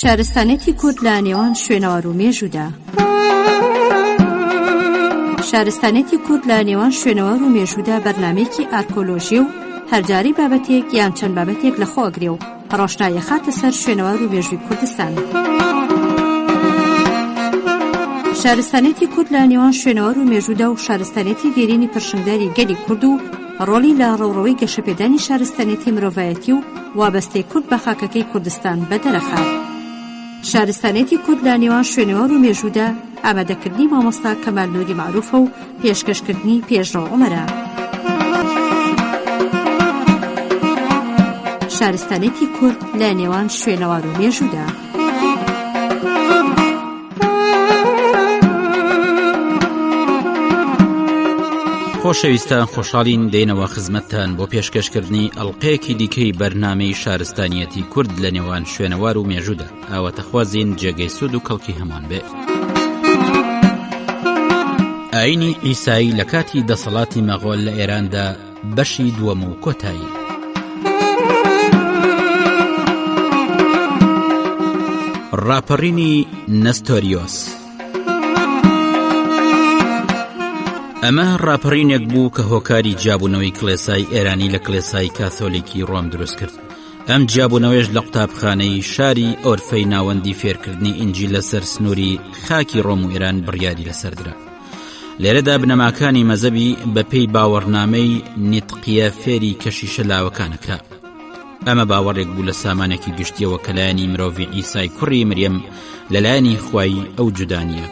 شارستانێتی کورد لە نێوان شوێنەوار و مێژوودا. شارستانێتی کورد لە نێوان شوێنەوار و مێژوودا بەرنامەیەکی ئارکۆلۆژی و هەرجاری بابەتێک یان چەند بابەتێک لە خۆگرێ و ڕۆشنایە خاتە سەر شوێنەوار و مێژووی کوردستان. شارستانێتی کورد لە نێوان شوێنەوار و مێژوودا و شارستانێتی دێرینی پرشنگداری گەلی کورد و ڕۆڵی لە ڕەوڕەوەی گەشەپێدانی شارستانێتی مرۆڤایەتی و وابەستەی کورد بە خاکەکەی کوردستان بەدەرەخات. شارستانێتی کورد لە نێوان شوێنەوار و مێژوودا ئامادەکردنی مامۆستا کەمال نووری معروفە و پێشکەشکردنی پێشڕۆ عومەرە. شارستانێتی کورد لە نێوان شوێنەوار و مێژوودا. خۆشەویستان، خۆشحاڵین دێنەوە خزمەتتان بۆ پێشکەشکردنی ئەڵقەیەکی دیکەی بەرنامەی شارستانیەتی کورد لە نێوان شوێنەوار و مێژوودا. ئاواتەخوازین جێگەی سوود و کەڵکی هەمان بێ. ئاینی ئیسایی لە کاتی دەسەڵاتی مەغۆل لە ئێراندا بەشی دووەم و کۆتایی. ڕاپەڕینی نەستۆریۆس. ئەمە ڕاپەڕینێک بوو کە هۆکاری جیابوونەوەی کڵێسای ئێرانی لە کڵێسای کاتۆلیکی ڕۆم دروست کرد. ئەم جیابوونەوەیش لە قوتابخانەی شاری ئۆرفەی ناوەندی فێرکردنی ئینجیل لەسەر سنووری خاکی ڕۆم و ئێران بڕیاری لەسەردرا. لێرەدا بنەماکانی مەزەبی بەپێی باوەڕنامەی نیتقیە فێری کەشیشە لاوەکانەکە. ئەمە باوەڕێک بوو لە سامانێکی گشتیەوە کە لایەنی مرۆڤی ئیسای کوڕی مریەم لەلایەنی خوای ئەو جودانیە.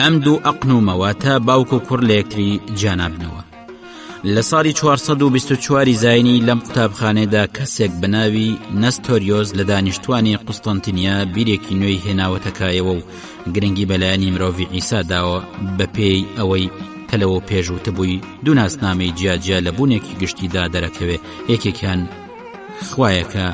ئەم دوو ئەقن و مەواتە باوک و کوڕ لە یەکتری جیانابنەوە. لە ساڵی 424 زاینی لەم قوتابخانەیەدا کەسێک بەناوی نەستۆریۆس لە دانیشتوانی قوستەنتینیا بیرێکی نوێی هێناوەتەکایەوە و گرنگی بەلایەنی مرۆڤی ئیسا داوە بەپێی ئەوەی کە لەوە پێشووتبووی دوو ناسنامەی جیاجیا لە بوونێکی گشتیدا دەرەکەوێ. یەکێکیان خوایەکە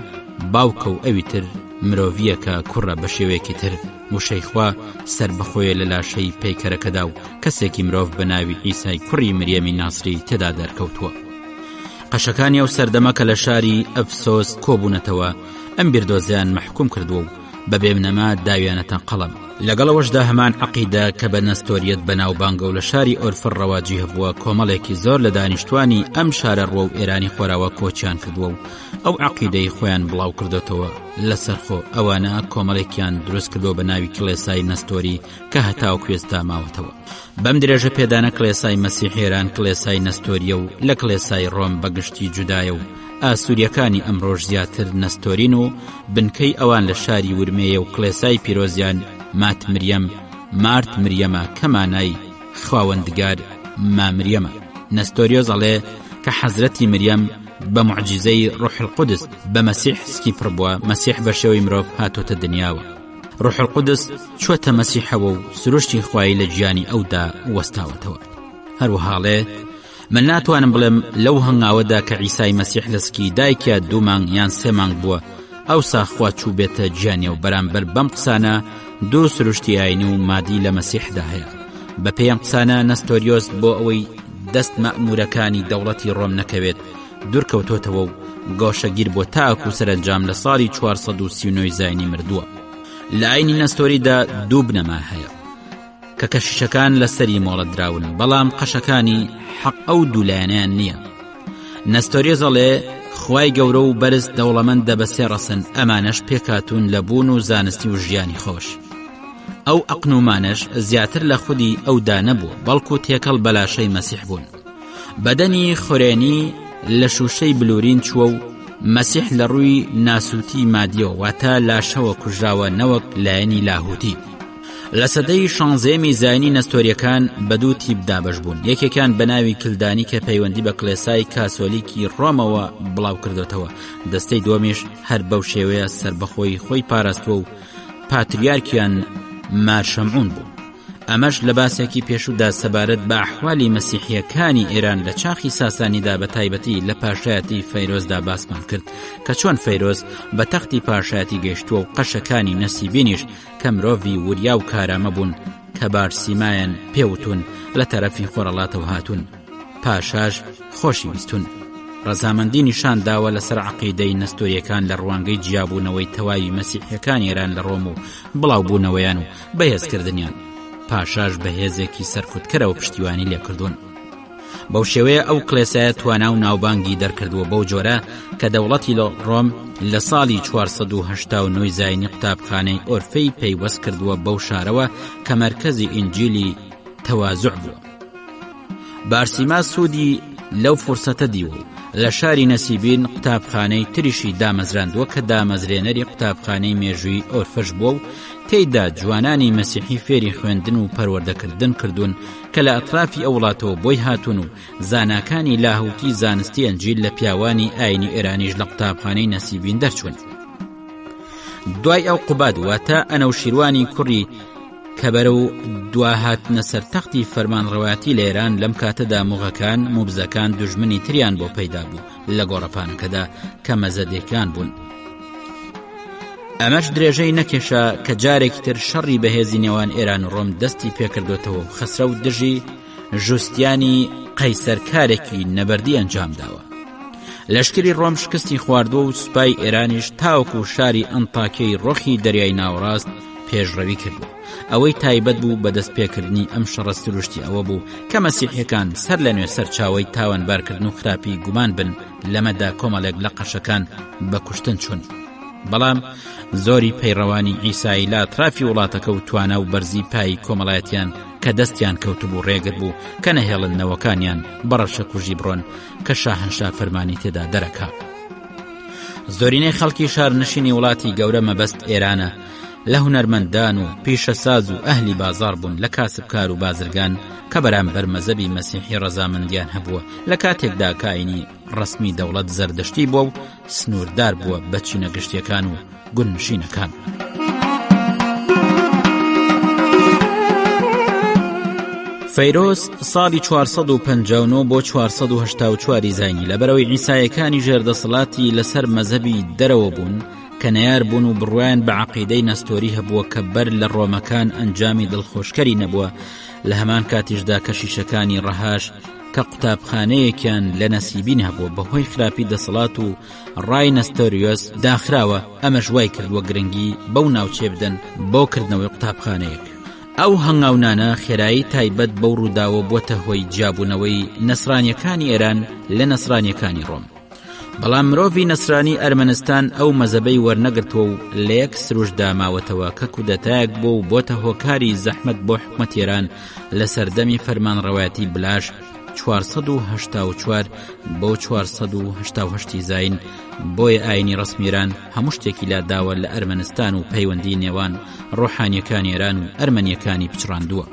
باوکە و ئەوی تر مرۆڤیەکە کوڕە بە شێوەیەکی تر وشەیخوا سەر بەخۆیە لە لاشەی پەیکەرەکەدا و کەسێکی مرۆڤ بە ناوی ئیسای کوڕی مریەمی ناسری تێدا دەرکەوتووە. قەشەکانی ئەو سەردەمەکە لە شاری ئەفسۆس کۆبوونەتەوە ئەم بیردۆزیان مەحکوم کردووە و بە بێبنەما داویانەتە قەڵەم. لەگەڵەوەشدا هەمان عەقیدە کە بە نەستۆریەت بەناوبانگە و لە شاری ئۆرفر ڕەواجی هەبووە کۆمەڵێکی زۆر لە دانیشتوانی ئەم شارە ڕۆ و ئێرانی خۆراوە کۆچیان کردووە و ئەو عەقیدەی خۆیان بڵاو کردوتەوە. لەسەرخۆ ئەوانە کۆمەڵێکیان دروست کردو بە ناوی کڵێسای نەستۆری کە هەتاو کوێستا ماوەتەوە. بەم درێژە پێدانە کڵێسای مەسیحی ئێران کڵێسای نەستۆریە و لە کڵێسای ڕۆم بەگشتی جودایە و ئاسووریەکانی ئەمڕۆژ زیاتر نەستۆرین و بنکەی ئەوان لە شاری ورمێیە و کڵێسای پیرۆزیان مات مریەم مارت مریەمە کە مانای خاوەندگار مامریەمە. نەستۆریۆس ئەڵێ کە حەزرەتی مریەم بە موعجیزەی ڕوح القودس بە مەسیح سکی پڕ بووە. مەسیح بە شێوەی مرۆڤ هاتۆتە دنیاوە. ڕوح القودس چوەتە مەسیحەوە و سروشتی خوای لە گیانی ئەودا وەستاوەتەوە. هەروەهاڵێ من ناتوانم بڵێم لەو هەنگاوەدا کە عیسای مەسیح لەسکی دایکە 2 مانگ یان 3 مانگ بووە ئەو ساخوا چوو بێتە گیانێ و بەرامبەر بەم قسانە 2 سروشتی ئاینی و مادی لە مەسیحدا هەیە. بە پێم قسانە نەستۆریۆس بۆ ئەوەی دەست مەئمورەکانی دەوڵەتی ڕۆم نەکەوێت دوورکەوتۆتەوە و گۆشەگیر بۆ تاکو سەرنجام لە ساڵی 439 زاینی مردووە. لە ئاینی نەستۆریدا 2 بنەما هەیە کە کەشیشەکان لەسەری مۆڵەت دراون، بەڵام قەشەکانی حەق ئەو دوولایەنیان نییە. نەستۆریۆس ئەڵێ خوای گەورە و بەرز دەوڵەمەندە بە 3 ڕەسن، ئەمانەش پێکاتون لە بوون و زانستی و ژیانی خۆش. ئەو ئەقنومانش زیاتر لە خودی ئەودا نەبوو، بەڵکو تێکەڵ بەلاشەی مەسیح بوون. بەدەنی خۆرێنی لە شوشەی بلورین چووە و مەسیح لە ڕووی ناسوتی مادیەوە واتە لاشەوە کوژراوە نەوەک لایەنی لاهوتی. لە سەدەی 16 زاینی نەستۆریەکان بە 2 تیپ دابەش بوون. یەکێکان بە ناوی کلدانی کە پەیوەندی بە کڵێسای کاسۆلیکی ڕۆمەوە بڵاو کردوتەوە. دەستەی دووەمیش هەر بەو شێوەیە سربەخۆی خۆی پاراستووە و پاتریارکیان مارشەمعون بوو. ئەمەش لە باسێکی پێشوودا سەبارەت بە ئەحوالی مەسیحیەکانی ئێران لە چاخی ساسانیدا بە تایبەتی لە پاشایەتی فەیرۆزدا باسمان کرد کە چۆن فەیرۆز بە تەختی پاشایەتی گەیشتووە و قەشەکانی نەسیبینیش کە مرۆڤی وریا و کارامە بوون کە بارسیمایان پێوتون لە تەرەفی خۆرەڵاتەوە هاتون. پاشاش خۆشی ویستون. ڕەزامەندی نیشان داوە لەسەر عەقیدەی نەستۆریەکان لە ڕوانگەی جیابوونەوەی تەواوی مەسیحیەکان ئێران لە ڕۆم و بڵاوبوونەوەیان و بەهێزکردنیان، پاشاش بەهێزێکی سەرکوتکەرەوە پشتیوانی لێکردوون. بەو شێوەیە ئەو کڵێسایە توانا و ناوبانگی دەرکردووە بەو جۆرە کە دەوڵەتی ڕۆم لە ساڵی 489 زاینی قوتابخانەی ئۆرفەی پەیوەست کردووە بەو شارەوە کە مەرکەزی ئینجیلی تەوازوع بووە. بارسیما سوودی لەو فورسەتە دیوە و لە شاری نەسیبین قوتابخانەی تریشی دامەزراندووە کە دامەزرێنەری قوتابخانەی مێژووی ئۆرفەش بووە و تێیدا جوانانی مەسیحی فێری خوێندن و پەروەردەکردن کردوون کە لە ئەطرافی ئەو وڵاتەوە بۆی هاتوون و زاناکانی لاهوتی زانستی ئەنجیل لە پیاوانی ئاینی ئێرانیش لە قوتابخانەی نەسیبین دەرچوون. دوای ئەو قوباد واتە ئەنەوشیروانی کوڕی کە بەرەو دواهاتنە سەر تەختی فەرمانڕەوایەتی لە ئێران لەم کاتەدا موغەکان موبزەکان دوژمنی تریان بۆ پەیدا بوو لە گۆڕەپانەکەدا کە مەزەدێکان بوون. ئەمەش درێژەی نەکێشا کە جارێکی تر شەڕی بەهێزی نێوان ئێران و ڕۆم دەستی پێکردوێتەوە و خەسرە و دژی ژوستیانی قەیسەرکارێکی نەبەردی ئەنجام داوە. لەشکری ڕۆم شکستی خواردووە و سوپای ئێرانیش تاوەکو شاری ئەنتاکیای ڕۆخی دەریای ناوەڕاست پێشڕەوی کردو. ئەوەی تایبەت بوو بە دەستپێکردنی ئەم شەڕە سروشتی ئەوە بوو کە مەسیحیەکان سەر لە نوێ سەرچاوەی تاوانبارکردن و خراپی گومان بن لەمەدا کۆمەڵێک لە قەشەکان بە کوشتن چوون. بەڵام زۆری پەیڕەوانی ئیسایی لە ئەطرافی وڵاتەکە و توانە و بەرزی پایی کۆمەڵایەتیان کە دەستیان کەوتبوو ڕێگر بوو کە نەهێڵنەوەکانیان بەڕەشە کوژی بڕۆن کە شاهنشا فەرمانی تێدا دەرەکا. زۆرینەی خەڵکی شارنشینی وڵاتی گەورە مەبەست ئێرانە لە هونەرمەندان و پیشەساز و ئەهلی بازار بوون لە کاسبکار و بازرگان کە بەرامبەر مەزەبی مەسیحی ڕەزامەندیان هەبووە لە کاتێکدا کاینی ڕسمی دەوڵەت زەردەشتی بووە و سنووردار بووە بە چینە گشتیەکان و گونشینەکان. فەیرۆز ساڵی 459 بۆ 484 زاینی لەبەرەوەی عیسایەکانی ژێردەسەڵاتی لەسەر مەزەبی دەرەوە بوون کە نەیار بوون و بڕوایان بە عەقیدەی نەستۆری هەبووە کە بەر لە ڕۆمەکان ئەنجامی دڵخۆشکەری نەبووە. لە هەمان کاتیشدا کەشیشەکانی ڕەهاش کە قوتابخانەیەکیان لە نەسیبین هەبووە بەهۆی خراپی دەسەڵات و ڕای نەستۆریۆس داخراوە ئەمەش وای کردووە گرنگی بەو ناوچێ بدەن بۆ کردنەوەی قوتابخانەیەک. ئەو هەنگاونانە خێرایی تایبەت بەو ڕووداوە بووەتە هۆی جیابوونەوەی نەسرانیەکانی ئێران لە نەسرانیەکانی ڕۆم. بەڵام مرۆڤی نەسرانی ئەرمەنستان ئەو مەزەبەی وەرنەگرتووە و لە یەک سروشدا ماوەتەوە کە کودەتایەک بۆ و بۆتە هۆکاری زەحمەت بۆ حکومەت ئێران لە سەردەمی فەرمانڕەوایەتی بلاش 484 بۆ 488 زاین. بۆیە ئاینی ڕسمیران هەموو شتێکی لا داوە لە ئەرمەنستان و پەیوەندی نێوان ڕۆحانیەکانی ئێران و ئەرمەنیەکانی پچڕاندووە.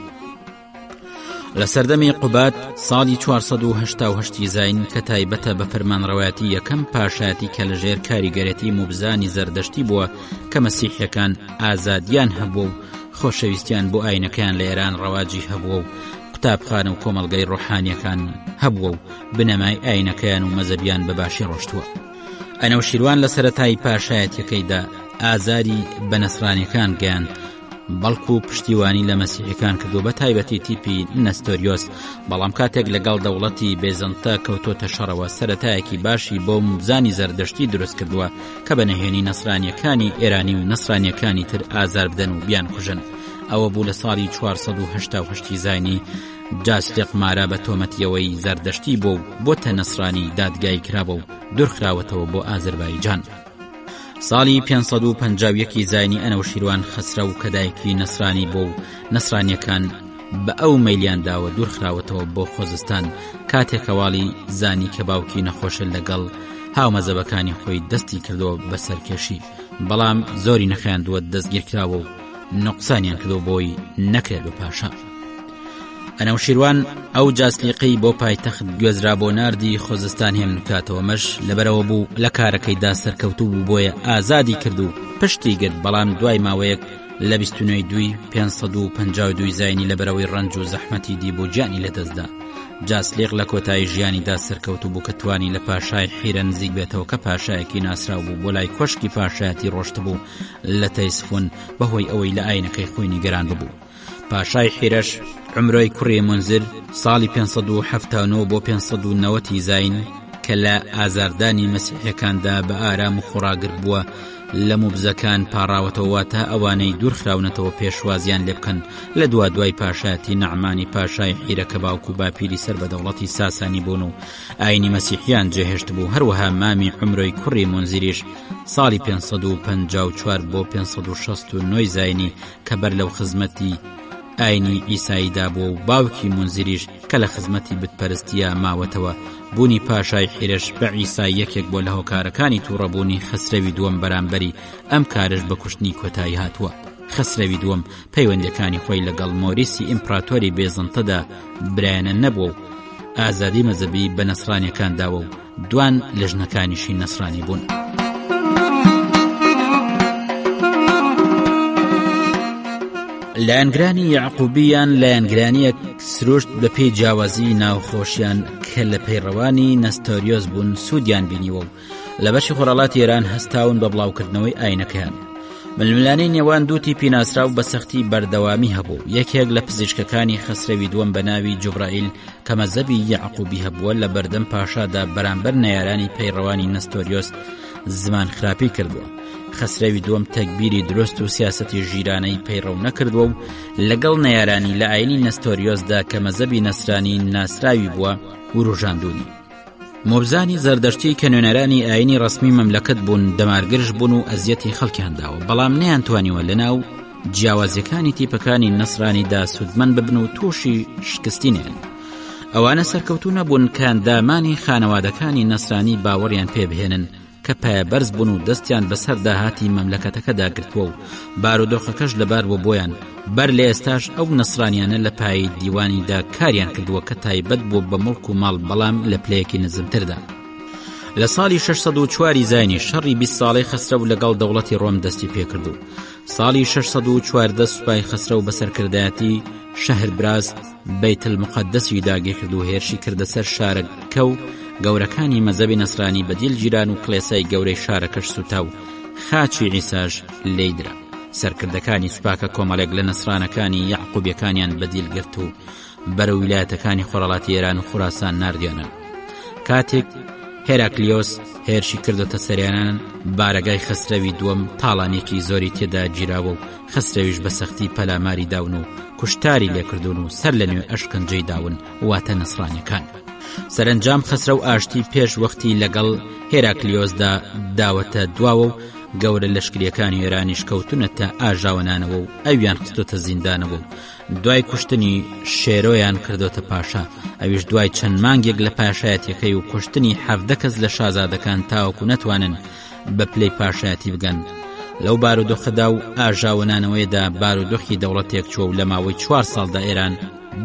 لە سەردەمی قوبات ساڵی 488 زاین کە تایبەتە بە فەرمانڕەوایەتی یەکەم پاشایەتی کە لەژێر کاریگەرێتی موبزانی زەردەشتی بووە کە مەسیحیەکان ئازادیان هەبووە و خۆشەویستیان بۆ ئاینەکان لە ئێران ڕەواجی هەبووە و قوتابخانە و کۆمەڵگەی ڕۆحانیەکان هەبووە و بنەمای ئاینەکەیان و مەزەبیان بەباشی ڕۆشتووە. ئەنەوشیروان لە سەرەتای پاشایەتیەکەیدا ئازاری بە نەسرانیەکان گەیاند بەڵکو پشتیوانی لە مەسیحیەکان کردو بە تایبەتی تیپی نەستۆریۆس. بەڵام کاتێک لەگەڵ دەوڵەتی بێزەنتە کەوتۆتە شەڕەوە سەرەتایەکی باشی بۆ موبزانی زەردەشتی دروست کردووە کە بە نەهێنی نەسرانیەکانی ئێرانی و نەسرانیەکانی تر ئازار بدەن و بیان کوژن. ئەوە بوو لە ساڵی 488 زاینی جاسلێق مارا بە تۆمەتیەوەی زەردەشتی بۆتە نەسرانی دادگای کرابە و دوورخراوەتەوە بۆ ئازەربایجان. ساڵی 551 زاینی ئەنەوشیروان خەسرە و کەدایکی نەسرانی بۆ و نەسرانیەکان بە ئەو مەیلیانداوە دوورخراوەتەوە بۆ خۆزستان کاتێک هەواڵی زانی کە باوکی نەخۆشە لەگەڵ هاومەزەبەکانی خۆی دەستی کردەوە بە سەرکێشی. بەڵام زۆری نەخەیاندووە دەستگیرکراوە و نوقسانیان کردو بۆی نەکرێت بە پاشا. ئەنەوشیروان ئەو جاسلیقی بۆ پایتەخت گوێزرا بۆ ناردی خۆزستان هێمن بکاتەوە مەش لەبەرەوە بوو لە کارەکەیدا سەرکەوتوو بوو بۆیە ئازادی کرد و پشتی گرت. بەڵام دوای ماوەیەک لە 29 552 زاینی لەبەرەوەی ڕەنج و زەحمەتی دی بۆ گیانی لەدەستدا. جاسلیق لە کۆتایی ژیانیدا سەرکەوتوو بوو کە توانی لە پاشای حیرە نزیک بێتەوە کە پاشایەکی ناسراو بوو بۆ لای کۆشکی پاشایەتی ڕۆشت بوو لە تەیسفون بەهۆی ئەوەی لە ئاینەکەی خۆی نیگەران ببوو. پاشای حیرەش عمرۆی کوڕی منزر ساڵی 579 بۆ 590 زاین کە لە ئازاردانی مەسیحیەکاندا بە ئارام و خۆڕاگر بووە لە موبزەکان پاڕاوەتەوە تا ئەوانەی دوورخراونەتەوە پێشوازیان لێ بکەن لە دوای پاشایەتی نەعمانی پاشای حیرەکە باوکو باپیری سەر بە دەوڵەتی ساسانی بوون و ئاینی مەسیحیان جێهێشت بوو. هەروەها مامی عومرۆی کوڕی مونزیریش ساڵی 554 بۆ 569 زاینی کە بەر لەو خزمەتی ئاینی ئیساییدا بووە و باوکی مونزیریش کە لە خزمەتی بتپەرستیە ماوەتەوە بوونی پاشای حیرەش بە ئیسای یەکێک بۆ لە هۆکارەکانی تووڕەبوونی خسرەوی دووەم بەرامبەری ئەم کارش بە کوشتنی کۆتایی هاتووە. خسرەوی دووەم پەیوەندەکانی خۆی لەگەڵ مۆریسی ئیمپراتۆری بێزەنتەدا برایەنە نەبووە و ئازادی مەزەبی بە نەسرانیەکان داوە و دوان لە ژنەکانیشی نەسرانی بوون. لایەنگرانی یعقوبیان لایەنگرانیەک سروشت بە پێی جیاوازی ناوخۆشیان کە لە پەیڕەوانی نەستۆریۆس بوون سوودیان بینیوە و لە بەشی خۆراڵاتی ئێران هەستاون بە بڵاوکردنەوەی ئاینەکەیان. ململانەی نێوان دووتی پیناسراو بە سەختی بەردەوامی هەبوو. یەکێک لە پزیشکەکانی خسرەوی دووەم بە ناوی جوبرائیل کە مەزەبی یعقوبی هەبووە لە بەردەم پاشادا بەرامبەر نەیارانی پەیڕەوانی نەستۆریۆس زمان خراپی کردووە. خسرەوی دووەم تەکبیری درست و سیاسەتی ژیرانەی پەیڕەو نەکردووە و لەگەڵ نەیارانی لە ئاینی نەستۆریۆسدا کە مەزەبی نەسرانی ناسراوی بووە وروژاندوونی. مۆبزانی زەردەشتی کە نوێنەرانی ئاینی ڕسمی مەملەکەت بوون دەمارگرش بوون و ئەزیەتی خەڵکیانداوە، بەڵام نەیانتوانیوە لەناو جیاوازیەکانی تیپەکانی نەسرانیدا سودمەند ببن و تووشی شکستی نێن. ئەوانە سەرکەوتوو نەبوون کە ئەندامانی خانەوادەکانی نەسرانی باوەڕیان پێبهێنن کە پایەبەرز بوون و دەستیان بەسەر داهاتی مەملەکەتەکەدا گرتووە و بارودۆخەکەش لەبار بۆیان بەر لە ئێستاش ئەو نەسرانیانە لە پای دیوانیدا کاریان کردووە کە تایبەت بوو بە مڵک و ماڵ بەڵام لە پلەیەکی نزمتردا. لە ساڵی 604 زاینی شەڕی 20 ساڵەی خسرەو لەگەڵ دەوڵەتی ڕۆم دەستی پێکرد و ساڵی 614 سوپای خسرەو بەسەرکردایەتی شەهربراز بەیت المقدسی داگیر کرد و هێرشی کردە سەر شارەکە و گەورەکانی مەزەبی نەسرانی بەدیل گیران و کڵێسای گەورەی شارەکەش سوتا و خاچی عیساش لێیدرا. سەرکردەکانی سوپاکە کۆمەڵێک لە نەسرانەکانی یعقوبیەکانیان بەدیل گرت و بەرە ویلایەتەکانی خۆراڵاتی ئێران و خوراسان ناردیانە. کاتێک هێراکلیۆس هێرشی کردۆتە سەریانان بارەگای خسرەوی دووەم تاڵانێکی زۆری تێدا گیراوە و خسرەویش بە سەختی پەلاماری داون و کوشتاری لێکردون و سەر لە نوێ ئەشکەنجەی داون واتە نەسرانیەکان. سەرنجام خسرە و ئاشتی پێش وەختی لەگەڵ هێراکلیۆسدا داوەتە دواوە و گەورە لەشکریەکانی ئێرانیش کەوتونەتە ئاژاوەنانەوە و ئەویان خستۆتە زیندانەوە و دوای کوشتنی شێرۆیان کردۆتە پاشا. ئەویش دوای چەند مانگێک لە پاشایەتیەکەی و کوشتنی 17 کەس لە شازادەکان تاوەکو نەتوانن بە پلەی پاشایەتی بگەن. لەو بارودۆخەدا و ئاژاوەنانەوەیدا بارودۆخی دەوڵەتێک چوە و لە ماوەی 4 ساڵدا ئێران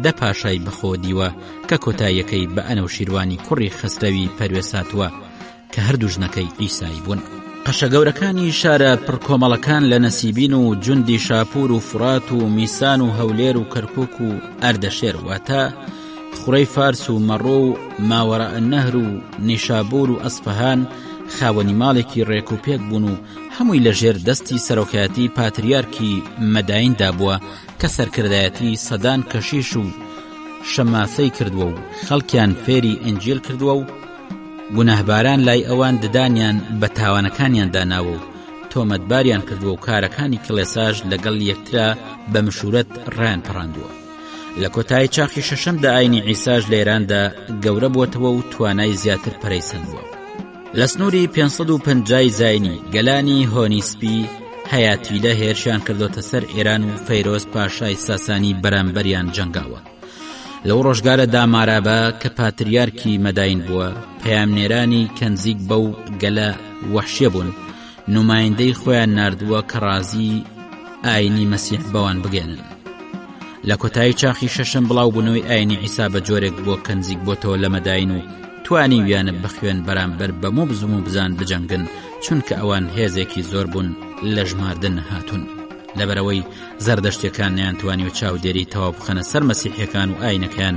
دە پاشای بەخۆ دیوە کە کۆتاییەکەی بە ئەنەوشیروانی کوڕی خسرەوی پەروێساتوە کە هەردوو ژنەکەی ئیسایی بوون. قەشە گەورەکانی شارە پڕکۆمەڵەکان لە نەسیبین و جوندی شاپور و فرات و میسان و هەولێر و کەرکوک و ئەردەشێر واتە خوڕەی فارس و مەڕۆ و ماوەڕە النەهر و نیشابور و ئەسفەهان خاوەنی ماڵێکی ڕێک و پێک بوون و هەمووی لەژێر دەستی سەرۆکایەتی پاتریارکی مەداین بووە کە سەرکردایەتی سەدان کەشیش و شەماسەی کردووە و خەڵکیان فێری ئەنجیل کردووە و گوناهباران لای ئەوان ددانیان بە تاوانەکانیان داناوە و تۆمەتباریان کردووە و کارەکانی کڵێساژ لەگەڵ یەکترا بە مشورەت ڕیان پەڕاندووە. لە کۆتایی چاخی شەشەمدا ئاینی عیساش لە ئێراندا گەورە بووەتەوە و توانای زیاتر پەرەیسەندووە. لە سنووری 550 زاینی گەلانی هۆنیسپی هەیاتیلە هێرشیان کردۆتە سەر ئێران و فەیرۆز پاشای ساسانی بەرامبەریان جەنگاوە. لەو ڕۆژگارە دامارابە کە پاتریارکی مەداین بووە پەیامنێرانی کەنزیک بەو گەلە وەحشیە بوون نمایندەی خۆیان ناردووە کە ڕازی ئاینی مەسیح بەوان بگێنن. لە کۆتایی چاخی شەشەم بڵاو بوونەوەی ئاینی عیسا بە جۆرێک بۆ کەنزیک بۆتەوە لە مەداین و توانی ویانە بخوێن بەرامبەر بە موبز و موبزان بجەنگن چونکە ئەوان هێزێکی زۆر بوون لە ژماردن هاتون. لەبەرەوەی زەردەشتەکان نەیانتوانی و چاودێری تەواو بخەنە سەر مەسیحیەکان و ئاینەکان.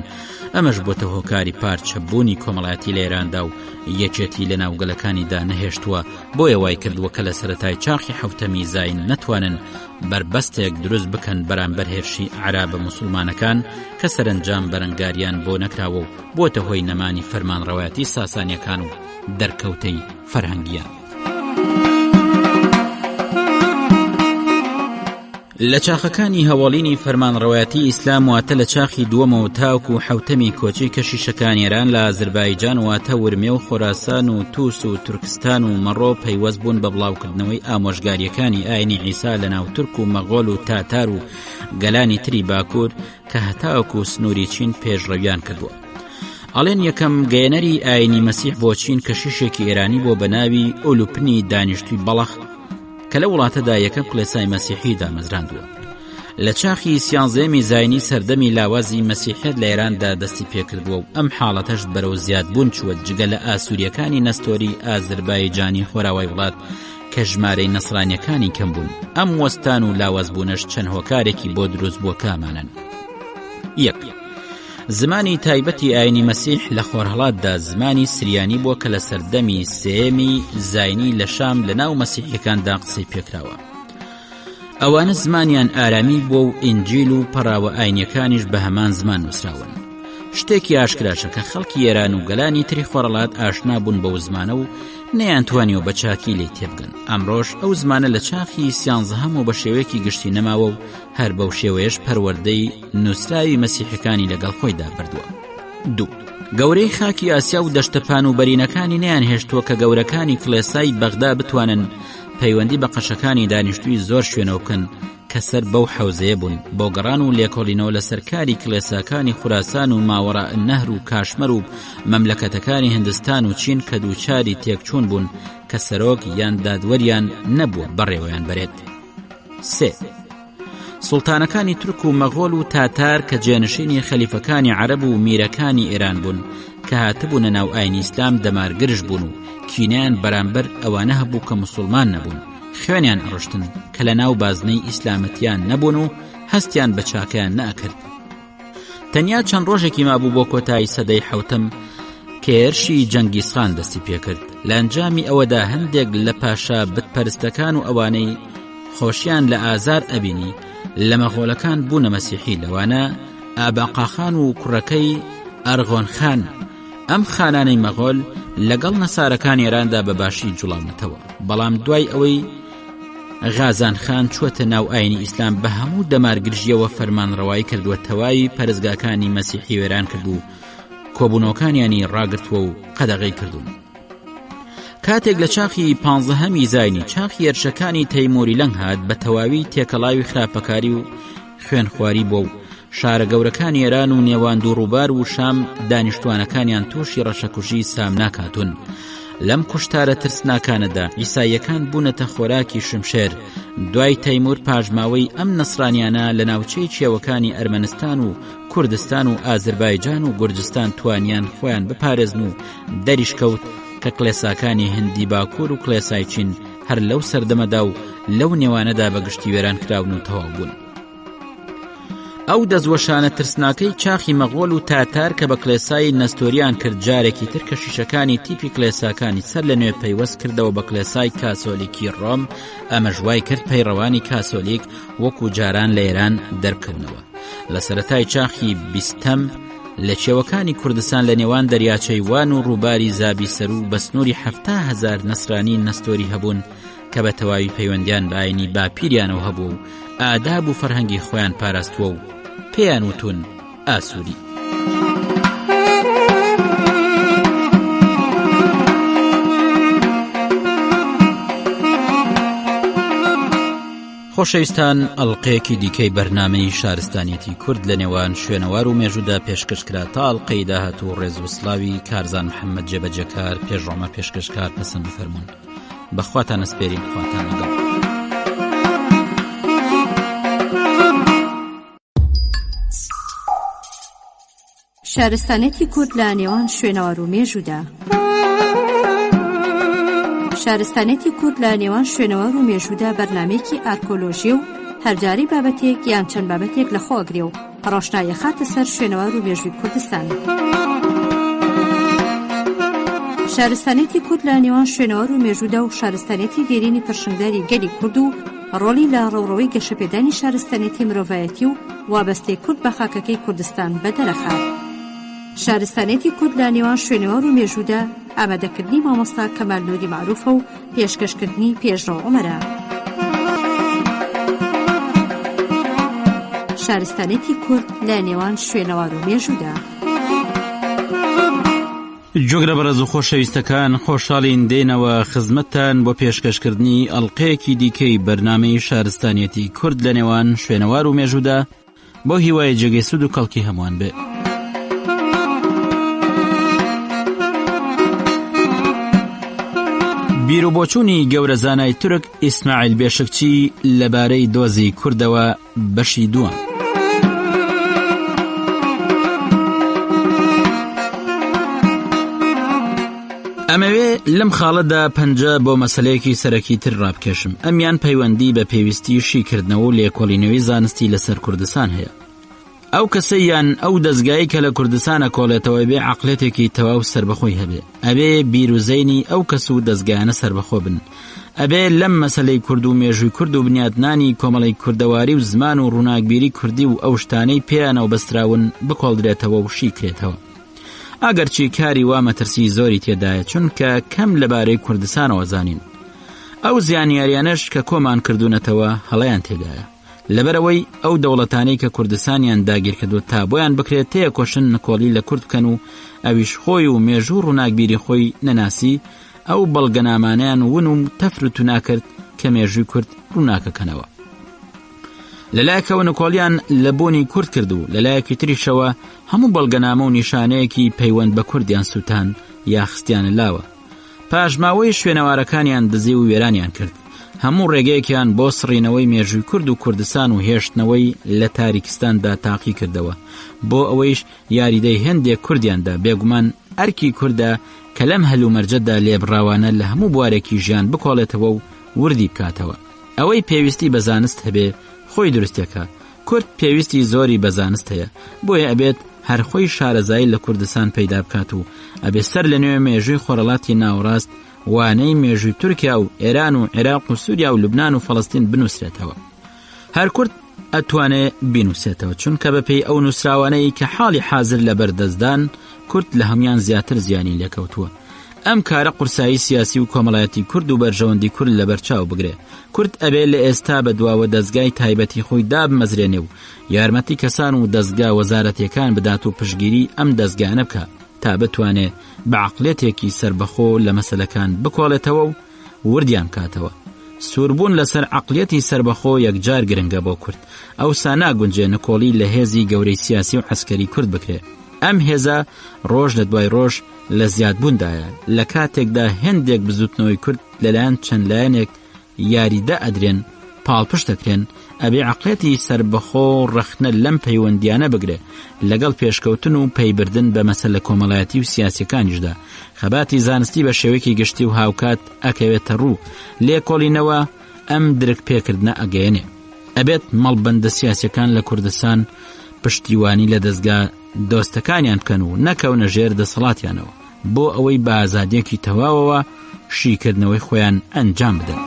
ئەمەش بۆتە هۆکاری پارچەبوونی کۆمەڵایەتی لە ئێراندا و یەکێتی لە ناوگەلەکانیدا نەهێشتووە، بۆیە وای کردووە کە لە سەرەتای چاخی حەوتەمی زاین نەتوانن بربەستێک دروست بکەن بەرامبەر هێرشی عەرابە موسڵمانەکان کە سەرنجام بەرەنگاریان بۆ نەکراوە و بۆتە هۆی نەمانی فەرمانڕەوایەتی ساسانیەکان و دەرکەوتەی فەرهەنگیان. لە چاخەکانی هەواڵینی فەرمانڕەوایەتی ئیسلام واتە لە چاخی دووەمەوە تاوکو حەوتەمی کۆچی کەشیشەکان ئێران لە ئازەربایجان واتە ورمێ و خۆراسان و تووس و تورکستان و مەڕۆ پەیوەست بوون بە بڵاوکردنەوەی ئامۆژگاریەکانی ئاینی عیسا لە ناو تورک و مەغۆڵ و تاتار و گەلانی تری باکوور کە هەتاوەکو سنووری چین پێشڕەویان کردووە. ئەڵێن یەکەم گەیەنەری ئاینی مەسیح بۆ چین کەشیشێکی ئێرانی بۆ بەناوی ئۆلوپنی دانیشتووی بەڵەخ کە لە وڵاتەدا یەکەم کڵێسای مەسیحی دامەزراندووە. لە چاخی سیانزەمی زاینی سەردەمی لاوازی مەسیحیەت لە ئێراندا دەستی پێکردووە و ئەم حاڵەتەش بەرەو زیادبوون چووە جگە لە ئاسووریەکانی نەستۆری ئازەربایجانی خۆراوای وڵات کە ژمارەی نەسرانیەکانی کەم بوون. ئەم وەستان و لاوازبوونەش چەند هۆکارێکی بۆ دروست بووە کامانن. یەک، زمانی تایبەتی ئاینی مەسیح لە خۆرهەڵاتدا زمانی سریانی بووە کە لە سەردەمی سێمی زاینی لە شام لە ناو مەسیحیەکاندا قسەی پێکراوە. ئەوانە زمانیان ئارامی بووە و ئینجیل و پەراوە ئاینیەکانیش بە هەمان زمان نووسراون. شتێکی ئاشکراشە کە خەڵکی ئێران و گەلانی تری خۆرهەڵات ئاشنا بوون بەو زمانە و نەیانتوانیەوە بە چاکی لێی تێبگەن. ئەمڕۆژ ئەو زمانە لە چاخی سیانزەهەم و بە شێوەیەکی گشتی نەماوە و هەر بەو شێوەیەش پەروەردەی نووسراوی مەسیحەکانی لەگەڵ خۆیدا بردووە. دوو، گەورەی خاکی ئاسیا و دەشتەپان و بەرینەکانی نەیان هێشتووە کە گەورەکانی کڵێسای بەغدا بتوانن پەیوەندی بە قەشەکانی دانیشتووی زۆر شوێنە بکەن کە سەر بەو حەوزەیە بوون بۆ گەڕان و لێکۆڵینەوە لە سەرکاری کڵێساکانی خوراسان و ماوەڕا النەهر و کاشمەر و مەملەکەتەکانی هندستان و چین کە دووچاری تێکچوون بوون کە سەرۆک یان دادوەریان نەبووە بەڕێوەیان بەرێت. سێ، سوڵتانەکانی تورک و مەغۆڵ و تاتار کە جێنشینی خەلیفەکانی عەرەب و میرەکانی ئێران بوون کە هاتبوونە ناو ئاینی ئیسلام دەمارگرش بوون و کینیان بەرامبەر ئەوانە هەبوو کە موسڵمان نەبوون، خوێنیان ئەڕشتن کە لە ناو بازنەی ئیسلامەتیان نەبوون و هەستیان بە چاکەیان نەئەکرد. تەنیا چەند ڕۆژێکی مابوو بۆ کۆتایی سەدەی حەوتەم کە هێرشی جەنگیزخان دەستی پێکرد. لە ئەنجامی ئەوەدا هەندێک لە پاشا بتپەرستەکان و ئەوانەی خۆشیان لە ئازار ئەبینی لە مەغۆڵەکان بوونە مەسیحی، لەوانە ئاباقاخان و کوڕەکەی ئەرغۆنخان. ئەم خانانەی مەغۆل لەگەڵ نەسارەکان ئێراندا بەباشی جوڵاونەتەوە، بەڵام دوای ئەوەی غازان خان چووەتە ناو ئاینی ئیسلام بە هەموو دەمارگرژیەوە فەرمانڕەوایی کردووە تەواوی پەرستگاکانی مەسیحی وێران کرد و کۆبوونەوەکانیانی ڕاگرتووە و قەدەغەی کردوون. کاتێک لە چاخی 15هەمی زاینی چاخی هێرشەکانی تەیموری لەنگ هات بە تەواوی تێکەڵاوی خراپەکاری و خوێنخواری بووە و شارە گەورەکانی ئێران و نێوان دووڕووبار و شام دانیشتوانەکانیان تووشی ڕەشەکوژی سامناک هاتوون. لەم کوشتارە ترسناکانەدا ئیساییەکان بوونەتە خۆراکی شمشێر. دوای تەیمور پاژماوەی ئەم نەسرانیانە لە ناوچەی چێوەکانی ئەرمەنستان و کوردستان و ئازەربایجان و گورجستان توانیان خۆیان بپارێزن و دەریش کەوت کە کڵێساکانی هەندی باکوور و کڵێسای چین هەر لەو سەردەمەدا و لەو نێوانەدا بەگشتی وێران کراون و تەواو بوون. ئەو دەزوەشانە ترسناکەی چاخی مەغۆڵ و تاتار کە بە کڵێسای نەستۆریان کرد جارێکی تر کەشیشەکانی تیپی کڵێساکانی سەر لە نوێ پەیوەست کردەوە بە کڵێسای کاسۆلیکی ڕۆم. ئەمە ژوای کرد پەیڕەوانی کاسۆلیک وەکو جاران لە ئێران دەرکەونەوە. لە سەرەتای چاخی 20ەم لە چێوەکانی کوردستان لە نێوان دەریاچەی وان و ڕووباری زابی سەر و بە سنووری 70,000 نەسرانی نەستۆری هەبوون کە بە تەواوی پەیوەندیان بە ئاینی باپیریانەوە هەبوو و ئاداب و فەرهەنگی خۆیان پاراستووە و پێیان وتون ئاسووری. خۆشەویستان، ئەڵقەیەکی دیکەی بەرنامەی شارستانیەتی کورد لە نێوان شوێنەوار و مێژوودا پێشکەشکرا تا ئەڵقەی داهاتوو ڕێز و سڵاوی کارزان محەممەد جێبەجەکار پێشڕۆمە پێشکەشکار پەسەند بفەرمونون. بەخواتان ئەسپێرین، خواتان لەگەڵ. شارستانێتی کورد لە نێوان شوێنەوار و مێژوودا. شارستانێتی کورد لە نێوان شوێنەوار و مێژوودا بەرنامەیەکی ئارکۆلۆژی و هەرجاری بابەتێک یان چەند بابەتێک لە خۆگرێ و ڕۆشنایە خاتە سەر شوێنەوار و مێژووی کوردستان. شارستانێتی کورد لە نێوان شوێنەوار و مێژوودا و شارستانێتی دێرینی پرشنگداری گەلی کورد و ڕۆلی لە ڕێوڕەوەی گەشەپێدانی شارستانێتی مرۆڤایەتی و وابەستەی کورد بە خاکەکەی کوردستان بەدەرەخات. شارستانێتی کورد لە نێوان شوێنەوار و مێژوودا ئامادەکردنی مامۆستا کەمال نووری معروفە و پێشکەشکردنی پێشڕۆ عومەرە. شارستانێتی کورد لە نێوان شوێنەوار و مێژوودا. جۆگرە بەڕێز و خۆشەویستەکان، خۆشحاڵین دێنەوە خزمەتتان بۆ پێشکەشکردنی ئەڵقەیەکی دیکەی بەرنامەی شارستانیەتی کورد لە نێوان شوێنەوار و مێژوودا بۆ هیوای جێگەی سوود و کەڵکی هەمووان بێ. بیرۆبۆچوونی گەورە زانای تورک ئیسماعیل بێشکچی لەبارەی دۆزی کوردەوە بەشی دووەم. ئەمەوێ لەم خاڵەدا پەنجە بۆ مەسەلەیەکی سەرەکی تر ڕابکێشم. ئەمیان پەیوەندی بە پێویستی شیکردنەوە و لێکۆڵینەوەی زانستی لەسەر کوردستان هەیە. ئەو کەسە یان ئەو دەستگایی کە لە کوردستانە کۆڵێتەوە بێ عەقڵێتێکی تەواو سربەخۆی هەبێ، ئەبێ بیرروزەینی ئەو کەس و دەستگایانە سربەخۆ بن، ئەبێ لەم مەسەلەی کورد و مێژووی کورد و بنیادنانی کۆمەڵی کوردەواری و زمان و ڕووناکبیری کوردی و ئەو شتانەی پێیانەوە بەستراون بکۆڵدرێتەوە و شیکرێتەوە. ئەگەرچی کاری وا مەترسی زۆری تێدایە، چونکە کەم لەبارەی کوردستانەوە زانین. ئەو زیانیاریانەش کە کۆمان کردوونەتەوە هەڵەیان تێدایە، لەبەرەوەی ئەو دەوڵەتانەی کە کوردستانیان داگیر کردو تا بۆیان بکرێت تێکۆشن نکۆڵی لە کورد بکەن و ئەویش خۆی و مێژوو ڕووناکبیری خۆی نەناسی، ئەو بەڵگەنامانیان ون و تەفرت و ناکرد کە مێژووی کورد ڕووناکەکەنەوە. لەلایەکەوە نکۆڵیان لە بۆنی کورد کرد و لەلایەکی تریشەوە هەموو بەڵگەنامە و نیشانەیەکی پەیوەند بە کوردیان سووتان یا خستیانە لاوە. پاشماوەی شوێنەوارەکانیان دزی و وێرانیان کرد. هەموو ڕێگەیەکیان بۆ سڕینەوەی مێژووی کورد و کوردستان و هێشتنەوەی لە تاریکستاندا تاقی کردەوە، بۆ ئەوەیش یاریدەی هەندێک کوردیاندا بێگومان ئەرکی کووردە کە لەم هەلومەرجەدا لێبڕاوانە لە هەموو بوارێکی ژیان بکۆڵێتەوە و وردی بکاتەوە. ئەوەی پێویستی بە زانست هەبێ خۆی دروستێکە. کورد پێویستی زۆری بە زانست هەیە، بۆیە ئەبێت هەرخۆی شارەزایی لە کوردستان پەیدا بکات و ئەبێ سەر لە نوێ مێژووی خۆرەڵاتی ناوڕاست وانەی مێژووی تورکیا و ئێران و عێراق و سووریا و لوبنان و فەڵەستین بنووسرێتەوە. هەر کورد ئەتوانێ بینووسێتەوە، چونکە بەپێی ئەو نووسراوانەی کە حاڵی حازر لە بەردەستدان کورد لە هەمویان زیاتر زیانی لێکەوتووە. ئەم کارە قورسایی سیاسی و کۆمەڵایەتی کورد و بەرژەوەندی کورد لە بەرچاو بگرێ. کورد ئەبێ لە ئێستا بەدواوە دەستگای تایبەتی خۆی دابمەزرێنێ و یارمەتی کەسان و دەستگا وەزارەتیەکان بدات و پشگیری ئەم دەستگانە بکە تا بتوانێ بە عەقڵێتێکی سربەخۆ لە مەسەلەکان بکۆڵێتەوە و وردیان کاتەوە. سووربوون لەسەر عەقڵێتی سربەخۆ یەکجار گرنگە بۆ کورد. ئەوسا ناگونجێ نکۆڵی لە هێزی گەورەی سیاسی و عەسکەری کورد بکرێ. ئەم هێزە ڕۆژ لە دوای ڕۆژ لە زیادبووندایە. لە کاتێکدا هەندێک بزوتنەوەی کورد لەلایەن چەند لایەنێک یاریدە ئەدرێن پاڵپشت دەکرێن، ئەبێ عەقڵێتی سربەخۆ ڕەخنە لەم پەیوەندیانە بگرێ لەگەڵ پێشکەوتن و پەیبردن بە مەسەلە کۆمەڵایەتی و سیاسیەکانیشدا. خەباتی زانستی بە شێوەیەکی گشتی و هاوکات ئەکەوێتە ڕوو، لێکۆڵینەوە ئەم درک پێکردنە ئەگەیەنێ. ئەبێت مەڵبەندە سیاسیەکان لە کوردستان پشتیوانی لە دەستگا دۆستەکانیان بکەن و نەکەونە ژێر دەسەڵاتیانەوە، بۆ ئەوەی بە ئازادیەکی تەواوەوە شیکردنەوەی خۆیان ئەنجام بدەن.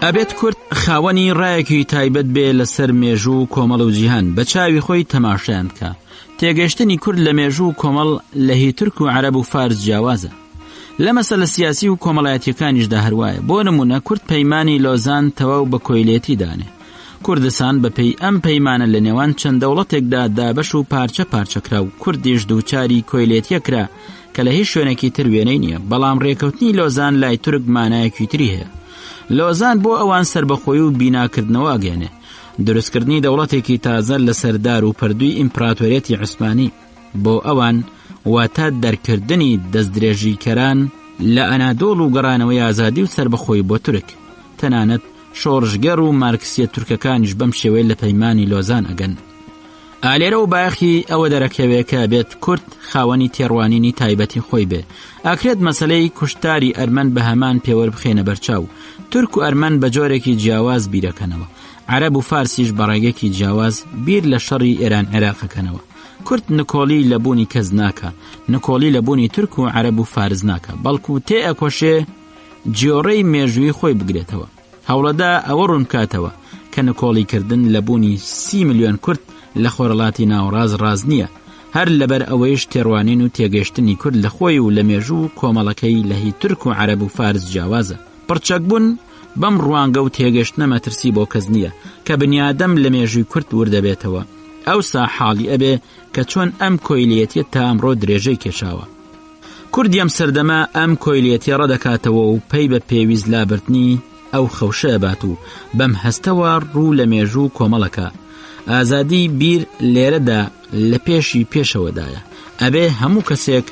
ئەبێت کورد خاوەنی ڕایەکی تایبەت بێ لەسەر مێژوو و کۆمەڵ و جیهان بە چاوی خۆی تەماشایان بکە. تێگەشتنی کورد لە مێژوو و کۆمەڵ لە هی تورک و عەرەب و فارس جیاوازە. لە مەسەلە سیاسی و کۆمەڵایەتیەکانیشدا هەروایە. بۆ نمونە کورد پەیمانی لۆزان تەواو بە کۆیلێتی دانێ. کوردستان بەپێی ئەم پەیمانە لە نێوان چەند دەوڵەتێکدا دابەش و پارچە پارچەکرا و کوردیش دووچاری کۆیلێتیەکرا کە لە هیچ شوێنێکی تر وێنەی نییە. بەڵام ڕێکەوتنی لۆزان لای تورک مانایەکی تری هەیە. لۆزان بۆ ئەوان سربەخۆی و بیناکردنەوە ئەگەێنێ، دروستکردنی دەوڵەتێکی تازە لە سەردار و پەردووی ئیمپراتۆریەتی عوسمانی، بۆ ئەوان واتە دەرکردنی دەستدرێژیکەران لە ئەنادۆڵ و گەڕانەوەی ئازادی و سربەخۆی بۆ تورک. تەنانەت شۆڕژگەر و مارکسیە تورکەکانیش بەم شێوەیە لە پەیمانی لۆزان ئەگەن. ئالێرە و باخی ئەوە دەرەکەوێت کە بێت کورد خاوەنی تێڕوانینی تایبەتی خۆی بێ. ئاکرێت مەسەلەی کوشتاری ئەرمەن بە هەمان پێوە بخێنە بەرچاو. تورک و ئەرمەن بە جۆرێکی جیاواز بیرەکەنەوە. عەرەب و فارسیش بەڕێگەکی جیاواز بیر لە شەڕی ئێران عێراقەکەنەوە. کورد نکۆڵی لە بوونی کەس ناکە، نکۆڵی لە بوونی تورک و عەرەب و فارس ناکە، بەڵکو تێ ئەکۆشێ جیۆڕەی مێژووی خۆی بگرێتەوە. هەوڵەدا ئەوە ڕوونکاتەوە کە نکۆڵیکردن لە بوونی 30 ملیۆن کورد لە خۆرەڵاتی ناوەڕاز ڕاز نییە، هەر لەبەر ئەوەیش تێڕوانین و تێگەشتنی کورد لە خۆی و لە مێژوو کۆمەڵەکەی لە هی تورک و عەرەب و فارس جیاوازە. پڕچەکبوون بەم ڕوانگە و تێگەشتنە مەترسی بۆ کەس نییە کە بنیادەم لە مێژووی کورد وردەبێتەوە. ئەوسا حاڵی ئەبێ کە چۆن ئەم کۆیلیەتیە تا ئەمڕۆ درێژەی کێشاوە. کوردی ئەم سەردەما ئەم کۆیلیەتی ڕەدەکاتەوە و پێی بە پێویست لابرتنی ئەو خەوشە ئەبات و بەم هەستەوە ڕوو لە مێژوو کۆمەڵەکە. ئازادی بیر لێرەدا لە پێشی پێشەوەدایە. ئەبێ هەموو کەسێک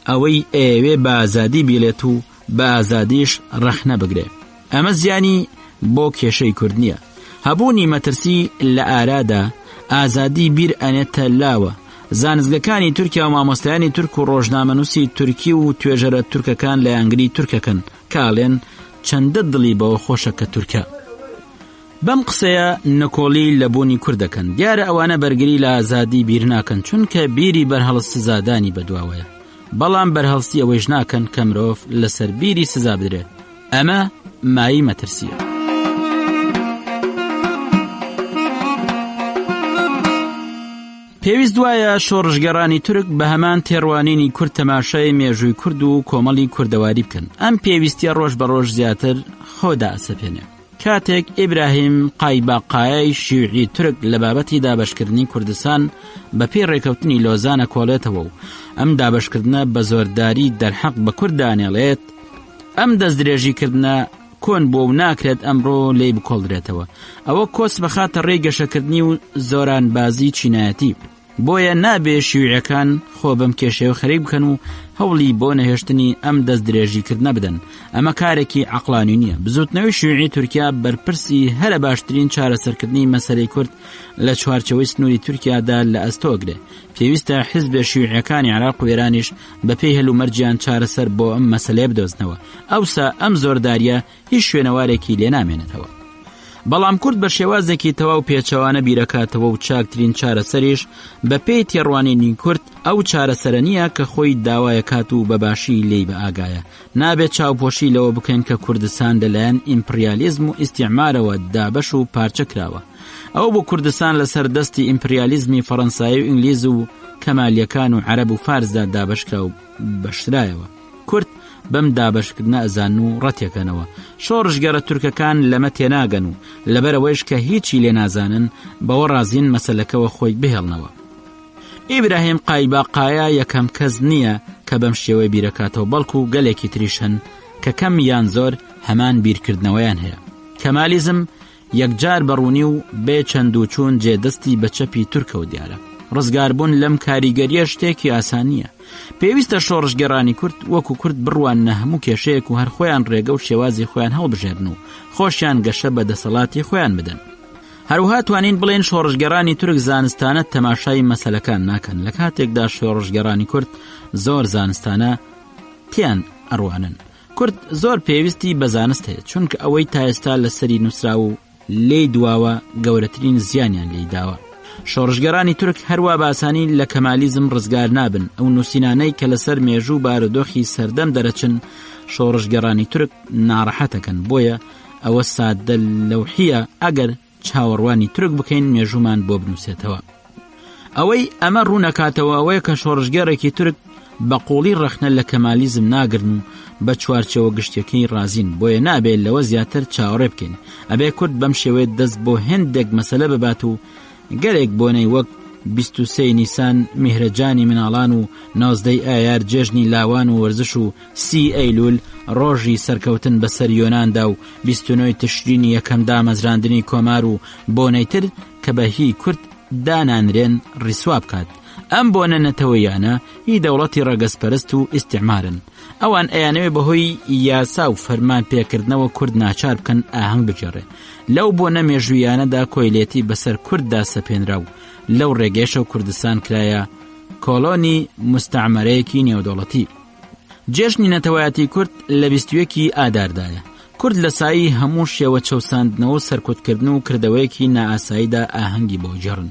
ئەوەی ئێوێ بە ئازادی بیلێت و بە ئازادیش ڕەخنە بگرێ. ئەمە زیانی بۆ کێشەی کورد نییە. هەبوونی مەترسی لە ئارادا ئازادی بیر ئەنێتە لاوە. زانستگەکانی تورکیا و مامۆستایانی تورک و ڕۆژنامەنووسی تورکی و توێژەرە تورکەکان لە یانگری تورکەکەن کاڵێن چەندە دڵی بەوە خۆشە کە تورکە. بەم قسەیە نکۆڵی لە بوونی کوردەکەن. دیارە ئەوانە بەرگری لە ئازادی بیر ناکەن چونکە بیری بەرهەڵست سزادانی بەدواوەیە، بەڵام بەرهەڵستی ئەوەیش ناکەن کە مرۆڤ لەسەر بیری سزا بدرێت. ئەمە مایی مەترسیە. پێویست وایە شۆڕژگەڕانی تورک بە هەمان تێڕوانینی کورد تەماشای مێژووی کورد و کۆمەڵی کوردەواری بکەن. ئەم پێویستیە ڕۆژ بە ڕۆژ زیاتر خۆدا ئەسەپێنێ. کاتێک ئیبراهیم قایباقایای شیوعی تورک لە بابەتی دابەشکردنی کوردستان بە پێی ڕێکەوتنی لۆزانە کۆڵێتەوە و ئەم دابەشکردنە بە زۆرداری دەرحەق بە کورد دانێڵێت، ئەم دەستدرێژیکردنە کۆن بۆ و ناکرێت ئەمڕۆ لێی بکۆڵدرێتەوە. ئەوە کۆس بەخاتە ڕێی گەشەکردنی و زۆرانبازی چینایەتی. بۆیە نابێ شیوعەکان خۆ بەم کێشەوە خەریک بکەن و هەوڵی بۆ نەهێشتنی ئەم دەست درێژیکردنە بدەن. ئەمە کارێکی عەقلانی نییە. بزوتنەوەی شیوعی تورکیا بەرپرسی هەرە باشترین چارەسەرکردنی مەسەلەی کورد لە چوارچەوەی سنووری تورکیادا لە ئەستۆگرێ. پێویستە حیزبە شیوعەکانی عێراق و ئێرانیش بەپێی هەلومەرجیان چارەسەر بۆ ئەم مەسەلەیە بدۆزنەوە. ئەوسا ئەم زۆرداریە هیچ شوێنەوارێکی لێ نامێنێتەوە. بەڵام کورد بە شێوازێکی تەواو پێچەوانە بیرەکاتەوە و چاکترین چارەسەریش بە پێی تێڕوانینی کورد ئەو چارەسەرە نییە کە خۆی داوایەکات و بەباشی لێی بە ئاگایە. نابێت چاوپۆشی لەوە بکەین کە کوردستان لەلایەن ئیمپریالیزم و ئیستیعمارەوە دابەش و پارچە کراوە. ئەو بۆ کوردستان لەسەر دەستی ئیمپریالیزمی فەڕەنسایی و ئینگلیز و کەمالیەکان و عەرەب و فارسدا دابەشکرا و بەشرایەوە. کورد بەم دابەشکردنە ئەزان و ڕەتێکەنەوە. شۆڕژگەرە تورکەکان لەمە تێناگەن و لەبەرەوەیش کە هیچی لێ نازانن بەوە ڕازین مەسەلەکەوە خۆی بهێڵنەوە. ئیبراهیم قایباقایە یەکەم کەس نییە کە بەم شێوەی بیرەکاتەوە، بەڵکو گەلێکی تریش هەن کە کەم یان زۆر هەمان بیرکردنەوەیان هەیە. کەمالیزم یەکجار بەڕوونی و بێ چەند و چوون جێدەستی بە چەپی تورکەوە دیارە. ڕزگاربوون لەم کاریگەریە شتێکی ئاسان نییە. پێویستە شۆڕژگەڕانی کورد وەکو کورد بڕوانە هەموو کێشەیەک و هەر خۆیان ڕێگە و شێوازی خۆیان هەڵبژێرن و خۆشیان گەشە بە دەسەڵاتی خۆیان بدەن. هەروها توانین بڵێن شۆڕژگەڕانی تورک زانستانە تەماشای مەسەلەکان ناکەن، لە کاتێکدا شۆڕژگەڕانی کورد زۆر زانستانە تیان ئەڕوانن. کورد زۆر پێویستی بە زانست هەیە چونکە ئەوەی تا ئێستا لەسەری نووسرا و لێی دواوە گەورەترین زیانیان لێی داوە. شۆڕژگەڕانی تورک هەروە باسانی لە کەمالیزم ڕزگار نابن. ئەو نووسینانەی کە لەسەر مێژوو بارودۆخی سەردەم دەرەچن شۆڕژگەڕانی تورک ناڕەحەتەکەن. بۆیە ئەوە سادە لەوحیە ئەگەر چاوەڕوانی تورک بکەین مێژومان بۆ بنووسێتەوە. ئەوەی ئەمە ڕوونەکاتەوە ئەوەیە کە شۆڕژگەڕێکی تورک بە قوڵی ڕەخنە لە کەمالیزم ناگرن و بە چوارچەوە گشتەکەی رازین. بۆیە نابێت لەوە زیاتر چاوەڕێ بکەین. ئەبێ کورد بەم شێوەیە دەست بۆ هێندێک مەسەلە ببات و گەلێک بۆنەی وەک 23 نیسان میهرەجانی مناڵان و 19 ئایار جێژنی لاوان و وەرزش و 30 ئەیلول ڕۆژی سەرکەوتن بەسەر یۆناندا و 29 تشرینی یەکەم دامەزراندنی کۆمار و بۆنەیتر کە بە هی کورد دانانرێن ڕیسوا بکات. ئەم بۆنە نەتەوەیانە هی دەوڵەتی ڕەگەزپەرست و ئیستیعمارن. ئەوان ئەیانەوێ بەهۆی یاسا و فەرمان پێکردنەوە کورد ناچار بکەن ئاهەنگ بجێڕێ. لەو بۆنە مێژوویانەدا کۆیلێتی بەسەر کورددا سەپێنرا و لەو ڕێگەیشە و کوردستان کرایە کۆلۆنی مستعمەرەیەکی نێودەوڵەتی. جێژنی نەتەوایەتی کورد لە 21 ئاداردایە. کورد لە سایی هەموو شێوە چەوساندنەوە سەرکوتکردن و کردەوەیەکی نائاساییدا ئاهەنگی بۆ جێڕن.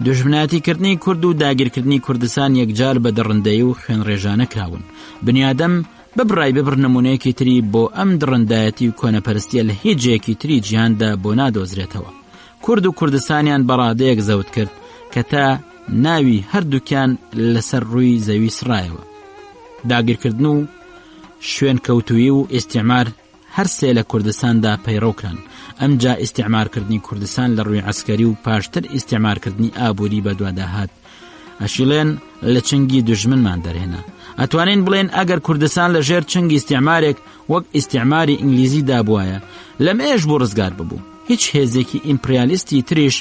دوژمنایەتیکردنی کورد و داگیرکردنی کوردستان یەکجار بە دڕندەیی و خوێنڕێژانە کراون. بنیادەم ببڕای ببڕ نمونەیەکی تری بۆ ئەم دڕندایەتی و کۆنەپەرستیە لە هیچ جێکی تری جیهاندا بۆ نادۆزرێتەوە. کورد و کوردستانیان بەڕادەیەک زەوت کرد کە تا ناوی هەردووکیان لەسەر ڕووی زەوی سڕایەوە. داگیرکردن و شوێن کەوتووی و ئیستیعمار هەرسێ لە کوردستاندا پەیڕەوکران. ئەمجا ئیستیعمارکردنی کوردستان لە ڕووی عەسکەری و پاشتر ئیستیعمارکردنی ئابووری بەدواداهات. ئەشیڵێن لە چنگی دوژمنمان دەرهێنا. ئەتوانین بڵێن ئەگەر کوردستان لە ژێر چنگی ئیستیعمارێک وەک ئیستیعماری ئینگلیزی دابوایە لەمێژ بۆ ڕزگار ببوو. هیچ هێزێکی ئیمپریالیستی تریش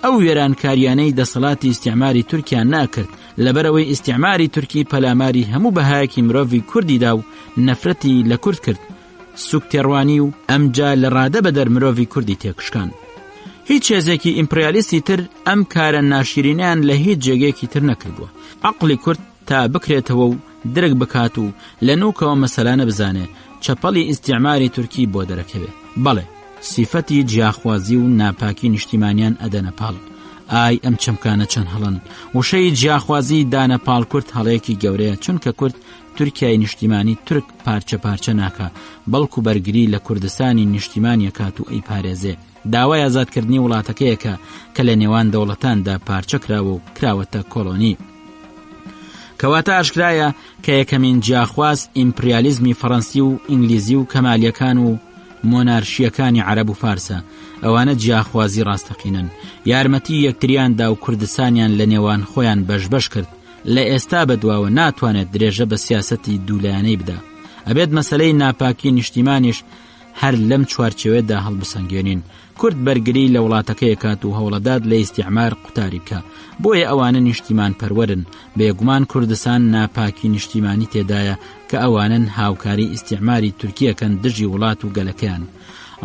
ئەو وێرانکاریانەی دەسەڵاتی ئیستیعماری تورکیا ناکرد لەبەرەوەی ئیستیعماری تورکی پەلاماری هەموو بەهایەکی مرۆڤی کوردیدا و نەفرەتی لە کورد کرد، سوک تێڕوانی و ئەمجا لە ڕادە بەدەر مرۆڤی کوردی تێکشکان. هیچ هێزێکی ئیمپریالیستی تر ئەم کارە ناشرینیان لە هیچ جێگەیەکی تر نەکردووە. عەقڵی کورد تا بکرێتەوە و درک بکات و لە نوکەوە مەسەلانە بزانێ چەپەڵی ئیستیعماری تورکی بۆ دەرەکەوێ. بەڵێ سیفەتی جیاخوازی و ناپاکی نیشتیمانیان ئەدەنە پاڵ. ئای ئەم چەمکانە چەند هەڵن. وشەی جیاخوازی دانە پاڵ کورد هەڵەیەکی گەورەیە، چونکە کورد تورکیای نیشتیمانی تورک پارچە پارچە ناکە، بەڵکو بەرگری لە کوردستانی نیشتیمانیە کات و ئەی پارێزێ. داوای ئازادکردنی وڵاتەکەیەکە کە لە نێوان دەوڵەتاندا پارچە کراوە و کراوەتە کۆلۆنی. کەواتە ئاشکرایە کە یەکەمین جیاخواز ئیمپریالیزمی فەڕەنسی و ئینگلیزی و کەمالیەکان و مۆنارشیەکانی عەرەب و فارسە. ئەوانە جیاخوازی ڕاستەقینن. یارمەتی یەکتریاندا و کوردستانیان لە نێوان خۆیان بەشبەش کرد. لە ئێستا بەدواوە ناتوانێت درێژە بە سیاسەتی دوولایەنەی بدا. ئەبێت مەسەلەی ناپاکی نیشتیمانیش هەر لەم چوارچێوەیەدا هەڵبسەنگێنین. کورد بەرگری لە وڵاتەکەی کات و هەوڵەداد لە ئیستیعمار قوتاری بکە. بۆیە ئەوانە نیشتیمان پەروەرن. بێگومان کوردستان ناپاکی نیشتیمانی تێدایە کە ئەوانن هاوکاری ئیستیعماری تورکیەکەن دژی وڵات و گەلەکەیان.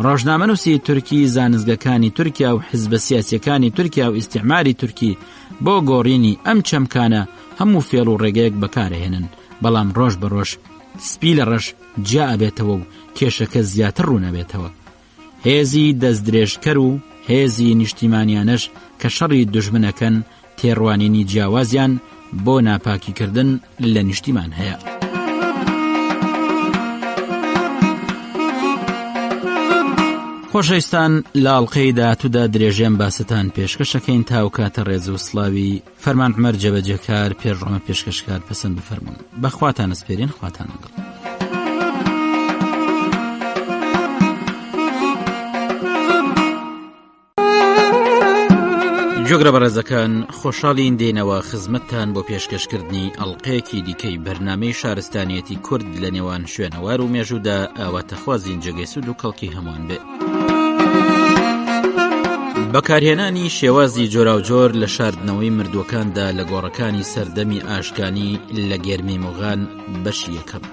ڕۆژنامەنووسی تورکی، زانستگەکانی تورکیا و حیزبە سیاسیەکانی تورکیا و ئیستیعماری تورکی بۆ گۆڕینی ئەم چەمکانە هەموو فێڵ و ڕێگەیەک بەکارهێنن. بەڵام ڕۆژ بە ڕۆژ سپی لە ڕەش جا ئەبێتەوە و کێشەکە زیاتر ڕوو نەبێتەوە. هێزی دەستدرێژکەر و هێزی نیشتیمانیانەش کە شەڕی دوژمنەکەن تێڕوانینی جیاوازیان بۆ ناپاکیکردن لە نیشتیمان هەیە. خۆشەویستان، لە ئاڵلقەی داهاتوودا درێژەم باستان پێشکەشەکەین تا کاتە ڕێز و سڵاوی فەرمان عومەر جەبەجێکار پێشڕۆمە پێشکەشکار پەسەند بفەرمونون. بەخواتان ئەسپێرین، خواتان ئەگەڵ. جۆگرە بەڕێزەکان، خۆشحاڵین دێنەوە خزمەتتان بۆ پێشکەشکردنی ئەڵلقەیەکی دیکەی بەرنامەی شارستانیەتی کورد لە نێوان شوێنەوار و مێژوودا ئاواتەخوازین جێگەی سوود و کەڵکی هەمووان بێ. بەکارهێنانی شێوازی جۆراوجۆر لە شاردنەوەی مردووەکاندا لە گۆڕەکانی سەردەمی ئاشکانی لە گێرمی موغان بەشی یەکەم.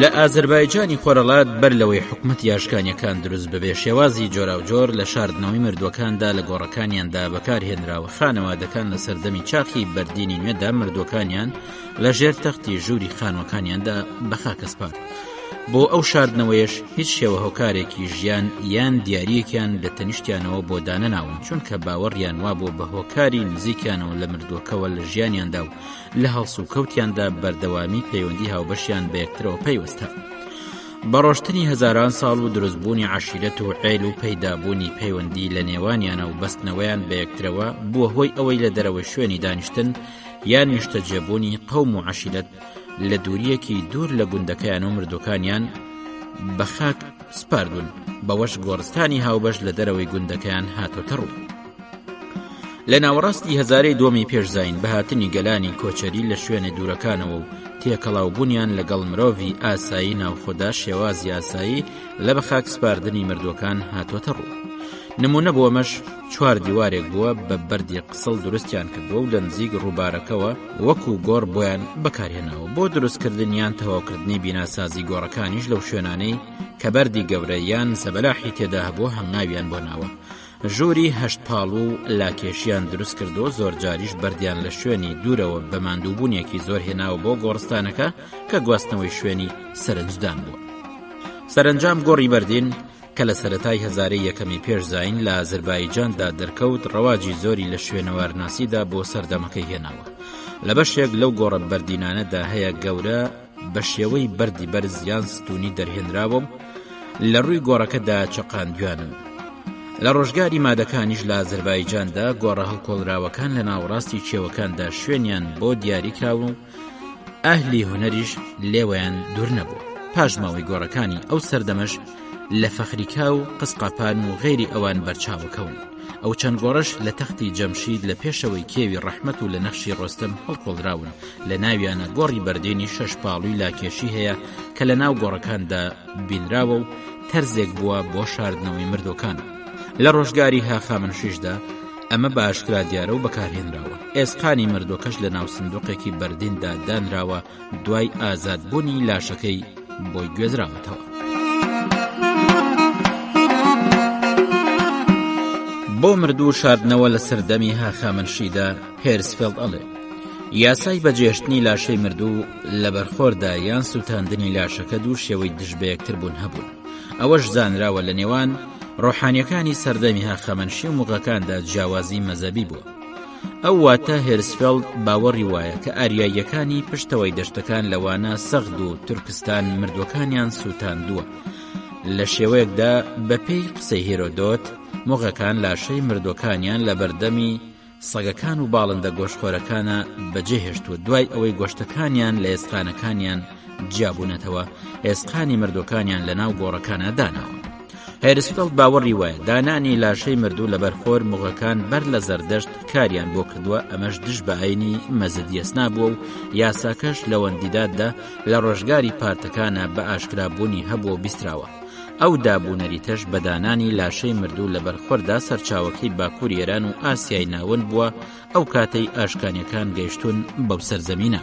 لە ئازەربایجانی خۆرەڵات بەر لەوەی حکومەتی ئاشکانیەکان دروست ببێ، شێوازی جۆراوجۆر لە شاردنەوەی مردووەکاندا لە گۆڕەکانیاندا بەکارهێنراوە. خانەوادەکان لە سەردەمی چاخی بەردینی نوێدا مردووەکانیان لە ژێر تەختی ژووری خانوەکانیاندا بەخاکەسپار. بۆ ئەو شاردنەوەیش هیچ شێوە هۆکارێکی ژیان یان دیاریەکیان لە تەنیشتیانەوە بۆ دانەناون، چونکە باوەڕیان وابوو بە هۆکاری نزیکیانەوە لە مردووەکەوە لە ژیانیاندا و لە هەڵس و کەوتیاندا بەردەوامی پەیوەندی هاوبەشیان بە یەکترەوە پەیوەستە. بە ڕۆشتنی هەزاران ساڵ و دروستبوونی عەشیرەت و عێل و پەیدابوونی پەیوەندی لە نێوانیانە و بەستنەوەیان بە یەکترەوە بووە هۆی ئەوەی لە دەرەوەی شوێنی دانیشتن یان نیشتەجێبوونی قەوم و عەشیرەت لە دووریەکی دوور لە گوندەکەیان و مردووەکانیان بە خاک سپاردون، بەوەش گۆڕستانی هاوبەش لە دەرەوەی گوندەکەیان هاتۆتە ڕوو. لە ناوەڕاستی هەزارەی دووەمی پێشزاین بەهاتنی گەلانی کۆچەری لە شوێنە دوورەکانەوە و تێکەڵاوبوونیان لەگەڵ مرۆڤی ئاسایی ناوخۆدا شێوازی ئاسایی لە بە خاک سپاردنی مردووەکان هاتۆتە ڕوو. نمونە بۆمەش چوار دیوارێک بووە بە بەردی قسڵ دروستیان کردووە و لە نزیک ڕووبارەکەوە وەکو گۆڕ بۆیان بەکارهێناوە. بۆ دروستکردنیان تەواوکردنی بیناسازی گۆڕەکانیش لەو شوێنانەی کە بەردی گەورەیان سەبەلاحی تێدا هەبووە هەنگاویان بۆ ناوە. ژووری هەشت پاڵ و لاکێشیان دروست کردو زۆر جاریش بەردیان لە شوێنی دوورەوە بە ماندووبوونیەکی زۆر هێناوە بۆ گۆڕستانەکە کە گواستنەوەی شوێنی سەرنجدان بووە. سەرنجام گۆڕی بەردین کە لە سەرەتای هەزارەی یەکەمی پێش زاین لە ئازەربایجاندا دەرکەوت ڕەواجی زۆری لە شوێنەوارناسیدا بۆ سەردەمەکەی هێناوە. لە بەشێک لەو گۆڕە بەردینانەدا هەیە گەورە بە شێوەی بەردی بەرز یان ستونی دەرهێنراوە لە ڕووی گۆڕەکەدا چەقاندویانن. لە ڕۆژگاری مادەکانیش لە ئازەربایجاندا گۆڕە هەڵکۆڵراوەکان لە ناوەڕاستی کێوەکاندا شوێنیان بۆ دیاریکراون و ئەهلی هونەریش لێوەیان دوور نەبوو. پاشماوەی گۆڕەکانی ئەو سەردەمەش لە فەخریکا و قسقاپان و غەیری ئەوان بەرچاوەکەون. ئەو چەند گۆڕەش لە تەختی جەمشید لە پێشەوەی کێوی ڕەحمەت و لە نەخشی ڕۆستەم هەڵکۆڵراون. لە ناویانە گۆڕی بەردێنی شەش پاڵووی لاکێشی هەیە کە لە ناو گۆڕەکاندا بینراوە و تەرزێک بووە بۆ شاردنەوەی مردۆکان. لە ڕۆژگاری هاخامنشیشدا ئەمە بە ئاشکرا دیارە و بەکارهێنراوە. ئێسقانی مردۆکەش لە ناو سندوقێکی بەردیندا دانراوە دوای ئازادبوونی لاشەکەی بۆی گوێزراوەتەوە. بۆ مردوو شاردنەوە لە سەردەمی هاخامنشیدا هێرسفێڵد ئەڵێ یاسای بەجێشتنی لاشەی مردوو لە بەرخۆردا یان سووتاندنی لاشەکە دوو شێوەی دژ بە یەکتر بوون هەبوون. ئەوەش زانراوە لە نێوان ڕۆحانیەکانی سەردەمی هاخامنشی و موغەکاندا جیاوازی مەزەبی بووە. ئەو واتە هێرسفێڵد باوەڕی وایە کە ئاریاییەکانی پشتەوەی دەشتەکان لەوانە سەغد و تورکستان مردوەکانیان سووتاندووە. لە شێوەیەکدا بەپێی قسەی هێرۆدۆت موغەکان لاشەی مردوەکانیان لە بەردەمی سەگەکان و باڵندە گۆشتخۆرەکانە بەجێهێشتووە. دوای ئەوەی گۆشتەکانیان لە ئێسقانەکانیان جیابوونەتەوە ئێسقانی مردوەکانیان لە ناو گۆڕەکانە داناوە. هێرسفێڵد باوەڕی وایە دانانی لاشەی مردوو لە بەرخۆر موغەکان بەر لە زەردەشت کاریان بۆ کردووە. ئەمەش دژ بە ئاینی مەزەدیەسنا بووە و یاساکەش لە وەندیداددا لە ڕۆژگاری پارتەکانە بە ئاشکرابوونی هەبووە بیستراوە. ئەو دابوونەریتەش بە دانانی لاشەی مردوو لە بەرخۆردا سەرچاوەکەی باکوور ئێران و ئاسیای ناوەند بووە. ئەو کاتەی ئاشکانیەکان گەیشتون بەو سەرزەمینە.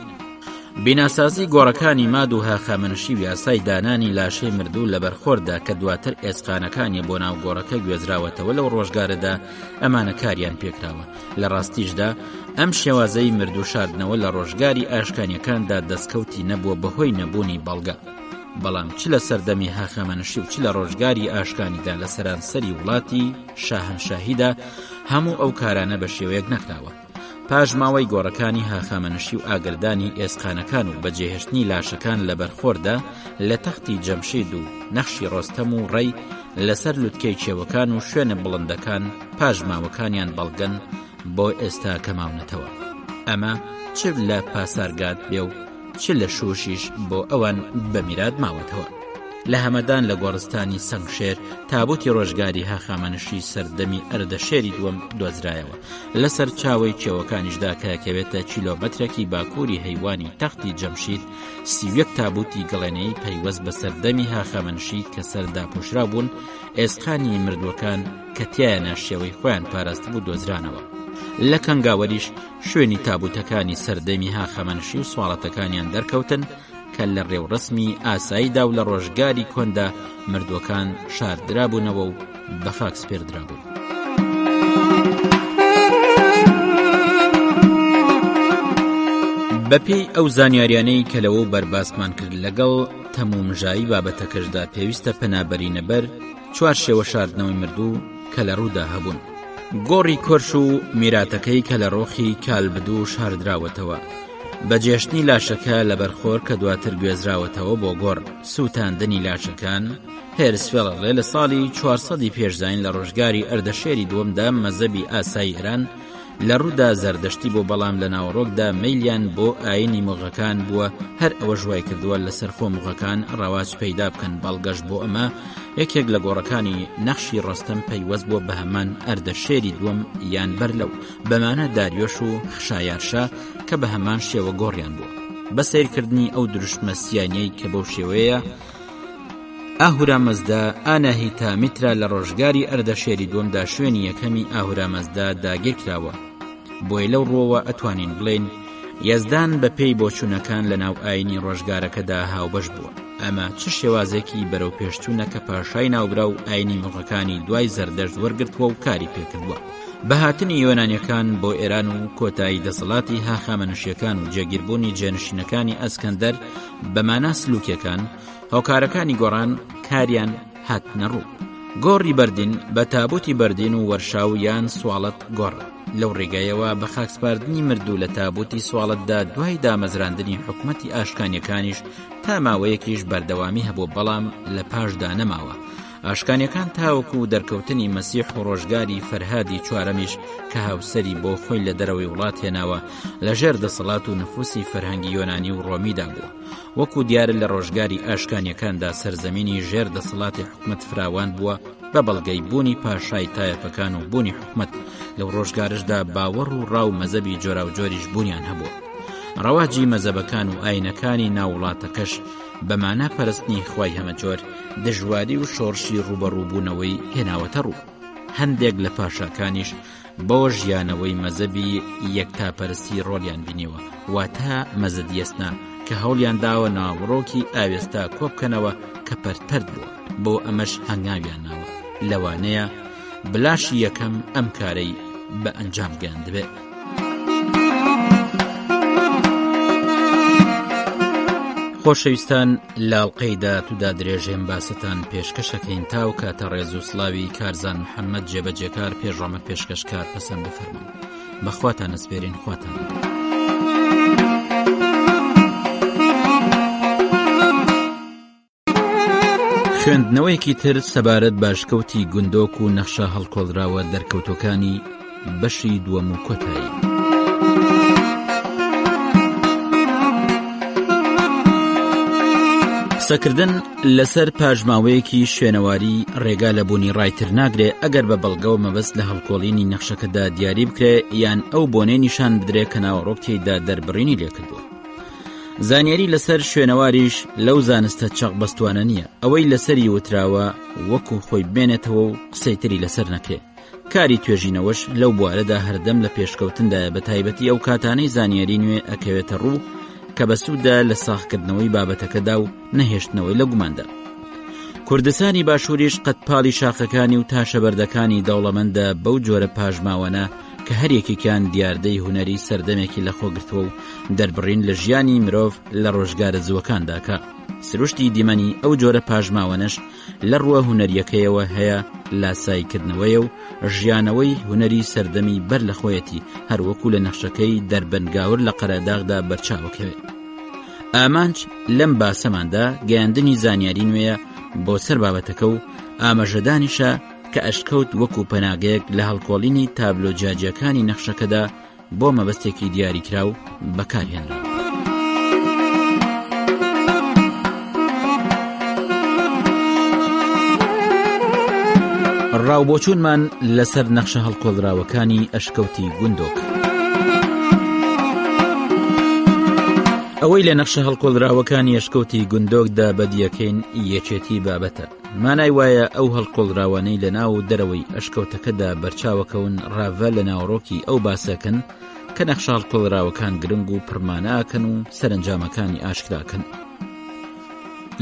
بیناسازی گۆڕەکانی ماد و هاخامنشی و یاسای دانانی لاشەی مردوو لە بەرخۆردا کە دواتر ئێسقانەکانی بۆ ناو گۆڕەکە گوێزراوەتەوە لەو ڕۆژگارەدا ئەمانە کاریان پێکراوە. لە ڕاستیشدا ئەم شێوازەی مردوو شاردنەوە لە ڕۆژگاری ئاشکانیەکاندا دەستکەوتی نەبووە بەهۆی نەبوونی بەڵگە. بەڵام چ لە سەردەمی هاخامنشی و چ لە ڕۆژگاری ئاشکانیدا لە سەرانسەری وڵاتی شاهنشاهیدا هەموو ئەو کارانە بە شێوەیەک نەکراوە. پاژماوەی گۆڕەکانی هاخامنشی و ئاگردانی ئێسقانەکان و بەجێهێشتنی لاشەکان لە بەرخۆردا لە تەختی جەمشید و نەخشی ڕۆستەم و ڕێی لەسەر لوتکەی چێوەکان و شوێنە بڵندەکان پاژماوەکانیان بەڵگەن بۆ ئێستا کەماونەتەوە. ئەمە چ لە پاسارگاد بێ و چ لە شوشیش بۆ ئەوان بەمیراد ماوەتەوە. لە هەمەدان لە گۆڕستانی سەنگشێر تابوتی ڕۆژگاری هاخامنشی سەردەمی ئەردەشێری دووەم دۆزرایەوە. لەسەر چاوەی کێوەکانیشدا کەکەوێتە کیلۆمەترێکی باکووری هەیوانی تەختی جەمشید 31 تابوتی گەڵێنەی پەیوەست بە سەردەمی هاخامنشی کە سەردا پوشرا بوون. ئێسقانی مردوەکان کە تیایەنە شێوەی خۆیان پاراست بوو دۆزرانەوە. لە کەنگاوەریش شوێنی تابوتەکانی سەردەمی هاخامنشی و سواڵەتەکانیان دەرکەوتن کە لە ڕێو ڕسمی ئاساییدا و لە ڕۆژگاری کۆندا مردوەکان شاردرابوونەوە و بە خاک سپێردرابوون. بەپێی ئەو زانیاریانەی کە لەوە بەرباسمان کرد لەگەڵ تەمومژایی بابەتەکەشدا پێویستە پەنابەرینەبەر 4 شێوە شاردنەوەی مردوو کە لە ڕوودا هەبوون. گۆڕی کۆرش و میراتەکەی کە لە ڕۆخی کالبدوو شاردراوەتەوە. بەجێشتنی لاشەکە لە بەرخۆر کە دواتر گوێزراوەتەوە بۆ گۆڕ. سووتاندنی لاشەکان هێرسفێڵد لە ساڵی 400 پێشزاین لە ڕۆژگاری ئەردەشێری دووەمدا مەزەبی ئاسایی ئێران لە ڕوودا زەردەشتی بۆ بەڵام لە ناوەڕۆکدا مەیلیان بۆ ئاینی موغەکان بووە. هەر ئەوە ژوای کردووە لەسەر خۆ موغەکان ڕەواج پەیدا بکەن. بەڵگەش بۆ ئەمە یەکێک لە گۆڕەکانی نەخشی ڕۆستەم پەیوەست بۆ بە هەمان ئەردەشێری دووەم یان بەرلەو بەمانە داریۆش و خشایارشا کە بە هەمان شێوە گۆڕیان بووە. بە سیرکردنی ئەو دروشمە سیانەی کە بەو شێوەیە ئاهورامەزدا ئاناهیتا میترا لە ڕۆژگاری ئەردەشێری دووەمدا شوێنی یەکەمی ئاهورامەزدا داگیرکراوە. بۆی لەو ڕۆوە ئەتوانین بڵێن یەزدان بە پێی بۆچوونەکان لە ناو ئاینی ڕۆژگارەکەدا هاوبەش بووە. ئەمە چ شێوازێکی بەرەو پێشچوونە کە پاشای ناوبرا و ئاینی مڵغەکانی دوای زەردەشت وەرگرتووە و کاری پێکردووە. بەهاتنی یۆنانیەکان بۆ ئێران و کۆتایی دەسەڵاتی هاخامەنوشیەکان و جێگیربوونی جێنشینەکانی ئەسکەندەر بەمانە سلوکیەکان، هاوکارەکانی گۆڕان کاریان هاتنە ڕوو. گۆڕی بەردین بە تابوتی بەردین و وەرشاو یان سواڵەت گۆڕ. لەو ڕێگایەوە بە خاکسپاردنی مردوو لە تابوتی سواڵەتدا دوای دامەزراندنی حکومەتی ئاشکانیەکانیش تا ماوەیەکیش بەردەوامی هەبوو، بەڵام لە پاشدا نەماوە. ئاشکانیەکان تاوەکو دەرکەوتنی مەسیح و ڕۆژگاری فەرهادی چوارەمیش کە هاوسەری بۆ خۆی لە دەرەوەی وڵات هێناوە لەژێر دەسەڵات و نفوسی فەرهەنگی یۆنانی و ڕۆمیدا بووە. وەکو دیارە لە ڕۆژگاری ئاشکانیەکاندا سەرزەمینی ژێر دەسەڵاتی حکومەت فراوان بووە بە بەڵگەی بوونی پاشای تایەفەکان و بوونی حکومەت. لەو ڕۆژگارشدا باوەڕ و ڕاو مەزەبی جۆرا و جۆریش بوونیان هەبووە. ڕەواجی مەزەبەکان و ئاینەکانی ناوڵاتەکەش بەمانە پەرستنی خوای هەمەجۆر دژواری و شۆڕشی ڕوبەڕووبوونەوەی هێناوەتە ڕوو. هەندێک لە پاشاکانیش بۆ ژیانەوەی مەزەبی یەکتاپەرستی ڕۆلیان بینیوە، واتە مەزەدیەستنا کە هەوڵیان داوە ناوڕۆکی ئاوێستا کۆبکەنەوە کە پەرپەرد بووە، بۆ ئەمەش هەنگاویان ناوە. لەوانەیە بلاشی یەکەم ئەم کارەی بە ئەنجام گەیاندبێت. خۆشەویستان، لاڵقەیدا تودا درێژێن باستان پێشکەشەکەین تا و کاتە ڕێز و سڵاوی کارزان محەممەد جێبەجێکار پێشڕامە پێشکەشکار پەسەند بفەرمون. بەخواتان ئەسپێرین، خواتان. خوێندنەوەیەکی تر سەبارەت باشکەوتی گوندۆک و نەخشە هەڵکۆڵراوە دەرکەوتەکانی بەشی دووەم و کۆتایی. قسەکردن لەسەر پاژماوەیەکی شوێنەواری ڕێگا لە بوونی ڕایتر ناگرێ ئەگەر بە بەڵگەوە مەبەست لە هەڵکۆڵینی نەخشەکەدا دیاری بکرێ یان ئەو بۆنەی نیشان بدرێ کە ناوەڕۆکتێکدا دەربڕینی لێکردووە. زانیاری لەسەر شوێنەواریش لەو زانستە چەق بەستوانە نییە، ئەوەی لەسەری وتراوە وەکو خۆی بێنێتەوە و قسەی تری لەسەر نەکرێ. کاری توێژینەوەش لەو بوارەدا هەردەم لە پێشکەوتندایە، بە تایبەتی ئەو کاتانەی زانیاری نوێ ئەکەوێتە ڕوو کە بەسوودە لە ساختکردنەوەی بابەتەکەدا و نەهێشتنەوەی لە گوماندا. کوردستانی باشووریش قەت پاڵی شاخەکانی و تاشەبەردەکانی دەوڵەمەندە بەو جۆرە پاژماوەنە کە هەریەکێکیان دیاردەی هونەری سەردەمێکی لەخۆگرتووە و دەربڕین لە ژیانی مرۆڤ لە ڕۆژگارە جووەکانداکە. سروشتی دیمەنی ئەو جۆرە پاژماوەنەش لە ڕووە هونەریەکەیەوە هەیە، لاسایکردنەوەیە و ژیانەوەی هونەری سەردەمی بەر لە خۆیەتی، هەروەکو لە نەخشەکەی دەربەنگاور لە قەرەداغدا بەرچاوەکەوێت. ئامانج لەم باسەماندا گەیاندنی زانیاری نوێیە بۆ سەر بابەتەکە و ئاماژەدانیشە کە ئەشکەوت وەکو پەناگەیەک لە هەڵکۆڵینی تابلۆ جاجیەکانی نەخشەکەدا بۆ مەبەستێکی دیاریکرا و بەکارهێنرا. ڕاوبۆچوونمان لەسەر نەخشە هەڵکۆڵراوەکانی ئەشکەوتی گوندۆک. ئەوەی لە نەخشە هەڵکۆڵراوەکانی ئەشکەوتی گوندۆکدا بەدیەکەین یەکێتی بابەتە. مانای وایە ئەو هەڵکۆڵراوانەی لە ناو دەرەوەی ئەشکەوتەکەدا بەرچاوەکەون ڕاڤە لە ناوڕۆکی ئەو باسەکەن کە نەخشە هەڵکۆڵراوەکان گرنگ و پڕمانەکەن و سەرنجامەکانی ئاشکراکەن.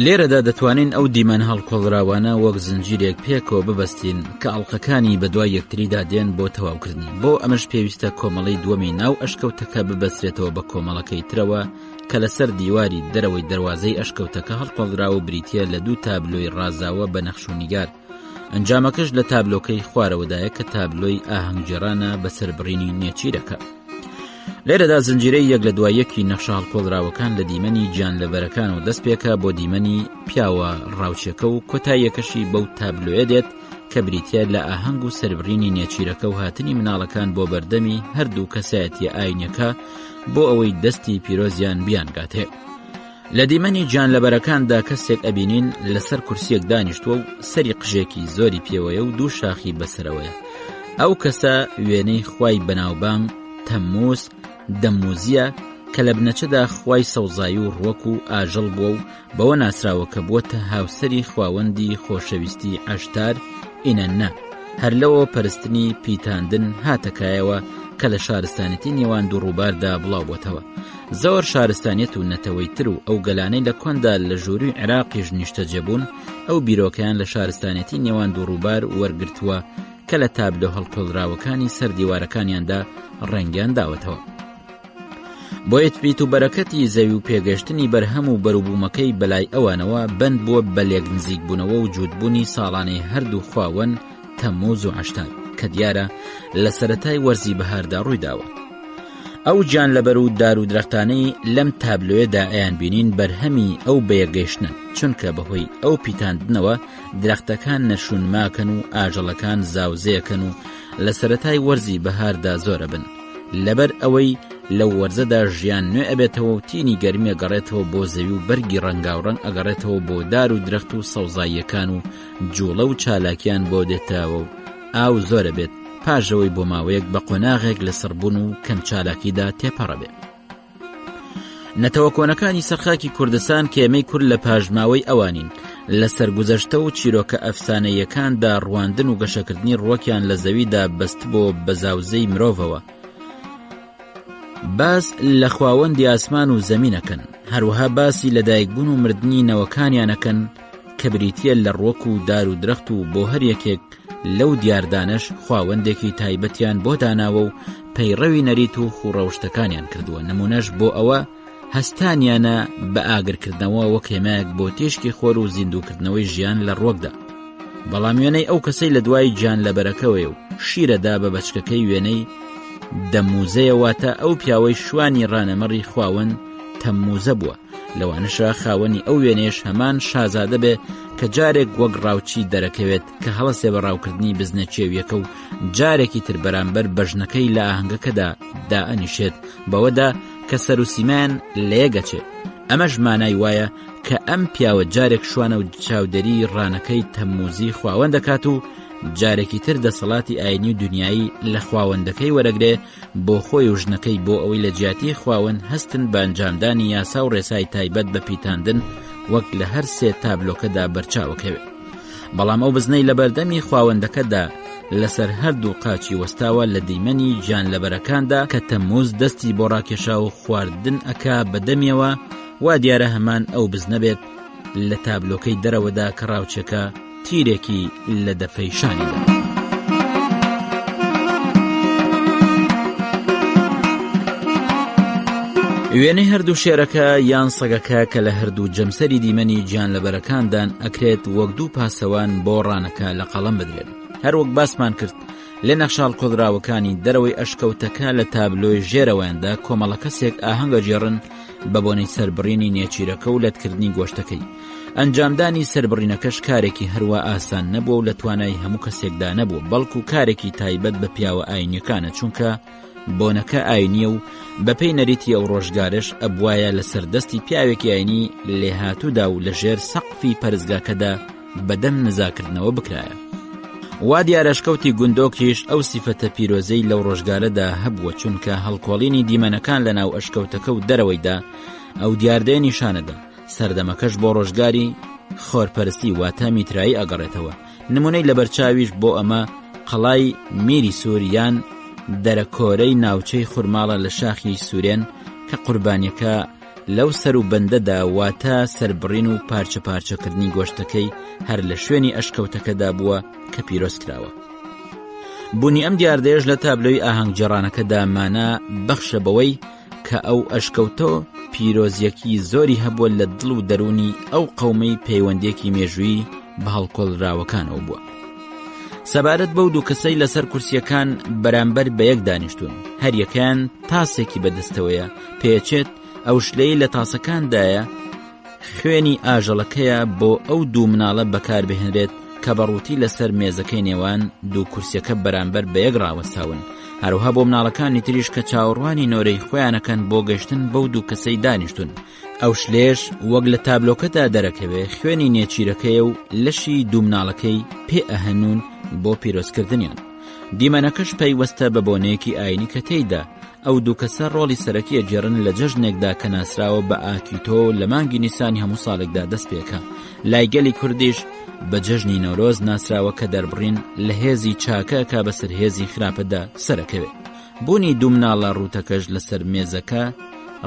لێرەدا دەتوانین ئەو دیمەن هەڵکۆڵراوانە وەک زنجیرێک پێکەوە ببەستین کە ئەڵقەکانی بەدوای یەکتریدا دێن بۆ تەواوکردنی. بۆ ئەمەش پێویستە کۆمەڵەی دووەمی ناو ئەشکەوتەکە ببەسرێتەوە بە کۆمەڵەکەی ترەوە کە لەسەر دیواری دەرەوەی دەواازەی ئەشکەوتەکە هەڵکۆڵراوە بریتە لە دوو تابلۆی ڕازاوە بە نەخش و نیگار. ئەنجامەکەش لە تابلۆکەی خوارەوەدایە کە تابلۆی ئاهەنگجێرانە بەسەر بڕینی نێچیرەکە. لێرەدا زنجیرەی یەک لە دوای یەکی نەخشە هەڵکۆڵراوەکان لە دیمەنی گیانلەبەرەکان و دەست پێکە بۆ دیمەنی پیاوە ڕاوچەکە و کۆتاییەکەشی بەو تابلۆیە دێت کە بریتە لە ئاهەنگ و سەربڕینی نێچیرەکە و هاتنی مناڵەکان بۆ بەردەمی هەردوو کەسایەتی ئاینەکە بۆ ئەوەی دەستی پیرۆزیان بیانگاتێ. لە دیمەنی گیانلەبەرەکاندا کەسێک ئەبینین لەسەر کورسیەک دانیشتووە و سەری قژێکی زۆری پێوەیە و دوو شاخی بەسەرەوەیە. ئەو کەسە وێنەی خوای بەناوبانگ تەمموز دەموزیە کە لە بنەچەدا خوای سەوزایی و ڕوەک و ئاژەڵ بووە و بەوە ناسراوە کە بووەتە هاوسەری خواوەندی خۆشەویستی عەشتار ئینەنە. هەر لەوە پەرستنی پیتاندن هاتەکایەوە کە لە شارستانەتی نێوان دوو ڕووباردا بڵاو بۆتەوە. زۆر شارستانیەت و نەتەوەی تر و ئەو گەلانەی لە کۆندا لە ژووری عێراقیش نیشتە جێبوون ئەو بیرۆکەیان لە شارستانەتی نێوان دوو ڕووبار وەرگرتووە کە لە تابلۆ هەڵکۆڵراوەکانی سەر دیوارەکانیاندا ڕەنگیان داوەتەوە. بۆیە تبیت و بەرەکەتی زەوی و پێگەشتنی بەرهەم و بەروبوومەکەی بەلای ئەوانەوە بەند بووە بە لێک نزیک بوونەوە و جوودبوونی ساڵانەی هەردوو خواوەن تەمموز و عەشتار کە دیارە لە سەرەتای وەرزی بەهاردا ڕوویداوە. ئەو گیان لەبەر و دار و درەختانەی لەم تابلۆیەدا ئەیان بینین بەرهەمی ئەو بەیەگەیشتنە، چونکە بەهۆی ئەو پیتاندنەوە درەختەکان نەشونماکەن و ئاژەڵەکان زاوزەیەکەن و لە سەرەتای وەرزی بەهاردا زۆرە بن. لەبەر ئەوەی لەو وەرزەدا ژیان نوێ ئەبێتەوە و تینی گەرمی ئەگەڕێتەوە بۆ زەوی و بەرگی ڕەنگاوڕەنگ ئەگەڕێتەوە بۆ دار و درەخت و سەوزاییەکان و جوڵە و چالاکیان بۆ دێتەوە و ئاو زۆرە بێت پاژەوەی بۆ ماوەیەک بە قۆناغێک لە سڕبوون و کەم چالاکیدا تێپەڕەبێ. نەتەوە کۆنەکانی سەرخاکی کوردستان کێمەی کورد لە پاژماوەی ئەوانین لە سەرگوزەشتە و چیرۆکە ئەفسانەیەکاندا ڕواندن و گەشەکردنی ڕووەکیان لە زەویدا بەست بۆ بە زاوزەی مرۆڤەوە. باس لە خواوەندی ئاسمان و زەمینەکەن، هەروەها باسی لەدایکبوون و مردنی نەوەکانیانەکەن کە بریتیە لە ڕووەک و دار و درەخت و بۆ هەر یەکێک لەو دیاردانش خواوەندێکی تایبەتیان بۆ داناوە و پەیڕەوی نەریت و خوڕەوشتەکانیان کردووە. نمونەش بۆ ئەوە هەستانیانە بە ئاگرکردنەوە وەک هێمایەک بۆ تێشکی خۆر و زیندووکردنەوەی ژیان لە ڕووەکدا. بەڵام وێنەی ئەو کەسەی لە دوای گیان لەبەرەکەوەی و شیرەدا بە بەچکەکەی وێنەی دەموزەیە، واتە ئەو پیاوەی شوانی ڕانەمەڕی خواوەن تەمموزە بووە. لەوانەشە خاوەنی ئەو وێنێش هەمان شازادە بێ کە جارێک وەک ڕاوچی دەرەکەوێت کە هەڵەسێ بە ڕاوکردنی بزنە چێویەکە و جارێکی تر بەرامبەر بەژنەکەی لە ئاهەنگەکەدا دائەنیشێت بەوەدا کە سەر و سیمان لێگەچێت. ئەمەش مانای وایە کە ئەم پیاوە جارێک شوانە و چاودەری ڕانەکەی تەمموزی خواوەن دەکات و جارێکی تر دەسەڵاتی ئاینی و دنیایی لە خواوەندەکەی وەرەگرێ بۆ خۆی و ژنەکەی بۆ ئەوەی لە جیاتی خواوەن هەستن بە ئەنجامدانی یاسا و ڕێسای تایبەت بە پیتاندن وەک لە هەر سێ تابلۆکەدا بەرچاوەکەوێت. بەڵام ئەو بزنەی لە بەردەمی خواوەندەکەدا لەسەر هەردوو قاچی وەستاوە لە دیمەنی گیان لەبەرەکاندا کە تەمموز دەستی بۆ ڕاکێشا و خواردن ئەکا بەدەمیەوە، وا دیارە هەمان ئەو بزنە بێت لە تابلۆکەی دەرەوەدا کە ڕاوچەکە تیرێکی لە دەفەیشانیدا. وێنەی هەردوو شێرەکە یان سەگەکە کە لە هەردوو جەمسەری دیمەنی گیان لەبەرەکاندان ئەکرێت وەک دوو پاسەوان بۆ ڕانەکە لە قەڵەم بدرێن. هەروەک باسمان کرد لە نەخشاڵ کۆڵراوەکانی دەرەوەی ئەشکەوتەکە لە تابلۆی ژێرەوەیاندا کۆمەڵە کەسێک ئاهەنگە جێڕن بە بۆنەی سەربڕینی نێچیرەکە و لەتکردنی گۆشتەکەی. ئەنجامدانی سەربڕینەکەش کارێکی هەروە ئاسان نەبووە و لە توانای هەموو کەسێکدا نەبوو، بەڵکو کارێکی تایبەت بە پیاوە ئاینیەکانە، چونکە بۆنەکە ئاینیە و بەپێی نەریتی ئەو ڕۆژگارش ئەبوایە لە سەردەستی پیاوێکی ئاینی لێهاتوودا و لە ژێر سەقفی پەرزگاکەدا بەدەم نزاکردنەوە بکرایە. وا دیارەشکەوتی گوندۆکیش ئەو سیفەتە پیرۆزەی لەو ڕۆژگارەدا هەبووە، چونکە هەڵکۆڵینی دیمەنەکان لە ناو ئەشکەوتەکە و دەرەوەیدا ئەو دیاردەیە نیشانەدا. سەردەمەکەش بۆ ڕۆژگاری خۆرپەرستی واتە میترایی ئەگەڕێتەوە. نمونەی لە بەرچاویش بۆ ئەمە قەڵای میری سووریان دەرەکۆرەی ناوچەی خورماڵە لە شاخی سوورێن کە قوربانیەکە لەو سەر و بەندەدا واتە سەربڕین و پارچە پارچەکردنی گۆشتەکەی هەر لە شوێنی ئەشکەوتەکەدا بووە کە پیرۆز کراوە. بوونی ئەم دیاردەیەش لە تابلۆی ئاهەنگ جێڕانەکەدا مانە بەخشە بەوەی کە ئەو ئەشکەوتۆ پیرۆزیەکی زۆری هەبووە لە دڵ و دەرونی ئەو قەومەی پەیوەندێکی مێژووی بە هەڵکۆڵراوەکانەوە بووە. سەبارەت بەو دوو کەسەی لەسەر کورسیەکان بەرامبەر بە یەک دانیشتون، هەر یەکیان تاسێکی بەدەستەوەیە، پێچێت ئەو شلەی لە تاسەکاندایە خوێنی ئاژەڵەکەیە بۆ ئەو دوو مناڵە بەکاربهێنرێت کە بەڕووتی لەسەر مێزەکەی نێوان دوو کورسیەکە بەرامبەر بە یەک ڕاوەستاون. هەروها بۆ مناڵەکانی تریش کە چاوەڕوانی نۆرەی خۆیانەکەن بۆ گەشتن بەو دوو کەسەی دانیشتون. ئەو شلێش وەک لە تابلۆکەدا دەرەکەوێ خوێنی نێچیرەکەیە و لەشی دوو مناڵەکەی پێ ئەهەنون بۆ پیرۆزکردنیان. دیمەنەکەش پەیوەستە بە بۆنەیەکی ئاینی کە تێیدا ئەو دوو کەسە ڕۆڵی سەرەکیە جێڕن لە جەژنێکدا کە ناسراوە بە ئاکیتۆ لە مانگی نیسانی هەموو ساڵێکدا دەست پێکە. لایگەلی کوردیش بە جەژنی نەورۆز ناسراوە کە دەربڕین لە هێزی چاکە کا بەسەر هێزی خراپەدا سەرەکەوێ. بوونی دوو مناڵە ڕووتەکەش لەسەر مێزەکە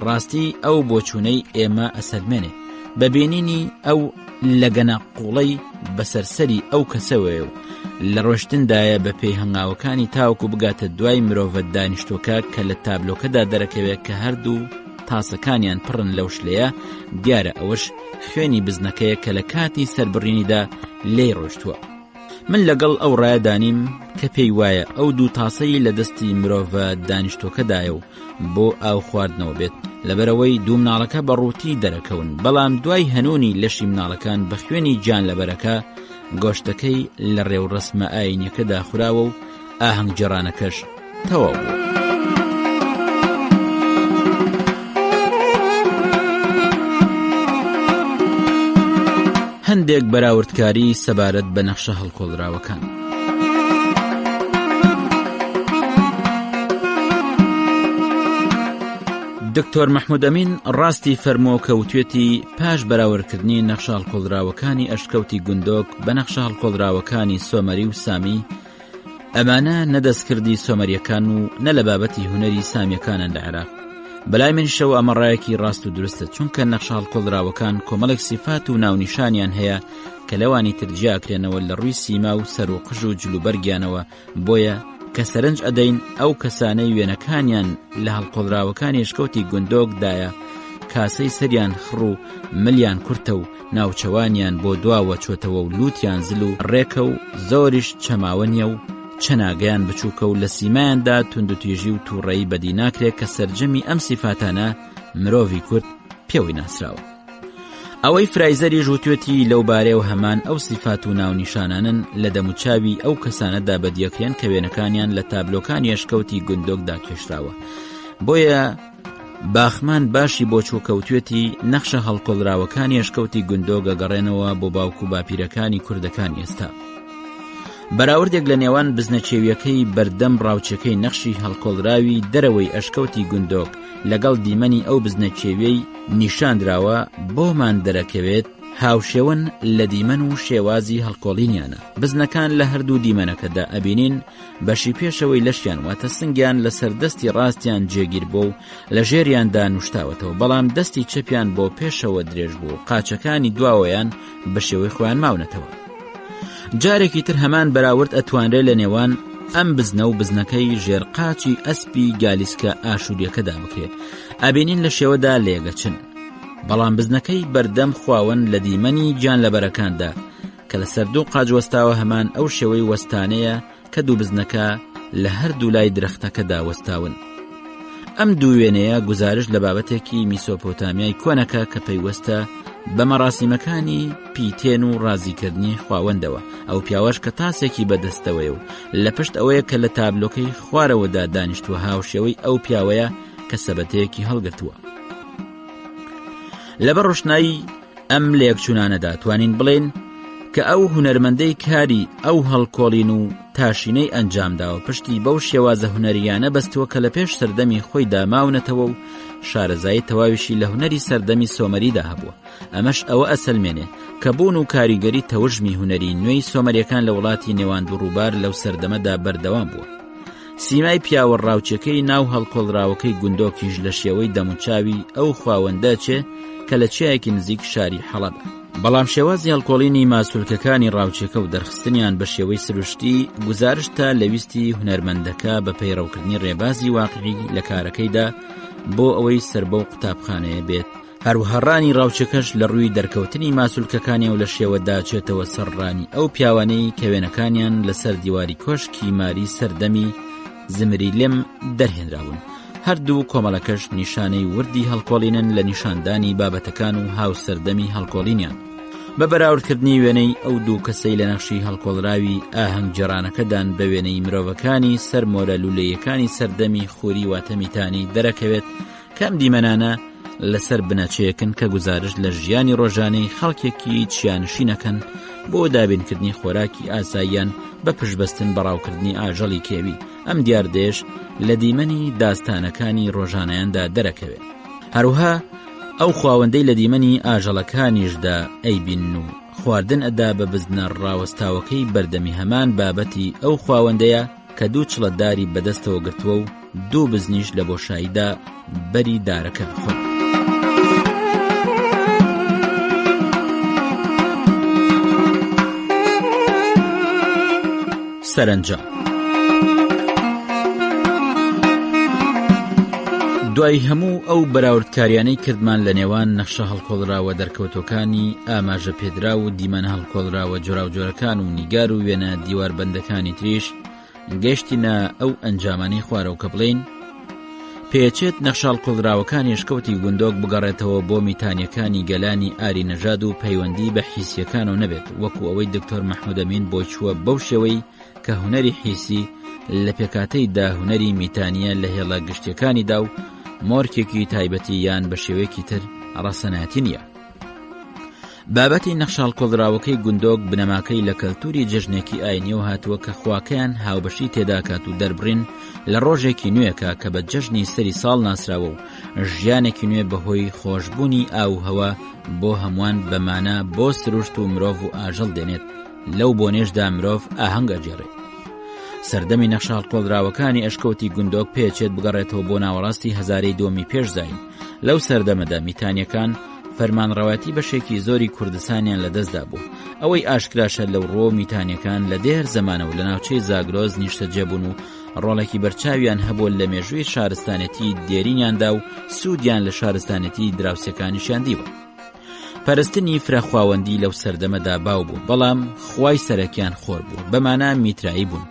ڕاستی ئەو بۆچوونەی ئێمە ئەسەلمێنێ بەبینینی ئەو لەگەنە قوڵەی بەسەرسەری ئەو کەسەوەیە و لە ڕۆشتندایە بە پێی هەنگاوەکانی تاوەکو بگاتە دوای مرۆڤەت دانیشتۆکە کە لە تابلۆکەدا دەرەکەوێت کە هەردوو تاسەکانیان پڕن لەو شلەیە دیارە ئەوەش خوێنی بزنەکەیە کە لە کاتی سەربڕینیدا لێی ڕۆشتووە. من لەگەڵ ئەو ڕایەدانیم کە پێی وایە ئەو دوو تاسەی لە دەستی مرۆڤە دانیشتۆکەدایە و بۆ ئاو خواردنەوە بێت لەبەرەوەی دوو مناڵەکە بەڕووتی دەرەکەون، بەڵام دوای هەنوونی لەشی مناڵەکان بە خوێنی گیانلەبەرەکە گۆشتەکەی لە ڕێو ڕسمە ئاینیەکەدا خوراوە و ئاهەنگ جێڕانەکەش تەواو بوو. هەندێک بەراوردکاری سەبارەت بە نەخشە هەڵکۆڵراوەکان. دکتۆر مەحموود ئەمین ڕاستی فەرمووە کەوتوێتی پاش بەراوردکردنی نەخشە هەڵکۆڵراوەکانی ئەشکەوتی گوندۆک بە نەخشە هەڵکۆڵراوەکانی سۆمەری و سامی ئەمانە نەدەستکردی سۆمەریەکان و نە لە بابەتی هونەری سامیەکانن لە عێراق. بەلای منیشەوە ئەمە ڕایەکی ڕاست و دروستە، چونکە نەخشە هەڵکۆڵراوەکان کۆمەڵێک سیفات و ناونیشانیان هەیە کە لەوانی ترجیاکرێنەوە لە ڕووی سیما و سەر و قژ و جلوبەرگیانەوە، بۆیە کە سەرنج ئەدەین ئەو کەسانەی وێنەکانیان لە هەڵکۆڵراوەکانی ئەشکەوتی گوندۆکدایە کاسەی سەریان خڕ و ملیان کورتە و ناوچەوانیان بۆ دواوە چۆتەوە و لووتیان زل و ڕێکە و زۆریش چەماوە نییە و چەناگەیان بچووکە و لە سیمایاندا توندوتیژی و تووڕەیی بەدی ناکرێت کە سەرجەمی ئەم سیفاتانە مرۆڤی کورد پێوەی ناسراوە. ئەوەی فرایزەری ژووتوێتی لەو بارەیە و هەمان ئەو سیفات و ناونیشانانن لە دەموچاوی ئەو کەسانەدا بەدیەکرێن کە وێنەکانیان لە تابلۆکانی ئەشکەوتی گوندۆکدا کێشراوە. بۆیە باخمان باشی بۆ چووکەوتوێتی نەخشە هەڵکۆڵراوەکانی ئەشکەوتی گوندۆک گەگەڕێنەوە بۆ باوکو باپیرەکانی کوردەکانی ئێستا. بەراوردێک لە نێوان بزنەچێویەکەی بەردەم ڕاوچەکەی نەخشی هەڵکۆڵراوی دەرەوەی ئەشکەوتی گوندۆک لەگەڵ دیمەنی ئەو بزنەچێویەی نیشاندراوە بۆمان دەرەکەوێت هاوشێون لە دیمەن و شێوازی هەڵکۆڵینیانە. بزنەکان لە هەردوو دیمەنەکەدا ئەبینین بەشی پێشەوەی لەشیان واتە سنگیان لە سەردەستی ڕاستیان جێگیر بۆ و لە ژێریاندا نوشتاوەتەوە، بەڵام دەستی چەپیان بۆ پێشەوە درێژ بوو، قاچەکانی دواوەیان بە شێوەی خۆیان ماونەتەوە. جارێکی تر هەمان بەراورد ئەتوانرێت لە نێوان ئەم بزنە و بزنەکەی ژێرقاچی ئەسپی گالیسکە ئاشووریەکەدا بکرێت. ئابینین لە شێوەدا لێگەچن، بەڵام بزنەکەی بەردەم خواون لە دیمەنی گیانلەبەرەکاندا کە لە سەردوو قاج وەستاوە هەمان ئەو شێوەی وەستانەیە کە دوو بزنەکە لە هەردوو لای درەختەکەدا وەستاون. ئەم دوو وێنەیە گزارش لە بابەتێکی میسۆپۆتامیای کۆنەکە کە پەیوەستە بە مەراسیمەکانی پیتێن و ڕازیکردنی خواوەندەوە. ئەو پیاوەش کە تاسێکی بەدەستەوەی و لە پشت ئەوەیە کە لە تابلۆکەی خوارەوەدا دانیشتووە هاوشێوەی ئەو پیاوەیە کە سەبەتەیەکی هەڵگرتووە. لەبەر ڕۆشنایی ئەم لە یەکچوونانەدا توانین بڵێن کە ئەو هونەرمەندەی کاری ئەو هەڵکۆڵین و تاشینەی ئەنجامداوە پشتی بەو شێوازە هونەریانە بەستووە کە لە پێش سەردەمی خۆیدا ماونەتەوە و شارەزایی تەواویشی لە هونەری سەردەمی سۆمەریدا هەبووە. ئەمەش ئەوە ئەسەلمێنێ کە بوون و کاریگەری تەوژمی هونەری نوێی سۆمەریەکان لە وڵاتی نێوان دوو ڕووبار لەو سەردەمەدا بەردەوام بووە. سیمای پیاوە ڕاوچەکەی ناو هەڵکۆڵراوەکەی گوندۆکیش لە شێوەی دەموچاوی ئەو خواوەندە چێ کە لە چیایەکی نزیک شاری حەڵەبە. بەڵام شێوازی هەڵکۆڵینی ماسوولکەکانی ڕاوچەکە و دەرخستنیان بە شێوەی سروشتی گزارشتا لەویستی هونەرمەندەکە بە پەیڕەوکردنی ڕێبازی واقعی لە کارەکەیدا بۆ ئەوەی سەربە و قوتابخانەیە بێت. هەروەهەڕانی ڕاوچەکەش لە ڕووی دەرکەوتنی ماسوولکەکانی و لە شێوەدا چێتەوە سەرڕانی ئەو پیاوانەی کە وێنەکانیان لەسەر دیواری کۆشکی ماری سەردەمی زمری لێم دەرهێنراون. هەردوو کۆمەڵەکەش نیشانەی وردی هەڵکۆڵینن لە نیشاندانی بابەتەکان و هاوسەردەمی هەڵکۆڵینیان. بە بەراوردکردنی وێنەی ئەو دوو کەسەی لە نەخشی هەڵکۆڵراوی ئاهەنگ جێڕانەکەدان بە وێنەی مرۆڤەکانی سەر مۆرە لولەیەکانی سەردەمی خوری واتەمیتانی دەرەکەوێت کەم دیمەنانە لەسەر بنەچەیەکن کە گزارش لە ژیانی ڕۆژانەی خەڵکێکی چیانشینەکەن بۆ دابینکردنی خۆراکی ئاساییان بە پشبەستن بەڕاوکردنی ئاژەڵی کێوی. ئەم دیاردێش لە دیمەنی داستانەکانی ڕۆژانەیاندا دەرەکەوێت. هەروها ئەو خواوەندەی لە دیمەنی ئاژەڵەکانیشدا ئەیبین و خواردن ئەدا بە بزنە ڕاوەستاوەکەی بەردەمی هەمان بابەتی ئەو خواوەندەیە کە دوو چڵەتداری بەدەستەوە گرتووە و دوو بزنیش لە بۆشاییدا بەری دارەکە خۆن. سەرنجام دوای هەموو ئەو بەراوردکاریانەی کردمان لە نێوان نەخشە هەڵکۆڵراوە دەرکەوتەکانی ئاماژە پێدرا و دیمەنە هەڵکۆڵراوە جۆراوجۆرەکان و نیگار و وێنە دیواربەندەکانی تریش گەشتینە ئەو ئەنجامانەی خوارەوە کە بڵێن پێچێت نەخشە هەڵکۆڵراوەکانی شکەوتی گوندۆک بگەڕێتەوە بۆ میتانیەکانی گەلانی ئاری نەژاد و پەیوەندی بە حیسیەکانەوە نەبێت، وەکو ئەوەی دکتۆر مەحموود ئەمین بۆ چووە بەو شێوەی کە هونەری حیسی لە پێکاتەیدا هونەری میتانیە لە هێڵە گشتیەکانیدا و مۆرکێکی تایبەتی یان بە شێوەیەکی تر ڕەسەناتی نییە. بابەتی نەخشە هەڵکۆڵراوەکەی گوندۆک بنەماکەی لە کەلتوری جەژنێکی ئاینیەوە هاتووە کە خواکەیان هاوبەشی تێداکات و دەربڕین لە ڕۆژێکی نوێکە کە بە جەژنی سەری ساڵ ناسراوە و ژیانێکی نوێ بەهۆی خۆشببوونی ئاو هەوا بۆ هەمووان بەمانە بۆ سروشت و مرۆڤ و ئاژەڵ دێنێت، لەو بۆنێشدا مرۆڤ ئاهەنگە جێڕێت. سەردەمی نەخشە هەڵکۆڵراوەکانی ئەشکەوتی گوندۆک پێچێت بگەڕێتەوە بۆ ناوەڕاستی هەزارەی دووەمی پێش زاین. لەو سەردەمەدا میتانیەکان فەرمانڕەواتی بەشێکی زۆری کوردستانیان لەدەستدا بوو. ئەوەی ئاشکراشە لەو ڕۆ میتانیەکان لە دێر زەمانە و لە ناوچەی زاگرۆز نیشتەجێبوون و ڕۆڵێکی بەرچاویان هەبوو لە مێژووی شارستانەتی دێرینیاندا و سوودیان لە شارستانەتی دراوسەکانیشیان دیوە. پەرستنی فراخواوەندی لەو سەردەمەدا باو بوو، بەڵام خوای سەرەکیان خۆر بوو، بەمانە میترایی بوون.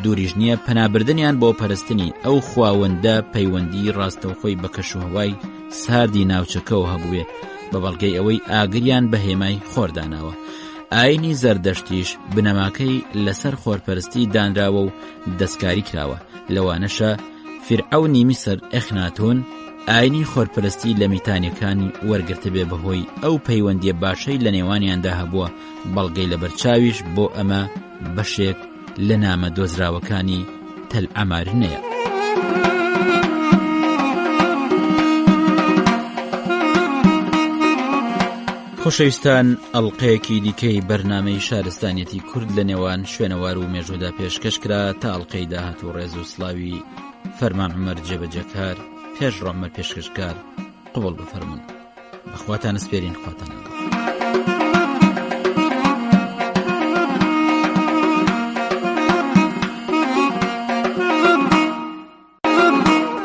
دووریژ نییە پەنابردنیان بۆ پەرستنی ئەو خواوەندە پەیوەندی ڕاستەوخۆی بە کەشوهەوای ساردی ناوچەکەەوە هەبووێ، بە بەڵگەی ئەوەی ئاگریان بە هێمای خۆرداناوە. ئاینی زەردەشتیش بنەماکەی لەسەر خۆرپەرستی دانراوە و دەستکاری کراوە. لەوانەشە فیرعەونی میسر ئەخناتۆن ئاینی خۆرپەرستی لە میتانیەکانی وەرگرتە بێ بەهۆی ئەو پەیوەندیە باشەی لە نێوانیاندا هەبووە، بەڵگەی لە بەرچاویش بۆ ئەمە بەشێک لە نامە دۆزراوەکانی تەل عەمارنەیە. خۆشەویستان، ئەڵقەیەکی دیکەی بەرنامەی شارستانیەتی کورد لە نێوان شوێنەوار و مێژوودا پێشکەش کرا تا ئەڵقەی داهاتوو ڕێز و سڵاوی فەرمان عومەر جێبەجەکار پێش ڕۆمەر پێشکەشکار قبوڵ بفەرمون. بەخواتان سپێرین، خواتان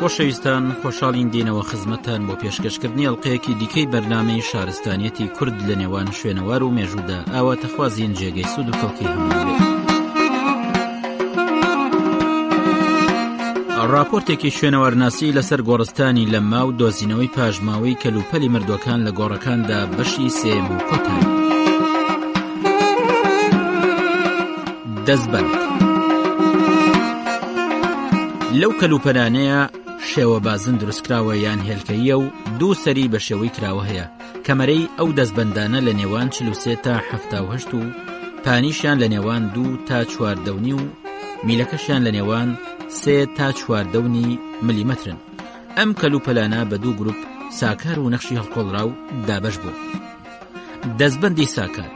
خۆشەویستان، خۆشحاڵین دێنەوە خزمەتان بۆ پێشکەشکردنی ئەڵقەیەکی دیکەی بەرنامەی شارستانیەتی کورد لە نێوان شوێنەوار و مێژوودا، ئاواتەخوازیین جێگەی سوود و کەڵکی هەموو بێت. راپۆرتێکی شوێنەوارناسی لەسەر گۆڕستانی لەمما و دۆزینەوەی پاژماوەی کەلوپەلی مردوەکان لە گۆڕەکاندا بەشی سێم و کۆتایی. دەستبەند لەو کەلوپەلانەیە شێوە بازن دروستکراوە یان هێلکەیە و دوو سەری بە شێوەی کراوە هەیە. کەمەرەی ئەو دەستبەندانە لە نێوان 43 تا 78 و پانیشیان لە نێوان 2 تا 4.5 و میلەکەشیان لە نێوان 3 تا 4.5 ملیمەترن. ئەم کەلوپەلانە بە دوو گروپ ساکار و نەخشی هەڵکۆڵراو دابەش بوو. دەستبەندی ساکار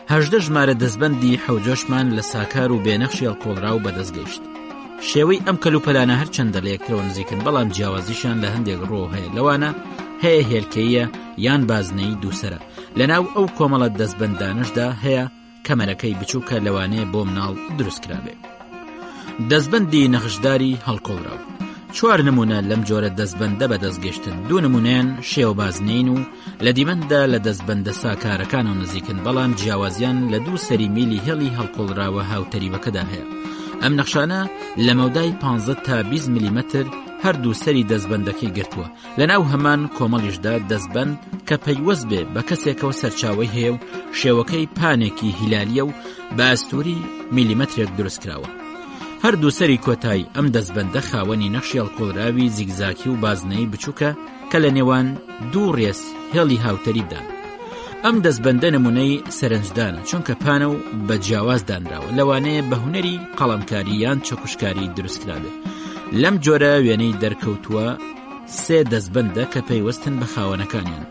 18 ژمارە دەستبەندی حەوجۆشمان لە ساکار و بێنەخشی هەڵکۆڵراو بەدەستگەیشت. شێوەی ئەم کەلوپەلانە هەرچەندە لە یەکترەوە نزیکن، بەڵام جیاوازیشان لە هەندێک ڕۆ هەیە. لەوانە هەیە هێلکەیە یان بازنەی دووسەرە. لەناو ئەو کۆمەڵە دەستبەندانشدا هەیە کەمەرەکەی بچووکە لەوانەیە بۆ مناڵ دروستکرابێ. دەستبەندی نەخشداری هەڵکۆڵراو 4 نمونە لەم جۆرە دەستبەندە بەدەستگەشتن. 2 نمونەیان شێوە بازنین و لە دیمەندا لە دەستبەندە ساکارەکان و نزیکن، بەڵام جیاوازیان لە دوو سەری میلی هێڵی هەڵکۆڵراوە هاوتەریبەکەدا هەیە. ئەم نەخشانە لە مەودای 15 تا 20 میلیمەتر هەردوو سەری دەستبەندەکەی گرتووە. لەناو هەمان کۆمەڵیشدا دەستبەند کە پەیوەست بێ بە کەسێکەوە سەرچاوی هەیە و شێوەکەی پانێکی هیلالیە و بە ئەستوری میلیمەترێک دروستکراوە. هەردوو سەری کۆتایی ئەم دەستبەندە خاوەنی نەخشی هەڵکۆڵراوی زیگزاکی و بازنەی بچووکە کە لە نێوان دوو ڕێز هێڵی هاوتەریبدا. ئەم دەستبەندە نمونەی سەرنجدانە، چونکە پانە و بە جیاواز دانراوە. لەوانەیە بە هونەری قەڵەمکاری یان چەکوشکاری دروستکرابێ. لەم جۆرە وێنەی دەرکەوتووە 3 دەستبەندە کە پەیوەستن بە خاوەنەکانیان.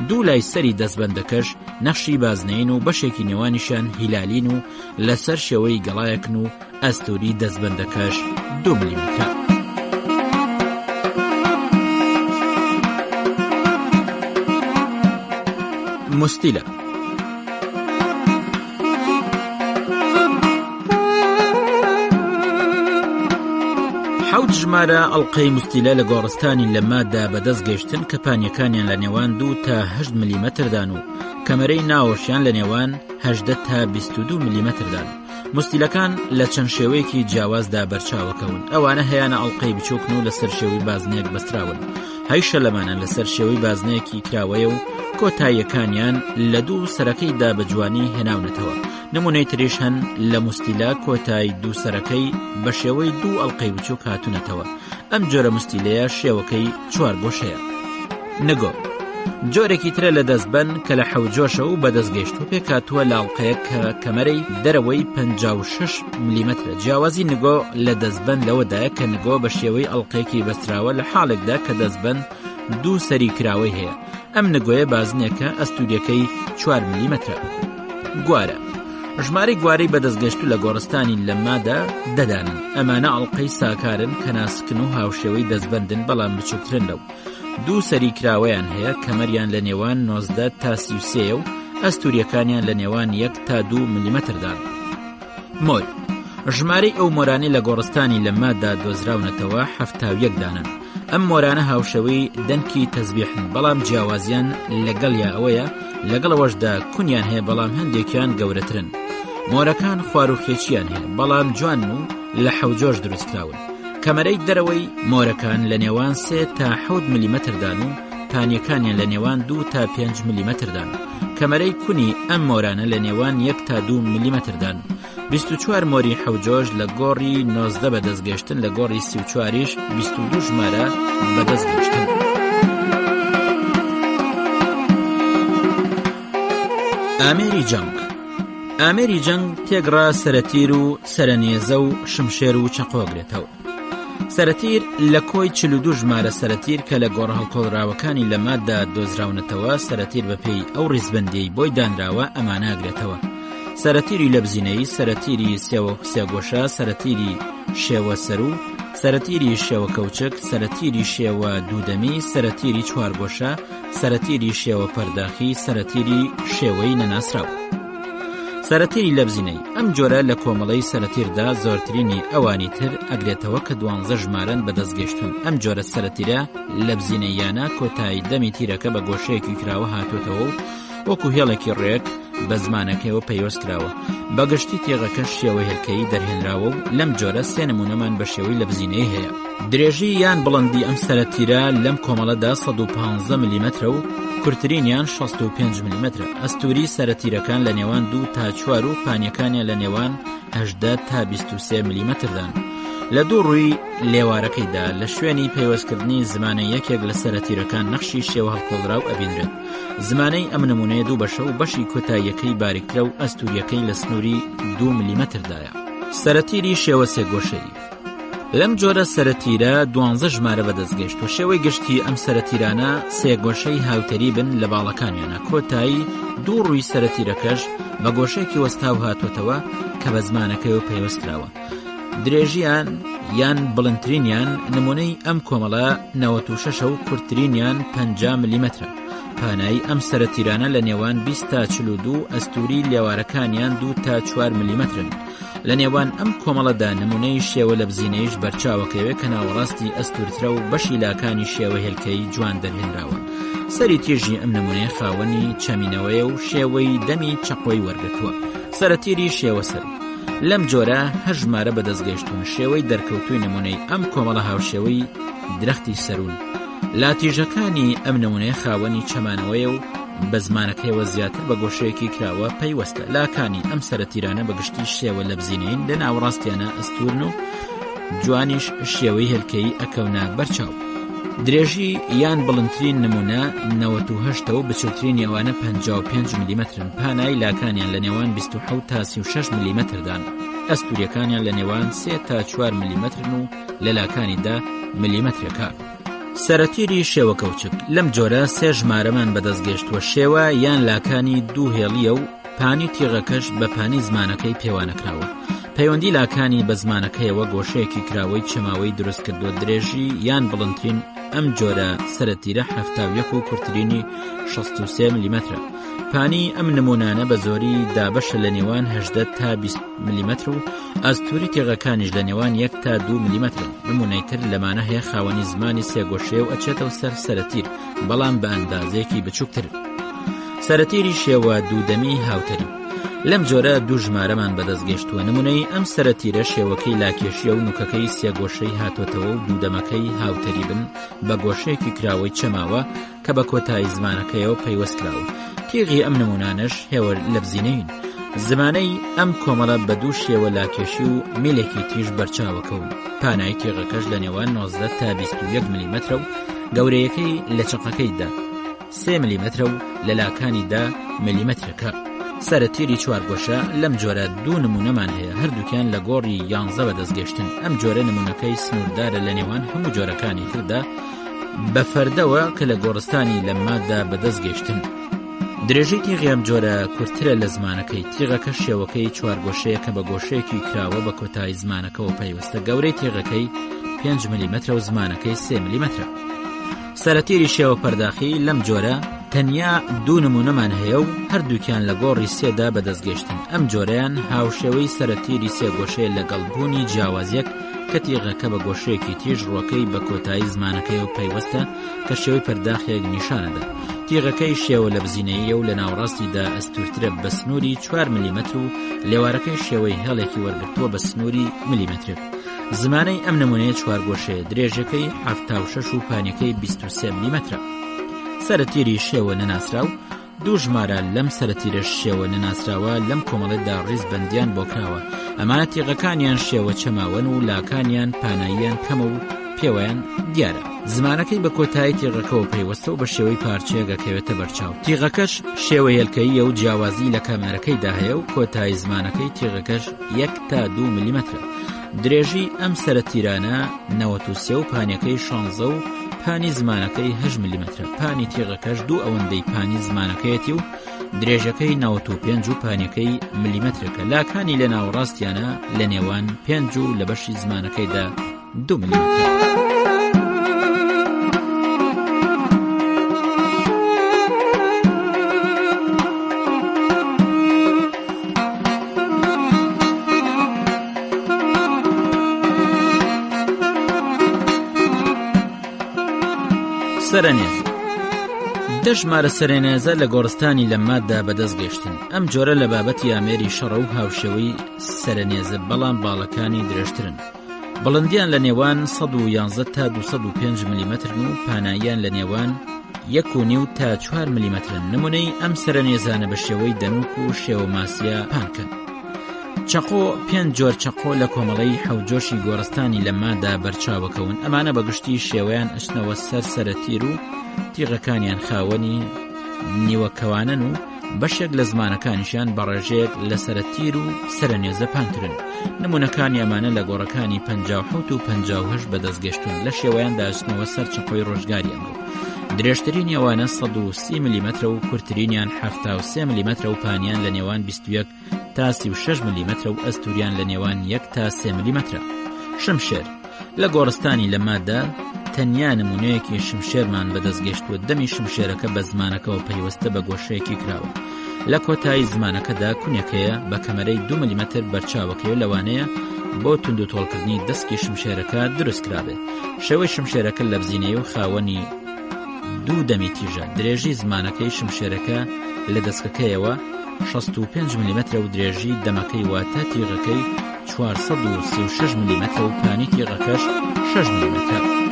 دوو لای سەری دەستبەندەکەش نەخشی بازنین و بەشێکی نێوانیشان هیلالین و لەسەر شێوەی گەڵایەکن و ئەستوری دەستبەندەکەش 2 میلیمەترە. مستیلە. حەوت ژمارە ئەڵقەی مستیلە لە گۆڕستانی لە مادا بەدەست گەیشتن کە پانیەکانیان لە نێوان 2 تا 8 میلیمەتردان و کەمەرەی ناوەشیان لە نێوان 18 تا 22 میلیمەتردان. مستیلەکان لە چەند شێوەیەکی جیاوازدا بەرچاوەکەون. ئەوانە هەیەنە ئەڵقەی بچووکن و لەسەر شێوەی بازنەیەک بەستراون. هەیشە لەمانە لەسەر شێوەی بازنەیەکی کراوەیە و کۆتاییەکانیان لە 2 سەرەکەیدا بە جوانی هێناونەتەوە. نمونەی تریش هەن لە مستیلە کۆتایی 2 سەرەکەی بە شێوەی 2 ئەڵقەی بچووک هاتوونەتەوە. ئەم جۆرە مستیلەیە شێوەکەی 4 گۆشەیە. نگۆ جۆرێکی ترە لە دەستبەن کە لە حەوجۆشە و بەدەستگەیشت و پێکاتووە لە ئەڵقەیە کە کەمەرەی دەرەوەی 56 میلیمەترە. جیاوازی نگۆ لە دەستبەن لەوەدایە کە نگۆ بە شێوەی ئەڵقەیەکی بەستراوە لە حاڵێکدا کە دەستبەن 2 سەری کراوەی هەیە. ئەم نگۆیە بازنێکە ئەستوریەکەی 4 میلیمەترە. گوارە ژمارەی گوارەی بەدەستگەشت لە گۆڕستانی لە مادا دەدانن. ئەمانە ئەڵقەی ساکارن کە ناسکن و هاوشێوەی دەستبەندن بەڵام بچووکترن لەو. 2 سەری کراوەیان هەیە کەمەریان لە نێوان 19 تا 33 و ئەستوریەکانیان لە نێوان 1 تا 2 میلیمەتردان. مۆر ژمارەی ئەو مۆرانەی لە گۆڕستانی لە مادا دۆزراونەتەوە 71 دانن. ئەم مۆرانە هاوشەوەی دەنکی تەزبیحن بەڵام جیاوازیان لەگەڵیا ئەوەیە لەگەڵەوەشدا کونیان هەیە بەڵام هەندێکیان گەورەترن. مۆرەکان خواروخێچیان هەیە بەڵام جوان و لە حەوجۆش دروستکراون. کەمەرەی دەرەوەی مۆرەکان لە نێوان 3 تا 7 میلیمەتردان و پانیەکانیان لە نێوان 2 تا 5 میلیمەتردان. کەمەرەی کونی ئەم مۆرانە لە نێوان 1 تا 2 میلیمەتردان. 24 مۆری حەوجۆش لە گۆڕی 19 بەدەستگەشتن، لە گۆڕی 34ش 22 ژمارە بەدەستگەشتن. ئامێری جەنگ. ئامێری جەنگ تێگڕا سەرەتیر و سەرەنێزە و شمشێر و چەقۆگرێتەوە. سەرەتیر لە کۆی 42 ژمارە سەرەتیر کە لە گۆڕ هەڵکۆڵراوەکانی لە مادا دۆزراونەتەوە. سەرەتیر بەپێی ئەو ڕیزبەندیەی بۆی دانراوە ئەماناگرێتەوە: سەرەتیری لەبزینەی، سەرەتیری سێگۆشە، سەرەتیری شێوە سەر و سەرەتیری شێوە کەوچک، سەرەتیری شێوە دوودەمی، سەرەتیری چوارگۆشە، سەرەتیری شێوە پەرداخی، سەرەتیری شێوەی نەناسراو. سەرەتیری لەبزینەی ئەم جۆرە لە کۆمەڵەی سەرەتیردا زۆرترینی ئەوانی تر ئەگرێتەوە کە 12 ژمارەن بەدەستگەشتون. ئەم جۆرە سەرەتیرە لەبزینەیانە کۆتایی دەمی تیرەکە بە گۆشەیەکی کراوە هاتوۆتەوە و وەکو هێڵێکی ڕێک بە زمانەکەیەوە پەیوەست کراوە. بەگشتی تێغەکە شێوە هێلکەی دەرهێنراوە و لەم جۆرە 3 نمونەمان بە شێوەی لەبزینەی هەیە. درێژی یان بڵندی ئەم سەرەتیرە لەم کۆمەڵەدا 115 میلیمەترە و کورتترینیان 65 میلیمەترە. ئەستوری سەرەتیرەکان لە نێوان 2 تا 4 و پانیەکانیان لە نێوان 18 تا 23 میلیمەتردان. لە دوو ڕووی لێوارەکەیدا لە شوێنی پەیوەستکردنی زمانە یەکێک لە سەرەتیرەکان نەخشی شێوە هەڵکۆڵراو ئەبینرێت. زمانەی ئەم نمونەیە 2 بەشە و بەشی کۆتاییەکەی باریکترە و ئەستوریەکەی لە سنووری 2 میلیمەتردایە. سەرەتیری شێوە سێگۆشەی لەم جۆرە سەرەتیرە 12 ژمارە بەدەستگەشت و شێوەی گشتی ئەم سەرەتیرانە سێگۆشەی هاوتەری بن لە باڵەکانیانە. کۆتایی دوو ڕووی سەرەتیرەکەش بە گۆشەیەکی وەستاو هاتوۆتەوە کە بە زمانەکەیەوە پەیوەستکراوە. درێژیان یان بڵندترینیان نمونەی ئەم کۆمەڵە 96 و کورتترینیان 50 میلیمەترە. پانایی ئەم سەرەتیرانە لە نێوان 20 تا 42 ئەستوری لێوارەکانیان 2 تا 4 میلیمەترن. لە نێوان ئەم کۆمەڵەدا نمونەی شێوە لە بزینەیش بەرچاوەکەوێت کە ناوەڕاستی ئەستورترە و بەشی لاکانی شێوە هێلکەی جوان دەرهێنراوە. سەری تێژی ئەم نمونەیە خاوەنی چەمینەوەیە و شێوەی دەمی چەقۆی وەرگرتووە. سەرەتیری شێوە سەر لەم جۆرە هەر ژمارە بەدەستگەشتون. شێوەی دەرکەوتووی نمونەی ئەم کۆمەڵە هاوشێوەی درەختی سەرون. لاتیژەکانی ئەم نمونەیە خاوەنی چەمانەوەیە و بە زمانەکەیەوە زیاتر بە گۆشەیەکی کراوە پەیوەستە. لاکانی ئەم سەرەتیرانە بەگشتی شێوە لە بزینین لە ناوەڕاستیانە ئەستورن و جوانیش شێوەی هێلکەی ئەکەونە بەرچاو. درێژی یان بڵندترین نمونە 98 و بچووترین ئەوانە 55 میلیمەترن. پانایی لاکانیان لە نێوان 27 تا 36 میلیمەتردان. ئەستوریەکانیان لە نێوان 3 تا 4 میلیمەترن و لە لاکانیدا میلیمەترەکە. سەرەتیری شێوە کەوچک لەم جۆرە 3 ژمارەمان بەدەستگەشتووە. شێوە یان لاکانی دوو هێڵیە و پانی تیغەکەش بە پانی زمانەکەی پێوانەکراوە. پەیوەندی لاکانی بە زمانەکەیەوە گۆشەیەکی کراوەی چەماوەی دروست کردووە درێژی یان بڵندترین ئەم جۆرە سەرەتیرە 71 و کورتترینی 63 میلیمەترە. پانی ئەم نمونانە بە زۆری دابەشە لە نێوان 18 تا 20 میلیمەتر و ئەستوری تێغەکانیش لە نێوان 1 تا 2 میلیمەتر. نمونەی تر لەمانە هەیە خاوەنی زمانی سێگۆشەیە و ئەچێتەوە سەر سەرەتیر بەڵام بە ئەندازەیەکی بچووکتر. سەرەتیری شێوە دوودەمی هاوتەری لەم جۆرە دوو ژمارەمان بەدەستگەشتووە. نمونەی ئەم سەرەتیرە شێوەکەی لاکێشیە و نوکەکەی سێگۆشەی هاتۆتەوە و دوودەمەکەی هاوتەری بن بە گۆشەیەکی کراوەی چەماوە کە بە کۆتایی زمانەکەیەوە پەیوەست کراوە. تیغی ئەم نمونانش هێوە لە بزینەین. زمانەی ئەم کۆمەڵە بە دوو شێوە لاکێشی و میلێکی تیژ بەرچاوەکە و پانای تیغەکەش لە نێوان 19 تا 21 میلیمەترە و گەورەیەکەی لە چقەکەیدا 3 میلیمەترە و لە لاکانیدا میلیمەترەکە. سەرەتیری چوارگۆشە لەم جۆرە دوو نمونەمان هەیە، هەردووکیان لە گۆڕی 11 بەدەستگەشتن. ئەم جۆرە نمونەکەی سنووردارە لە نێوان هەموو جۆرەکانی تردا بە فەردەوە کە لە گۆڕستانی لە مادا بەدەستگەشتن. درێژەی تیغی ئەم جۆرە کورتترە لە زمانەکەی. تیغەکە شێوەکەی چوارگۆشەیە کە بە گۆشەیەکی کراوە بە کۆتایی زمانەکەەوە پەیوەستە. گەورەی تیغەکەی 5 میلیمەترە و زمانەکەی 3 میلیمەترە. سەرەتیری شێوە پەرداخی لەم جۆرە تەنیا دوو نمونەمان هەیە و هەردووکیان لە گۆڕی سێدا بەدەستگەشتن. ئەم جۆرەیان هاوشێوەی سەرەتیری سێگۆشەیە لەگەڵبوونی جیاوازیەک کە تیغەکە بە گۆشەیەکی تیژ ڕۆکەی بە کۆتایی زمانەکەیەوە پەیوەستە کە شێوەی پەرداخێک نیشانەدا. تیغەکەی شێوە لە بزینەیە و لە ناوڕاستیدا ئەستورترە بە سنووری 4 میلیمەتر و لێوارەکەی شێوەی هەڵێکی وەرگرتووە بە سنووری میلیمەتر. زمانەی ئەم نمونەیە چوارگۆشەیە. درێژەکەی 76 و پانیەکەی 23 میلیمەترە. سەرەتیری شێوە نەناسرا و دوو ژمارە لەم سەرەتیرە شێوە نەناسراوە لەم کۆمەڵێدا ڕیز بەندیان بۆ کراوە. ئەمانە تیغەکانیان شێوە چەماوەن و لاکانیان پاناییان کەمە و پێوەیان دیارە. زمانەکەی بە کۆتایی تیغەکەەوە پەیوەستە و بە شێوەی پارچەیەگەکەوێتە بەرچاو. تیغەکەش شێوە هێلکەییە و جیاوازی لە کامەرەکەیدا هەیە و کۆتایی زمانەکەی تیغەکەش 1 تا 2 میلیمەترە. درێژی ئەم سەرەتیرانە 93 و پانیەکەی 16 و پانی زمانەکەی 8 میلیمەترە. پانی تیغەکەش دوو ئەوەندەی پانی زمانەکەیەتی و درێژەکەی 95 و پانیەکەی میلیمەترەکە. لاکانی لە ناوڕاستیانە لە نێوان 5 و لە بەشی زمانەکەیدا 2 میلیمەتر. سەرەنێز دەژمارە سەرێنێزە لە گۆڕستانی لە ماددا بەدەستگەشتن. ئەم جۆرە لە بابەتی ئامێری شەڕە و هاوشێوەی سەرەنێزە بەڵام باڵەکانی درێژترن. بڵندیان لە نێوان 111 تا 205 میلیمەترن و پاناییان لە نێوان 1.5 تا 4 میلیمەترن. نمونەی ئەم سەرەنێزانە بە شێوەی دەنووک و شێوە ماسیە پانکەن. چەقۆ 5 جۆر چەقۆ لە کۆمەڵەی حەوجۆشی گۆڕستانی لە مادا بەرچاوەکەون. ئەمانە بەگشتی شێوەیان ئەچنەوە سەر سەرەتیر و تیغەکانیان خاوەنی نیوەکەوانن و بەشێک لە زمانەکانیشیان بەڕێژەیەک لە سەرەتیر و سەرەنێزە پانترن. نمونەکانی ئەمانە لە گۆڕەکانی 57 و 58 بەدەستگەشتون. لە شێوەیاندا ئەچنەوە سەر چەقۆی ڕۆژگاریان بوو. درێژترینی ئەوانە 130 میلیمەترە و کورتترینیان 73 میلیمەترە و پانیان لە نێوان 21 تا 36 میلیمەترە و ئەستوریان لە نێوان 1 تا 3 میلیمەترە. شمشێر لە گۆڕستانی لە مادا تەنیا نمونەیەکی شمشێرمان بەدەستگەشتووە. دەمی شمشێرەکە بە زمانەکەەوە پەیوەستە بە گۆشەیەکی کراوە. لە کۆتایی زمانەکەدا کونێکەیە بە کەمەرەی 2 میلیمەتر بەرچاوەکەوە لەوانەیە بۆ تونند و تۆڵکردنی دەستکی شمشێرەکە دروست کرابێت. شێوەی شمشێرەکە لە بزینەیە و خاوەنی دوو دەمی تیژە. درێژی زمانەکەی شمشێرەکە لە دەستکەکەیەوە 65 میلیمەترە و درێژی دەمەکەی واتە تیغەکەی 436 میلیمەترە و پانی تیغەکەش 6 میلیمەترە.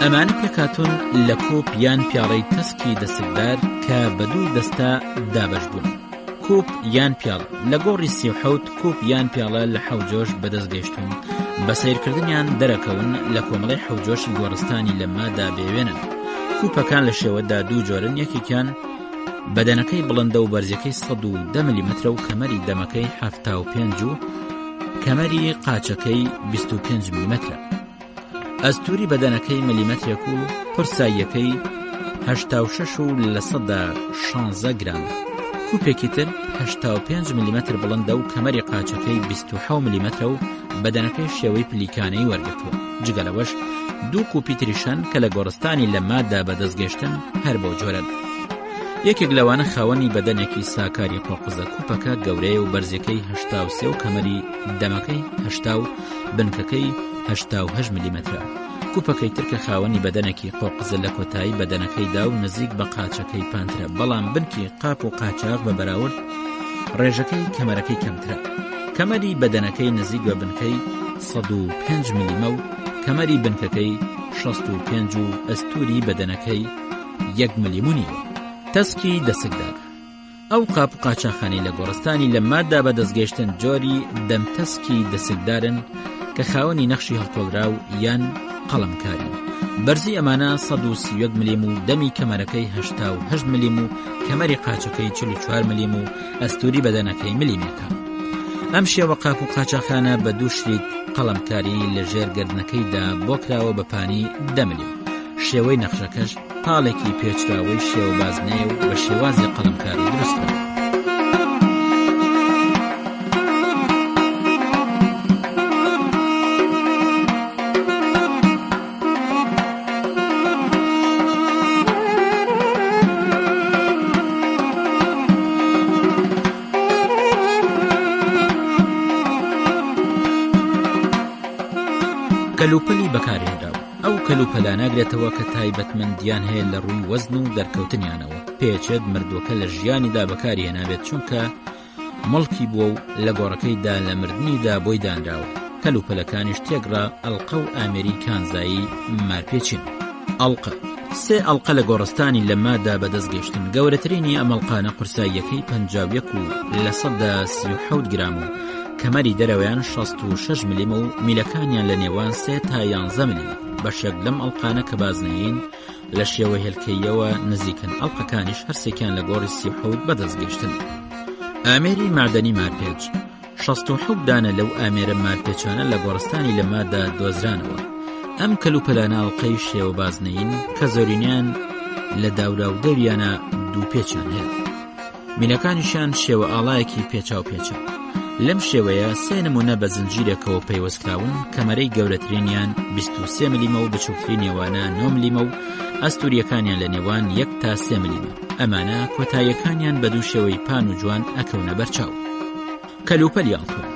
ئەمانە پێکاتون لە کۆپ یان پیاڵەی تەسکی دەستکدار کە بە دوو دەستا دابەش بوون. کۆپ یان پیاڵە لە گۆڕی 37 کۆپ یان پیاڵە لە حەوجۆش بەدەستگەشتون. بە سیرکردنیان دەرەکەون لە کۆمەڵی حەوجۆشی گۆڕستانی لە مادا بێوێنن. کوپەکان لە شێوەدا دوو جۆرن، یەکێکیان بەدەنەکەی بڵندە و بەرزەکەی 110 ملیمترە و کەمەری دەمەکەی 75 و کەمەری قاچەکەی 25 ملیمترە. ئەستوری بەدەنەکەی ملیمترێک و پرساییەکەی 86% گرام. کوپێکی تر 85 ملیمتر بڵندە و کەمەری قاچەکەی 27 ملیمترە و بەدەنەکەی شێوەی پلیکانەی وەرگرتووە. جگەلەوەش دوو کوپی تریشەن کە لە گۆڕستانی لە مادا بەدەستگەشتن هەر بۆ جۆرن. یەکێک لەوانە خاوەنی بەدەنێکی ساکاری قۆقزە. کوپەکە گەورەیە و بەرزەکەی 83 و کەمەری دەمەکەی 80 و بنکەکەی 88 ملیمترە. کوپەکەی تر کە خاوەنی بەدەنێکی قۆقزە لە کۆتایی بەدەنەکەیدا و نزیک بە قاچەکەی پانترە، بەڵام بنکی قاپ و قاچاق بە بەراورد ڕێژەکەی کەمەرەکەی کەمترە. کەمەری بەدەنەکەی نزیک بە بنکەی 105 ملیمە و کەمەری بنکەکەی 65 و ئەستوری بەدەنەکەی 1 ملیمونی. تەسکی دەسکدار. ئەو قاپ و قاچاخانەی لە گۆڕستانی لە مادا بەدەستگەشتن جۆری دەمتەسکی دەسکدارن کە خاوەنی نەخشی هەڵکۆڵراو یان قەڵەمکاری. بەرزی ئەمانە 131 ملیم و دەمی کەمەرەکەی 88 ملیم و کەمەری قاچەکەی 44 ملیم و ئەستوری بەدەنەکەی ملیمێکە. ئەم شێوە قاپ و قاچاخانە بە دوو شریت قەڵەمکاری لە ژێر گردنەکەیدا بۆ کراوە بە پانی 10 ملیم. شێوەی نەخشەکەش پاڵێکی پێچراوەی شێوە بازنەیە و بە شێوازی قەڵەمکاری دروستکرا. کەلوپەلی بەکارهێنراو. ئەو کەلوپەلا ناگرێتەوە کە تایبەتمەندیان هەیە لە ڕووی وەزن و دەرکەوتنیانەوە. پێچێت مردووەکە لە ژیانیدا بەکاری هێنابێت چونکە مڵکی بووە و لە گۆڕەکەیدا لە مردنیدا بۆی دانراوە. کەلوپەلەکانیش تێگڕا ئەڵقە و ئامێری کانزایی مارپێچین. ئەڵقە 3 ئەڵقە لە گۆڕستانی لە مادا بەدەستگەشتن. گەورەترینی ئەمەڵقانە قورساییەکەی 51 و لە 137 گرام و کەمەری دەرەوەیان 66 ملیم و میلەکانیان لە نێوان 3 تا 11 ملیم. بەشێک لەم ئەڵقانە کە بازنەیین لە شێوە هێلکەیەوە نزیکن. ئەڵقەکانیش هەرسێکیان لە گۆڕی 37 بەدەستگەشتن. ئامێری مادەنی مارپێچ 67 دانە لەو ئامێرە مارپێچانە لە گۆڕستانی لە مادا دۆزرانەوە. ئەم کەلوپەلانە ئەڵقەی شێوە بازنەیین کە زۆرینیان لە داوراو دەوریانە دوو پێچیان هەیە. میلەکانیشان شێوە ئاڵایەکی پێچاو پێچە. لەم شێوەیە 3 نمونە بە زنجیرێکەوە پەیوەستکراون. کەمەرەی گەورەترینیان 23 ملیمە و بچووکترین نێوانە 9 ملیمە و ئەستوریەکانیان لە نێوان 1 تا 3 ملیمە. ئەمانە کۆتاییەکانیان بە دوو شێوەی پان و جوان ئەکەونە بەرچاو. کەلوپەلی ئاڵتون.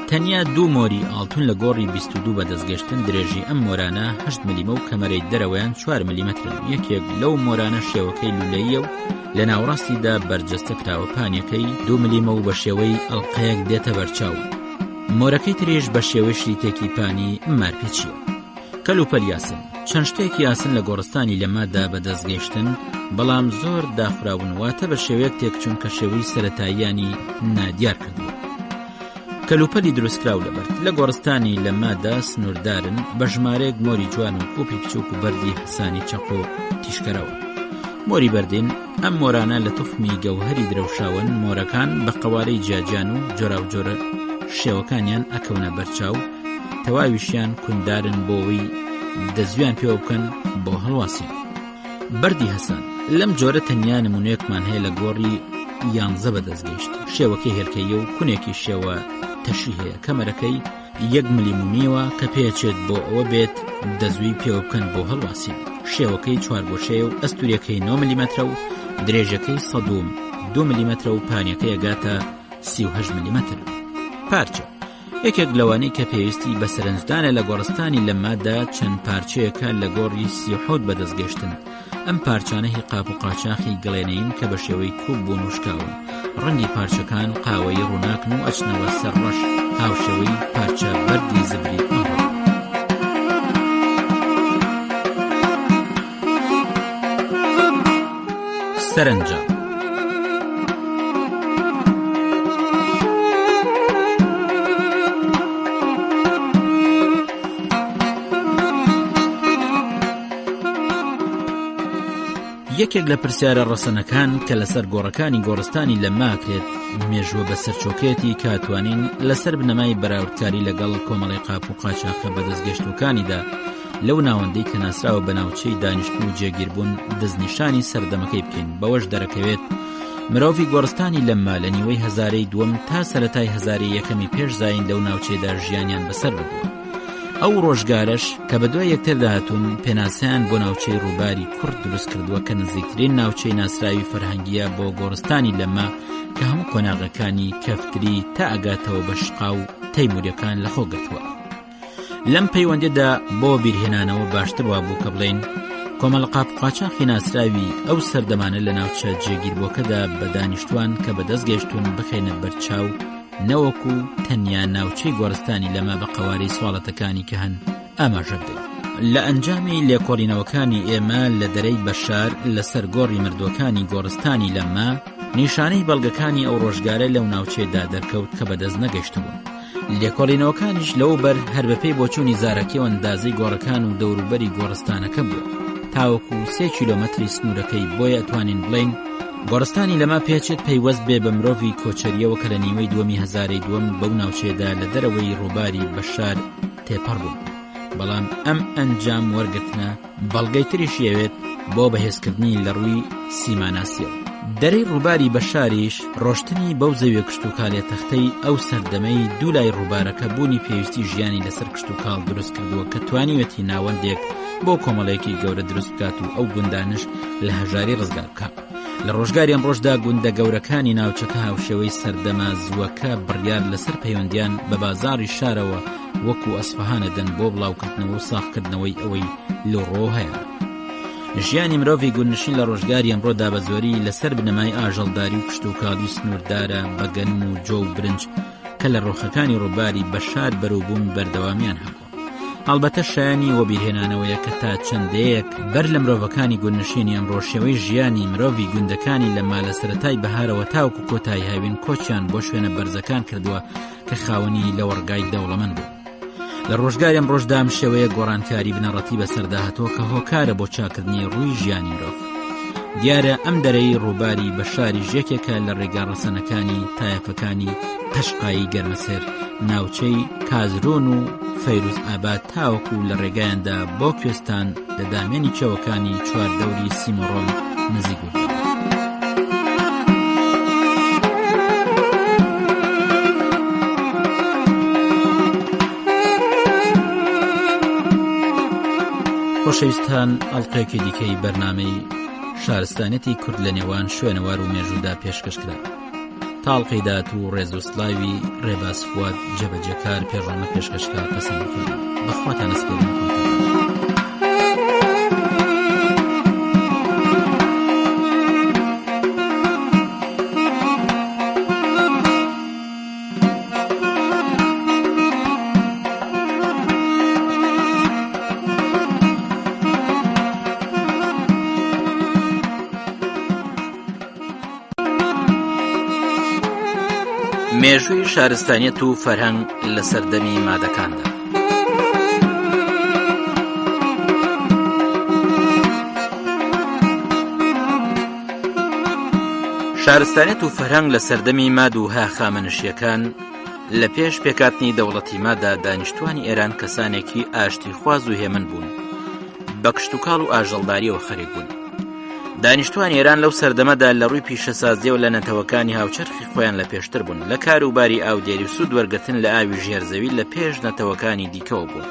تەنیا دوو مۆری ئاڵتون لە گۆڕی 22 بەدەستگەشتن. درێژی ئەم مۆرانە 8 ملیمە و کەمەرەی دەرەوەیان 4 ملیمەترن. یەکێک لەو مۆرانە شێوەکەی لولەیە و لە ناوڕاستیدا بەرجەستە کراوە. پانیەکەی 2 ملیمە و بە شێوەی ئەڵقەیەک دێتە بەرچاو. مۆرەکەی ترێژ بە شێوەی شریتێکی پانی مارپێچیە. کەلوپەلی یاسن. چەند شتێکی یاسن لە گۆڕستانی لە مادا بەدەستگەشتن، بەڵام زۆر داخراون واتە بە شێوەیەک تێکچوون کە شێوەی سەرەتاییانی نادیار کردووە. کەلوپەلی دروستکراو لەبەر لە گۆڕستانی لە مادا سنووردارن بە ژمارەیەک مۆری جوان و کوپی بچووک و بەردی حسانی چەق و تیشکەرەوە. مۆری بەردین ئەم مۆرانە لە توخمی گەوهەری درەوشاون. مۆرەکان بە قەوارەی جیاجان و جۆراوجۆرە شێوەکانیان ئەکەونە بەرچاو. تەواویشیان کوندارن بۆەوەی دەزویان پێوە بکەن بۆ هەڵواسی. بەردی هەسان. لەم جۆرە تەنیا نمونەیەکمان هەیە لە گۆڕی 11 بەدەستگەشت. شێوەکەی هێلکەیە و کونێکی شێوە تەشی هەیە. کەمەرەکەی 1 ملیمونیەوە کە پێچێت بۆ ئەوە بێت دەزوی پێوە بکەن بۆ هەڵواسی. شێوەکەی 4 گۆشەیە و ئەستوریەکەی 9 ملیمەترە و درێژەکەی 102 ملیمەترە و پانیەکەی ئەگاتە 38 ملیمەتر. پارچە. یەکێک لەوانەی کە پێویستی بە سەرنجدانە لە گۆڕستانی لە مادا چەند پارچەیەکە لە گۆڕی 37 بەدەستگەشتن. ئەم پارچانە هی قاپ و قاچاخی گڵێنەین کە بە شێوەی کوب بوون و شکاون. ڕەنگی پارچەکان قاوەیی ڕووناکن و ئەچنەوە سەر ڕەش. هاوشێوەی پارچە بەردی زبری ئەڕۆ. سەرنجام. یەکێک لە پرسیارە ڕەسەنەکان کە لەسەر گۆڕەکانی گۆڕستانی لەماکرێت مێژووە بە سەرچۆکێتی کاتوانین لەسەر بنەمای بەراوردکاری لەگەڵ کۆمەڵی قاپ و قاچاقە بەدەستگەشتوەکانیدا لەو ناوەندەی کە ناسراوە بە ناوچەی دانیشتن و جێگیربوون دزنیشانی سەردەمەکەی بکەین. بەوەش دەرەکەوێت مرۆڤی گۆڕستانی لەمما لە نیوەی هەزارەی دووەم تا سەرەتای هەزاری یەکەمی پێش زاین لەو ناوچەیدا ژیانیان بەسەر ببووە. ئەو ڕۆژگارش کە بە دوای یەکتردا هاتوون پێناسیان بۆ ناوچەی ڕووباری کورد دروست کردووە کە نزیکترین ناوچەی ناسراوی فەرهەنگیە بۆ گۆڕستانی لەمما کە هەموو کۆناغەکانی کەفتری تا ئەگاتەوە بە شقا و تەیموریەکان لەخۆ گرتووە. لەم پەیوەندیدا بۆ بیرهێنانەوە باشتر وا بوو کە بڵێن کۆمەڵە قاپ و قاچاقی ناسراوی ئەو سەردەمانە لە ناوچە جێگیربووەکەدا بە دانیشتوان کە بەدەستگەیشتون بخێنە بەرچاو نەوەکو تەنیا ناوچەی گۆڕستانی لەمە بە قەوارەی سواڵەتەکانی کە هەن ئاماژە بدەین. لە ئەنجامی لێکۆڵینەوەکانی ئێمە لە دەرەی بەشار لەسەر گۆڕی مردوەکانی گۆڕستانی لەمما نیشانەی بەڵگەکانی ئەو ڕۆژگارە لەو ناوچەیەدا دەرکەوت کە بەدەست نەگەیشتبوون. لێکۆڵینەوەکانیش لەو بەر هەر بەپێی بۆچوونی زارەکەی و ئەندازەی گۆڕەکان و دەوروبەری گۆڕستانەکە بووە تاوەکو 3 کیلۆمەتری سنوورەکەی بۆیە ئەتوانین بڵێن گۆڕستانی لەما پێچێت پەیوەست بێ بە مرۆڤی کۆچەریەوە کە لە نیوەی دووەمی هەزارەی دووەم بەو ناوچەیەدا لە دەرەوەی ڕووباری بەشار تێپەڕ بوون. بەڵام ئەم ئەنجام وەرگرتنە بەڵگەی تریشیەوێت بۆ بەهێزکردنی لە ڕووی سیماناسیەوە. دەرەی ڕووباری بەشاریش ڕۆشتنی بەو زەویە کشت و کالێ تەختەی ئەو سەردەمەی دوولای ڕووبارەکە بوونی پێویستی ژیانی لەسەر کشت و کاڵ دروست کردووە کە توانیوەتی ناوەندێک بۆ کۆمەڵەیەکی گەورە دروست بکات و ئەو گوندانش لە هەژاری ڕزگار بکات. لە ڕۆژگاری ئەمڕۆژدا گوندە گەورەکانی ناوچەکە هاوشێوەی سەردەما زووەکە بڕیار لەسەر پەیوەندیان بە بازاڕی شارەوە وەکو ئەسفەهانە دەن بۆ بڵاوکردنەوە و ساختکردنەوەی ئەوەی لۆڕۆ هەیە. ژیانی مرۆڤی گوندنشین لە ڕۆژگاری ئەمڕۆدا بە زۆری لەسەر بنەمای ئاژەڵداری و کشت و کاڵی سنووردارە بە گەنم و جۆ و برنج کە لە ڕۆخەکانی ڕووباری بەشار بەرووبوون بەردەوامیان هەبووە. هەڵبەتە شایانی وە بیرهێنانەوەیە کە تا چەندەیەک بەر لە مرۆڤەکانی گوندنشینی ئەمڕۆ شێوەی ژیانی مرۆڤی گوندەکانی لەما لە سەرەتای بەهارەوە تاوکو کۆتایی هاوین کۆچیان بۆ شوێنە بەرزەکان کردووە کە خاوەنی لە وەڕگای دەوڵەمەند بوو. لە ڕۆژگاری ئەمڕۆژدام شێوەیە گۆڕانکاری بنەڕەتی بەسەرداهاتەوە کە هۆکارە بۆ چاکردنی ڕووی ژیانی مرۆڤ. دیارە ئەم دەرەی ڕووباری بەشاری ژێکێکە لە ڕێگا ڕەسەنەکانی تایەفەکانی قەشقایی گەرمەسێر ناوچەی کازرۆن و فەیروز ئاباد تاوەکو لە ڕێگایاندا بۆ کوێستان لە دامێنی چێوەکانی چواردەوری سیمڕۆن نزیک بوو. خۆشەویستان ئەڵلقەیەکی دیکەی بەرنامەی شارستانێتی کورد لە نێوان شوێنەوار و مێژوودا پێشکەشکرا. تاڵقەی داات و ڕێز و سلاوی ڕێباز فواد جەبەجەکار پێڕۆمە پێشکەشکار پەسەند کرد. بەخواتان ئەسپێرم. مێژووی شارستانیەت و فەرهەنگ لە سەردەمی مادەکاندا. شارستانیەت و فەرهەنگ لە سەردەمی ماد و هاخامەنشیەکان لە پێش پێکاتنی دەوڵەتی مادا دانیشتوانی ئێران کەسانێکی ئاشتی خواز و هێمن بوون، بە کشت و کاڵ و ئاژەڵداریەوە خەریک بوون. دانیشتوانی ئێران لەو سەردەمەدا لە ڕووی پیشەسازیە و لە نەتەوەکانی هاوچەرخی خۆیان لە پێشتر بوون. لە کاروباری ئاودێری و سوود وەرگرتن لە ئاوی ژێرزەوی لە پێش نەتەوەکانی دیکەوە بوون.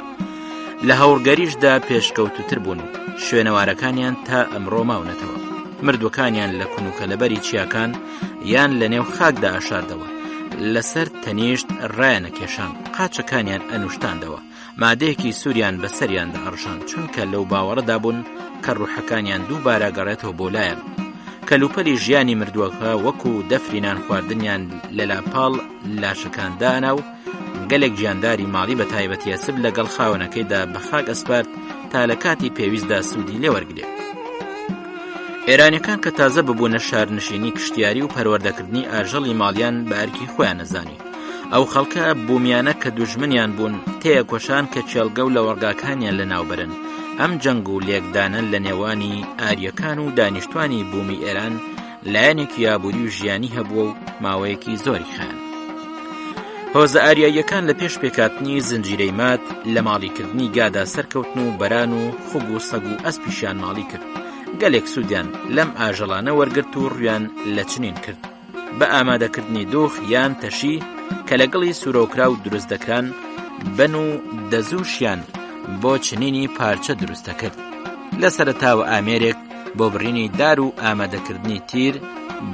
لە هەوڵگەریشدا پێشکەوتوتر بوون و شوێنەوارەکانیان تا ئەمڕۆ ماونەتەوە. مردوەکانیان لە کونوکە لەبەری چیاکان یان لە نێو خاکدا ئاشاردەوە، لەسەر تەنیشت ڕایەنە کێشان، قاچەکانیان ئەنوشتاندەوە، مادەیەکی سووریان بەسەریاندا ئەڕشان، چونکە لەو باوەڕەدا بوون کە ڕوحەکانیان دووبارە گەڕێتەوە بۆ لایەن. کەلوپەلی ژیانی مردووەکە وەکو دەفرینان خواردنیان لە لاپاڵ لاشەکاندانا و گەلێک گیانداری ماڵی بە تایبەتی ئەسب لەگەڵ خاوەنەکەیدا بە خاک ئەسپارد تا لە کاتی پێویستدا سوودی لێوەرگرێت. ئێرانیەکان کە تازە ببوونە شارنشینی کشتیاری و پەروەردەکردنی ئاژەڵی ماڵیان بە ئەرکی خۆیان نەزانی. ئەو خەڵکە بوومیانە کە دوژمنیان بوون تێکۆشان کە چێلگە و لە وەرگاکانیان لەناوبەرن. ئەم جەنگ و لێکدانن لە نێوانی ئاریەکان و دانیشتوانی بوومی ئێران لایەنێکی یابووری و ژیانی هەبووە و ماوەیەکی زۆری خایان. هۆزە ئاریاییەکان لە پێش پێکاتنی زنجیرەی مات لە ماڵیکردنی گادا سەرکەوتن و بەران و خوگ و سەگ و ئەسپیشیان ماڵی کرد. گەلێک سوودیان لەم ئاژەڵانە وەرگرت و ڕویان لە چنین کرد بە ئامادەکردنی دۆخ یان تەشی کە لەگەڵی سوورۆکرا و دروست دەکران بن و دەزووشیان بۆ چنینی پارچە دروستە کرد. لە سەرەتاوە ئامێرێک بۆ بڕینی دار و ئامادەکردنی تیر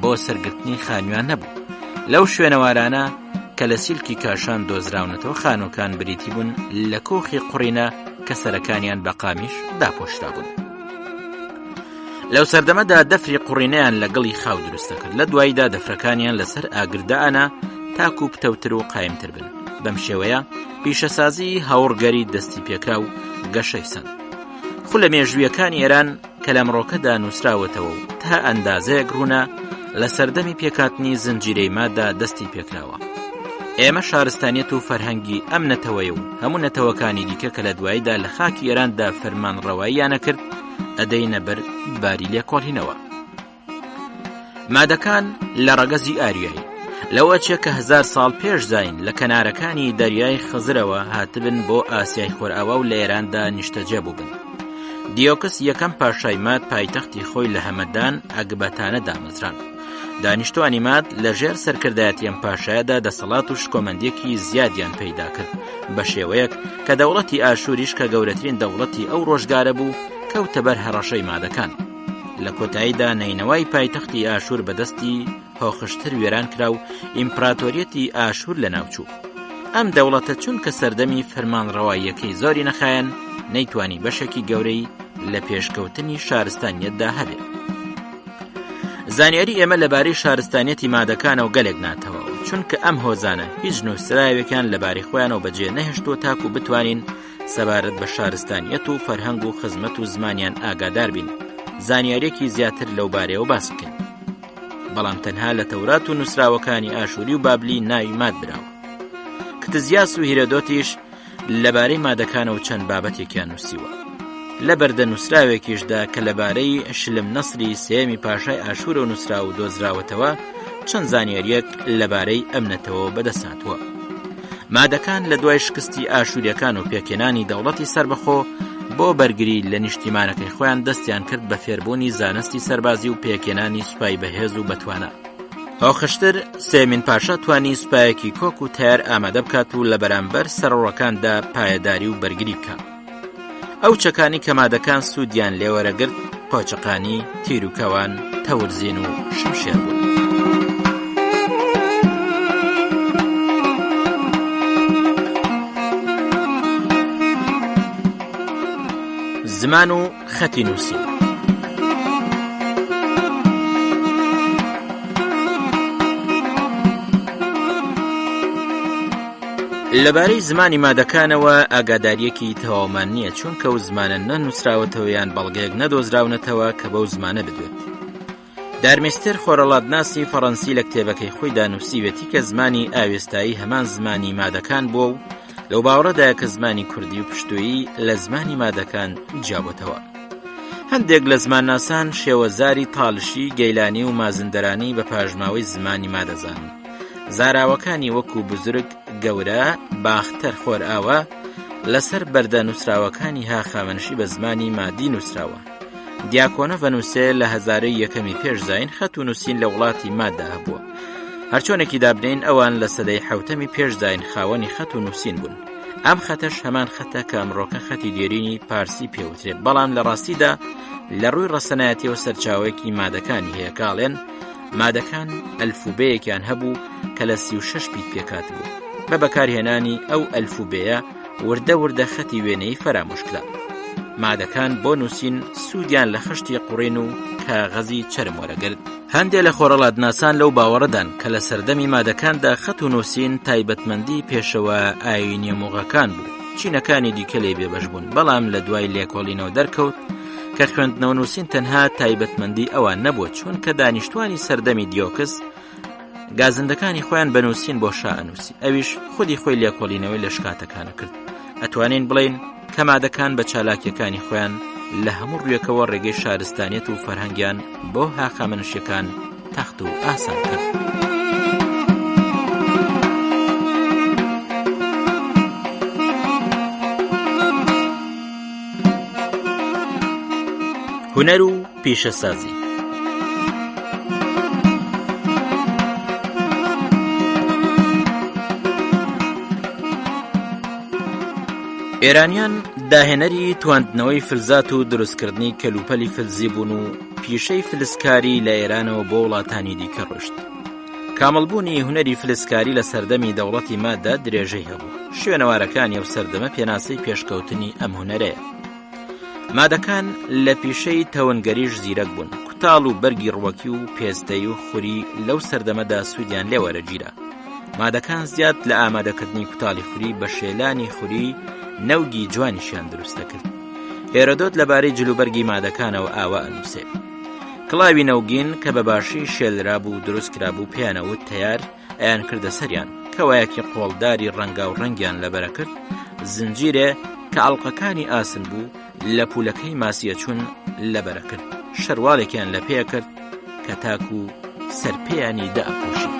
بۆ سەرگرتنی خانوویان نەبوو. لەو شوێنەوارانە کە لە سیلکی کاشان دۆزراونەتەوە خانووکان بریتی بوون لە کۆخی قوڕینە کە سەرەکانیان بە قامیش داپۆشرا بوون. لەو سەردەمەدا دەفری قوڕینەیان لەگەڵی خاو دروستە کرد. لە دواییدا دەفرەکانیان لەسەر ئاگردانە تاکو و پتەوتر و قایمتر بن. بەم شێوەیە پیشەسازی هاوڕگەری دەستی پێکرا و گەشەی سەند. خو لە مێژوویەکانی ئێران کە لە مرۆکەدا نووسراوەتەوە و تا ئەندازەیەک ڕوونە لە سەردەمی پێکاتنی زنجیرەی مادا دەستی پێکراوە. ئێمە شارستانیەت و فەرهەنگی ئەم نەتەوەیە و هەموو نەتەوەکانی دیکە کە لە دواییدا لە خاکی ئێراندا فەرمانڕەواییانە کرد ئەدەینە بەر باری لێکۆڵینەوە. مادەکان لە ڕەگەزی ئاریایی لەوە چێ کە 1000 ساڵ پێش زاین لە کەنارەکانی دەریای خزرەوە هاتبن بۆ ئاسیای خۆرئاوا و لە ئێراندا نیشتەجێ بووبن. دیۆکس یەکەم پاشای مات پایتەختی خۆی لە هەمەدان ئەگبەتانە دامەزران. دانیشتوانی مات لە ژێر سەرکردایەتی ئەم پاشایەدا دەسەڵات و شکۆمەندیەکی زیادیان پەیدا کرد بە شێوەیەک کە دەوڵەتی ئاشوریش کە گەورەترین دەوڵەتی ئەو ڕۆژگارە بوو کەوتە بەر هەڕەشەی مادەکان. لە کۆتاییدا نەینەوەی پایتەختی ئاشور بەدەستی هۆخشتر وێران کرا و ئیمپراتۆریەتی ئاشور لە ناوچوو. ئەم دەوڵەتە چونکە سەردەمی فەرمانڕەواییەکەی زۆری نەخایەن نەیتوانی بەشێکی گەورەی لە پێشکەوتنی شارستانیەتدا هەبێت. زانیاری ئێمە لەبارەی شارستانیەتی مادەکانەوە گەلێک ناتەواو چونکە ئەم هۆزانە هیچ نووسراوێکیان لەبارەی خۆیانەوە بەجێ نەهێشتووە تاکو بتوانین سەبارەت بە شارستانیەت و فەرهەنگ و خزمەت و زمانیان ئاگادار بین زانیاریەکی زیاتر لەو بارەیەوە باس بکەین. بەڵام تەنها لە تەورات و نووسراوەکانی ئاشوری و بابلی ناوی ماد براوە. کتزیاس و هیرۆدۆتیش لەبارەی مادەکانەوە چەند بابەتێکیان نووسیوە. لە بەردە نووسراوێکیشدا کە لەبارەی شلم نەسری سێمی پاشای ئاشورە و نووسرا و دۆزراوەتەوە چەند زانیاریەک لەبارەی ئەمنەتەوە بەدەستهاتووە. مادەکان لە دوای شکستی ئاشوریەکان و پێکێنانی دەوڵەتی سربەخۆ بۆ بەرگری لە نیشتیمانەکەی خۆیان دەستیان کرد بە فێربوونی زانستی سەربازی و پێکێنانی سوپای بەهێز و بەتوانە. هۆخشتر سێمین پاشا توانی سوپایەکی کۆک و تیار ئامادە بکات و لە بەرامبەر سەرڕۆکاندا پایەداری و بەرگری بکات. ئەو چەکانی کە مادەکان سوودیان لێوەرەگرت قۆچەقانی، تیرروکەوان، تەورزین و شمشێر بوون. زمان و خەتی نووسین. لەبارەی زمانی مادەکانەوە ئاگاداریەکی تەواومان نییە چونکە ئەو زمانە نەنووسراوەتەوە یان بەڵگەیەک نەدۆزراونەتەوە کە بەو زمانە بدوێت. دارمێستر خۆرەڵاتناسی فەڕەنسی لە کتێبەکەی خۆی دانووسیوێتی کە زمانی ئاوێستایی هەمان زمانی مادەکان بووە و لەو باوەڕەدایە کە زمانی کوردی و پشتوویی لە زمانی مادەکان جیاوەتەوە. هەندێک لە زمانناسان شێوەزاری تاڵشی، گەیلانی و مازندەرانی بە پاژماوەی زمانی مادەزان. زاراوەکانی وەکو بزرگ، گەورە، باختەر، خۆرئاوە لەسەر بەردە نووسراوەکانی هاخامەنشی بە زمانی مادی نووسراوە. دیاکۆنە ڤەنووسێ لە 1000ی پێش زاین خەت و نووسین لە وڵاتی ماددا هەبووە. هەرچۆنێکی دابنین ئەوان لە سەدەی 7 پێش زاین خاوەنی خەت و نووسین بوون. ئەم خەتەش هەمان خەتە کە ئەمڕۆکە خەتی دێرینی پارسی پێوترێت، بەڵام لە ڕاستیدا لە ڕووی ڕەسەنایەتیەوە سەرچاوەیەکی مادەکانی هەیە. کاڵێن مادەکان ئەلفوبەیەکیان هەبوو کە لە 36 بیت پێکات بوو. بە بەکارهێنانی ئەو ئەلفوبەیە وردە وردە خەتی وێنەی فەرامۆشکرا. مادەکان بۆ نووسین سوودیان لە خشتی قوڕین و کاغەزی چەرم وەرەگرت. هەندێک لە خۆرەڵاتناسان لەو باوەڕەدان کە لە سەردەمی مادەکاندا خەت و نووسین تایبەتمەندی پێشەوە ئاینیە موغەکان بوو. چینەکانی دیکە لێ بێبەش بوون، بەڵام لە دوای لێکۆڵینەوە دەرکەوت کە خوێندنەوە نووسین تەنها تایبەتمەندی ئەوان نەبووە چونکە دانیشتوانی سەردەمی دیۆکس گازندەکانی خۆیان بنووسین بۆ شا ئەنووسی، ئەویش خودی خۆی لێکۆڵینەوەی لە شکاتەکانە کرد. ئەتوانین بڵین کە مادەکان بە چالاکیەکانی خۆیان لە هەموو ڕوویەکەوە ڕێگەی شارستانیەت و فەرهەنگیان بۆ هاخامەنشیەکان تەخت و ئاسان کرد. هونەر و پیشەسازی. ئێرانیان داهێنەری تواندنەوەی فلزات و دروستکردنی کەلوپەلی فلزی بوون و پیشەی فلزکاری لە ئێرانەوە بۆ وڵاتانی دیکە ڕۆشت. کامەڵبوونی هونەری فلزکاری لە سەردەمی دەوڵەتی مادا درێژەی هەبوو. شوێنەوارەکانی ئەو سەردەمە پێناسەی پێشکەوتنی ئەم هونەرەیە. مادەکان لە پیشەی تەوەنگەریش زیرەک بوون. کوتاڵ و بەرگی ڕوەکی و پێستەی و خوری لەو سەردەمەدا سوودیان لێوەرەگیرە. مادەکان زیاد لە ئامادەکردنی کوتاڵی خوری بە شێلانی خوری نەوگی جوانیشیان دروستە کرد. هێرۆدۆت لەبارەی جلوبەرگی مادەکانەوە ئاوا ئەنووسێ: کڵاوی نەوگین کە بە باشی شێلرابوو دروست کرابوو پێیانەوت تەیار ئەیان کردە سەریان، کەوایەکی قۆڵداری ڕەنگا و ڕەنگیان لەبەرە کرد، زنجیرێ کە ئەڵقەکانی ئاسن بوو لە پولەکەی ماسیە چوون لەبەرە کرد، شەروالێکیان لە پێ کرد کە تاکو سەرپێیانی دائەپۆشی.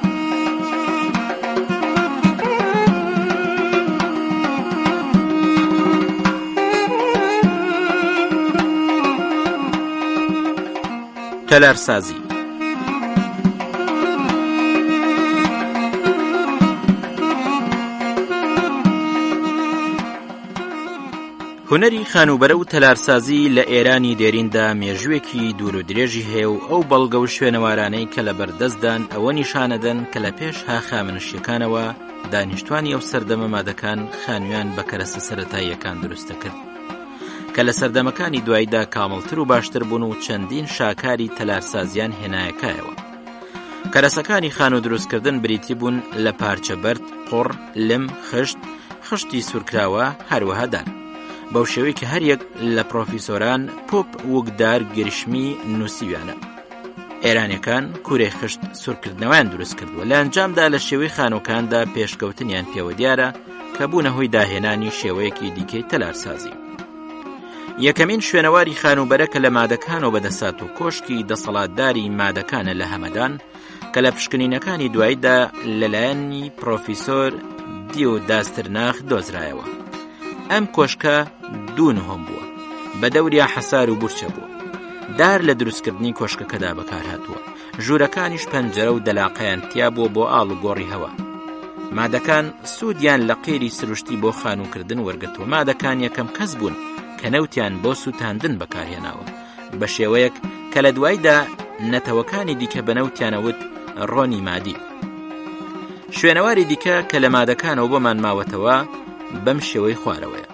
تەلارسازی. هونەری خانوبەرە و تەلارسازی لە ئێرانی دێریندا مێژوێکی دوور و درێژی هەیە و ئەو بەڵگە و شوێنەوارانەی کە لە بەردەستدان ئەوە نیشانەدەن کە لە پێش هاخامنشیەکانەوە دانیشتوانی ئەو سەردەمە مادەکان خانویان بە کەرەسە سەرەتاییەکان دروستە کرد کە لە سەردەمەکانی دواییدا کامڵتر و باشتر بوون و چەندین شاکاری تەلارسازیان هێنایەکایەوە. کەرەسەکانی خانوو دروستکردن بریتی بوون لە پارچە بەرد، قوڕ، لم، خشتی سوورکراوە، هەروەها دار. بەو شێوەی کە هەریەک لە پرۆفیسۆران پۆپ وەکدار گرشمی نووسیویانە. ئێرانیەکان کوورەی خشت سوورکردنەوەیان دروست کردووە. لە ئەنجامدا لە شێوەی خانووکاندا پێشکەوتنیان پێوە دیارە کە بوونە هۆی داهێنانی شێوەیەکی دیکەی تەلارسازی. یەکەمین شوێنەواری خانوبەرە کە لە مادەکانەوە بەدەسات و کۆشکی دەسەڵاتداری مادەکانە لە هەمەدان کە لە پشکنینەکانی دواییدا لەلایەنی پرۆفیسۆر دیۆ داسترناخ دۆزرایەوە. ئەم کۆشکە 2 بووە، بە دەوریا حەسار و بورچە بووە. دار لە دروستکردنی کۆشکەکەدا بەکار هاتووە. ژوورەکانیش پەنجەرە و دەلاقەیان تیا بووە بۆ ئاڵ و گۆڕی هەوا. مادەکان سوودیان لە قێری سروشتی بۆ خانووکردن وەرگرتووە. مادەکان یەکەم کەس بوون کە نەوتیان بۆ سوتاندن بەکارهێناوە، بە شێوەیەک کە لە دواییدا نەتەوەکانی دیکە بەنەوتیانەوت ڕۆنی مادی. شوێنەواری دیکە کە لە مادەکانەوە بۆمان ماوەتەوە بەم شێوەی خوارەوەیە.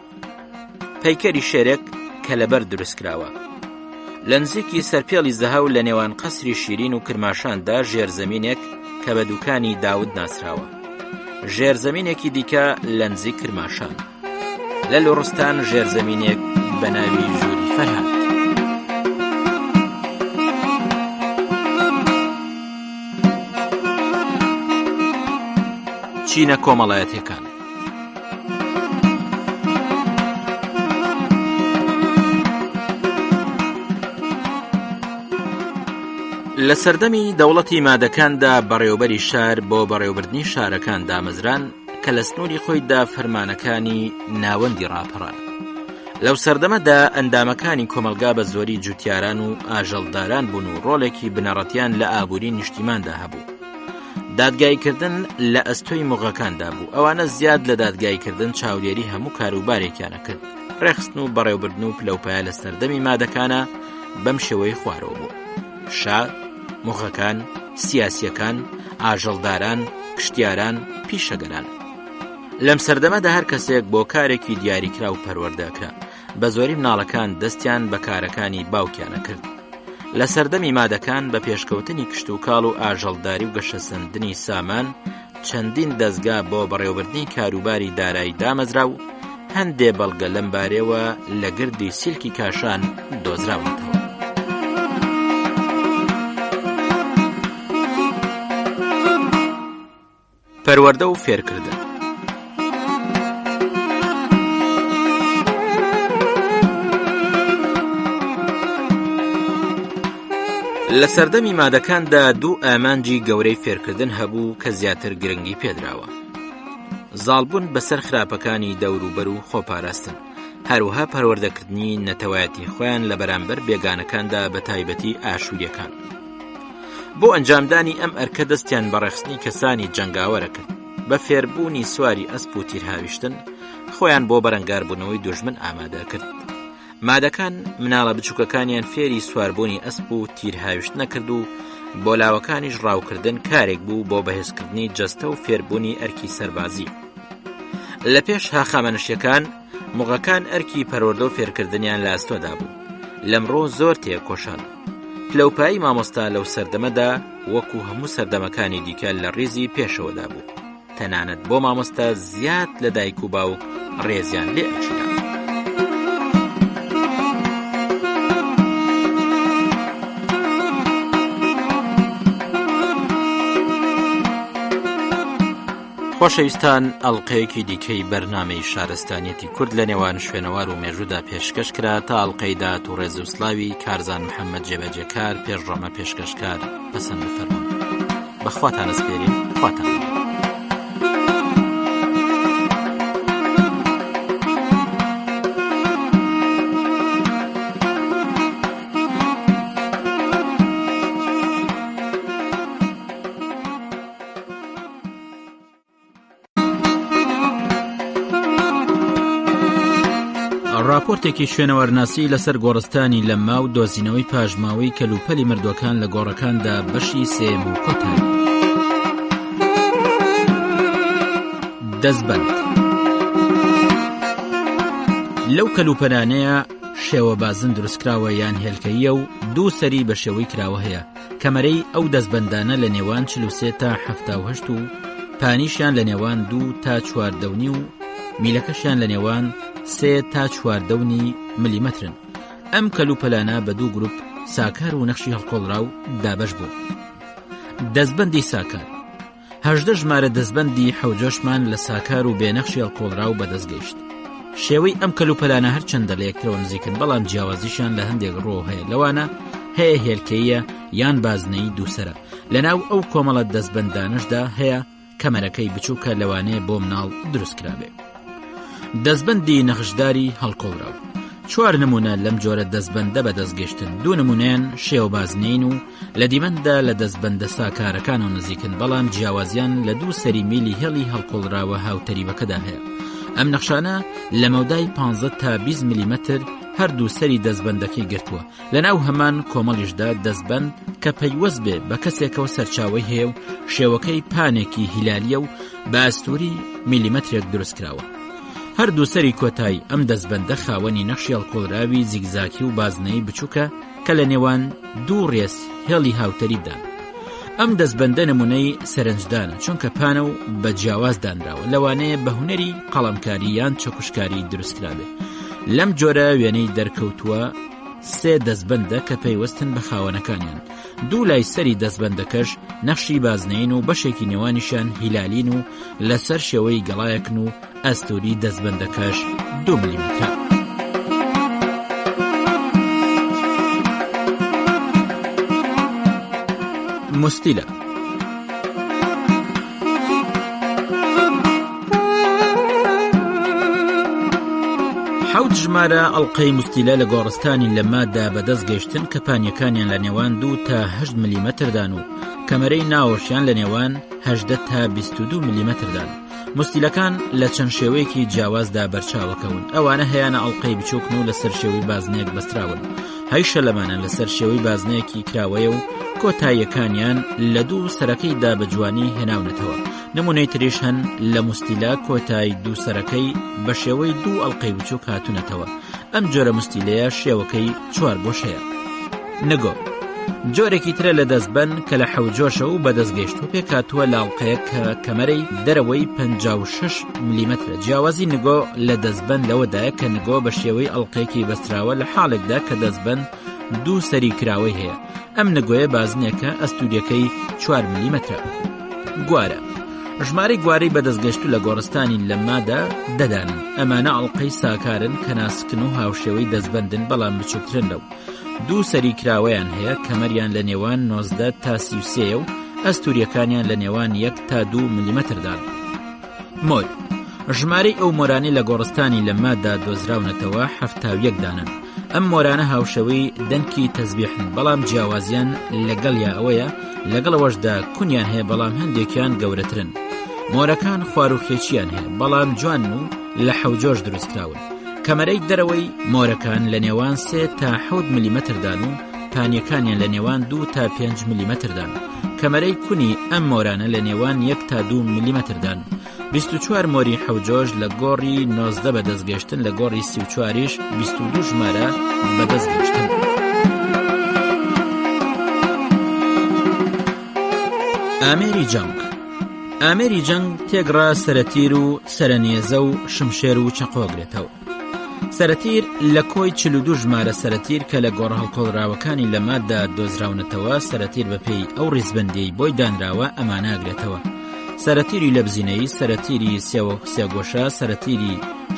پەیکەری شێرێک کە لەبەر دروستکراوە. لە نزیکی سەرپێڵی زەهاو لە نێوان قەسری شیرین و کرماشاندا ژێرزەمینێک کە بە دوکانی داود ناسراوە. ژێرزەمینێکی دیکە لە نزیک کرماشان. لە لۆڕستان ژێرزەمینێک بە ناوی ژووری فەرهاد. چینە کۆمەڵایەتیەکان. لە سەردەمی دەوڵەتی مادەکاندا بەڕێوەبەری شار بۆ بەڕێوەبردنی شارەکان دامەزران کە لە سنووری خۆیدا فەرمانەکانی ناوەندی ڕاپەڕان. لەو سەردەمەدا ئەندامەکانی کۆمەلگا بە زۆری جوتیاران و ئاژەڵداران بوون و ڕۆڵێکی بنەڕەتیان لە ئابووری نیشتیماندا هەبوو. دادگایکردن لە ئەستۆی موغەکاندا بوو. ئەوانە زیاد لە دادگایکردن چاودێری هەموو کاروبارێکیانە کرد. ڕێخستن و بەڕێوەبردن و پلەپایە لە سەردەمی مادەکانە بەم شێوەی خوارەوە بوو. شار، موغەکان، سیاسیەکان، ئاژەڵداران، کشتیاران، پیشەگەران. لەم سەردەمەدا هەر کەسێک بۆ کارێکی دیاریکرا و پەروەردەکرا. بە زۆری مناڵەکان دەستیان بە کارەکانی باوکیانە کرد. لە سەردەمی مادەکان بە پێشکەوتنی کشت و کاڵ و ئاژەڵداری و گەشەسەندنی سامان چەندین دەستگا بۆ بەڕێوەبردنی کاروباری دارایی دامەزرا و هەندێ بەڵگە لەم بارەوە لە گردی سیلکی کاشان دۆزراونەتەوە. پەروەردە و فێرکردن. لە سەردەمی مادەکاندا دوو ئامانجی گەورەی فێرکردن هەبوو کە زیاتر گرنگی پێدراوە: زاڵبوون بەسەر خراپەکانی دەوروبەر و خۆپاراستن، هەروەها پەروەردەکردنی نەتەوایەتی خۆیان لە بەرامبەر بێگانەکاندا بە تایبەتی ئاشووریەکان. بۆ ئەنجامدانی ئەم ئەرکە دەستیان بە ڕێخستنی کەسانی جەنگاوەرە کرد. بە فێربوونی سواری ئەسپ و تیرهاویشتن خۆیان بۆ بەرەنگاربوونەوەی دوژمن ئامادە کرد. مادەکان مناڵە بچووکەکانیان فێری سواربوونی ئەسپ و تیرهاویشت نەکرد و بۆ لاوەکانیش ڕاوکردن کارێک بوو بۆ بەهێزکردنی جەستە و فێربوونی ئەرکی سەربازی. لە پێش هاخامەنشیەکان موغەکان ئەرکی پەروەردە و فێرکردنیان لە ئەستۆدا بوو. لەمڕۆ زۆر تێکۆشان. پلەپایی مامۆستا لەو سەردەمەدا وەکو هەموو سەردەمەکانی دیکە لە ڕێزی پێشەوەدا بوو. تەنانەت بۆ مامۆستا زیاد لە دایک و باوک ڕێزیان لێ ئەچیدا. خۆشەویستان، ئەڵقەیەکی دیکەی بەرنامەی شارستانیەتی کورد لە نێوان شوێنەوار و مێژوودا پێشکەش کرا تا ئەڵقەی داهات و ڕێز و سلاوی کارزان محەممەد جێبەجێکار پێشڕەمە پێشکەشکار پەسەند بفەرمون. بەخواتان ئەسپێرین، خواتان. راپۆرتێکی شوێنەوەرناسی لەسەر گۆڕستانی لە ماو دۆزینەوەی پاژماوەی کەلوپەلی مردوەکان لە گۆڕەکاندا بەشی سێم و کۆتایی. دەستبەند لەو کەلوپەلانەیە شێوە بازن دروستکراوە یان هێلکەیە و دوو سەری بە شێوەی کراوە هەیە. کەمەرەی ئەو دەستبەندانە لە نێوان 43 تا 78 و پانیشیان لە نێوان 2 تا 4.5 و میلەکەشیان لە نێوان 3 تا 4.5 ملیمەترن. ئەم کەلوپەلانە بە دوو گروپ ساکار و نەخشی هەڵقۆڵرا و دابەش بوو. دەستبەندی ساکار 18 ژمارە دەستبەندی حەوجۆشمان لە ساکار و بێنەخشی هەڵقۆڵرا و بەدەستگەیشت. شێوەی ئەم کەلوپەلانە هەرچەندە لە یەکترەوە نزیکن، بەڵام جیاوازیشان لە هەندێک ڕۆ هەیە. لەوانە هەیە هێلکەیە یان بازنەی دووسەرە. لەناو ئەو کۆمەڵە دەستبەندانشدا هەیە کەمەرەکەی بچووکە لەوانەیە بۆ مناڵ دروستکرابێ. دەستبەندی نەخشداری هەڵقۆڵرا 4 نمونە لەم جۆرە دەستبەندە بەدەستگەشتن. 2 نمونەیان شێو بازنین و لە دیمەندا لە دەستبەندە ساکارەکان و نزیکن، بەڵام جیاوازیان لە 2 سەری میلی هێڵی هەڵقۆڵراوە هاوتەریبەکەدا هەیە. ئەم نەخشانە لە مەودای 15 تا 20 میلیمەتر هەردوو سەری دەستبەندەکەی گرتووە. لەناو هەمان کۆمەڵیشدا دەستبەند کە پەیوەست بێ بە کەسێکەوە سەرچاوی هەیە و شێوەکەی پانێکی هیلالیە و بە ئەستوری میلیمەترێک دروستکراوە. هەردوو سەری کۆتایی ئەم دەستبەندە خاوەنی نەخشی هەڵقۆڵراوی زیگزاکی و بازنەی بچووکە کە لە نێوان 2 ڕێز هێڵی هاوتەریبدان. ئەم دەستبەندە نمونەی سەرنجدانە، چونکە پانە و بە جیاواز دانراوە. لەوانەیە بە هونەری قەڵەمکاری یان چەکوشکاری دروستکرابێ. لەم جۆرە وێنەی دەرکەوتووە 3 دەستبەندە کە پەیوەستن بە خاوەنەکانیان. 2 لای سەری دەستبەندەکەش نەخشی بازنین و بەشێکی نێوانیشان هیلالین و لەسەر شێوەی گەڵایەکن و ئەستوری دەستبەندەکەش 2 میلیمەترە. مستیلە حوت ژمارە ئەڵقەی مستیلە لە گۆڕستانی لە مادا بەدەست گەیشتن کە پانیەکانیان لە نێوان 2 تا 8 میلیمەتردان و کەمەرەی ناوەشیان لە نێوان 18 تا 22 میلیمەتردان. مستیلەکان لە چەند شێوەیەکی جیاوازدا بەرچاوەکەون. ئەوانە هەیەنە ئەڵقەی بچووکن و لەسەر شێوەی بازنەیەک بەستراون. هەیشە لەمانە لەسەر شێوەی بازنەیەکی کراوەیە و کۆتاییەکانیان لە 2 سەرەکەیدا بە جوانی هێناونەتەوە. نمونەی تریش هەن لە مستیلا کۆتایی 2 سەرەکەی بە شێوەی 2 ئەڵقەی بچووک هاتوونەتەوە. ئەم جۆرە مستیلەیە شێوەکەی 4 بۆشەیە. نگۆ جۆرێکی ترە لە دەستبەند کە لە حەوجۆشە و بەدەستگەیشت و پێکاتووە لە ئەڵقەیە کە کەمەرەی دەرەوەی 56 میلیمەترە. جیاوازی نگۆ لە دەستبەند لەوەدایە کە نگۆ بە شێوەی ئەڵقەیەکی بەستراوە لە حاڵێکدا کە دەستبەند 2 سەری کراوەی هەیە. ئەم نگۆیە بازنێکە ئەستوریەکەی 4 میلیمەترە. گوارە ژمارەی گوارەی بەدەستگەشتو لە گۆڕستانی لەمادا دەدانن. ئەمانە ئەڵقەی ساکارن کە ناسکن و هاوشێوەی دەستبەندن بەڵام بچووکترن لەو. دوو سەری کراوەیان هەیە، کەمەریان لە نێوان 19 تا 33 و ئەستوریەکانیان لە نێوان 1 تا 2 ملیمەتردان. مۆر ژمارەی ئەو مۆرانەی لە گۆڕستانی لەمادا دۆزراونەتەوە 71 دانن. ئەم مۆرانە هاوشەوەی دەنکی تەزبیحن، بەڵام جیاوازیان لەگەڵیا ئەوەیە لەگەڵەوەشدا کونیان هەیە بەڵام هەندێکیان گەورەترن. مۆرەکان خواروخێچیان هەیە بەڵام جوان و لە حەوجۆش دروستکراون. کەمەرەی دەرەوەی مۆرەکان لە نێوان 3 تا 7 ملیمەتردان و پانیەکانیان لە نێوان 2 تا 5 ملیمەتردان. کەمەرەی کونی ئەم مۆرانە لە نێوان 1 تا 2 ملیمەتردان. 24 مۆری حەوجۆش لە گۆڕی 19 بەدەستگەشتن، لە گۆڕی 34ش 22 ژمارە بەدەستگەشتن. ئامێری جەنگ. ئامێری جەنگ تێگڕا سەرەتیر و سەرەنێزە و شمشێر و چەقۆگرێتەوە. سەرەتیر لە کۆی 42 ژمارە سەرەتیر کە لە گۆڕ هەڵکۆڵراوەکانی لەمادا دۆزراونەتەوە. سەرەتیر بەپێی ئەو ڕیزبەندیەی بۆی دانراوە ئەماناگرێتەوە: سەرەتیری لەبزینەی، سەرەتیری سێگۆشە، سەرەتیری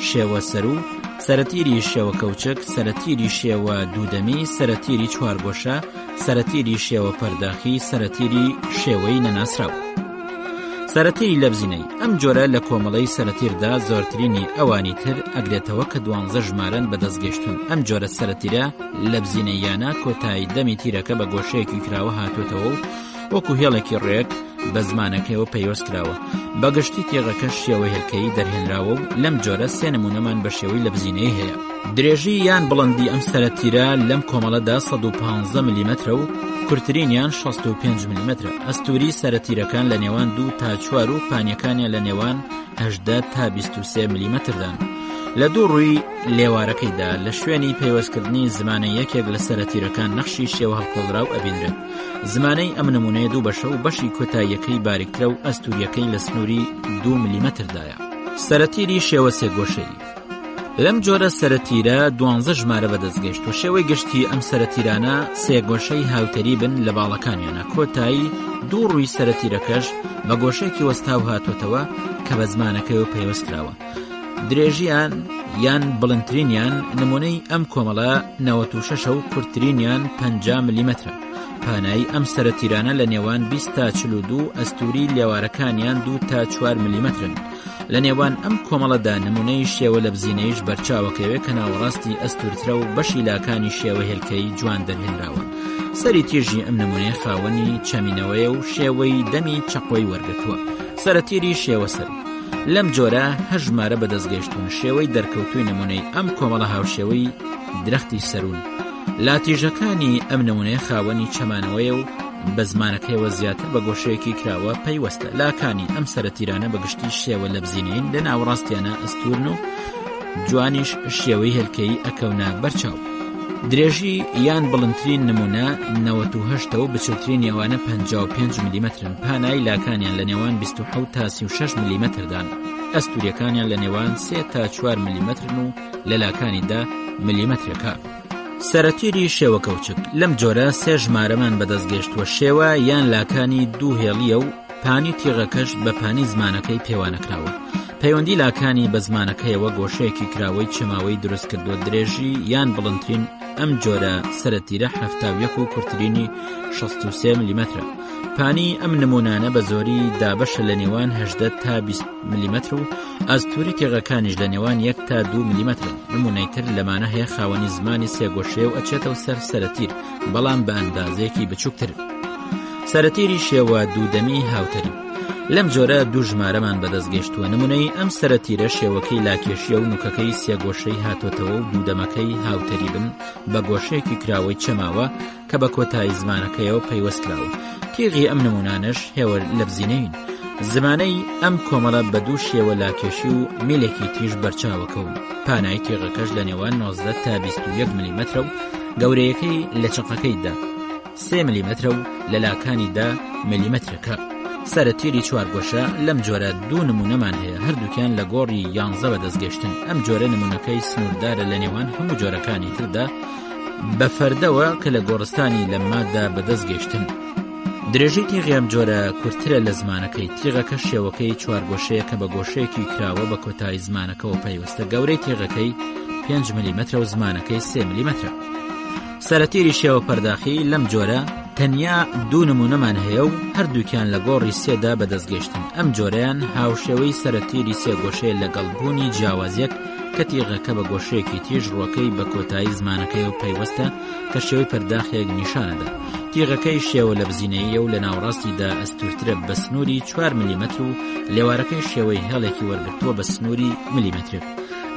شێوە سەرو، سەرەتیری شێوە کەوچک، سەرەتیری شێوە دوودەمی، سەرەتیری چوارگۆشە، سەرەتیری شێوە پەرداخی، سەرەتیری شێوەی نەناسراو. سەرەتیری لەبزینەی ئەم جۆرە لە کۆمەڵەی سەرەتیردا زۆرترینی ئەوانی تر ئەگرێتەوە کە 12 ژمارەن بەدەستگەشتون. ئەم جۆرە سەرەتیرە لەبزینەیانە کۆتایی دەمی تیرەکە بە گۆشەیەکی کراوە هاتوێتەوە و وەکو هێڵێکی ڕێک بە زمانەکەیەوە پەیوەست کراوە. بەگشتی تێغەکە شێوەی هێلکەیی دەرهێنراوە و لەم جۆرە 3 نمونەمان بە شێوەی لەبزینەی هەیە. درێژی یان بڵندی ئەم سەرەتیرە لەم کۆمەڵەدا 115 ملیمەترە و کورتترینیان 65 ملیمەترە. ئەستوری سەرەتیرەکان لە نێوان 2 تا 4 و پانیەکانیان لە نێوان 18 تا 23 ملیمەتردان. لە دوو ڕووی لێوارەکەیدا لە شوێنی پەیوەستکردنی زمانە یەکێک لە سەرەتیرەکان نەخشی شێوە هەڵکۆڵراو ئەبینرێت. زمانەی ئەم نمونەیە دوو بەشە و بەشی کۆتاییەکەی باریکترە و ئەستوریەکەی لە سنووری 2 ملیمەتردایە. سەرەتیری شێوە سێگۆشەی لەم جۆرە سەرەتیرە 12 ژمارە بەدەستگەشت و شێوەی گشتی ئەم سەرەتیرانە سێگۆشەی هاوتەری بن لە باڵەکانیانە. کۆتایی دوو ڕووی سەرەتیرەکەش بە گۆشەیەکی وەستاو هاتوۆتەوە کە بە زمانەکەیەوە پەیوەستکراوە. درێژیان یان بڵندترینیان نمونەی ئەم کۆمەڵە 96 و کورتترینیان 50 ملیمەترە. پانایی ئەم سەرەتیرانە لە نێوان 20 تا 42 ئەستوری لێوارەکانیان 2 تا 4 ملیمەترن. لە نێوان ئەم کۆمەڵەدا نمونەی شێوە لەبزینەیش بەرچاوەکەوێت کە ناوەڕاستی ئەستورترە و بەشی لاکانی شێوە هێلکەی جوان دەرهێنراوە. سەری تێژی ئەم نمونەیە خاوەنی چەمینەوەیە و شێوەی دەمی چەقۆی وەرگتووە. سەرەتیری شێوە سەر لەم جۆرە هەژمارە بەدەستگەشتون. شێوەی دەرکەوتووی نمونەی ئەم کۆمەڵە هاوشێوەی درەختی سەرون. لاتیژەکانی ئەم نمونەیە خاوەنی چەمانەوەیە و بە زمانەکەیەوە زیاتر بە گۆشەیەکی کراوە پەیوەستە. لاکانی ئەم سەرەتیرانە بەگشتی شێوە لەبزینین لە ناوەڕاستیانە ئەستورن و جوانیش شێوەی هێلکەی ئەکەونە بەرچاو. درێژی یان بڵندترین نمونە 98 و بچووترین ئەوانە 55 ملیمەترن. پانایی لاکانیان لە نێوان 27 تا 36 ملیمەتردان. ئەستوریەکانیان لە نێوان 3 تا 4 ملیمەترن و لە لاکانیدا ملیمەترەکە. سەرەتیری شێوە کەوچک لەم جۆرە 3 ژمارەمان بەدەستگەشتووە. شێوە یان لاکانی دوو هێڵیە و پانی تیغەکەش بە پانی زمانەکەی پێوانەکراوە. پەیوەندی لاکانی بە زمانەکەیەوە گۆشەیەکی کراوەی چەماوەی دروست کردووە. درێژی یان بڵندترین ئەم جۆرە سەرەتیرە 71 و کورتترینی 63 ملیمەترە. پانی ئەم نمونانە بە زۆری دابەشە لە نێوان 18 تا 20 ملیمەتر و ئەستوری تێغەکانیش لە نێوان 1 تا 2 ملیمەترن. نمونەی تر لەمانە هەیە خاوەنی زمانی سێگۆشەیە و ئەچێتەوە سەر سەرەتیر بەڵام بە ئەندازەیەکی بچووکتر. سەرەتیری شێوە دوودەمی هاوتەری لەم جۆرە دوو ژمارەمان بەدەستگەشتووە. نمونەی ئەم سەرەتیرە شێوەکەی لاکێشیە و نوکەکەی سێگۆشەی هاتوۆتەوە و دوودەمەکەی هاوتەری بن بە گۆشەیەکی کراوەی چەماوە کە بە کۆتایی زمانەکەیەوە پەیوەست کراوە. تیغی ئەم نمونانش هێوە لەبزینەین. زمانەی ئەم کۆمەڵە بە دوو شێوە لاکێشی و میلێکی تیژ بەرچاوەکە و پانای تیغەکەش لە نێوان 19 تا 21 ملیمەترە و گەورەیەکەی لە چقەکەیدا 3 ملیمەترە و لە لاکانیدا ملیمەترەکە. سەرەتیری چوارگۆشە لەم جۆرە دوو نمونەمان هەیە، هەردووکیان لە گۆڕی 11 بەدەستگەشتن. ئەم جۆرە نمونەکەی سنووردارە لە نێوان هەموو جۆرەکانی تردا بە فەردەوە کە لە گۆڕستانی لەمادا بەدەستگەشتن. درێژەی تیغی ئەم جۆرە کورتترە لە زمانەکەی. تیغەکە شێوەکەی چوارگۆشەیە کە بە گۆشەیەکی کراوە بە کۆتایی زمانەکەەوە پەیوەستە. گەورەی تیغەکەی 5 ملیمەترە و زمانەکەی 3 ملیمەترە. سەرەتیری شێوە پەرداخی لەم جۆرە تەنیا 2 نمونەمان هەیە و هەردووکیان لە گۆڕی 3دا بەدەستگەشتن. ئەم جۆرەیان هاوشێوەی سەرەتیری 3 گۆشەیە لەگەڵبوونی جیاوازیەک کە تیغەکە بە گۆشەیەکی تیژ ڕۆکەی بە کۆتایی زمانەکەی و پەیوەستە کە شێوەی پەرداخیەک نیشانەدا. تیغەکەی شێوە لە بزینەیە و لە ناوڕاستیدا ئەستورترە بە سنووری 4 ملیمەتر و لێوارەکەی شێوەی هێڵێکی وەرگرتووە بە سنووری ملیمەتر.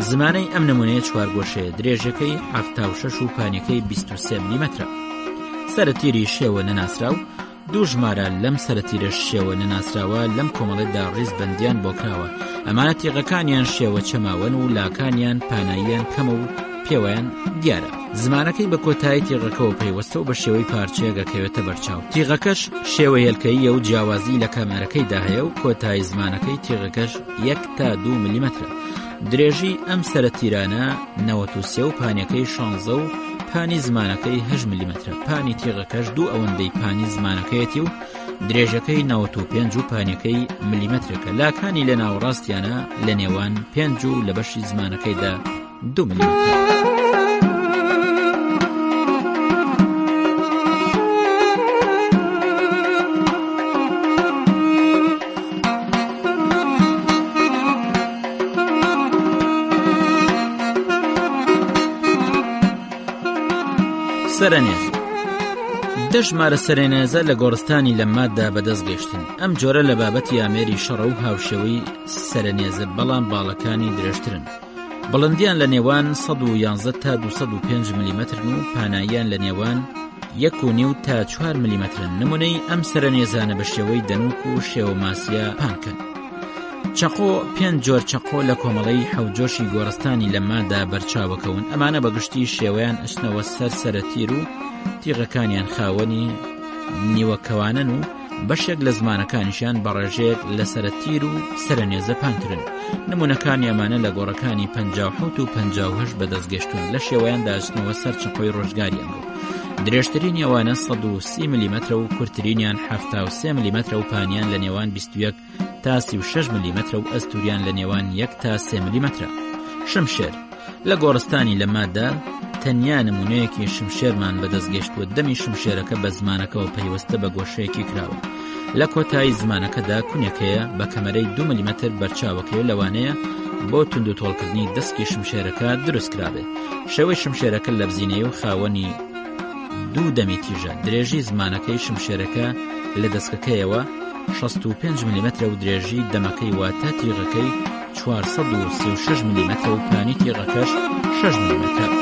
زمانەی ئەم نمونەیە 4 گۆشەیە. درێژەکەی 76 و پانیەکەی 23 ملیمەترە. سەرەتیری شێوە نەناسراو 2 ژمارە لەم سەرەتیرە شێوە نەناسراوە لەم کۆمەڵێدا ڕیز بەندیان بۆ کراوە. ئەمانە تیغەکانیان شێوە چەماوەن و لاکانیان پاناییان کەمە و پێوەیان دیارە. زمانەکەی بە کۆتایی تیغەکەەوە پەیوەستە و بە شێوەی پارچەیەگەکەوێتە بەرچاو. تیغەکەش شێوە هێلکەیە و جیاوازی لە کامەرەکەیدا هەیە و کۆتایی زمانەکەی تیغەکەش 1 تا 2 ملیمەترە. درێژی ئەم سەرەتیرانە 93 و پانیەکەی 16 و پانی زمانەکەی 8 ملیمەترە. پانی تیغەکەش 2 ئەوەندەی پانی زمانەکەیەتی و درێژەکەی 95 و پانیەکەی ملیمەترەکە. لاکانی لە ناوڕاستیانە لە نێوان 5 و لە بەشی زمانەکەیدا 2 ملیمەتر. سەرەنێز 10 ژمارە سەرەنێزە لە گۆڕستانی لەمماددا بەدەستگەشتن. ئەم جۆرە لە بابەتی ئامێری شەڕە و هاوشێوەی سەرەنێزە بەڵام باڵەکانی درێژترن. بڵندیان لە نێوان 111 تا 205 ملیمەترن و پاناییان لە نێوان 1.5 تا 4 ملیمەترن. نمونەی ئەم سەرەنێزانە بە شێوەی دەنووک و شێوە ماسیە پانکەن. چەقۆ 5 جۆر چەقۆ لە کۆمەڵەی حەوجۆشی گۆڕستانی لەممادا بەرچاوەکەون. ئەمانە بەگشتی شێوەیان ئەچنەوە سەر سەرەتیر و تیغەکانیان خاوەنی نیوەکەوانن و بەشێک لە زمانەکانیشیان بەڕێژەیەک لە سەرەتیر و سەرەنێزە پانترن. نمونەکانی ئەمانە لە گۆڕەکانی 57 و 58 بەدەستگەشتون. لە شێوەیاندا ئەچنەوە سەر چەقۆی ڕۆژگاریان بوو. درێژترین ئەوانە 130 ملیمەترە و کورتترینیان 73 ملیمەترە و پانیان لە نێوان 21 تا 36 ملیمەترە و ئەستوریان لە نێوان 1 تا 3 ملیمەترە. شمشێر لە گۆڕستانی لەممادا تەنیا نمونەیەکی شمشێرمان بەدەستگەشتووە. دەمی شمشێرەکە بە زمانەکەەوە پەیوەستە بە گۆشەیەکی کراوە. لە کۆتایی زمانەکەدا کونیەکەیە بە کەمەرەی 2 ملیمەتر بەرچاوەکەوە لەوانەیە بۆ تونند و تۆڵکردنی دەستکی شمشێرەکە دروست کرابێ. شێوەی شمشێرەکە لە بزینەیە و خاوەنی 2 دەمی تیژە. درێژی زمانەکەی شمشێرەکە لە دەستکەکەیەوە 65 ملیمەترە و درێژی دەمەکەی واتە تیغەکەی 436 ملیمەترە و پانی تیغەکەش 6 ملیمەترە.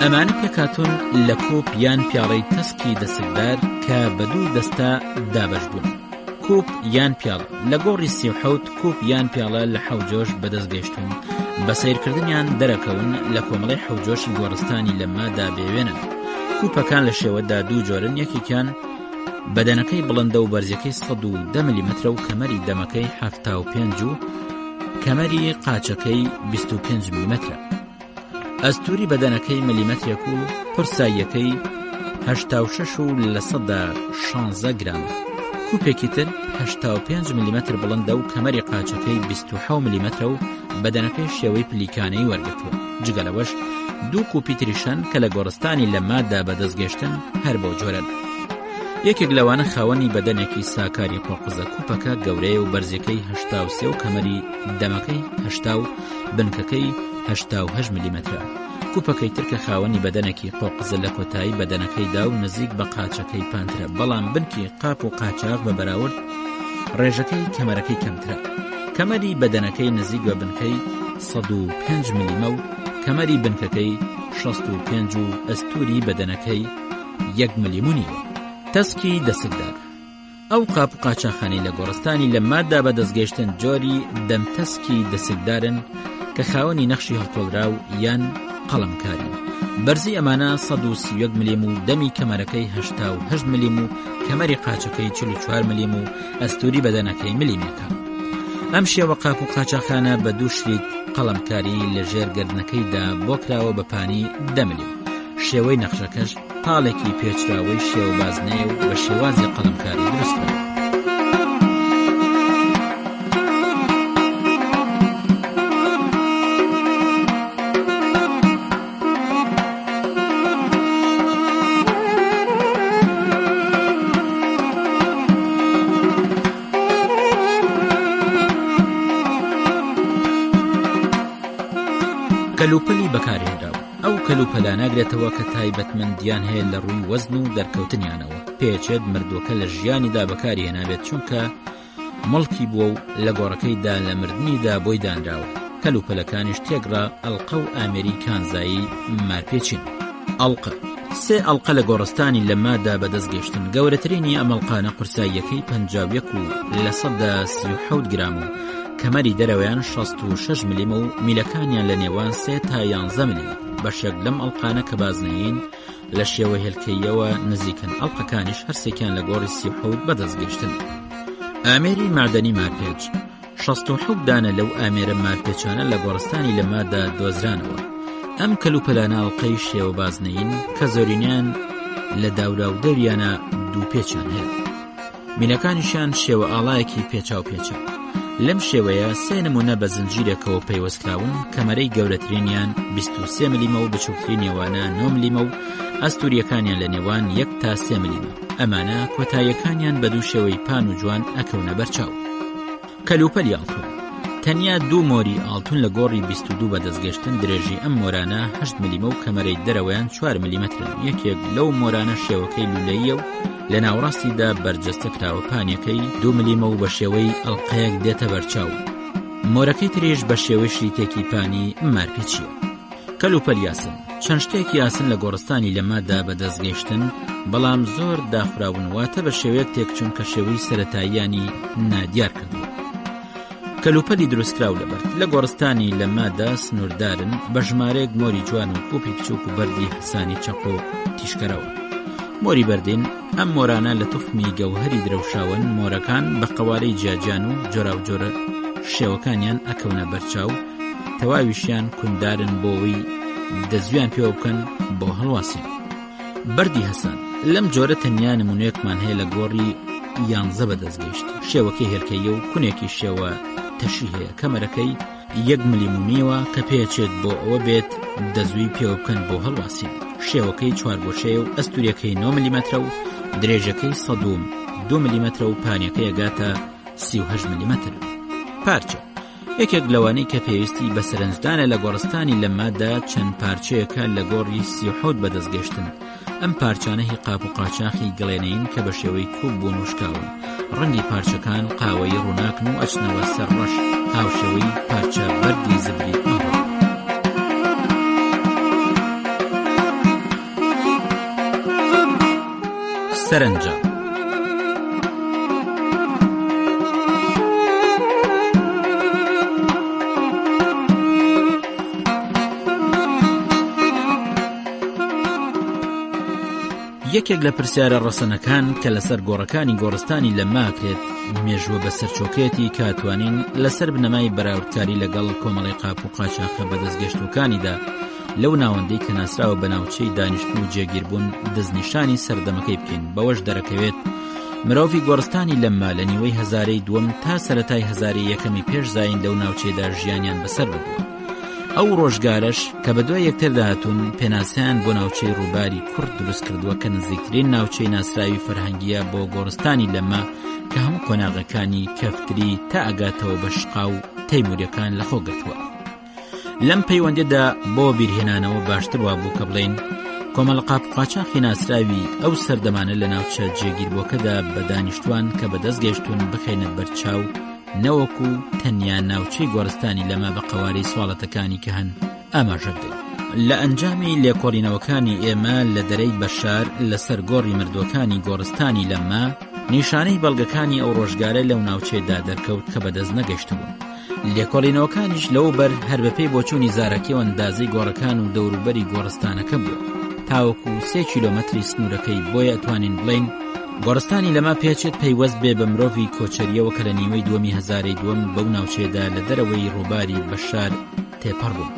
ئەمانە پێکاتون لە کۆپ یان پیاڵەی تەسکی دەسکدار کە بە 2 دەستا دابەش بوون. کۆپ یان پیاڵە لە گۆڕی 37 کۆپ یان پیاڵە لە حەوجۆش بەدەستگەشتون. بە سیرکردنیان دەرەکەون لە کۆمەڵی حەوجۆشی گۆڕستانی لەممادا بێوێنن. کوپەکان لە شێوەدا 2 جۆرن. یەکێکیان بەدەنەکەی بڵندە و بەرزەکەی 110 ملیمەترە و کەمەری دەمەکەی 75 و کەمەری قاچەکەی 25 ملیمەترە. ئەستوری بەدەنەکەی ملیمەترێک و پرساییەکەی 86 و لە 116 گرام. کوپێکی تر 85 ملیمەتر بڵندە و کەمەری قاچەکەی 27 ملیمەترە و بەدەنەکەی شێوەی پلیکانەی وەرگرتووە. جگەلەوەش 2 کوپی تریشەن کە لە گۆڕستانی لەممادا بەدەستگەشتن هەر بەو جۆرن. یەکێک لەوانە خاوەنی بەدەنێکی ساکاری قۆقزە. کوپەکە گەورەیە و بەرزەکەی 83 و کەمەری دەمەکەی 80 و بنکەکەی 88 ملیمەترە. کوپەکەی تر کە خاوەنی بەدەنێکی قۆقزە لە کۆتایی بەدەنەکەیدا و نزیک بە قاچەکەی پانترە. بەڵام بنکی قاپ و قاچاق بە بەراورد ڕێژەکەی کەمەرەکەی کەمترە. کەمەری بەدەنەکەی نزیک بە بنکەی 105 ملیمە و کەمەری بنکەکەی 65 و ئەستوری بەدەنەکەی 1 ملیمونی. تەسکی دەسکدار ئەو قاپ و قاچاخانەی لە گۆڕستانی لەممادا بەدەستگەشتن جۆری دەمتەسکی دەسکدارن کە کە خاوەنی نەخشی هەڵتۆڵراو یان قەڵەمکاری. بەرزی ئەمانە 131 ملم و دەمی کەمەرەکەی 88 ملم و کەمەری قاچەکەی 44 ملم و ئەستوری بەدەنەکەی ملیمێکە. ئەم شێوە قاپ و قاچەخانە بە دوو شریت قەڵەمکاری لە ژێر گردنەکەیدا بۆ کراوە بە پانی 10 ملم. شێوەی نەخشەکەش پاڵێکی پێچراوەی شێوە بازنەیە و بە شێوازی قەڵەمکاری دروستکرا. کەلوپەلی بەکارهێنراوە. ئەو کەلوپەلا ناگرێتەوە کە تایبەتمەندیان هەیە لە ڕووی وەزن و دەرکەوتنیانەوە. پێچێت مردووەکە لە ژیانیدا بەکاری هێنابێت چونکە مڵکی بووە و لە گۆڕەکەیدا لە مردنیدا بۆی دانراوە. کەلوپەلەکانیش تێگڕا ئەڵقە و ئامێری کانزایی مارپێچین. ئەڵقە 3 ئەڵقە لە گۆڕستانی لە مادا بەدەستگەشتن. گەورەترینی ئەمەڵقانە قورساییەکەی 51 و لە 137 گرام و کەمەری دەرەوەیان 66 ملم و میلەکانیان لە نێوان 3 تا 11 ملم. بەشێک لەم ئەڵقانە کە بازنەیین لە شێوە هێلکەیەوە نزیکن. ئەڵقەکانیش هەرسێکیان لە گۆڕی 37 بەدەستگەشتن. ئامێری معدەنی مارپێچ 67 دانە لەو ئامێرە مارپێچانە لە گۆڕستانی لە مادا دۆزرانەوە. ئەم کەلوپەلانە ئەڵقەی شێوە بازنەیین کە زۆرینیان لە داوراو دەوریانە دوو پێچیان هەیە. میلەکانیشیان شێوە ئاڵایەکی پێچاو پێچە. لەم شێوەیە 3 نمونە بە زنجیرێکەوە پەیوەستکراون. کەمەرەی گەورەترینیان 23 ملم و بچووکترینەوەیانە 9 ملم و ئەستوریەکانیان لە نێوان 1 تا 3 ملم. ئەمانە کۆتاییەکانیان بە دوو شێوەی پان و جوان ئەکەونە بەرچاو. کەلوپەلی ئاڵتون تەنیا دوو مۆری ئاڵتون لە گۆڕی 22 بەدەستگەشتن. درێژی ئەم مۆرانە 8 ملم و کەمەرەی دەرەوەیان 4 ملیمەترن. یەکێک لەو مۆرانە شێوەکەی لولەیە و لە ناوڕاستیدا بەرجەستە کراوە. پانیەکەی 2 ملم و بە شێوەی ئەڵقەیەک دێتە بەرچاو. مۆرەکەی تریش بە شێوەی شریتێکی پانی مارپێچیە. کەلوپەلی یاسن چەند شتێکی یاسن لە گۆڕستانی لە مادا بەدەستگەشتن بەڵام زۆر داخراون واتە بە شێوەیەک تێکچوون کە شێوەی سەرەتاییانی نادیار کردووە. کەلوپەلی دروستکراو لەبەر لە گۆڕستانی لە مادا سنووردارن بە ژمارەیەک مۆری جوان و کوپی بچووک و بەردی حسانی چەق و تیشکەرەوە. مۆری بەردین ئەم مۆرانە لە توخمی گەوهەری درەوشاون. مۆرەکان بە قەوارەی جیاجان و جۆراوجۆرە شێوەکانیان ئەکەونە بەرچاو. تەواویشیان کوندارن بۆەوەی دەزویان پێوە بکەن بۆ هەڵواسین. بەردی هەسان لەم جۆرە تەنیا نمونەیەکمان هەیە لە گۆڕی 11 بەدەستگەشت. شێوەکەی هێلکەیە و کونێکی شێوە تەشی هەیە. کەمەرەکەی 1 ملم و نیوە کە پێچێت بۆ ئەوە بێت دەزوی پێوە بکەن بۆ هەڵواسین. شێوەکەی 4 بۆشەیە و ئەستوریەکەی 9 ملیمەترە و درێژەکەی 102 ملیمەترە و پانیەکەی ئەگاتە 38 ملیمەتر. پارچە یەکێک لەوانەی کە پێویستی بە سەرنجدانە لە گۆڕستانی لە مادا چەند پارچەیەکە لە گۆڕی 37 بەدەستگەشتن. ئەم پارچانە هی قاپ و قاچاقی گڵێنەین کە بە شێوەی کوب بوون و شکاون. ڕەنگی پارچەکان قاوەی ڕووناکن و ئەچنەوە سەر ڕەش هاوشێوەی پارچە بەردی زبری ئاڕۆ. سەرنجام یەکێک لە پرسیارە ڕەسەنەکان کە لەسەر گۆڕەکانی گۆڕستانی لە ماکرێت مێژوە بە سەرچۆکێتی کاتوانین لەسەر بنەمای بەراوردکاری لەگەڵ کۆمەڵی قاپ و قاچاقە بەدەستگەشتوەکانیدا لەو ناوەندەی کە ناسراوە بە ناوچەی دانیشتن و جێگیربوون دەستنیشانی سەردەمەکەی بکەین. بەوەش دەرەکەوێت مرۆڤی گۆڕستانی لەمما لە نیوەی هەزارەی دووەم تا سەرەتای هەزاری یەکەمی پێش زاین لەو ناوچەیدا ژیانیان بەسەر ببووە. ئەو ڕۆژگارەش کە بە دوای یەکتر داهاتوون پێناسیان بۆ ناوچەی ڕووباری کورد دروست کردووە کە نزیکترین ناوچەی ناسراوی فەرهەنگیە بۆ گۆڕستانی لەمما کە هەموو قۆناغەکانی کەفتری تا ئەگاتەوە بە شقا و تەیموریەکان لەخۆ گرتووە. لەم پەیوەندیدا بۆ بیرهێنانەوە باشتر وا بوو کە بڵێن کۆمەڵە قاپ قاچاقی ناسراوی ئەو سەردەمانە لە ناوچە جێگیربووەکەدا بە دانیشتوان کە بەدەستگەشتون بخەینە بەرچاو نەوەکو تەنیا ناوچەی گۆڕستانی لەما بە قەوارەی سواڵەتەکانی کە هەن ئاماژە بدەین. لە ئەنجامی لێکۆڵینەوەکانی ئێمە لە دەرەی بەشار لەسەر گۆڕی مردوەکانی گۆڕستانی لەما نیشانەی بەڵگەکانی ئەو ڕۆژگارە لەو ناوچەیەدا دەرکەوت کە بەدەست نەگەشتبوون. لێکۆڵینەوەکانیش لەو بەر هەر بەپێی بۆچوونی زارەکەی و ئەندازەی گۆڕەکان و دەوروبەری گۆڕستانەکە بووە تاوەکو 3 کیلۆمەتری سنوورەکەی بۆیە ئەتوانین بڵین گۆڕستانی لەما پێچێت پەیوەست بێ بە مرۆڤی کۆچەریەوە کە لە نیوەی دووەمی هەزارەی دووەم بەو ناوچێدا لە دەرەوەی ڕووباری بەشار تێپەڕ بوو.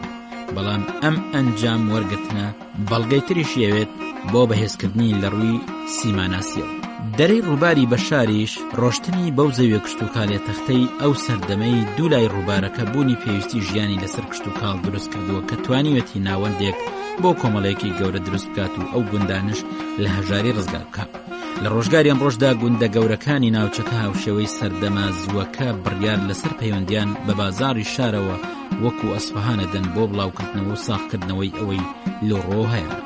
بەڵام ئەم ئەنجام وەرگرتنە بەڵگەی تریش ئەوێت بۆ بەهێزکردنی لە ڕووی سیماناسیەوە. دەرەی ڕووباری بەشاریش ڕۆشتنی بەو زەویە کشتوکاڵێ تەختەی ئەو سەردەمەی دوولای ڕووبارەکە بوونی پێویستی ژیانی لەسەر کشتوکاڵ دروست کردووە کە توانیوەتی ناوەندێک بۆ کۆمەڵەیەکی گەورە دروست بکات و ئەو گوندانش لە هەژاری ڕزگار بکات. لە ڕۆژگاری ئەمڕۆژدا گوندە گەورەکانی ناوچەکە هاوشێوەی سەردەما زووەکە بڕیار لەسەر پەیوەندیان بە بازاڕی شارەوە وەکو ئەسفەهانە دەن بۆ بڵاوکردنەوە و ساختکردنەوەی ئەوەی لۆڕۆ هەیە.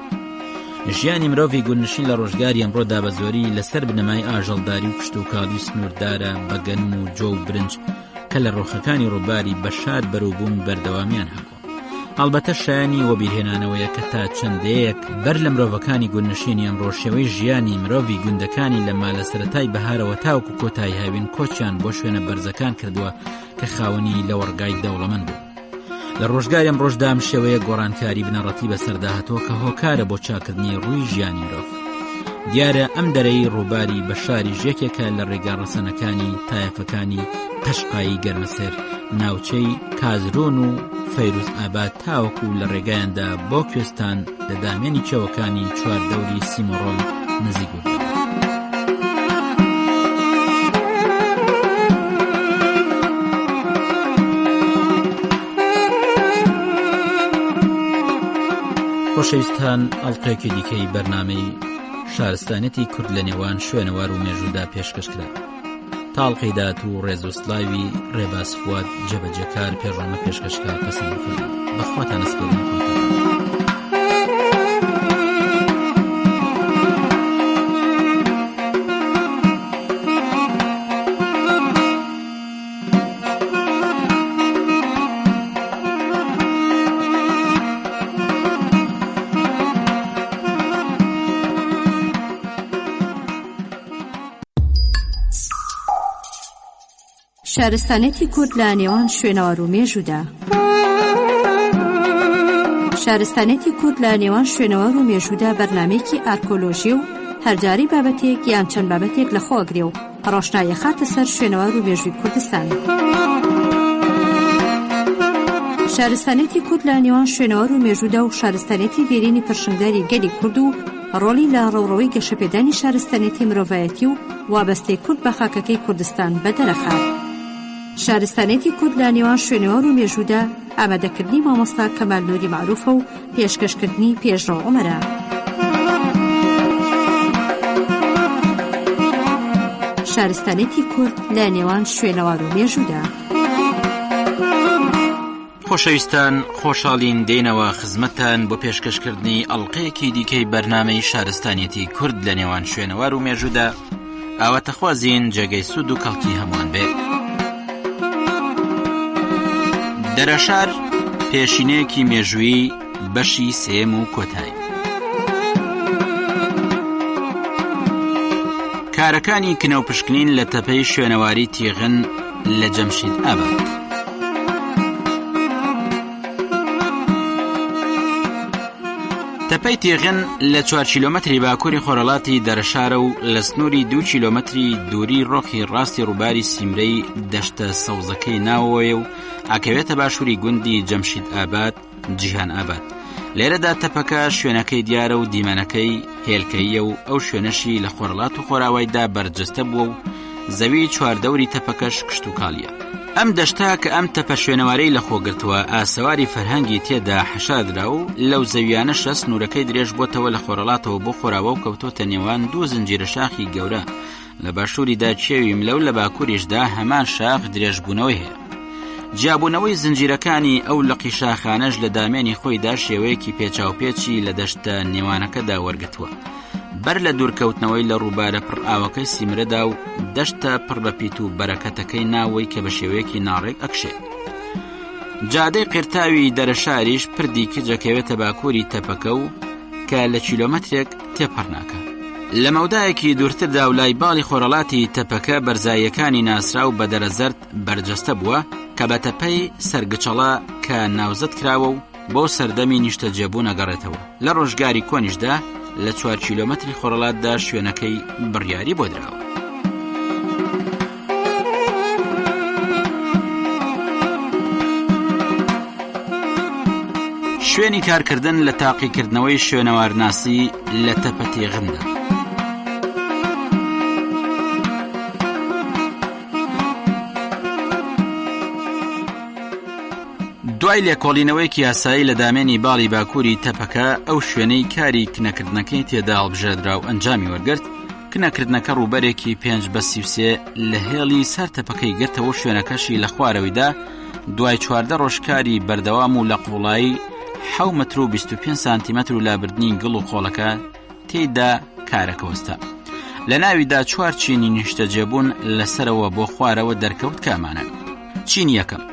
ژیانی مرۆڤی گوندنشین لە ڕۆژگاری ئەمڕۆدا بە زۆری لەسەر بنەمای ئاژەڵداری و کشتوکاڵی سنووردارە بە گەنم و جۆ و برنج کە لە ڕۆخەکانی ڕووباری بەشار بەرووبوون بەردەوامیان هەبووە. هەڵبەتە شایانی وە بیرهێنانەوەیە کە تا چەندەیەک بەر لە مرۆڤەکانی گوندنشینی ئەمڕۆ شێوەی ژیانی مرۆڤی گوندەکانی لە مالە سەرەتای بەهارەوە تاوەکو کۆتایی هاوین کۆچیان بۆ شوێنە بەرزەکان کردووە کە خاوەنی لە وەرگای دەوڵەمەند بوو. لە ڕۆژگاری ئەمڕۆژدا ئەم شێوەیە گۆڕانکاری بنەڕەتی بەسەرداهاتەوە کە هۆکارە بۆ چاکردنی ڕووی ژیانی مرۆڤ. دیارە ئەم دەرەی ڕووباری بەشاریش یەکێکە لە ڕێگا ڕەسەنەکانی تایەفەکانی قەشقایی گەرمەسەر ناوچەی کازرۆن و فەیروز ئاباد تاوەکو لە ڕێگایاندا بۆ کوێستان لە دامێنی چێوەکانی چواردەوری سیمۆڕۆن نزیک بوو. خۆشەویستان، ئەڵقەیەکی دیکەی بەرنامەی شارستانێتی کورد لە نێوان شوێنەوار و مێژوودا پێشکەشکرا. تاڵقەی داهات و ڕێز و سڵاوی ڕێباز فواد جەبەجەکار پێڕۆمە پێشکەشکا پەسەند کرد. بەخواتان ئەسپێرم. شارستانێتی کورد لە نێوان شوێنەوار و مێژوودا. شارستانێتی کورد لە نێوان شوێنەوار و مێژوودا بەرنامەیەکی ئارکۆلۆژی و هەرجاری بابەتێک یان چەند بابەتێک لە خۆگرێ و ڕۆشنایە خاتە سەر شوێنەوار و مێژووی کوردستان. شارستانێتی کورد لە نێوان شوێنەوار و مێژوودا و شارستانێتی دێرینی پرشنگداری گەلی کورد و ڕۆڵی لە ڕەوڕەوەی گەشەپێدانی شارستانێتی مرۆڤایەتی و وابەستەی کورد بە خاکەکەی کوردستان بەدەرەخات. شارستانێتی کورد لە نێوان شوێنەوار و مێژوودا ئامادەکردنی مامۆستا کەمال نووری معروفە و پێشکەشکردنی پێشڕۆ عومەرە. شارستانێتی کورد لە نێوان شوێنەوار و مێژوودا. خۆشەویستان، خۆشحاڵین دێنەوە خزمەتتان بۆ پێشکەشکردنی ئەڵقەیەکی دیکەی بەرنامەی شارستانێتی کورد لە نێوان شوێنەوار و مێژوودا. ئاواتەخوازین جێگەی سوود و کەڵکی هەمووان بێ. دەرەشار پێشینەیەکی مێژووی بەشی سێم و کۆتایی. کارەکانی کنەوپشکنین لە تەپەی شوێنەواری تیغن لە جەمشید ئاباد. تەپەی تیغن لە 4 کیلۆمەتری باکووری خۆرەڵاتی دەرەشارە و لە سنووری 2 کیلۆمەتری دووری ڕۆخی ڕاستی ڕووباری سیمرەی دەشتە سەوزەکەی ناوەوەیە و ئاکەوێتە باشووری گوندی جەمشید ئاباد جیهان ئاباد. لێرەدا تەپەکە شوێنەکەی دیارە و دیمەنەکەی هێلکەیە و ئەو شوێنەشی لە خۆرەڵات و خۆراوایدا بەرجەستە بووە و زەوی چواردەوری تەپەکەش کشتوکاڵیە. ئەم دەشتا کە ئەم تەپە شوێنەواری لە خۆگرتووە ئاسەواری فەرهەنگی تێدا حەشادرا و لەو زەویانەشە سنوورەکەی درێژ بۆتەوە لە خۆرەڵاتەوە بۆ خۆراوە و کەوتۆتە نێوان دوو زنجیرە شاخی گەورە. لە باشووریدا چێوی ملەو لە باکووریشدا هەمان شاخ درێژبوونەوەی هەیە. جیابوونەوەی زنجیرەکانی ئەو لەقی شاخانەش لە دامێنی خۆیدا شێوەیەکی پێچاوپێچی لە دەشتە نێوانەکەدا وەرگتووە. بەر لە دوورکەوتنەوەی لە ڕووبارە پڕ ئاوەکەی سیمرەدا و دەشتە پڕ بە پیت و بەرەکەتەکەی ناوەی کە بە شێوەیەکی ناڕێک ئەکشێت. جادەی قرتاوی دەرەشاریش پردی کجەکەوێتە باکووری تەپەکە و کە لە کیلۆمەترێک تێپەڕناکە. لە مەودایەکی دوورتردا و لای باڵی خۆرەڵاتی تەپەکە بەرزاییەکانی ناسرا و بە دەرەزەرد بەرجەستە بووە کە بە تەپەی سەرگچەڵا کە ناوزەت کراوە و بۆ سەردەمی نیشتەجێبوو نەگەڕێتەوە. لە ڕۆژگاری کۆنیشدا لە 4 کیلۆمەتری خۆرەڵاتدا شوێنەکەی بڕیاری بۆ دراوە. شوێنی کارکردن لە تاقیکردنەوەی شوێنەوارناسی لە تەپەتێغندا. دوای لێکۆڵینەوەیکی یاسایی لە دامێنی باڵی باکووری تەپەکە ئەو شوێنەی کاری کنەکردنەکەی تێدا هەڵبژێردرا و ئەنجامی وەرگرت. کنەکردنەکە ڕووبەرێکی 5/33 لە هێڵی سەر تەپەکەی گرتەوە. شوێنەکەشی لە خوارەوەیدا دوای 14 ڕۆژکاری بەردەوام و لە قوڵایی 7 متر و 25 سانتیمەتر و لابردنی گڵ و خۆڵەکە تێیدا کارەکەوەستا. لە ناویدا 4 چینی نیشتەجێبوون لەسەرەوە بۆ خوارەوە دەرکەوت کامانە. چینی یەکەم.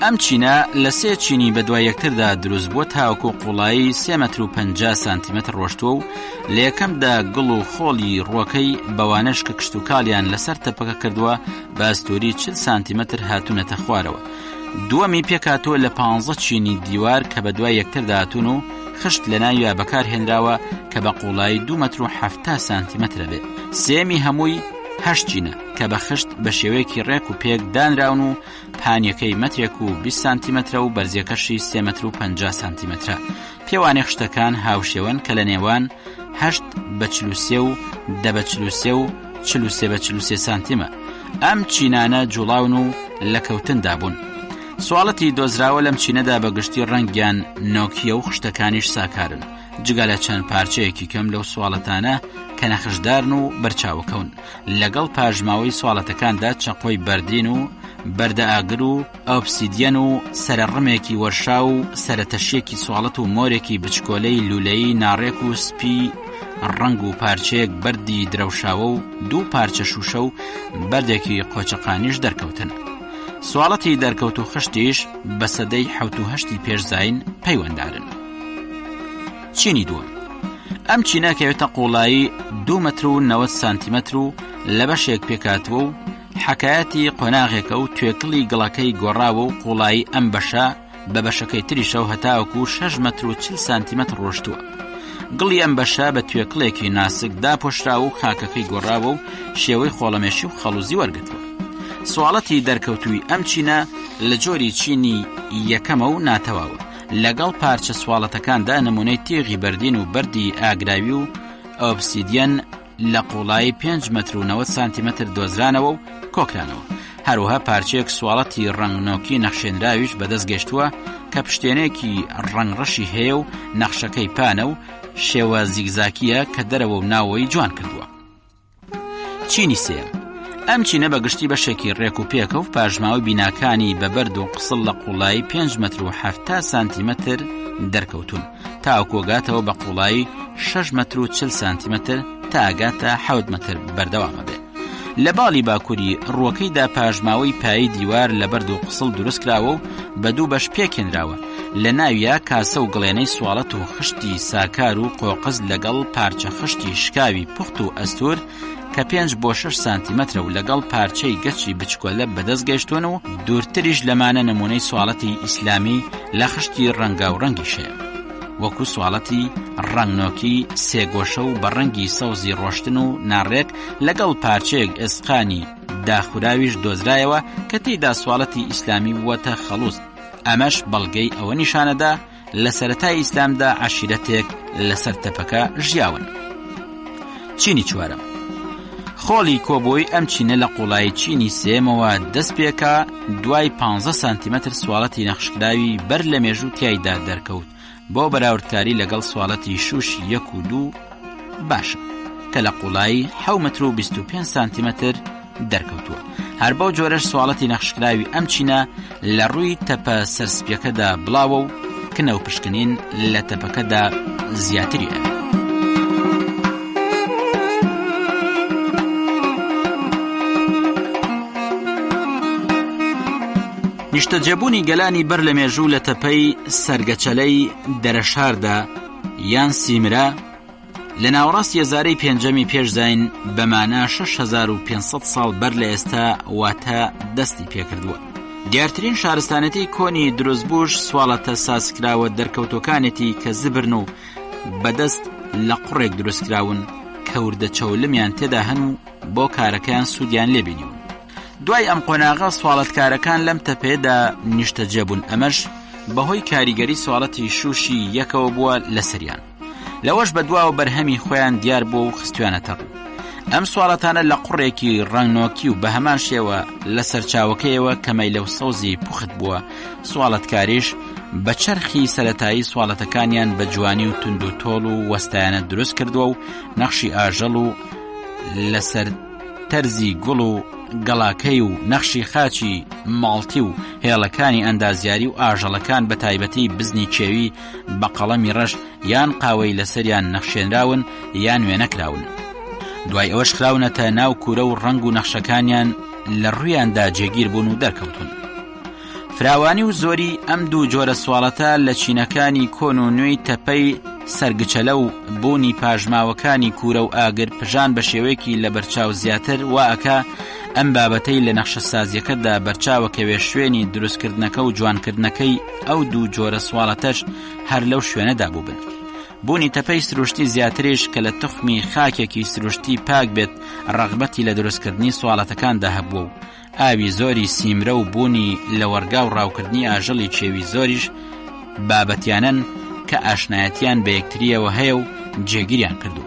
ئەم چینە لە 3 چینی بە دوای یەکتردا دروست بووە تاوەکو قوڵایی 3 متر و 50 سانتیمەتر ڕۆشتووە و لە یەکەمدا گڵ و خۆڵی ڕووەکەی بەوانەش کە کشت و کاڵیان لەسەر تەپەکە کردووە بە ئەستۆری 40 سانتیمەتر هاتوونەتە خوارەوە. دووەمی پێکاتوە لە 15 چینی دیوار کە بە دوای یەکتردا هاتوون و خشت لە ناویە بەکارهێنراوە کە بە قوڵایی 2 متر و 70 سانتیمەترە بێت. سێمی هەمووی 8 چینە کە بە خشت بە شێوەیەکی ڕێک و پێک دانراون و پانیەکەی مەترێک و 20 سانتیمەترە و بەرزیەکەشی 3 متر و 50 سانتیمەترە. پێوانێ خشتەکان هاوشێون کە لە نێوان 8/43 و 10/43 و 43/43 سانتیمە. ئەم چینانە جوڵاون و لە کەوتندا بوون. سواڵەتی دۆزراوە لەم چینەدا بەگشتی ڕەنگیان نۆکیە و خشتەکانیش ساکارن. جگە لە چەند پارچەیەکی کەم لەو سواڵەتانە کە نەخشدارن و بەرچاوەکەون. لەگەڵ پاژماوەی سواڵەتەکاندا چەقۆی بەردین و بەردە ئاگر و ئۆبسیدیەن و سەرڕمێکی وەرشا و سەرەتەشیەکی سواڵەت و مۆرێکی بچکۆلەی لولەیی ناڕێک و سپی ڕەنگ و پارچەیەک بەردی درەوشاوە و 2 پارچە شوشە و بەردێکی قۆچەقانیش دەرکەوتن. سواڵەتی دەرکەوت و خشتیش بە سەدەی 7/8 پێشزاین پەیوەنددارن. چینی دووەم. ئەم چینە کەوێتە قوڵایی 2 متر و 90 سانتیمەتر و لە بەشێک پێکاتوە و حەکایەتی قۆناغێکە و توێکڵی گڵەکەی گۆڕاوە و قوڵایی ئەم بەشە بە بەشەکەی تریشە و هەتاوەکو 6 متر و 40 سانتیمەتر ڕۆشتووە. گڵی ئەم بەشە بە توێکڵێکی ناسک داپۆشراوە و خاکەکەی گۆڕاوە و شێوەی خۆڵەمێشی و خەڵوزی وەرگتووە. سواڵەتی دەرکەوتووی ئەم چینە لە جۆری چینی یەکەمە و ناتەواوە. لەگەڵ پارچە سواڵەتەکاندا نمونەی تێغی بەردین و بەردی ئاگراوی و ئۆبسیدیەن لە قوڵایی 5 متر و 90 سانتیمەتر دۆزرانەوە و کۆکرانەوە. هەروەها پارچەیەک سواڵەتی ڕەنگنۆکی نەخشێنراویش بەدەست گەشتووە کە پشتێنێکی ڕەنگڕەشی هەیە و نەخشەکەی پانە و شێوە زیگزاکیە کە دەرەوە و ناوەی جوان کردووە. چینی سێم. ئەم چینە بەگشتی بەشێکی ڕێک و پێکە و پاژماوەی بیناکانی بە بەرد و قسڵ لە قوڵایی 5 متر و 70 سانتیمەتر دەرکەوتون تا ئەوکۆگاتەوە بە قوڵایی 6 متر و 40 سانتیمەتر تا ئاگاتە 7 متر بەردەوامە بێت. لە باڵی باکووری ڕووەکەیدا پاژماوەی پایی دیوار لە بەرد و قسڵ دروست کراوە و بە 2 بەش پێکێنراوە. لە ناویە کاسە و گڵێنەی سواڵەت و خشتی ساکار و قۆقز لەگەڵ پارچە خشتی شکاوی پوخت و ئەستور کە 5/6 سانتیمەترە و لەگەڵ پارچەی گەچی بچکۆلە بەدەست گەیشتون و دوورتریش لەمانە نمونەی سواڵەتی ئیسلامی لە خشتی ڕەنگا و ڕەنگیشەیە وەکو سواڵەتی ڕەنگنۆکی سێگۆشە و بە ڕەنگی سەوزی ڕۆشتن و ناڕێک لەگەڵ پارچەیەک ئێسقانی داخوراویش دۆزرایەوە کە تێیدا سواڵەتی ئیسلامی وەتە خەڵوز. ئەمەش بەڵگەی ئەوە نیشانەدا لە سەرەتای ئیسلامدا عەشیرەتێک لەسەر تەپەکە ژیاون. چینی چوارەم. خۆڵی کۆبۆی ئەم چینە لە قوڵایی چینی سێمەوە دەست پێکە دوای 15 سانتیمەتر سواڵەتی نەخشکراوی بەر لە مێژوو تیایدا دەرکەوت بۆ بەراوردکاری لەگەڵ سواڵەتی شوش 1 و 2 باشە کە لە قوڵایی 7 متر و 25 سانتیمەتر دەرکەوتووە. هەر بەو جۆرەش سواڵەتی نەخشکراوی ئەم چینە لە ڕووی تەپە سەرسپیەکەدا بڵاوە و کنە و پشکنین لە تەپەکەدا زیاتری ئەوێ. نیشتەجێبوونی گەلانی بەر لە مێژوو لە تەپەی سەرگەچەلەی دەرەشاردا یان سیمرە لە ناوەڕاستی هێزارەی پێنجەمی پێشزاین بەمانە 6500 ساڵ بەر لە ئێستا واتە دەستی پێکردووە. دیارترین شارستانەتی کۆنی دروستبووش سواڵەتە سازکراوە دەرکەوتۆکانێتی کە زبرن و بەدەست لە قوڕێک دروستکراون کە وردە چەولمیان تێدا هەن و بۆ کارەکەیان سوودیان لێبینیون. دوای ئەم قۆناغا سواڵەتکارەکان لەم تەپەیەدا نیشتەجێبوون. ئەمەش بەهۆی کاریگەری سواڵەتی شوشی یەکەوە بووە لەسەریان. لەوەش بەدواوە بەرهەمی خۆیان دیار بووە و خستویانەتە ڕوو. ئەم سواڵەتانە لە قوڕێکی ڕەنگنۆکی و بە هەمان شێوە لە سەرچاوەکەیەوە کەمەی لەو سەوزی پوخت بووە. سواڵەتکاریش بە چەرخی سەرەتایی سواڵەتەکانیان بە جوانی و تند و تۆڵ و وەستایانە دروست کردووە و نەخشی ئاژەڵ و لەسەر تەرزی گوڵ و گەڵاکەی و نەخشی خاچی ماڵتی و هێڵەکانی ئەندازیاری و ئاژەڵەکان بە تایبەتی بزنی کێوی بە قەڵەمی ڕەش یان قاوەی لەسەریان نەخشێنراون یان وێنەکراون. دوای ئەوەش خراونەتە ناو کورە و ڕەنگ و نەخشەکانیان لە ڕوویاندا جێگیر بوون و دەرکەوتون. فراوانی و زۆری ئەم دوو جۆرە سواڵەتە لە چینەکانی کۆن و نوێی تەپەی سەرگچەلە و بوونی پاژماوەکانی کورە و ئاگر پژان بە شێوەیەکی لە بەرچاو زیاتر واکە ئەم بابەتەی لە نەخشە سازیەکەدا بەرچاوەکەوێ شوێنی دروستکردنەکە و جوانکردنەکەی ئەو دوو جۆرە سواڵەتەش هەر لەو شوێنەدا بوو بن. بوونی تەپەی سروشتی زیاتریش کە لە تخمی خاکێکی سروشتی پاک بێت ڕەغبەتی لە دروستکردنی سواڵەتەکاندا هەبووە و ئاوی زۆری سیمرە و بوونی لە وەرگا و ڕاوکردنی ئاژەڵی چێوی زۆریش بابەتیانن کە ئاشنایەتیان بە یەکتریەوە هەیە و جێگیریان کردو.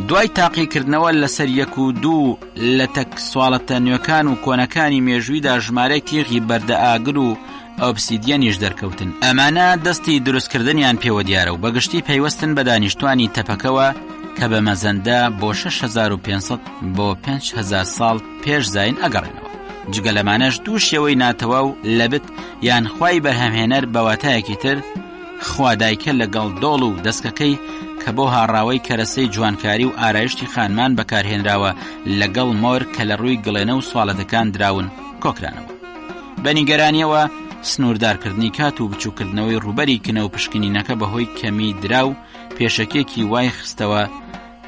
دوای تاقیکردنەوە لەسەر یەک و دوو لە تەک سواڵەتە نوێکان و کۆنەکانی مێژوویدا ژمارەی تیغی بەردە ئاگر و ئۆبسیدیەنیش دەرکەوتن. ئەمانە دەستی دروستکردنیان پێوە دیارە و بەگشتی پەیوەستن بە دانیشتوانی تەپەکەوە کە بە مەزەندە بۆ 6500 بۆ 5000 ساڵ پێش زاین ئەگەڕێنەوە. جگە لەمانەش دوو شێوەی ناتەواو لەبت یان خوای بەرهەمهێنەر بەواتایەکی تر خوادایکە لەگەڵ دۆڵ و دەستکەکەی کە بۆ هاڕاوەی کەرەسەی جوانکاری و ئارایشتی خانمان بەکارهێنراوە لەگەڵ مۆر کە لە ڕووی گڵێنە و سواڵەتەکان دراون کۆکرانەوە. بەنیگەرانیەوە سنووردارکردنی کات و بچووکردنەوەی ڕوبەری کنە و پشکنینەکە بەهۆی کەمی درا و پێشەکێکی وای خستەوە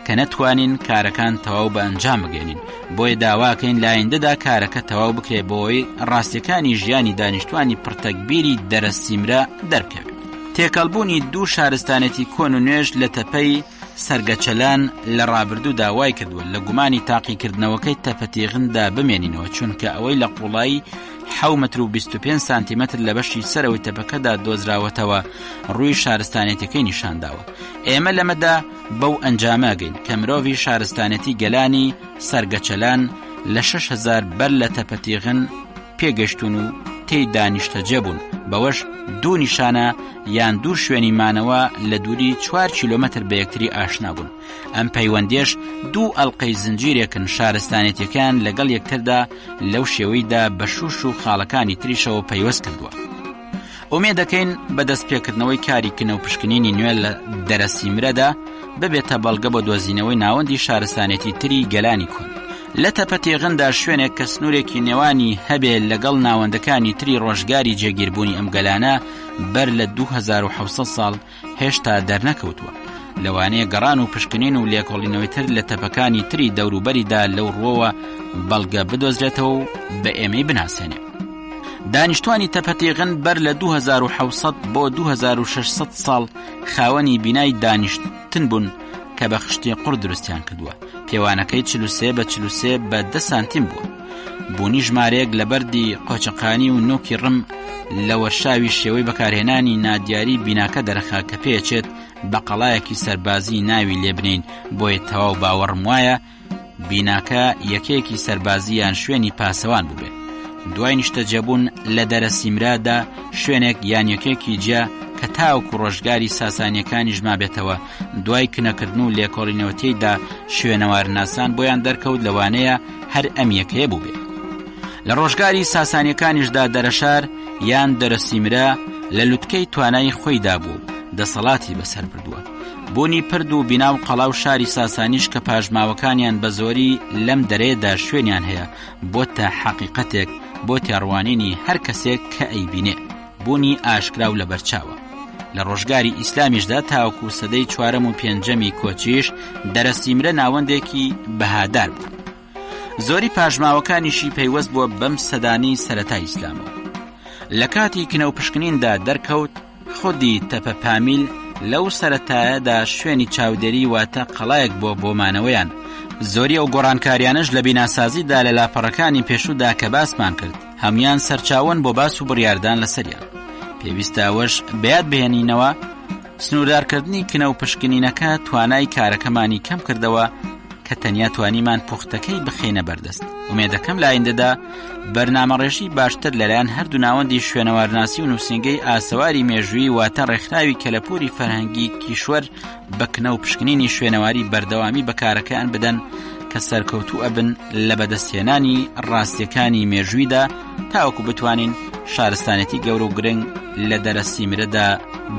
کە نەتوانین کارەکان تەواو بە ئەنجام بگەێنین. بۆیە داواکەین لایەندەدا کارەکە تەواو بکرێت بۆی ڕاستیەکانی ژیانی دانیشتوانی پڕتەکبیری دەرەسیمرە دەرکەوێت. تێکەڵبوونی دوو شارستانێتی کۆن و نوێژ لە تەپەی سەرگەچەلان لە ڕابردوودا وای کردووە لە گومانی تاقیکردنەوەکەی تەپەتیغندا بمێنینەوە، چونکە ئەوەی لە قوڵایی 7 متر و 25 سانتیمەتر لە بەشی سەرەوەی تەپەکەدا دۆزراوەتەوە ڕووی شارستانێتەکەی نیشانداوە. ئێمە لەمەدا بەو ئەنجامەگەین کە مرۆڤی شارستانێتی گەلانی سەرگەچەلان لە 6000 بەر لە تەپەتیغن پێگەشتون و تێی دانیشتەجێ بوون. بەوەش دوو نیشانە یان دوو شوێنی مانەوە لە دووری 4 کیلۆمەتر بە یەکتری ئاشنا بوون. ئەم پەیوەندێش دوو ئەڵقەی زنجیرێکن شارستانێتیەکان لەگەڵ یەکتردا لەو شێوەیدا بە شوش و خاڵەکانی تریشەوە پەیوەست کردووە. ئومێد دەکەین بە دەستپێکردنەوەی کاری کنە و پشکنینی نوێ لە دەرەسیمرەدا ببێتە بەڵگە بۆ دۆزینەوەی ناوەندی شارستانێتی تری گەلانی کۆن. لە تەپەتیغندا شوێنێک کە سنوورێکی نێوانی هەبێت لەگەڵ ناوەندەکانی تری ڕۆژگاری جێگیربوونی ئەم گەلانە بەر لە 2700 ساڵ هێشتا دەرنەکەوتووە. لەوانەیە گەڕان و پشکنین و لێکۆڵینەوەی تر لە تەپەکانی تری دەوروبەریدا لەو ڕۆوە بەڵگە بدۆزرێتەوە و بە ئێمەی بناسێنێ. دانیشتوانی تەپەتیغن بەر لە 2700 بۆ 2600 ساڵ خاوەنی بینای دانیشتن بوون کە بە خشتی قوڕ دروستیان کردووە. پێوانەکەی 43 بە 43 بە 10 سانتیم بووە. بوونی ژمارەیەک لە بەردی قۆچەقانی و نۆکی ڕم لە وەرشاوی شێوەی بەکارهێنانی نادیاری بیناکە دەرەخا کە پێچێت بە قەڵایەکی سەربازی ناوی لێبنین بۆیە تەواو باوەڕم وایە بیناکە یەکەیەکی سەربازی یان شوێنی پاسەوان بووبێت. دوای نیشتەجێبوون لە دەرەسیمرادا شوێنێک یان یەکێکی جیا کە تاوکو ڕۆژگاری ساسانیەکانی ژما بێتەوە. دوای کنەکردن و لێکۆڵینەوەتیدا شوێنەوارناسان بۆیان دەرکەوت لەوانەیە هەر ئەم یەکەیە بوو بێت. لە ڕۆژگاری ساسانیەکانیشدا دەرەشار یان دەرەسیمرە لە لوتکەی توانای خۆیدا بوو دەسەڵاتی بەسەر بردووە. بوونی پرد و بینا و قەڵا و شاری ساسانیش کە پاژماوەکانیان بە زۆری لەم دەرەیەدا شوێنیان هەیە بۆتە حەقیقەتێک بۆ تێڕوانینی هەر کەسێک کە ئەیبینێ. بوونی ئاشکرا و لە بەرچاوە. لە ڕۆژگاری ئیسلامیشدا تاوەکو سەدەی 4 و 5 کۆچیش دەرەسیمرە ناوەندێکی بەهادار بوو. زۆری پاژماوەکانیشی پەیوەست بووە بەم سەدانەی سەرەتای ئیسلامەوە. لە کاتی کنە و پشکنیندا دەرکەوت خودی تەپە پامیل لەو سەرەتایەدا شوێنی چاودێری واتە قەڵایەک بۆ بۆمانەوەیان. زۆری ئەو گۆڕانکاریانش لە بیناسازیدا لە لاپەڕەکانی پێشوودا کە باسمان کرد هەمویان سەرچاوەن بۆ باس و بڕیاردان لەسەریان. پێویستە ئەوەش بەیاد بهێنینەوە سنووردارکردنی کنە و پشکنینەکە توانای کارەکەمانی کەم کردەوە کە تەنیا توانیمان پوختەکەی بخینە بەردەست. ومێدەکەم لە ئایندەدا بەرنامەڕێژی باشتر لەلایەن هەردوو ناوەندی شوێنەوارناسی و نووسینگەی ئاسەواری مێژووی واتە ڕێکخراوی کەلەپوری فەرهەنگی کیشوەر بە کنە و پشکنینی شوێنەواری بەردەوامی بەکارەکەیان بدەن کە سەرکەوتوو ئەبن لە بەدەستهێنانی ڕاستیەکانی مێژوویدا تاوەکو بتوانین شارستانەتی گەورە و گرنگ لە دەرەسیمرەدا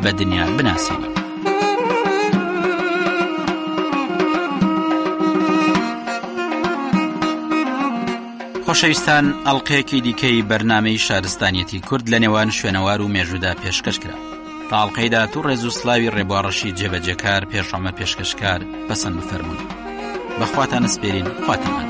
بە دنیا بناسێنین. خۆشەویستان، ئەڵقەیەکی دیکەی بەرنامەی شارستانیەتی کورد لە نێوان شوێنەوار و مێژوودا پێشکەش کرا. تا ئەڵقەیدا تو ڕێز و سلاوی ڕێبوارەشی جێبەجێکار پێشەمە پێشکەشکار بەسەند بفەرمونون. بەخواتان سپێرین، خواتەمان.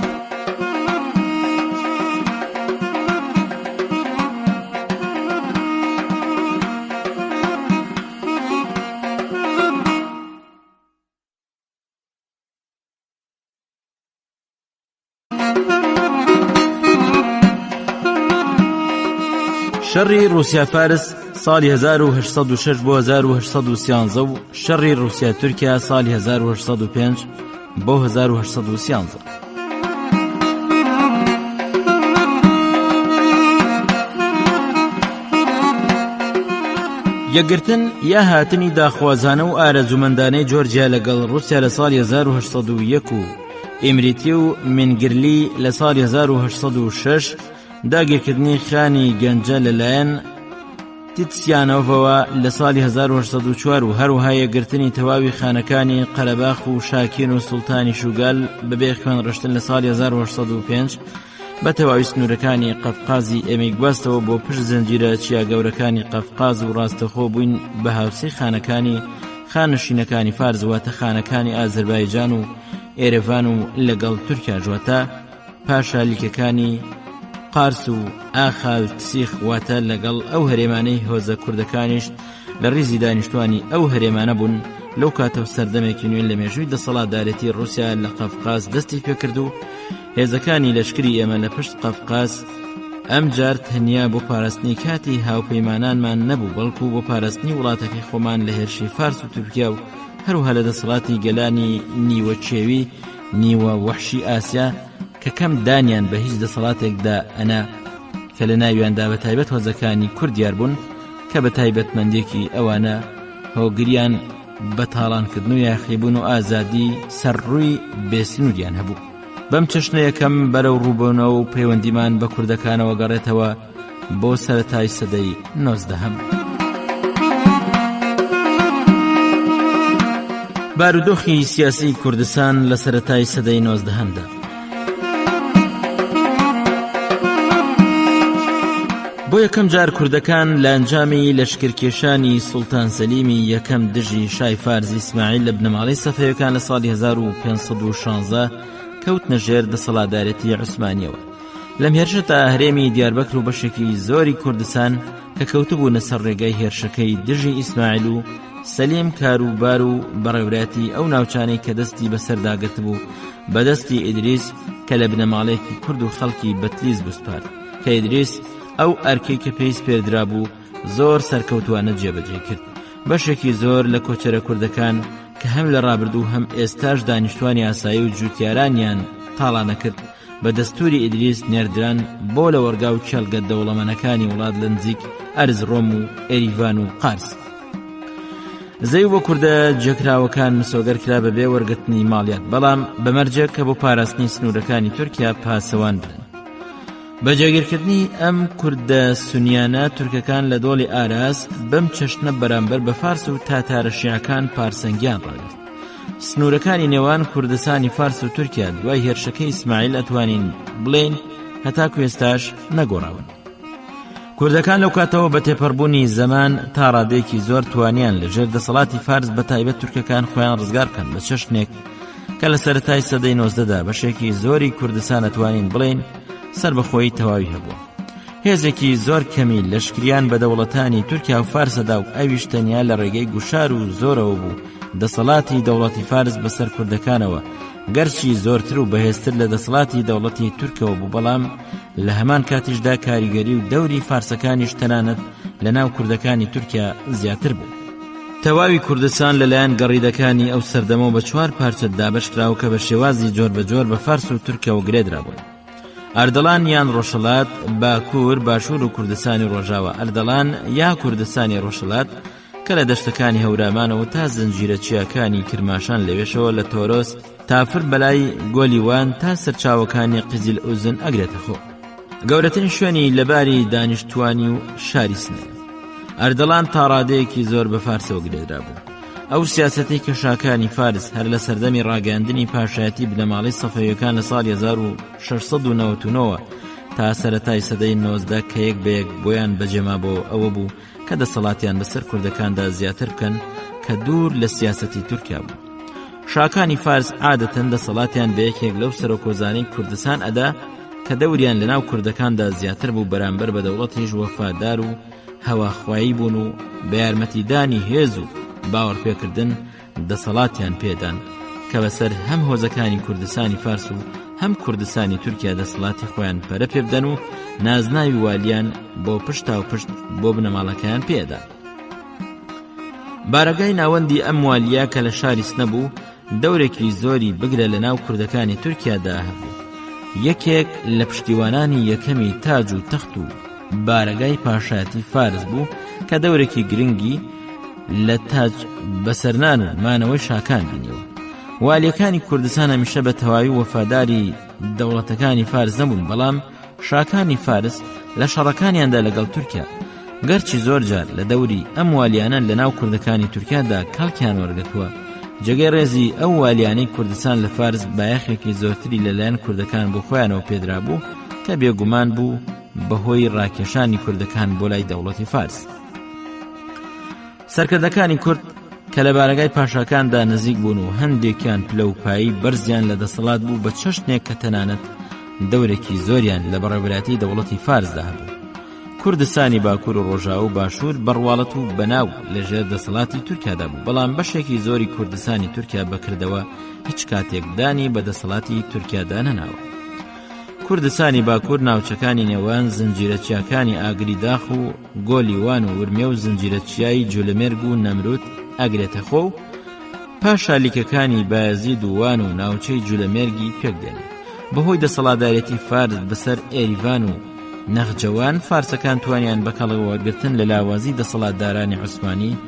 شەڕی رووسیا فارس ساڵی 1806 بۆ 1813 و شەڕی رووسیا تورکیا ساڵی 1805 بۆ 1813. یەکگرتن یا هاتنی داخوازانە و ئارەزومەندانەی جۆرجیا لەگەڵ رووسیا لە ساڵی 1801 و ئیمریتی و منگرلی لە ساڵی 1806 داگیرکردنی خانی گەنجە لەلایەن تیتسیانۆڤەوە لە ساڵی 1804 و هەروەها یەکگرتنی تەواوی خانەکانی قەرەباخ و شاکین و سوڵتانی شوگال بەبێ خوێن ڕشتن لە ساڵی 1805 بە تەواوی سنوورەکانی قەفقازی ئێمەی گواستەوە بۆ پشت زنجیرە چیاگەورەکانی قەفقاز و ڕاستەخۆ بووین بە هاوسەی خانەکانی خانشینەکانی فارس واتە خانەکانی ئازەربایجان و ئێرەڤان و لەگەڵ تورکیا جواتە پاشا لیکەکانی قارس و ئاخالتسیخ واتە لەگەڵ ئەو هەرێمانەی هۆزە کوردەکانیش لە ڕیزی دانیشتوانی ئەو هەرێمانە بوون. لەو کاتە سەردەمێکی نوێن لە مێژووی دەسەڵاتدارەتی رووسیا لە قەفقاز دەستی پێکرد و هێزەکانی لەشکری ئێمە لە پشت قەفقاز ئەم جار تەنیا بۆ پاراستنی کاتی هاوپەیمانانمان نەبوو بەڵکو بۆ پاراستنی وڵاتەکەی خۆمان لە هێرشی فارس و تورکیا و هەروها لە دەسەڵاتی گەلانی نیوەچێوی نیوە وەحشی ئاسیا کە کەم دانیان بە هیچ دەسەڵاتێکدا ئەنا کە لە ناویاندا بە تایبەت هۆزەکانی کوردیار بوون کە بە تایبەتمەندێکی ئەوانە هۆگریان بە تاڵانکردن و یاخیبوون و ئازادی سەرڕووی بێسنووریان هەبوو. بەم چەشنە یەکەم بەرەو ڕووبوونەوە و پەیوەندیمان بە کوردەکانەوە گەڕێتەوە بۆ سەرەتای سەدەی 19. بارودۆخی سیاسی کوردستان لە سەرەتای سەدەی 19دا. بۆ یەکەم جار کوردەکان لە ئەنجامی لەشکرکێشانی سوڵتان سەلیمی یەکەم دژی شای فارزی ئیسماعیل لە بنەماڵەی سەفەویەکان لە ساڵی 1516 کەوت نەژێر دەسەڵاتدارەتی عوسمانیەوە. لەم هێرشە تا هەرێمی دیاربەکر و بەشێکی زۆری کوردستان کە کەوتبوونە سەر ڕێگای هێرشەکەی دژی ئیسماعیل و سەلیم کاروبار و بەڕێوراتی ئەو ناوچانەی کە دەستی بەسەرداگرت بوو بەدەستی ئیدریس کە لە بنەماڵەیەکی کورد و خەڵکی بەتلیز بوسپار کە ئیدریس ئەو ئەرکەی کە پێی سپێردرا بوو زۆر سەرکەوتوانە جێبەجێ کرد. بەشێکی زۆر لە کۆچەرە کوردەکان کە هەم لە ڕابردوو هەم ئێستاش دانیشتوانی ئاسایی و جوتیارانیان تاڵانە کرد بە دەستوری ئیدریس نێردران بۆ لە وەرگا و چەلگە دەوڵەمەنەکانی وڵات لە نزیک ئەرزڕۆم و ئێریڤان و قارس. زەی بۆ کووردە جێکراوەکان مسۆگەر کرا بەبێ وەرگرتنی ماڵیات بەڵام بەمەرجە کە بۆ پاراستنی سنوورەکانی تورکیا پاسەوان بدەن. بە جێگیرکردنی ئەم کوردە سونیانە تورکەکان لە دۆڵی ئاراس بەم چەشنە بەرامبەر بە فارس و تاتارە شیعەکان پارسەنگیان ڕاگرت. سنوورەکانی نێوان کوردستانی فارس و تورکیا دوای هێرشەکەی ئیسماعیل ئەتوانین بڵێن هەتاکو ئێستاش نەگۆڕاون. کوردەکان لەو کاتەوە بە تێپەڕبوونی زەمان تا ڕادەیەکی زۆر توانیان لەژێر دەسەڵاتی فارس بە تایبەت تورکەکان خۆیان ڕزگار بکەن بە چەشنێک کە لە سەرەتای سەدەی 19دا بەشێکی زۆری کوردستان ئەتوانین بڵێن سەربەخۆیی تەواوی هەبووە. هێزێکی زۆر کەمی لەشکریان بە دەوڵەتانی تورکیا و فارسەدا و ئەویش تەنیا لە ڕێگەی گوشار و زۆرەوە بوو دەسەڵاتی دەوڵەتی فارس بەسەر کوردەکانەوە گەرچی زۆرتر و بەهێزتر لە دەسەڵاتی دەوڵەتی تورکەوە بوو، بەڵام لە هەمان کاتیشدا کاریگەری و دەوری فارسەکانیش تەنانەت لە ناو کوردەکانی تورکیا زیاتر بوو. تەواوی کوردستان لەلایەن گەڕیدەکانی ئەو سەردەمەوە بە 4 پارچە دابەشکراوە کە بە شێوازی جۆر بە جۆر بە فارس و تورکەوە گرێدرا بوون. ئەردەڵان یان ڕۆژهەڵات، باکوور، باشوور و کوردستانی ڕۆژاوە. ئەردەڵان یا کوردستانی ڕۆژهەڵات کە لە دەشتەکانی هەورامانەوە تا زنجیرە چیاکانی کرماشان لەوێشەوە لە تۆرۆس تافر بەلای گۆلیوان تا سەرچاوەکانی قزیل ئوزن ئەگرێتە خۆ. گەورەترین شوێنی لەباری دانیشتوانی و شاری سنە. ئەردەڵان تا ڕادەیەکی زۆر بە فارسەوە گرێدرا بوو. ئەو سیاسەتی کە شاکانی فارس هەر لە سەردەمی ڕاگەاندنی پاشایەتی بنەماڵی سەفەویەکان لە ساڵی 1699 تا سەرەتای سەدەی 19 کە یەک بە یەک بۆیان بەجێمابەوە ئەوە بوو کە دەسەڵاتیان بەسەر کوردەکاندا زیاتر بکەن کە دوور لە سیاسەتی تورکیا بوو. شاکانی فارس عادەتەن دەسەڵاتیان بە یەکێک لەو سەرۆکۆزانەی کوردستان ئەدا کە دەوریان لەناو کوردەکاندا زیاتر بوو بەرامبەر بە دەوڵەتیش وەفادار و هەواخوایی بوون و بە یارمەتیدانی هێز و باوەڕپێکردن دەسەڵاتیان پێدان کە بەسەر هەم هۆزەکانی کوردستانی فارس و هەم کوردستانی تورکیا دەسەڵاتی خۆیان پەرە پێ بدەن و نازناوی والیان بۆ پشتا و پشت بۆ بنەماڵەکەیان پێدا. بارەگای ناوەندی ئەم والیا کە لە شاری سنە بوو دەورێکی زۆری بگرە لە ناو کوردەکانی تورکیادا هەبوو. یەکێک لە پشتیوانانی یەکەمی تاج و تەخت و بارەگای پاشایەتی فارس بوو کە دەورێکی گرنگی لە تاج بەسەرنان و مانەوەی شاکان بینیەوە. والیەکانی کوردستان هەمیشە بە تەواوی وەفاداری دەوڵەتەکانی فارس نەبوون، بەڵام شاکانی فارس لە شەڕەکانیاندا لەگەڵ تورکیا گەرچی زۆر جار لە دەوری ئەم والیانە لە ناو کوردەکانی تورکیادا کاڵکیان وەرگتووە. جێگەی ڕێزی ئەو والیانەی کوردستان لە فارس بایەخێکی زۆرتری لەلایەن کوردەکان بۆ خۆیانەوە پێدرا بوو کە بێگومان بوو بەهۆی ڕاکێشانی کوردەکان بۆ لای دەوڵەتی فارس. سەرکردەکانی کورد کە لە بارەگای پاشاکاندا نزیک بوون و هەندێکیان پلەپایی بەرزیان لە دەسەڵات بوو بە چەشنێک کە تەنانەت دەورێکی زۆریان لە بەڕێوەبەراتی دەوڵەتی فارسدا هەبوو. کوردستانی باکوور و ڕۆژاو و باشوور بەڕواڵەت و بەناو لەژێر دەسەڵاتی تورکیادا بوو، بەڵام بەشێکی زۆری کوردستانی تورکیا بەکردەوە هیچ کاتێک دانی بە دەسەڵاتی تورکیادا نەناوە. کوردستانی باکوور ناوچەکانی نێوان زنجیرە چیاکانی ئاگری داخ و گۆلیوان و ورمێ و زنجیرە چیای جولەمێرگ و نەمرود ئەگرێتە خۆ و پاشالیکەکانی بایەزید و وان و ناوچەی جولەمێرگی پێکدێنێت. بەهۆی دەسەڵاتدارێتی فارس بەسەر ئێریڤان و نەخجەوان فارسەکان توانیان بەکەڵەوە وەرگرتن لە لاوازی دەسەڵاتدارانی عوسمانی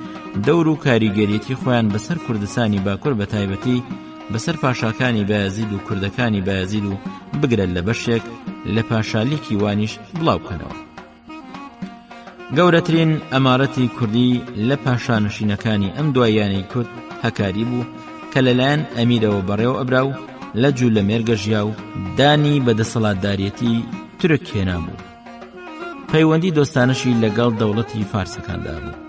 دەور و کاریگەریەتی خۆیان بەسەر کوردستانی باکوور بە تایبەتی بەسەر پاشاکانی بایەزید و کوردەکانی بایەزید و بگرن لە بەشێک لە پاشالیکی وانیش بڵاو بکەنەوە. گەورەترین ئەمارەتی کوردی لە پاشانشینەکانی ئەم دواییانەی کورد هەکاری بوو کە لەلایەن ئەمیرەوە بەڕێوە ئەبرا و لە جوولەمێرگە ژیا و دانی بە دەسەڵاتدارەتی تورک هێنا بوو. پەیوەندی دۆستانەشی لەگەڵ دەوڵەتی فارسەکاندا بوو.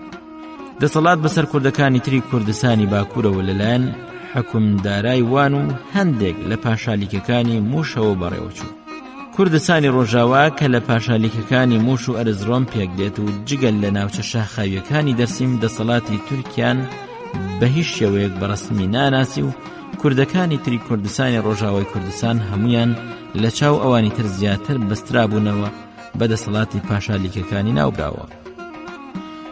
دەسەڵات بەسەر کوردەکانی تری کوردستانی باکوورەوە لەلایەن حکومدارای وان و هەندێک لە پاشالیکەکانی موشەوە بەڕێوەچوو. کوردستانی ڕۆژاوا کە لە پاشالیکەکانی موش و ئەرزڕۆم پێکدێت و جگەل لە ناوچە شاخاویەکانی دەرسیم دەسەڵاتی تورکیان بە هیچ شێوەیەک بەڕەسمی ناناسی و کوردەکانی تری کوردستانی ڕۆژاوای کوردستان هەمویان لە چاو ئەوانی تر زیاتر بەسترا بوونەوە بە دەسەڵاتی پاشالیکەکانی ناوبراوە.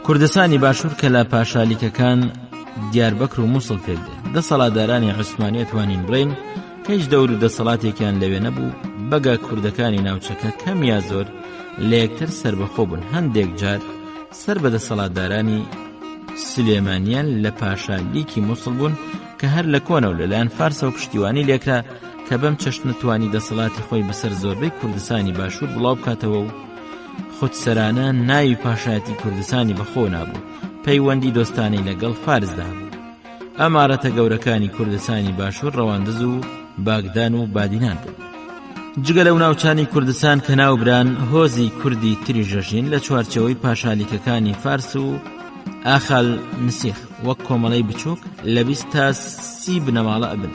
کوردستانی باشوور کە لە پاشالیکەکان دیاربەکر و مووسڵ پێکدێت دەسەڵاتدارانی عوسمانی ئەتوانین بڵێن کە هیچ دەور و دەسەڵاتێکیان لەوێ نەبوو بەگا کوردەکانی ناوچەکە کەم یا زۆر لە یەکتر سربەخۆ بوون. هەندێک جار سەر بە دەسەڵاتدارانی سلێمانیان لە پاشالیکی مووسڵ بوون کە هەر لە کۆنەوە لەلایەن فارسەوە پشتیوانی لێکرا کە بەم چەشنە توانی دەسەڵاتی خۆی بەسەر زۆربەی کوردستانی باشوور بڵاو بکاتەوە و خودسەرانە ناوی پاشایەتی کوردستانی بەخۆ نابوو. پەیوەندی دۆستانەی لەگەڵ فارسدا بوو. ئەمارەتە گەورەکانی کوردستانی باشوور ڕەواندز و باگدان و بادینان بوون. جگە لەو ناوچانی کوردستان کە ناوبران هۆزی کوردی تری ژەژین لە چوارچەوەی پاشالیکەکانی فارس و ئاخال نسیخ وەک کۆمەڵەی بچووک لە 20 تا 30 بنەماڵە ئەبن.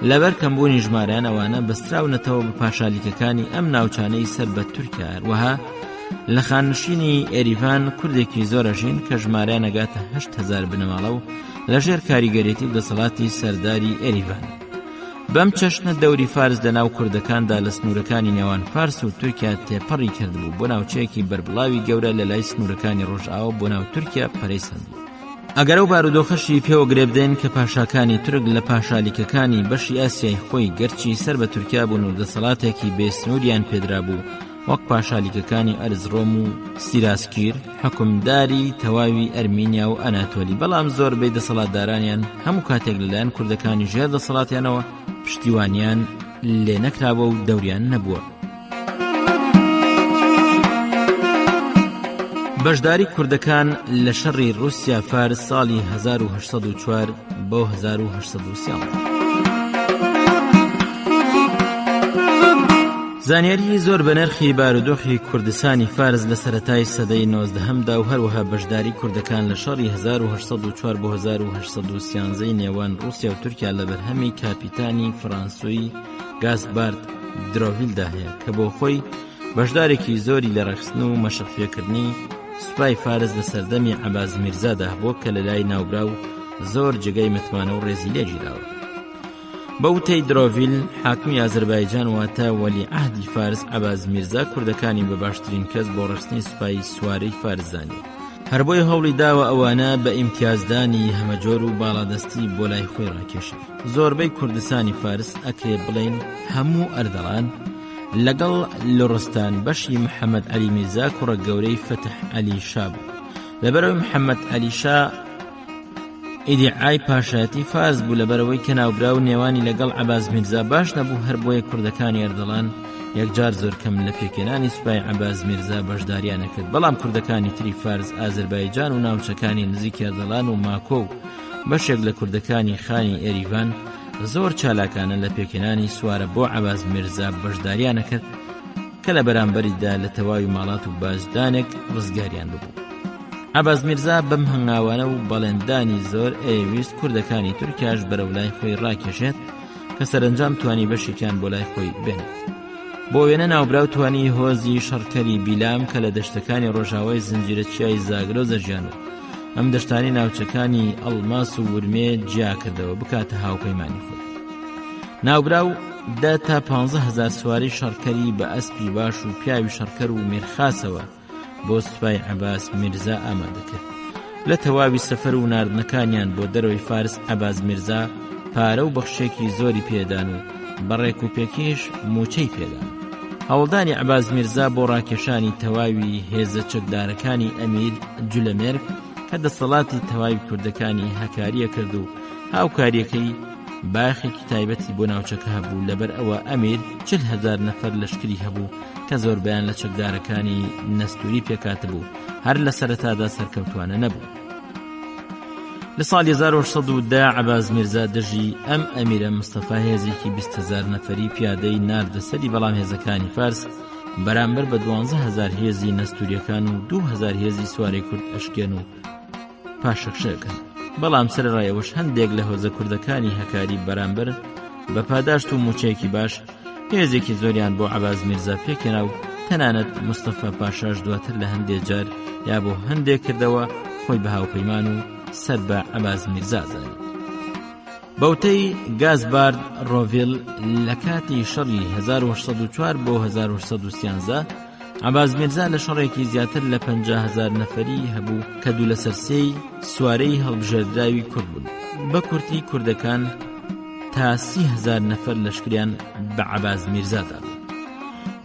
لەبەر کەمبوونی ژمارەیان ئەوانە بەستراونەتەوە بە پاشالیکەکانی ئەم ناوچانەی سەر بە تورکیا. هەروەها لە خانشینی ئێریڤان کوردێکی زۆرەژین کە ژمارەیان ئەگاتە 8,000 بنەماڵە و لەژێر کاریگەرێتی و دەسەڵاتی سەرداری ئێریڤان. بەم چەشنە دەوری فارس لە ناو کوردەکاندا لە سنوورەکانی نێوان فارس و تورکیا تێپەڕی کردبوو بۆ ناوچەیەکی بەربڵاوی گەورە لە لای سنوورەکانی ڕۆژئاوە بۆ ناو تورکیا پەرەیسەند. ئەگەر ئەو بارودۆخەشی پێوە گرێبدەین کە پاشاکانی تورک لە پاشالیکەکانی بەشی ئاسیای خۆی گەرچی سەر بە تورکیا بوون و دەسەڵاتێکی بێسنووریان پێدرا بوو وەک پاشالیکەکانی ئەرزڕۆم و سیراسکیر حکومداری تەواوی ئەرمینیا و ئەناتۆلی، بەڵام زۆربەی دەسەڵاتدارانیان هەموو کاتێک لەلایەن کوردەکانی ژێر دەسەڵاتیانەوە پشتیوانیان لێ نەکرابە و دەوریان نەبووە. بەشداری کوردەکان لە شەڕی رووسیا فارس ساڵی 1804 بۆ 1830. زانیاری زۆر بە نرخی بارودۆخی کوردستانی فارس لە سەرەتای سەدەی 19دا و هەروەها بەشداری کوردەکان لە شەڕی 1804 بۆ 1830 نێوان رووسیا و تورکیا لە بەرهەمی کاپیتانی فڕانسوی گاسبارد درۆڤیلدا هەیە کە بۆ خۆی بەشدارێکی زۆری لە ڕێخستن و مەشقفێکردنی سوپای فارس لە سەردەمی عەباس میرزادا بۆ کە لە لای ناوبرا و زۆر جگەی متمانە و ڕێزی لێگیراوە. بەوتەی درۆڤیل حاکمی ئازەربایجان واتە وەلی عەهدی فارس عەباس میرزا کوردەکانی بە باشترین کەس بۆ ڕێخستنی سوپای سوارەی فارس زانی. هەر بۆی هەوڵی داوە ئەوانە بە ئیمتیازدانی هەمەجۆر و باڵادەستی بۆ لای خۆی ڕاکێشن. زۆربەی کوردستانی فارس ئەکرێ بڵێن هەموو ئەردەڵان لەگەڵ لۆڕستان بەشی محەممەد عەلی میرزا کوڕە گەورەی فتح عەلی شا بوو. لەبەرەوەی محەممەد عەلی شا ئیدعای پاشایەتی فارس بوو لەبەرەوەی کە ناوبرا و نێوانی لەگەڵ عەباس میرزا باش نەبوو، هەر بۆیە کوردەکانی ئەردەڵان یەکجار زۆر کەم لە پێکێنانی سوپای عەباس میرزا بەشداریان نەکرد. بەڵام کوردەکانی تری فارس ئازەربایجان و ناوچەکانی نزیکی ئەردەڵان و ماکۆ و بەشێک لە کوردەکانی خانی ئێریڤان زۆر چالاکانە لە پێکێنانی سوارە بۆ عەباس میرزا بەشداریان نەکرد کە لە بەرامبەریدا لە تەواوی ماڵات و بازدانێک ڕزگاریان ببوو. عەباس میرزا بەم هەنگاوانە و بەڵێندانی زۆر ئەیویست کوردەکانی تورکیاش بەرەو لای خۆی ڕاکێشێت کە سەرنجام توانی بەشێکیان بۆ لای خۆی بێنێت. بۆ وێنە ناوبرا و توانی هۆزی شەڕکەری بیلام کە لە دەشتەکانی ڕۆژاوای زنجیرە چیای زاگرۆزە ژیان و ئەم دەشتانی ناوچەکانی ئەڵماس و ورمێ جیا کردەوە بکاتە هاوپەیمانی خۆی. ناوبرا و 10 تا 15,000 سواری شەڕکەری بە ئەسپی باش و پیاوی شەڕکەر و میرخاسەوە بۆ سوپای عەباس میرزا ئامادە کرد. لە تەواوی سەفەر و ناردنەکانیان بۆ دەرەوەی فارس عەباس میرزا پارە و بەخشێکی زۆری پێدان و بەڕێک و پێکیش موچەی پێدان. هەوڵدانی عەباس میرزا بۆ ڕاکێشانی تەواوی هێزە چەکدارەکانی ئەمیر جولەمێرگ کە دەسەڵاتی تەواوی کوردەکانی هەکاریە کرد و هاوکاریەکەی باخێکی تایبەتی بۆ ناوچەکە هەبوو. لەبەر ئەوە ئەمیر 40,000 نەفەر لەشکری هەبوو کە زۆربیان لە چەکدارەکانی نەستوری پێکات بوو، هەر لە سەرەتادا سەرکەوتوانە نەبوو. لە ساڵی 1810 عەباس میرزا دژی ئەم ئەمیرە مستەفا هێزێکی 20,000 نەفەری پیادەی ناردە سەری بەڵام هێزەکانی فارس بەرامبەر بە 12,000 هێزی نەستوریەکان و 2,000 هێزی سوارەی کورد ئەشکێن و پاشەخشەکەن. بەڵام سەرڕایەوەش هەندێک لە هۆزە کوردەکانی هەکاری بەرامبەر بە پاداشت و موچەیەکی باش هێزێکی زۆریان بۆ عەباس میرزا پێکێنا و تەنانەت مستەفا پاشاش دواتر لە هەندێک جار یا بۆ هەندێک کردەوە خۆی بە هاوپەیمان و سەر بە عەباس میرزا زانی. بەوتەی گاسبارد ڕۆڤیل لە کاتی شەڕی 1804 بۆ 1813 عەباس میرزا لە شەڕێکی زیاتر لە 50,000 نەفەری هەبوو کە دوو لە سەرسێی سوارەی هەڵبژێردراوی کورد بوون. بە کورتی کوردەکان تا 30,000 نەفەر لەشکریان بە عەباس میرزادا بوو.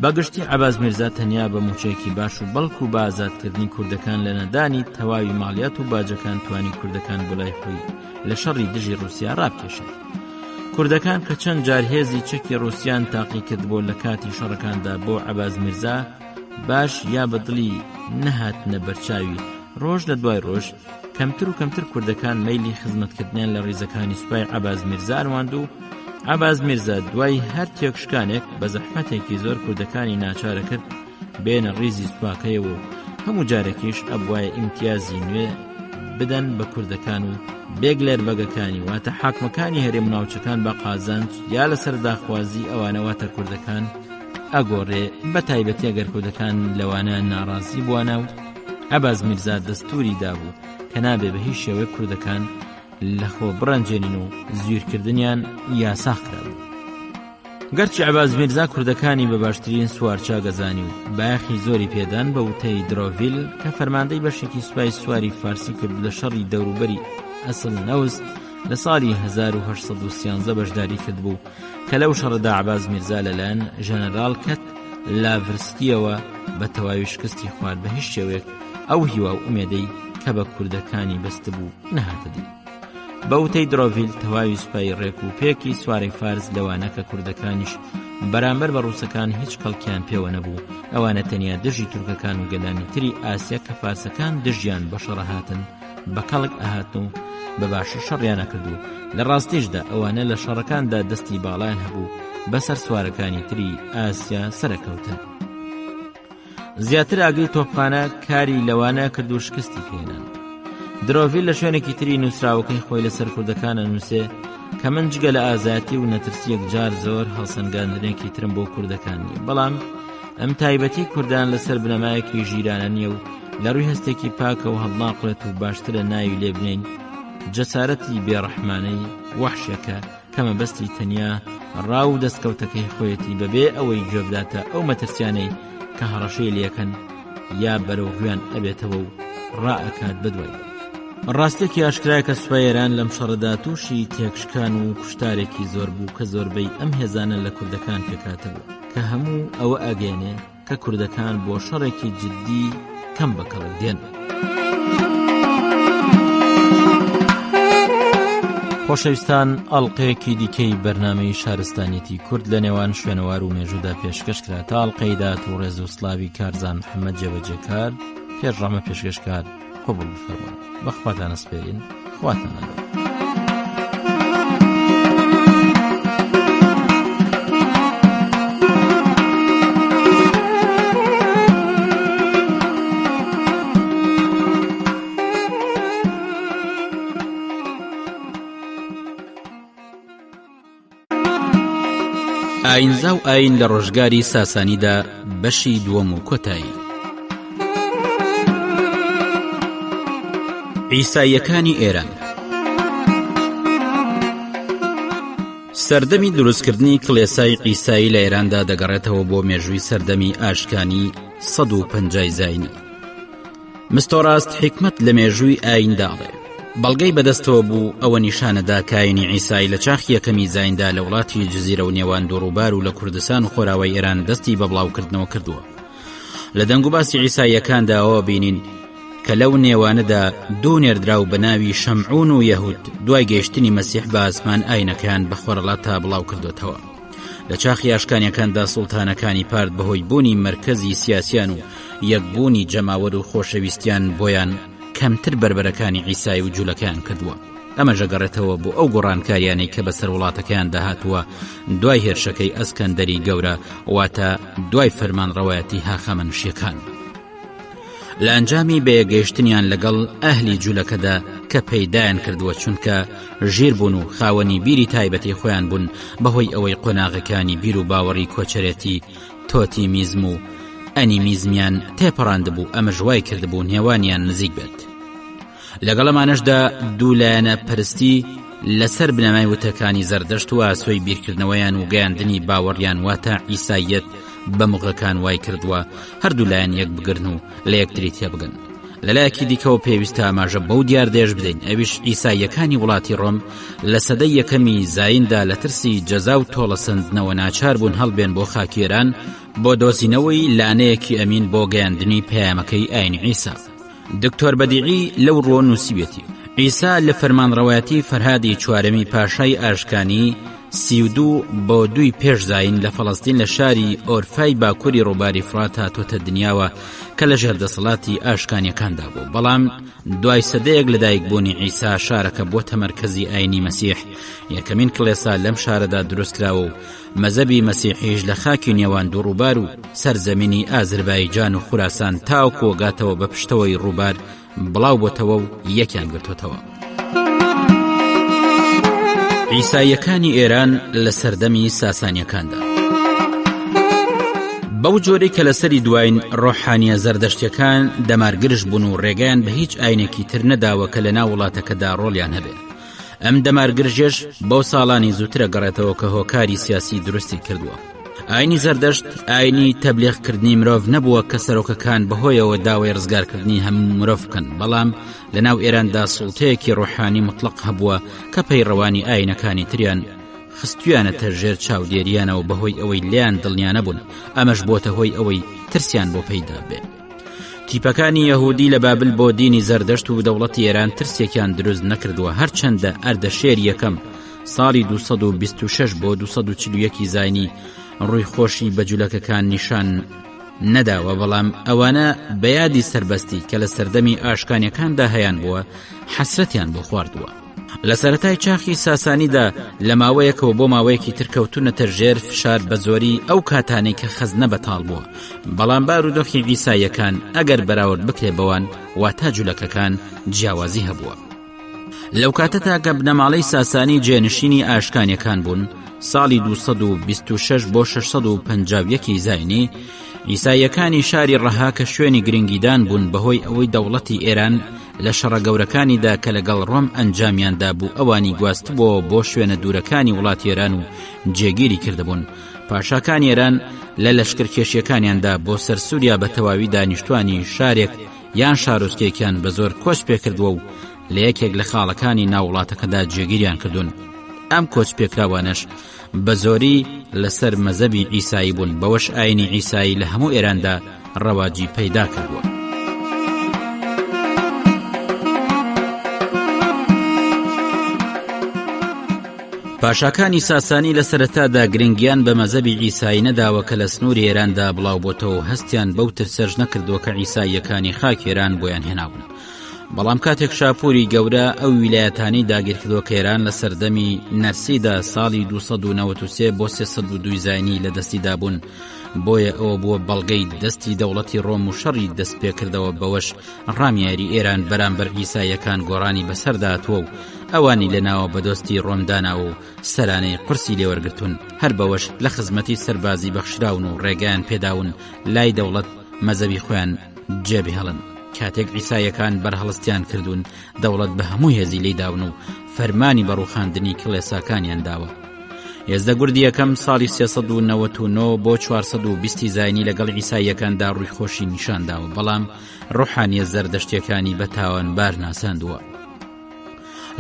بەگشتی عەباس میرزا تەنیا بە موچەیەکی باش و بەڵکو بە ئازادکردنی کوردەکان لە نەدانی تەواوی ماڵیات و باجەکان توانی کوردەکان بۆ لای خۆی لە شەڕی دژی رووسیا ڕابکێشن. کوردەکان کە چەند جار هێزی چەکی رووسیان تاقی کرد بۆ لە کاتی شەڕەکاندا بۆ عەباس میرزا باش یا بەدڵی نەهاتنە بەرچاوی. ڕۆژ لە دوای ڕۆژ کەمتر و کەمتر کوردەکان مەیلی خزمەتکردنیان لە ڕیزەکانی سوپای عەباس میرزا ڕواند و عەباس میرزا دوای هەر تێکشکانێک بە زەحمەتێکی زۆر کوردەکانی ناچارە کرد بێنە ڕیزی سوپاکەیەوە و هەموو جارێکیش ئەبوایە ئیمتیازی نوێ بدەن بە کوردەکان و بێگلێر بەگەکانی واتە حاکمەکانی هەرێم ناوچەکان بە قازانج یا لەسەر داخوازی ئەوانە واتە کوردەکان ئەگۆڕێ بە تایبەتی ئەگەر کوردەکان لەوانە ناڕازی بوانە و عەباس میرزا دەستوری دابوو کە نابێ بە هیچ شێوەیەک کوردەکان لەخۆ بڕەنجێنین و زویرکردنیان یاساخ کرابوو. گەرچی عەباس میرزا کوردەکانی بە باشترین سوارچا گەزانی و بایەخی زۆری پێدان بە وتەی درۆڤیل کە فەرماندەی بەشێکی سوپای سواری فارسی کرد لە شەڕی دەوروبەری ئەسڵ نەوست لە ساڵی 1913 بەشداری کرد بوو کە لەو شەڕەدا عەباس میرزا لەلایەن ژەنەرال کەت لاڤرسکیەوە بە تەواوی شکستی خوارد بە هیچ شێوەیەک ئەو هیوا و ئومێدەی کە بە کوردەکانی بەستە بوو نەهاتە دی. بە وتەی درۆڤیل تەواوی سوپای ڕێک و پێکی سوارەی فارس لەوانە کە کوردەکانیش بەرامبەر بە ڕووسەکان هیچ کەڵکیان پێوە نەبوو ئەوانە تەنیا دژی تورکەکان و گەلانی تری ئاسیا کە فارسەکان دژیان بە شەڕە هاتن بە کەڵک ئاهاتن و بە باشی شەڕیان نەکردو. لە ڕاستیشدا ئەوانە لە شەڕەکاندا دەستی باڵایان هەبوو بەسەر سوارەکانی تری ئاسیا سەرەکەوتن. زیاتر ئاگری تۆپخانە کاری لەوانە کرد و شکستی پێێنان. درۆڤیل لە شوێنێکی تری نووسراوەکەی خۆی لەسەر کوردەکانە نووسێ کە من جگە لە ئازاتی و نەترسیەک جار زۆر هەڵسەنگاندنێکی ترم بۆ کوردەکانی، بەڵام ئەم تایبەتی کوردان لەسەر بنەمایەکی ژیرانە نییە و لە ڕووی هەستێکی پاکە و هەڵناقڵێت و باشترە ناوی لێ بنین جەسارەتی بێڕەحمانەی وەحشەکە کەمە بەستی تەنیا ڕاو و دەستکەوتەکەی خۆیەتی بەبێ ئەوەی گوێبداتە ئەو مەترسیانەی کە هەڕەشەی لێکەن یا بەرەو ڕویان ئەبێتەوە و ڕائەکات بەدوای. ڕاستێکی ئاشکرایە کە سوپای ئێران لەم شەڕەدا تووشی تێکشکان و کوشتارێکی زۆر بوو کە زۆربەی ئەم هێزانە لە کوردەکان پێکاتە بوو کە هەموو ئەوە ئەگەێنێ کە کوردەکان بۆ شەڕێکی جددی کەم بەکەڵک دێن. خۆشەویستان، ئەڵقەیەکی دیکەی بەرنامەی شارستانیەتی کورد لە نێوان شوێنەوار و مێژوودا پێشکەشکرا تا ئەڵقەی داهات و ڕێز و سڵاوی کارزان محەممەد جێبەجێکار پێشڕامە پێشکەشکار قبول بفەرمونن. بەخواتان ئەسپێرین، خواتان لەگەڵ. ئاینزا و ئاین لە ڕۆژگاری ساسانیدا بەشی دووەم و کۆتایی. عیساییەکانی ئێران. سەردەمی دروستکردنی کڵێسای عیسایی لە ئێراندا دەگەڕێتەوە بۆ مێژووی سەردەمی ئاشکانی 150 زاینی. مستۆڕاست حکمت لە مێژووی ئاینداڵێ بەڵگەی بەدەستەوە بوو ئەوە نیشانەدا کاینی عیسای لە چاخ یەکەمی زایندا لە وڵاتی جزیرە و نێوان دووڕووبار و لە کوردستان و خۆراوای ئێران دەستی بە بڵاوکردنەوە کردووە. لە دەنگ و باسی عیساییەکاندا ئەوە بینین کە لەو نێوانەدا دوو نێردراو بە ناوی شەمعون و یەهود دوای گەیشتنی مەسیح بە ئاسمان ئاینەکەیان بە خۆرەڵات تا بڵاو کردوێتەوە. لە چاخی ئاشکانیەکاندا سوڵتانەکانی پارت بەهۆی بوونی مرکزی سیاسیان و یەکبوونی جەماوەر و خۆشەویستیان بۆیان کەمتر بربەرەکانی عیسای و جوولەکەیان کردووە. ئەمە ژەگەڕێتەوە بۆ ئەو گۆڕانکاریانەی کە بەسەر وڵاتەکەیان داهاتووە دوای هێرشەکەی ئەسکەندەری گەورە واتە دوای فەرمانڕەوایەتی هاخەمەنشیەکان. لە ئەنجامی بەیەگەیشتنیان لەگەڵ ئەهلی جوولەکەدا کە پەیدایان کردووە چونکە ژیر بوون و خاوەنی بیری تایبەتی خۆیان بوون بەهۆی ئەوەی قۆناغەکانی بیر و باوەڕی کۆچەرێتی تۆتیمیزم و ئەنیمیزمیان تێپەڕاند بوو ئەمە ژوای کردبوو نێوانیان نزیک بێت. لەگەڵ ئەمانەشدا دوولایەنە پەرستی لەسەر بنەمای وتەکانی زەردەشت و ئاسۆی بیرکردنەوەیان و گەیاندنی باوەڕیان واتە عیساییەت بە موغەکان وای کردووە هەردوو لایەن یەک بگرن و لە یەکتری تێبگەن. لەلایەکی دیکەوە پێویستە ئاماژە بەو دیاردێش بدەین ئەویش عیساییەکانی وڵاتی ڕۆم لە سەدەی یەکەمی زایندا لە ترسی جەزا و تۆڵە سندنەوە ناچار بوون هەڵبێن بۆ خاکی ئێران بۆ دۆزینەوەی لانەیەکی ئەمین بۆ گەیاندنی پەیامەکەی ئاینی عیسا. دکتۆر بەدیعی لەو ڕۆ نووسیوێتی عیسا لە فەرمانڕەوایەتی فەرهادی چوارەمی پاشای ئاشکانی 32 بۆ 2 پێشزاین لە فەڵەستین لە شاری ئۆرفای باکووری ڕووباری فرات هاتۆتە دنیاوە کە لە ژێردەسەڵاتی ئاشکانیەکاندا بوو. بەڵام دوای سەدەیەک لەدایکبوونی عیسا شارەکە بۆتە مەرکەزی ئاینی مەسیح. یەکەمین کڵێسا لەم شارەدا دروستکراوە و مەزەبی مەسیحیش لە خاکی نێوان دوو ڕووبار و سەرزەمینی ئازربایجان و خوراسان تاوەکو وەگاتەوە بە پشتەوەی ڕووبار بڵاو بۆتەوە و یەکیان گرتوتەوە. عیساییەکانی ئێران لە سەردەمی ساسانیەکاندا بەو جۆرەی کە لەسەری دوایین ڕۆحانیە زەردەشتیەکان دەمارگرش بوون و ڕێگەیان بە هیچ ئاینێکی تر نەداوە کە لە ناو وڵاتەکەدا ڕۆڵیان هەبێت. ئەم دەمارگرژێش بەو ساڵانی زووترە گەڕێتەوە کە هۆکاری سیاسی درستی کردووە. ئاینی زەردەشت ئاینی تەبلیغکردنی مرۆڤ نەبووە کە سەرۆکەکان بەهۆیەوە داوای ڕزگارکردنی هەموو مرۆڤ بکەن، بەڵام لە ناو ئێراندا سوڵتەیەکی ڕۆحانی مطلق هەبووە کە پەیڕەوانی ئاینەکانی تریان خستویانەتە ژێر چاودێریانەوە بەهۆی ئەوەی لیان دڵنیانە بوون. ئەمەش بۆتە هۆی ئەوەی ترسیان بۆ پەیدا بێ. تیپەکانی یەهودی لە بابل بۆ دینی زەردەشت و دەوڵەتی ئێران ترسێکیان دروست نەکردووە، هەرچەندە ئەردەشێر یەکەم ساڵی 226 بۆ 241 زاینی ڕووی خۆشی بە جوولەکەکان نیشان نەداوە، بەڵام ئەوانە بەیادی سربەستی کە لە سەردەمی ئاشکانیەکاندا هەیان بووە حەسرەتیان بۆ خواردووە. لە سەرەتای چاخی ساسانیدا لە ماوەیەکەوە بۆ ماوەیەکی ترکەوتونەتە ژێر فشار بە زۆری ئەو کاتانەی کە خەزنە بەتاڵ بووە، بەڵام بارودۆخی عیساییەکان ئەگەر بەراورد بکرێ بەوان واتە جوولەکەکان جیاوازی هەبووە. لەو کاتەدا کە بنەماڵەی ساسانی جێنشینی ئاشکانیەکان بوون، ساڵی 226 بۆ 651 زاینی، عیساییەکانی شاری ڕەها کە شوێنی گرنگیدان بوون بەهۆی ئەوەی دەوڵەتی ئێران لە شەڕە گەورەکانیدا کە لەگەڵ ڕۆم ئەنجامیاندا بوو ئەوانی گواستبووە بۆ شوێنە دوورەکانی وڵاتی ئێران و جێگیری کردبوون. پاشاکانی ئێران لە لەشکرکێشیەکانیاندا بۆ سەر سووریا بە تەواوی دانیشتوانی شارێک یان شارۆچکێکیان بە زۆر کۆچ پێکردووە و لە یەکێک لە خاڵەکانی ناوڵاتەکەدا جێگیریان کردوون. ئەم کۆچ پێکراوانش بە زۆری لەسەر مەزەبی عیسایی بوون، بەوەش ئاینی عیسایی لە هەموو ئێراندا ڕەواجی پەیدا کردووە. پاشاکانی ساسانی لە سەرەتادا گرنگیان بە مەزەبی عیسایی نەداوە کە لە سنووری ئێراندا بڵاو بۆتەوە و هەستیان بەو ترسەرج نەکردووە کە عیساییەکانی خاکی ئێران بۆیان هێناون. بەڵام کاتێک شاپوری گەورە ئەو ویلایەتانی داگیرکردووە کە ئێران لە سەردەمی نەرسیدا ساڵی 293 بۆ 302 زاینی لە دەستیدا بوون، بۆیە ئەوە بووە بەڵگەی دەستی دەوڵەتی ڕۆم و شەڕی دەست پێکردەوە، بەوەش ڕامیاری ئێران بەرامبەر عیساییەکان گۆڕانی بەسەرداتوە و ئەوانی لەناوە بەدۆستی ڕۆمدانا و سەرانەی قورسی لێوەرگرتون، هەر بەوەش لە خزمەتی سەربازی بەخشراون و ڕێگەیان پێداون لای دەوڵەت مەزەبی خۆیان جێبی هەڵن. کاتێک عیساییەکان بەرهەڵستیان کردوون، دەوڵەت بە هەموو هێزی لێداون و فەرمانی بەڕووخاندنی کڵێساکانیان داوە. هێزدە گوردی یەکەم ساڵی 399 بۆ 420 زاینی لەگەڵ عیساییەکاندا ڕووی خۆشی نیشانداوە، بەڵام ڕۆحانیە زەردەشتیەکانی بە تاوانبار ناساندووە.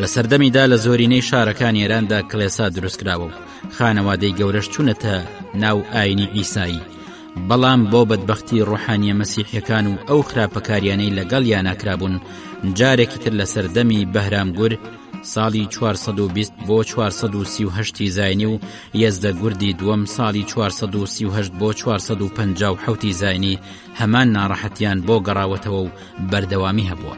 لە سەردەمیدا لە زۆرینەی شارەکانی ئێراندا کڵێسا دروستکراوە و خانەوادەی گەورەش چوونەتە ناو ئاینی عیسایی، بەڵام بۆ بەدبەختی ڕۆحانیە مەسیحیەکان و ئەو خراپەکاریانەی لەگەڵ یاناکرابوون، جارێکی تر لە سەردەمی بەهرامگور ساڵی 420 بۆ 438 زاینی و یەزدە گوردی دووەم ساڵی 438 بۆ 457 زاینی هەمان ناڕەحەتیان بۆ گەڕاوەتەوە و بەردەوامی هەبووە.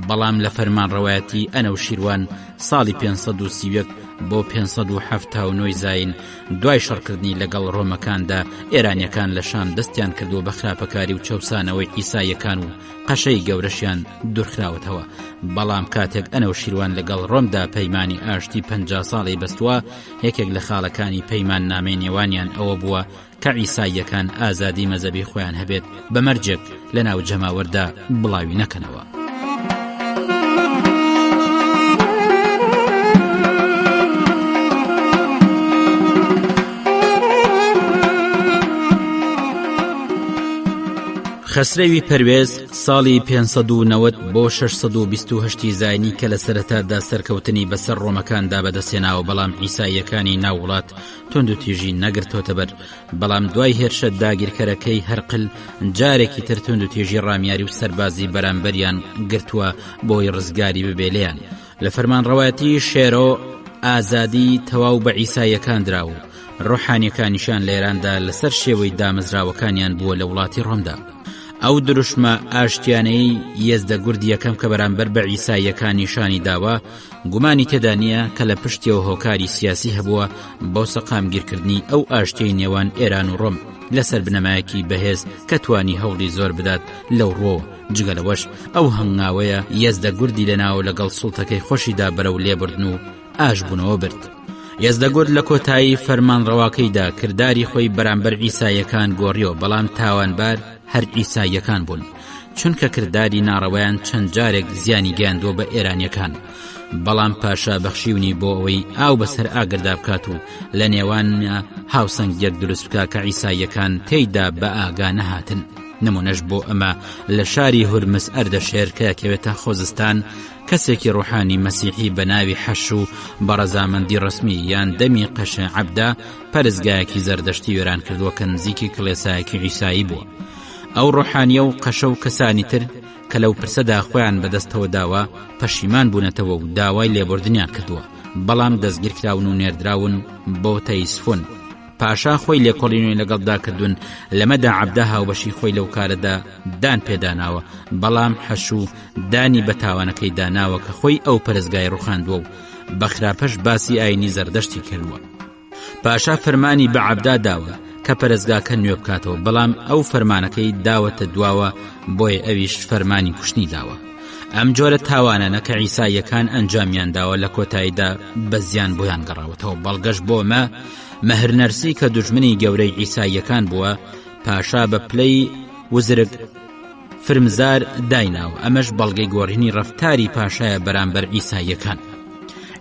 بەڵام لە فەرمانڕەوایەتی ئەنەوشیروان ساڵی 531 بۆ 579 زاین دوای شەڕکردنی لەگەڵ ڕۆمەکاندا ئێرانیەکان لە شام دەستیان کردو بە خراپەکاری و چەوسانەوەی عیساییەکان و قەشەی گەورەشیان دوورخراوەتەوە. بەڵام کاتێک ئەنەوشیروان لەگەڵ ڕۆمدا پەیمانی ئاشتی 50 ساڵی بەستووە، یەکێک لە خاڵەکانی پەیمان نامەی نێوانیان ئەوە بووە کە عیساییەکان ئازادی مەزەبی خۆیان هەبێت بە مەرجێک لە ناو جەماوەردا بڵاوی نەکەنەوە. خەسرەوی پەروێز ساڵی 590 بۆ 628 زاینی کە لە سەرەتادا سەرکەوتنی بەسەر ڕۆمەکاندا بەدەستێناوە، بەڵام عیساییەکانی ناو وڵات تۆند و تیژی نەگرتۆتە بەر. بەڵام دوای هێرشە داگیرکەرەکەی هەرقل جارێکی تر تۆند و تیژی ڕامیاری و سەربازی بەرامبەریان گرتووە بۆی ڕزگاری ببێلیان. لە فەرمانڕەوایەتی شێرۆ ئازادی تەواو بە عیسایەکان دراوە ڕۆحانیەکانیشان لە ئێراندا لەسەر شێوەی دامەزراوەکانیان بووە لە وڵاتی ڕۆمدا. ئەو دروشمە ئاشتیانەی یەزدەگورد یەکەم کە بەرامبەر بە عیسایەکان نیشانی داوە گومانی تێدا نییە کە لە پشتیەوە هۆکاری سیاسی هەبووە بۆ سەقامگیرکردنی ئەو ئاشتیەی نێوان ئێران و ڕۆم لەسەر بنەمایەکی بەهێز کە توانی هەوڵی زۆر بدات لەو ڕۆ. جگەلەوەش ئەو هەنگاوەیە یەزدەگوردی لەناو لەگەڵ سوڵتەکەی خۆشیدا بەرەو لێبردن و ئاشبوونەوە برد. یەزدەگورد لە کۆتایی فەرمانڕەواکەیدا کردداری خۆی بەرامبەر عیسایەکان گۆڕیەوە، بەڵام تاوانبار هەر عیسایەکان بوون، چونکە کردداری ناڕەوایان چەند جارێک زیانی گەیاندووە بە ئێرانیەکان. بەڵام پاشا بەخشیونی بۆ ئەوەی ئاو بەسەر ئاگردا بکات و لە نێوان هاوسەنگێک دروست بکە کە عیسایەکان تێیدا بە ئاگا نەهاتن. نمونەش بۆ ئەمە لە شاری هورمز ئەردەشێر کە یەکەوێتە خۆزستان کەسێکی ڕوحانی مەسیحی بە ناوی حەش و بەڕەزامەندی ڕسمی یان دەمی قەشە عەبدا پەرستگایەکی زەردەشتی وێران کردووە کە نزیکی کڵێسایەکی عیسایی بووە. ئەو ڕۆحانیە و قەشە و کەسانی تر کە لەو پرسەدا خۆیان بەدەستەوە داوە پەشیمان بوونەتەوە و داوای لێبوردنیان کردووە، بەڵام دەستگیرکراون و نێردراون بۆ تەیسفون. پاشا خۆی لێکۆڵینەوەی لەگەڵدا کردوون، لەمەدا عەبدا هاوبەشی خۆی لەو کارەدا دان پێداناوە، بەڵام حەش و دانی بە تاوانەکەی داناوە کە خۆی ئەو پەرستگای ڕوخاندووە و بە خراپەش باسی ئاینی زەردەشتی کردووە. پاشا فەرمانی بە عەبدا داوە کە پەرستگاکە نوێ بکاتەوە، بەڵام ئەو فەرمانەکەی داوەتە دواوە، بۆیە ئەویش فەرمانی کوشتنی داوە. ئەم جۆرە تاوانانە کە عیسایەکان ئەنجامیان داوە لە کۆتاییدا بە زیان بۆیان گەڕاوەتەوە. بەڵگەش بۆ مەهرنەرسی کە دوژمنی گەورەی عیسایەکان بووە، پاشا بە پلەی وزرگ فرمزار دایناوە. ئەمەش بەڵگەی گۆڕینی ڕەفتاری پاشایە بەرامبەر عیسایەکان.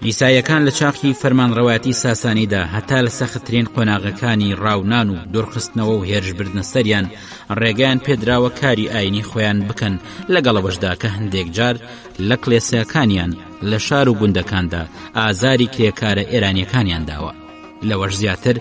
عیسایەکان لە چاقی فەرمانڕەواتی ساسانیدا هەتا لە سەختترین قۆناغەکانی ڕاونان و دوورخستنەوە و هێرشبردنە سەریان ڕێگەیان پێدراوە کاری ئاینی خۆیان بکەن، لەگەڵەوەشدا کە هەندێک جار لە کڵێسەکانیان لە شار و گوندەکاندا ئازاری کرێکارە ئێرانیەکانیان داوە. لەوەش زیاتر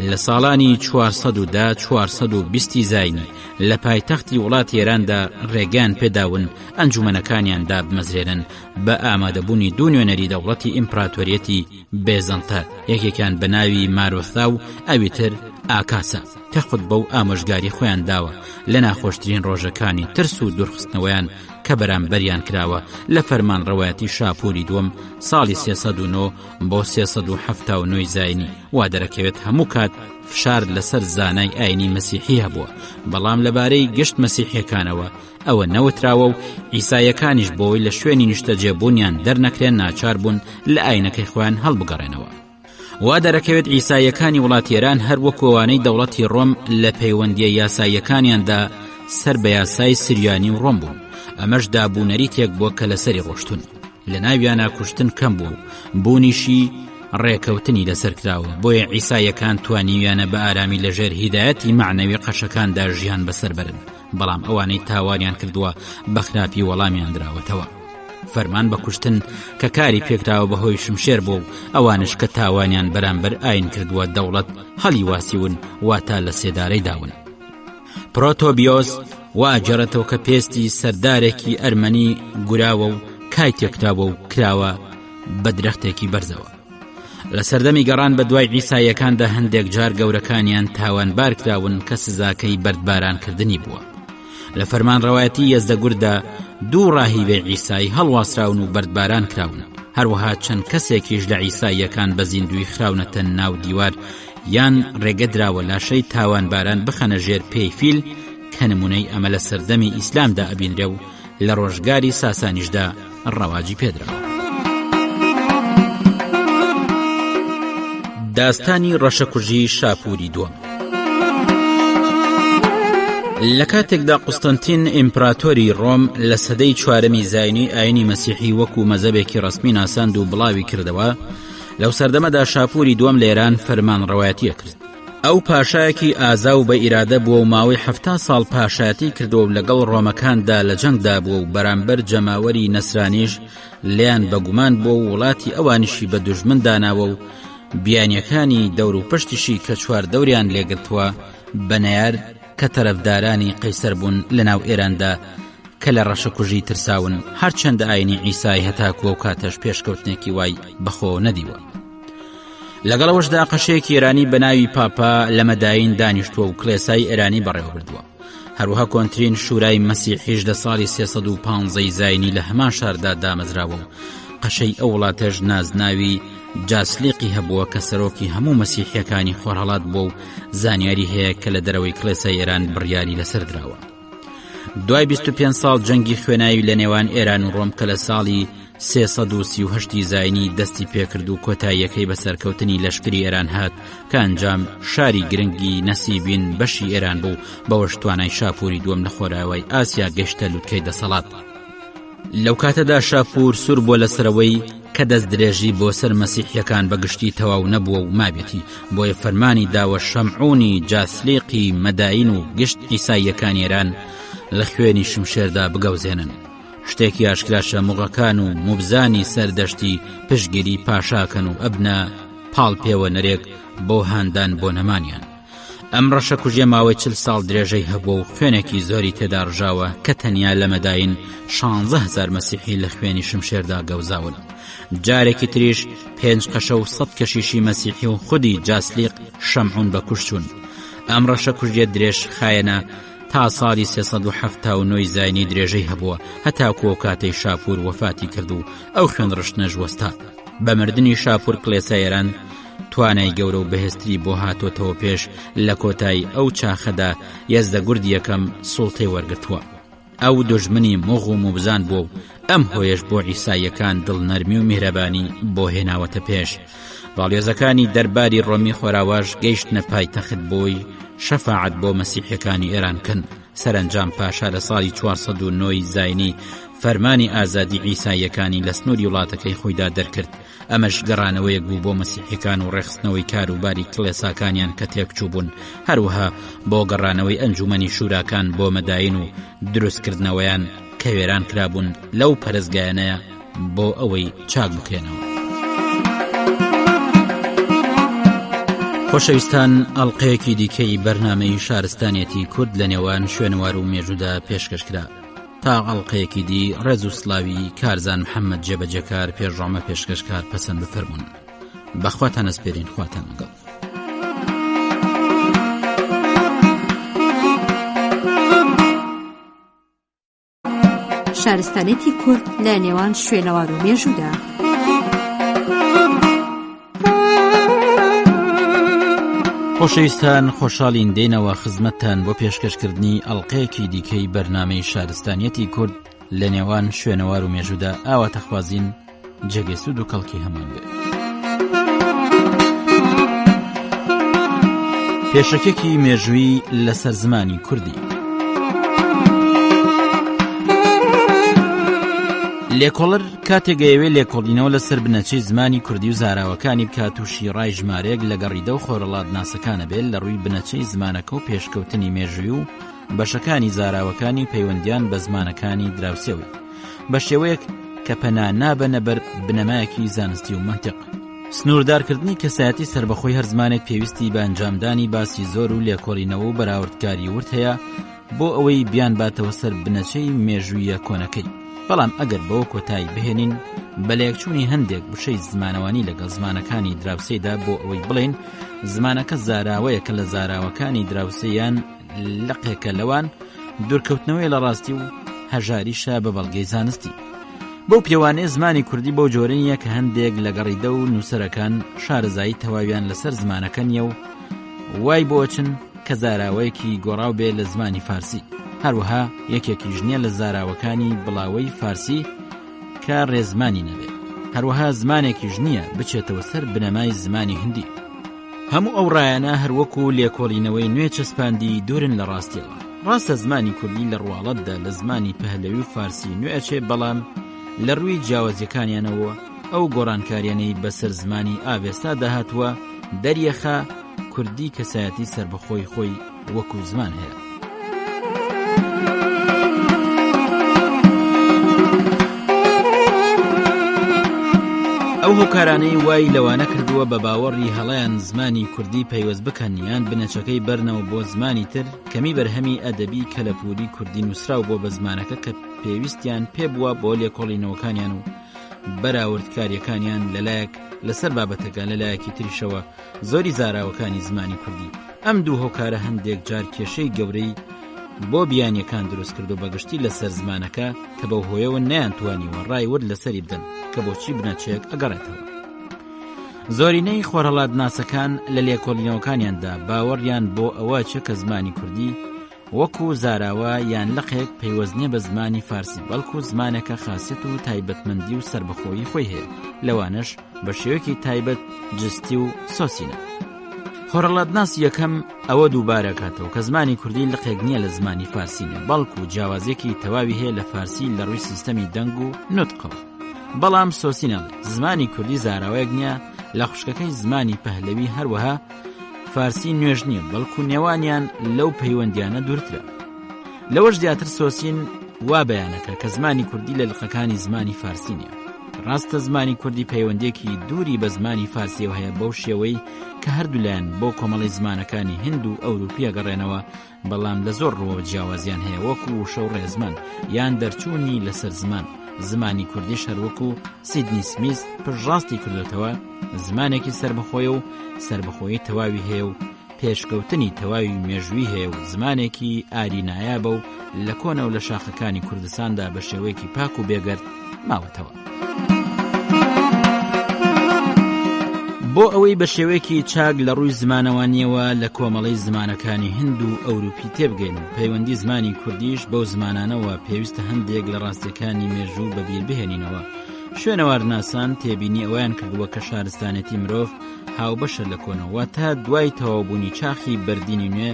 لە ساڵانی 420 زاینی لە پایتەختی وڵاتی ئێراندا ڕێگەیان پێداون ئەنجومەنەکانیاندا بمەزرێنن بە ئامادەبوونی دوو نوێنەری دەوڵەتی ئیمپراتۆریەتی بێزەنتە، یەکێکیان بە ناوی مارۆسا و ئەویتر ئاکاسە، کە خود بەو ئامۆژگاری خۆیان داوە لە ناخۆشترین ڕۆژەکانی ترس و دوورخستنەوەیان کە بەرامبەریان کراوە لە فەرمان ڕەوایەتی شاپوری دووەم ساڵی 309 بۆ 379 زاینی. وا دەرەکەوێت هەموو کات فشار لەسەر زانای ئاینی مەسیحی هەبووە، بەڵام لەبارەی گشت مەسیحیەکانەوە ئەوە نەوتراوە و عیسایەکانیش بۆی لە شوێنی نیشتەجێبوونیان دەرنەکرێن ناچار بوون لە ئاینەکەی خۆیان هەڵبگەڕێنەوە. وا دەرەکەوێت عیسایەکانی وڵاتی ئێران هەر وەکوەوانەی دەوڵەتی ڕۆم لە پەیوەندیە یاسایەکانیاندا سەر بە یاسای سریانی و ڕۆم بوون. ئەمەش دابوونەری تێک بووە کە لەسەری ڕۆشتون، لە ناویانە کوشتن کەم بوو، بوونیشی ڕێکەوتنی لەسەر کراوە. بۆیە عیسایەکان توانیویانە بە ئارامی لەژێر هیدایەتی معنەوی قەشەکاندا ژیان بەسەر برن، بەڵام ئەوانەی تاوانیان کردووە بە خراپی وەڵامیان دراوەتەوە. فەرمان بە کوشتن کە کاری پێکراوە بەهۆی شمشێر بوو، ئەوانش کە تاوانیان بەرامبەر ئاین کردووە دەوڵەت هەڵی واسیون، واتە لە سێدارەی داون. پرۆتۆبیۆس واجەرەتەوە کە پێستی سەردارێکی ئەرمەنی گوراوە و کای تێکراوە و کراوە بە درەختێکی بەرزەوە. لە سەردەمی گەڕان بە دوای عیسایەکاندا هەندێک جار گەورەکانیان تاوانبار کراون کە سزاکەی بەردبارانکردنی بووە. لە فەرمان ڕەوایەتی یەزدەگوردا دوو ڕاهیبێ عیسایی هەڵواسراون و بەردباران کراون. هەروەها چەند کەسێکیش لە عیسایەکان بە زیندوی خراونەتە ناو دیوار یان ڕێگەدراوە لاشەی تاوانباران بخەنە ژێر پێی فیل، کە نمونەی ئەمە لە سەردەمی ئیسلامدا ئەبینرێ و لە ڕۆژگاری ساسانیشدا ڕەواجی پێدراوە. داستانی ڕەشەکوژی شاپوری دووەم. لە کاتێکدا قوستەنتین ئیمپراتۆری ڕۆم لە سەدەی 4 زاینی ئاینی مەسیحی وەکو مەزەبێکی ڕسمی ناساند و بڵاوی کردەوە، لەو سەردەمەدا شاپوری دووەم لە ئێران فەرمان ڕەوایەتیە کرد. ئەو پاشایەکی ئازا و بە ئیرادە بووە و ماوەی 70 ساڵ پاشایەتی کردو و لەگەڵ ڕۆمەکاندا لە جەنگدا بووە و بەرامبەر جەماوەری نەسرانیش لیان بەگومان بووە و وڵاتی ئەوانیشی بە دوژمن داناوە و بیانیەکانی دەور و پشتیشی کە چوار دەوریان لێگرتووە بەنەیار کە تەرەفدارانی قەیسەر بوون لە ناو ئێراندا کە لە ڕەشەکوژی ترساون، هەرچەندە ئاینی عیسای هەتاکووە و کاتەش پێشکەوتنێکی وای بەخۆ نەدیوە. لەگەڵەوەشدا قەشەیەکی ئێرانی بە ناوی پاپا لە مەداین دانیشتووە و کڵێسای ئێرانی بەڕێوە بردووە. هەروەها کۆنترین شورای مەسیحیش لە ساڵی 315 زاینی لە هەمان شاردا دامەزراوە و قەشەی ئەو وڵاتەش نازناوی جاسلیقی هەبووە کە سەرۆکی هەموو مەسیحیەکانی خۆرهەڵات بووە و زانیاری هەیە کە لە دەرەوەی کڵێسای ئێران بڕیاری لەسەر درراوە. دوای 25 ساڵ جەنگی خوێناوی لە نێوان ئێران و ڕۆم کە لە ساڵی 338 زاینی دەستی پێکرد و کۆتاییەکەی بە سەرکەوتنی لەشکری ئێران هات کە ئەنجام شاری گرنگی نەسیبین بەشی ئێران بوو بەوەش توانای شاپوری دووەم لە خۆراوای ئاسیا گەشتە لووتکەی دەسەڵات. لەو کاتەدا شاپور سوور بۆ لەسەرەوەی کە دەست درێژی بۆ سەر مەسیحیەکان بەگشتی تەواو نەبووە و مابێتی، بۆیە فەرمانی داوە شەمعونی جاسلیقی مەداین و گشت ئیساییەکان ئێران لە خوێنی شمشێردا بگەوزێنن. شتێکی ئاشکراشە موغەکان و موبزانی سەردەشتی پشگیری پاشاکەن و ئەبنە پاڵ پێوە نەرێک بۆ هاندان بۆ نەمانیان. ئەم ڕەشە کوژێ ماوەی 40 ساڵ درێژەی هەبووە و خوێنێکی زۆری تێدا ڕژاوە کە تەنیا لە مەداین 16,000 مەسیحی لە خوێنی شمشێردا گەوزاون. جارێکی تریش 5 قەشە و 100 کەشیشی مەسیحی و خودی جاسلیق شەمعون بەکوشتون. ئەم ڕەشە کوژێ درێژ خایەنە تا ساڵی 379 زاینی درێژەی هەبووە هەتاکو کاتەی شاپور وەفاتی کرد و ئەو خوێن ڕشتنەش وەستا. بە مردنی شاپور کڵێسای ئێران توانای گەورە و بەهێزتری بۆ هاتۆتەوە پێش لە کۆتایی ئەو چاخەدا یەزدەگوردی یەکەم سوڵتەی وەرگرتووە. ئەو دوژمنی مۆغ و موبزان بوو و ئەم هۆیەش بۆ ئیساییەکان دڵنەرمی و میهرەبانی بۆ هێناوەتە پێش. باڵێزەکانی دەرباری ڕۆمی خۆراواژ گەیشتنە پایتەخت بۆی شەفاعەت بۆ مەسیحیەکانی ئێران کن. سەرنجام پاشا لە ساڵی 409 زاینی فەرمانی ئازادی ئیساییەکانی لە سنووری وڵاتەکەی خۆیدا دەرکرد. ئەمەش گەڕانەوەیەک بوو بۆ مەسیحیەکان و ڕێخستنەوەی کاروباری کڵێساکانیان کە تێکچوو بوون، هەروەها بۆ گەڕانەوەی ئەنجومەنی شوراکان بۆ مەداین و دروستکردنەوەیان کە وێران کرابوون لەو پەرستگایانەیە بۆ ئەوەی چاک بکەنەوە. خۆشەویستان، ئەڵقەیەکی دیکەی بەرنامەی شارستانیەتی کورد لە نێوان شوێنەوار و مێژوودا پێشکەشکرا. تا ئەڵقەیەکی دی ڕێز و سلاوی کارزان محەممەد جێبەجەکار پێشڕامە پێشکەشکار پەسەند بفەرمونون. بەخواتان ئەسپێرین، خواتان لەگەڵ. شارستانێتی کورد لە نێوان شوێنەوار و مێژوودا. خۆشەویستان، خۆشحاڵین دێنەوە خزمەتتان بۆ پێشکەشکردنی ئەڵقەیەکی دیکەی بەرنامەی شارستانیەتی کورد لە نێوان شوێنەوار و مێژوودا. ئاواتەخوازین جێگەسوود و کەڵکی هەمان بێ. پێشەکێکی مێژووی لەسەر زمانی کوردی. لێکۆڵەر کاتێگەیەوێ لێکۆڵینەوە لەسەر بنەچەی زمانی کوردی و زاراوەکانی بکات و شیڕای ژمارەیەک لە گەڕیدە و خۆرەڵات ناسەکانە بێت لە ڕووی بنەچەی زمانەکە و پێشکەوتنی مێژووی و بەشەکانی زاراوەکانی پەیوەندیان بە زمانەکانی دراوسێوی بە شێوەیەک کە پەنا نابەنە بەر بنەمایەکی زانستی و منتیق. سنووردارکردنی کەسایەتی سربەخۆی هەر زمانێک پێویستی بە ئەنجامدانی باسی زۆر و لێکۆڵینەوە و بەراوردکاری ورد هەیە بۆ ئەوەی بیان باتەوە سەر بنەچەی مێژوویە کۆنەکەی. بەڵام ئەگەر بەوە کۆتایی بهێنین بە لەیەکچوونی هەندێک بشەی زمانەوانی لەگەڵ زمانەکانی دراوسێدا بۆ ئەوەی بڵێن زمانەکە زاراوەیە کە لە زاراوەکانی دراوسەیان لەقێکە لەوان دوورکەوتنەوەی لە ڕاستی و هەژاریشە بە بەڵگەی زانستی. بەو پێوانەیە زمانی کوردی بەو جۆرەیە کە هەندێک لە گەڕیدە و نووسەرەکان شارەزایی تەواویان لەسەر زمانەکەنیە و وای بۆچن کە زاراوەیەکی گۆڕاو بێ لە زمانی فارسی. هەروەها یەکێکی ژنیە لە زاراوەکانی بڵاوەی فارسی کە ڕێزمانی نەبێت. هەروەها زمانێکی ژنیە بچێتەوە سەر بنەمای زمانی هەندی. هەموو ئەو ڕایانە هەروەکو لێکۆڵینەوەی نوێ چەسپاندی دوورن لە ڕاستیەوە. ڕاستە زمانی کوردی لە ڕواڵەتدا لە زمانی پەهلەوی و فارسی نوێچێ، بەڵام لە ڕووی جیاوازیەکانیانەوە ئەو گۆڕانکاریانەی بەسەر زمانی ئاوێستا داهاتووە دەریەخا کوردی کەسایەتی سربەخۆی خۆی وەکو زمان هەیە. ئەو هۆکارانەی وای لەوانە کردووە بە باوەڕی هەڵەیان زمانی کوردی پەیوەست بکەن یان بنەچەکەی بەرنەوە بۆ زمانی تر کەمی بەرهەمی ئەدەبی کەلەپوری کوردی نووسراو بۆ بە زمانەکە کە پێویستیان پێبووە بۆ لێکۆڵینەوەکانیان و بەراوردکاریەکانیان لەلایەک لەسەر بابەتەکە لەلایەکی تریشەوە زۆری زاراوەکانی زمانی کوردی ئەم دوو هۆکارە هەندێک جار کێشەی گەورەی بۆ بیانیەکان دروست کردو بەگشتی لەسەر زمانەکە کە بەو هۆیەوە نەیانتوانیوە ڕای ورد لەسەری بدەن کە بۆچی بنەچێک ئەگەڕێتەوە. زۆرینەی خۆرهەڵات ناسەکان لە لێکۆڵینەوەکانیاندا باوەڕیان بۆ ئەوە چێ کە زمانی کوردی وەکو زاراوە یان لەقێک پەیوەزنیە بە زمانی فارسی، بەڵکو زمانێکە خاسیەت و تایبەتمەندی و سربەخۆیی خۆی هەیە، لەوانش بە شێوەیەکی تایبەت جستی و سۆسینە. خۆرهەڵات ناس یەکەم ئەوە دووبارەکاتەوە کە زمانی کوردی لەقێک نییە لە زمانی فارسینە، بەڵکو جیاوازێکی تەواوی هەیە لە فارسی لە ڕووی سیستەمی دەنگ و نوتقەوە. بەڵام سۆسینەڵێ زمانی کوردی زاراوەیەک نییە لە خوشکەکەی زمانی پەهلەوی، هەروەها فارسی نوێژ نییە، بەڵکو نێوانیان لەو پەیوەندیانە دوورترە. لەوەش دیاتر سۆسین وا بەیانەکە کە زمانی کوردی لە لقەکانی زمانی فارسی نییە. ڕاستە زمانی کوردی پەیوەندێکی دووری بە زمانی فارسیەوە هەیە بەو شێوەی کە هەردوولایەن بۆ کۆمەڵی زمانەکانی هند و ئەوروپیە گەڕێنەوە، بەڵام لە زۆر ڕۆوە جیاوازیان هەیە وەکو وشە و ڕێزمان یان دەرچوونی لەسەر زمان. زمانی کوردی هەروەکو سیدنی سمیث پشڕاستی کردوتەوە زمانێکی سربەخۆیە و سربەخۆیی تەواوی هەیە و پێشکەوتنی تەواوی مێژووی هەیە و زمانێکی ئارینایابە و لە کۆنە و لە شاخەکانی کوردستاندا بە شێوەیەکی پاک و بێگەرد ماوەتەوە. بۆ ئەوەی بە شێوەیەکی چاک لە ڕووی زمانەوانیەوە لە کۆمەڵەی زمانەکانی هند و ئەوروپی تێبگەین، پەیوەندی زمانی کوردیش بەو زمانانەوە پێویستە هەندێک لە ڕاستیەکانی مێژوو بەبیر بهێنینەوە. شوێنەوارناسان تێبینی ئەویان کردووە کە شارستانەتی مرۆڤ هاوبەشە لە کۆنەوە تا دوای تەواوبوونی چاخی بەردینی نوێ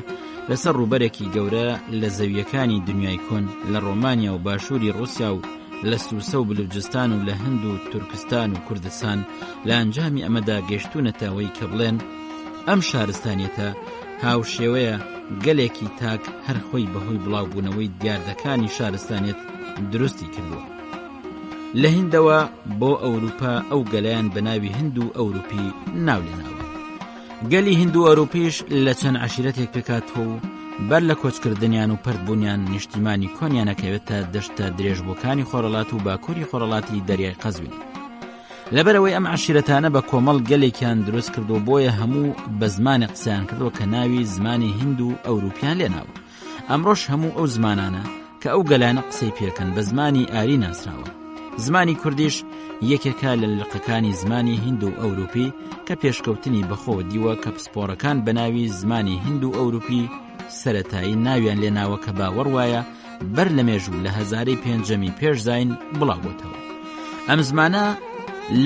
لەسەر ڕووبەرێکی گەورە لە زەویەکانی دنیای کۆن لە ڕۆمانیا و باشووری ڕووسیا و لە سووسە و بلوچستان و لە هند و تورکستان و کوردستان لە ئەنجامی ئەمەدا گەشتونەتەوەی کە بڵێن ئەم شارستانیەتە هاوشێوەیە گەلێکی تاک هەر خۆی بەهۆی بڵاوبوونەوەی دیاردەکانی شارستانیەت دروستی کردووە. لە هندەوە بۆ ئەوروپا ئەو گەلەیان بە ناوی هند و ئەوروپی ناو لێناوە. گەلی هند و ئەوروپیش لە چەند عەشیرەتێک پێکاتەوە و بەر لە کۆچکردنیان و پەردبوونیان نیشتیمانی کۆنیانەکەوێتە دەشتە درێژبووەکانی خۆرەڵات و باکووری خۆرەڵاتی دەریای قەزوین. لەبەرەوەی ئەم عەشیرەتانە بە کۆمەڵ گەلێکیان دروست کردو بۆیە هەموو بە زمانی قسەیان کردووە کە ناوی زمانی هند و ئەوروپیان لێناوە. ئەمڕۆژ هەموو ئەو زمانانە کە ئەو گەلانە قسەی پێکەن بە زمانی ئاری ناسراوە. زمانی کوردیش یەکێکە لە لقەکانی زمانی هند و ئەوروپی کە پێشکەوتنی بەخۆ دیوە کە پسپۆڕەکان بە ناوی زمانی هند و ئەوروپی سەرەتایی ناویان لێناوە کە باوەڕ وایە بەر لە مێژوو لە هەزارەی پێنجەمی پێش زاین بڵاوبۆتەوە. ئەم زمانە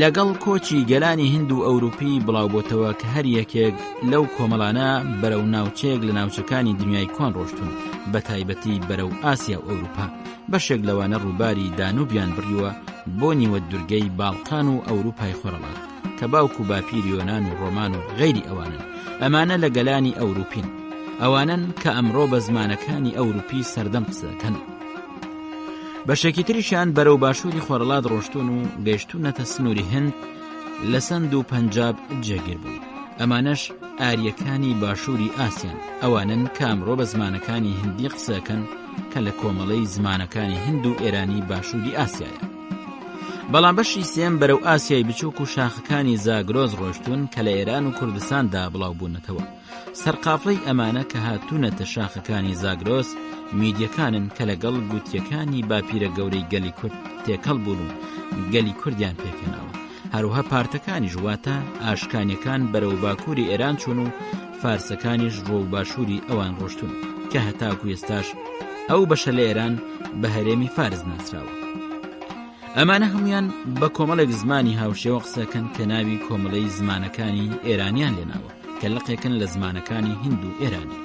لەگەڵ کۆچی گەلانی هند و ئەوروپی بڵاوبۆتەوە کە هەر یەکێک لەو کۆمەڵانە بەرەو ناوچەیەک لە ناوچەکانی دنیای کۆن ڕۆشتون، بە تایبەتی بەرەو ئاسیا و ئەوروپا. بەشێک لەوانە ڕووباری دانوبیان بڕیوە بۆ نیوە دورگەی باڵقان و ئەوروپای خۆرەڵات کە باوکو باپیری یۆنان و ڕۆمان و غەیری ئەوانن. ئەمانە لە گەلانی ئەوروپین، ئەوانن کە ئەمڕۆ بە زمانەکانی ئەوروپی سەردەم قسەکەن. بەشێکی تریشیان بەرەو باشووری خۆرەڵات ڕۆشتون و گەیشتونەتە سنووری هند لە سند و پەنجاب جێگیر بوون. ئەمانەش ئاریەکانی باشووری ئاسیان، ئەوانن کە ئەمڕۆ بە زمانەکانی هندی قسەکەن کە لە کۆمەڵەی زمانەکانی هند و ئێرانی باشووری ئاسیایە. بەڵام بەشی سێم بەرەو ئاسیای بچووک و شاخەکانی زاگرۆز ڕۆشتون کە لە ئێران و کوردستاندا بڵاوبوونەتەوە. سەرقافڵەی ئەمانە کە هاتوونەتە شاخەکانی زاگرۆز میدیەکانن کە لەگەڵ گوتیەکانی باپیرە گەورەی گەلی کورد تێکەڵ بوون و گەلی کوردیان پێکەنەوە. هەروها پارتەکانی ژواتە ئاشکانیەکان بەرەو باکووری ئێران چوون و فارسەکانیش ڕۆ و باشووری ئەوان ڕۆشتون کە هەتاکو ئێستاش ئەو بەشە لە ئێران بە هەرێمی فارس ناسراوە. ئەمانە هەمویان بە کۆمەڵێک زمانی هاوشێوە قسەکەن کە ناوی کۆمەڵەی زمانەکانی ئێرانیان لێناوە کە لەقێکن لە زمانەکانی هند و ئێرانی.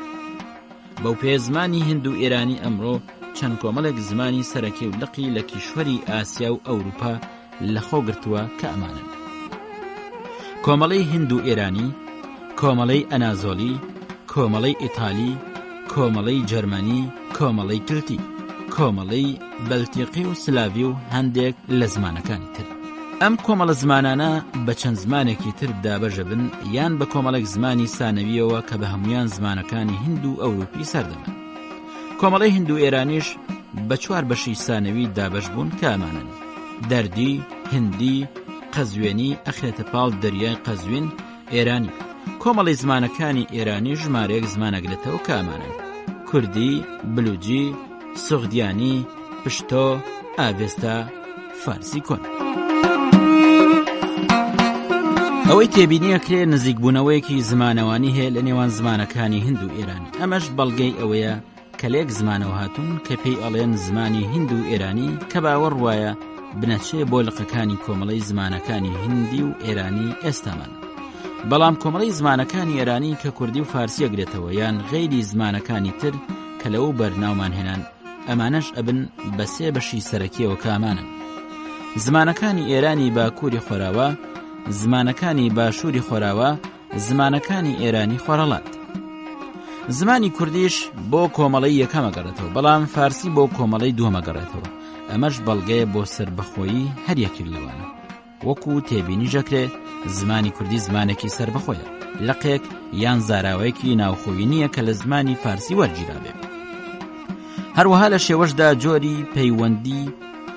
بەو پێ زمانی هند و ئێرانی ئەمڕۆ چەند کۆمەڵێک زمانی سەرەکی و لقی لە کیشوەری ئاسیا و ئەوروپا لەخۆ گرتووە کە ئەمانن: کۆمەڵەی هند و ئێرانی، کۆمەڵەی ئەنازۆلی، کۆمەڵەی ئیتالی، کۆمەڵەی جەرمەنی، کۆمەڵەی کلتی، کۆمەڵەی بەلتیقی و سلاوی و هەندێک لە زمانەکانی تر. ئەم کۆمەڵە زمانانە بە چەند زمانێکی تر دابەژە بن یان بە کۆمەڵێک زمانی سانەویەوە کە بە هەمویان زمانەکانی هند و ئەوروپی سەردەمن. کۆمەڵەی هند و ئێرانیش بە 4 بەشی سانەوی دابەش بوون کە ئەمانن: دەردی، هندی، قەزوێنی ئەخێتە پاڵ دەریای قەزوین ئێرانی. کۆمەڵی زمانەکانی ئێرانی ژمارەیەک زمانەگرێتەوە کە ئەمانن: کوردی، بلوجی، سوغدیانی، پشتۆ، ئاڤێستا، فارسی کۆن. ئەوەی تێبینیەکرێ نزیکبوونەوەیەکی زمانەوانی هەیە لە نێوان زمانەکانی هیند و ئێرانی. ئەمەش بەڵگەی ئەوەیە کە لێک زمانەوە هاتوون کە پێی ئەڵێن زمانی هیند و ئێرانی، کە باوەڕ وایە بنەچێ بۆ لقەکانی کۆمەڵی زمانەکانی هیندی و ئێرانی ئێستامان. بەڵام کۆمەڵی زمانەکانی ئێرانی کە کوردی و فارسی ئەگرێتەوە یان غەیری زمانەکانی تر کە لەو بەرناومان هێنان، ئەمانەش ئەبن بە سێ بەشی سەرەکیەوە کە ئەمانن: زمانەکانی ئێرانی باکووری خۆراوە، زمانەکانی باشووری خۆراوە، زمانەکانی ئێرانی خۆرەڵات. زمانی کوردیش بۆ کۆمەڵی یەکەم ئەگەڕێتەوە، بەڵام فارسی بۆ کۆمەڵی دووەم ئەگەڕێتەوە. ئەمەش بەڵگەیە بۆ سربەخۆیی هەر یەکێک لەوانە. وەکو تێبینی ژەکرێ زمانی کوردی زمانێکی سربەخۆیە، لەقێک یان زاراوەیەکی ناوخۆیی نییە کە لە زمانی فارسی وەرگیرا بێت. هەروەها لە شێوەشدا جۆری پەیوەندی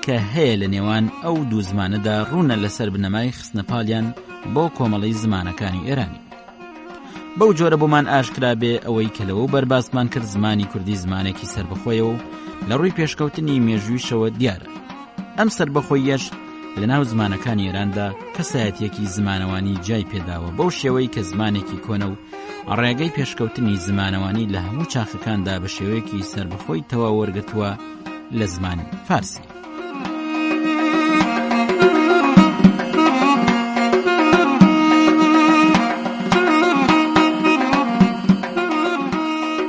کە هەیە لە نێوان ئەو دوو زمانەدا ڕوونە لەسەر بنەمای خستنەپاڵیان بۆ کۆمەڵی زمانەکانی ئێرانی. بەو جۆرە بۆمان ئاشکرا بێ ئەوەی کە لەوە بەرباسمان کرد زمانی کوردی زمانێکی سربەخۆیەوە و لە ڕووی پێشکەوتنی مێژوویشەوە دیارە. ئەم سربەخۆیەش لە ناو زمانەکانی ئێراندا کەسایەتیەکی زمانەوانی جای پێداوە بەو شێوەی کە زمانێکی کۆنە و ڕێگەی پێشکەوتنی زمانەوانی لە هەموو چاخەکاندا بە شێوەیەکی سربەخۆی تەواو وەرگتووە لە زمانی فارسی.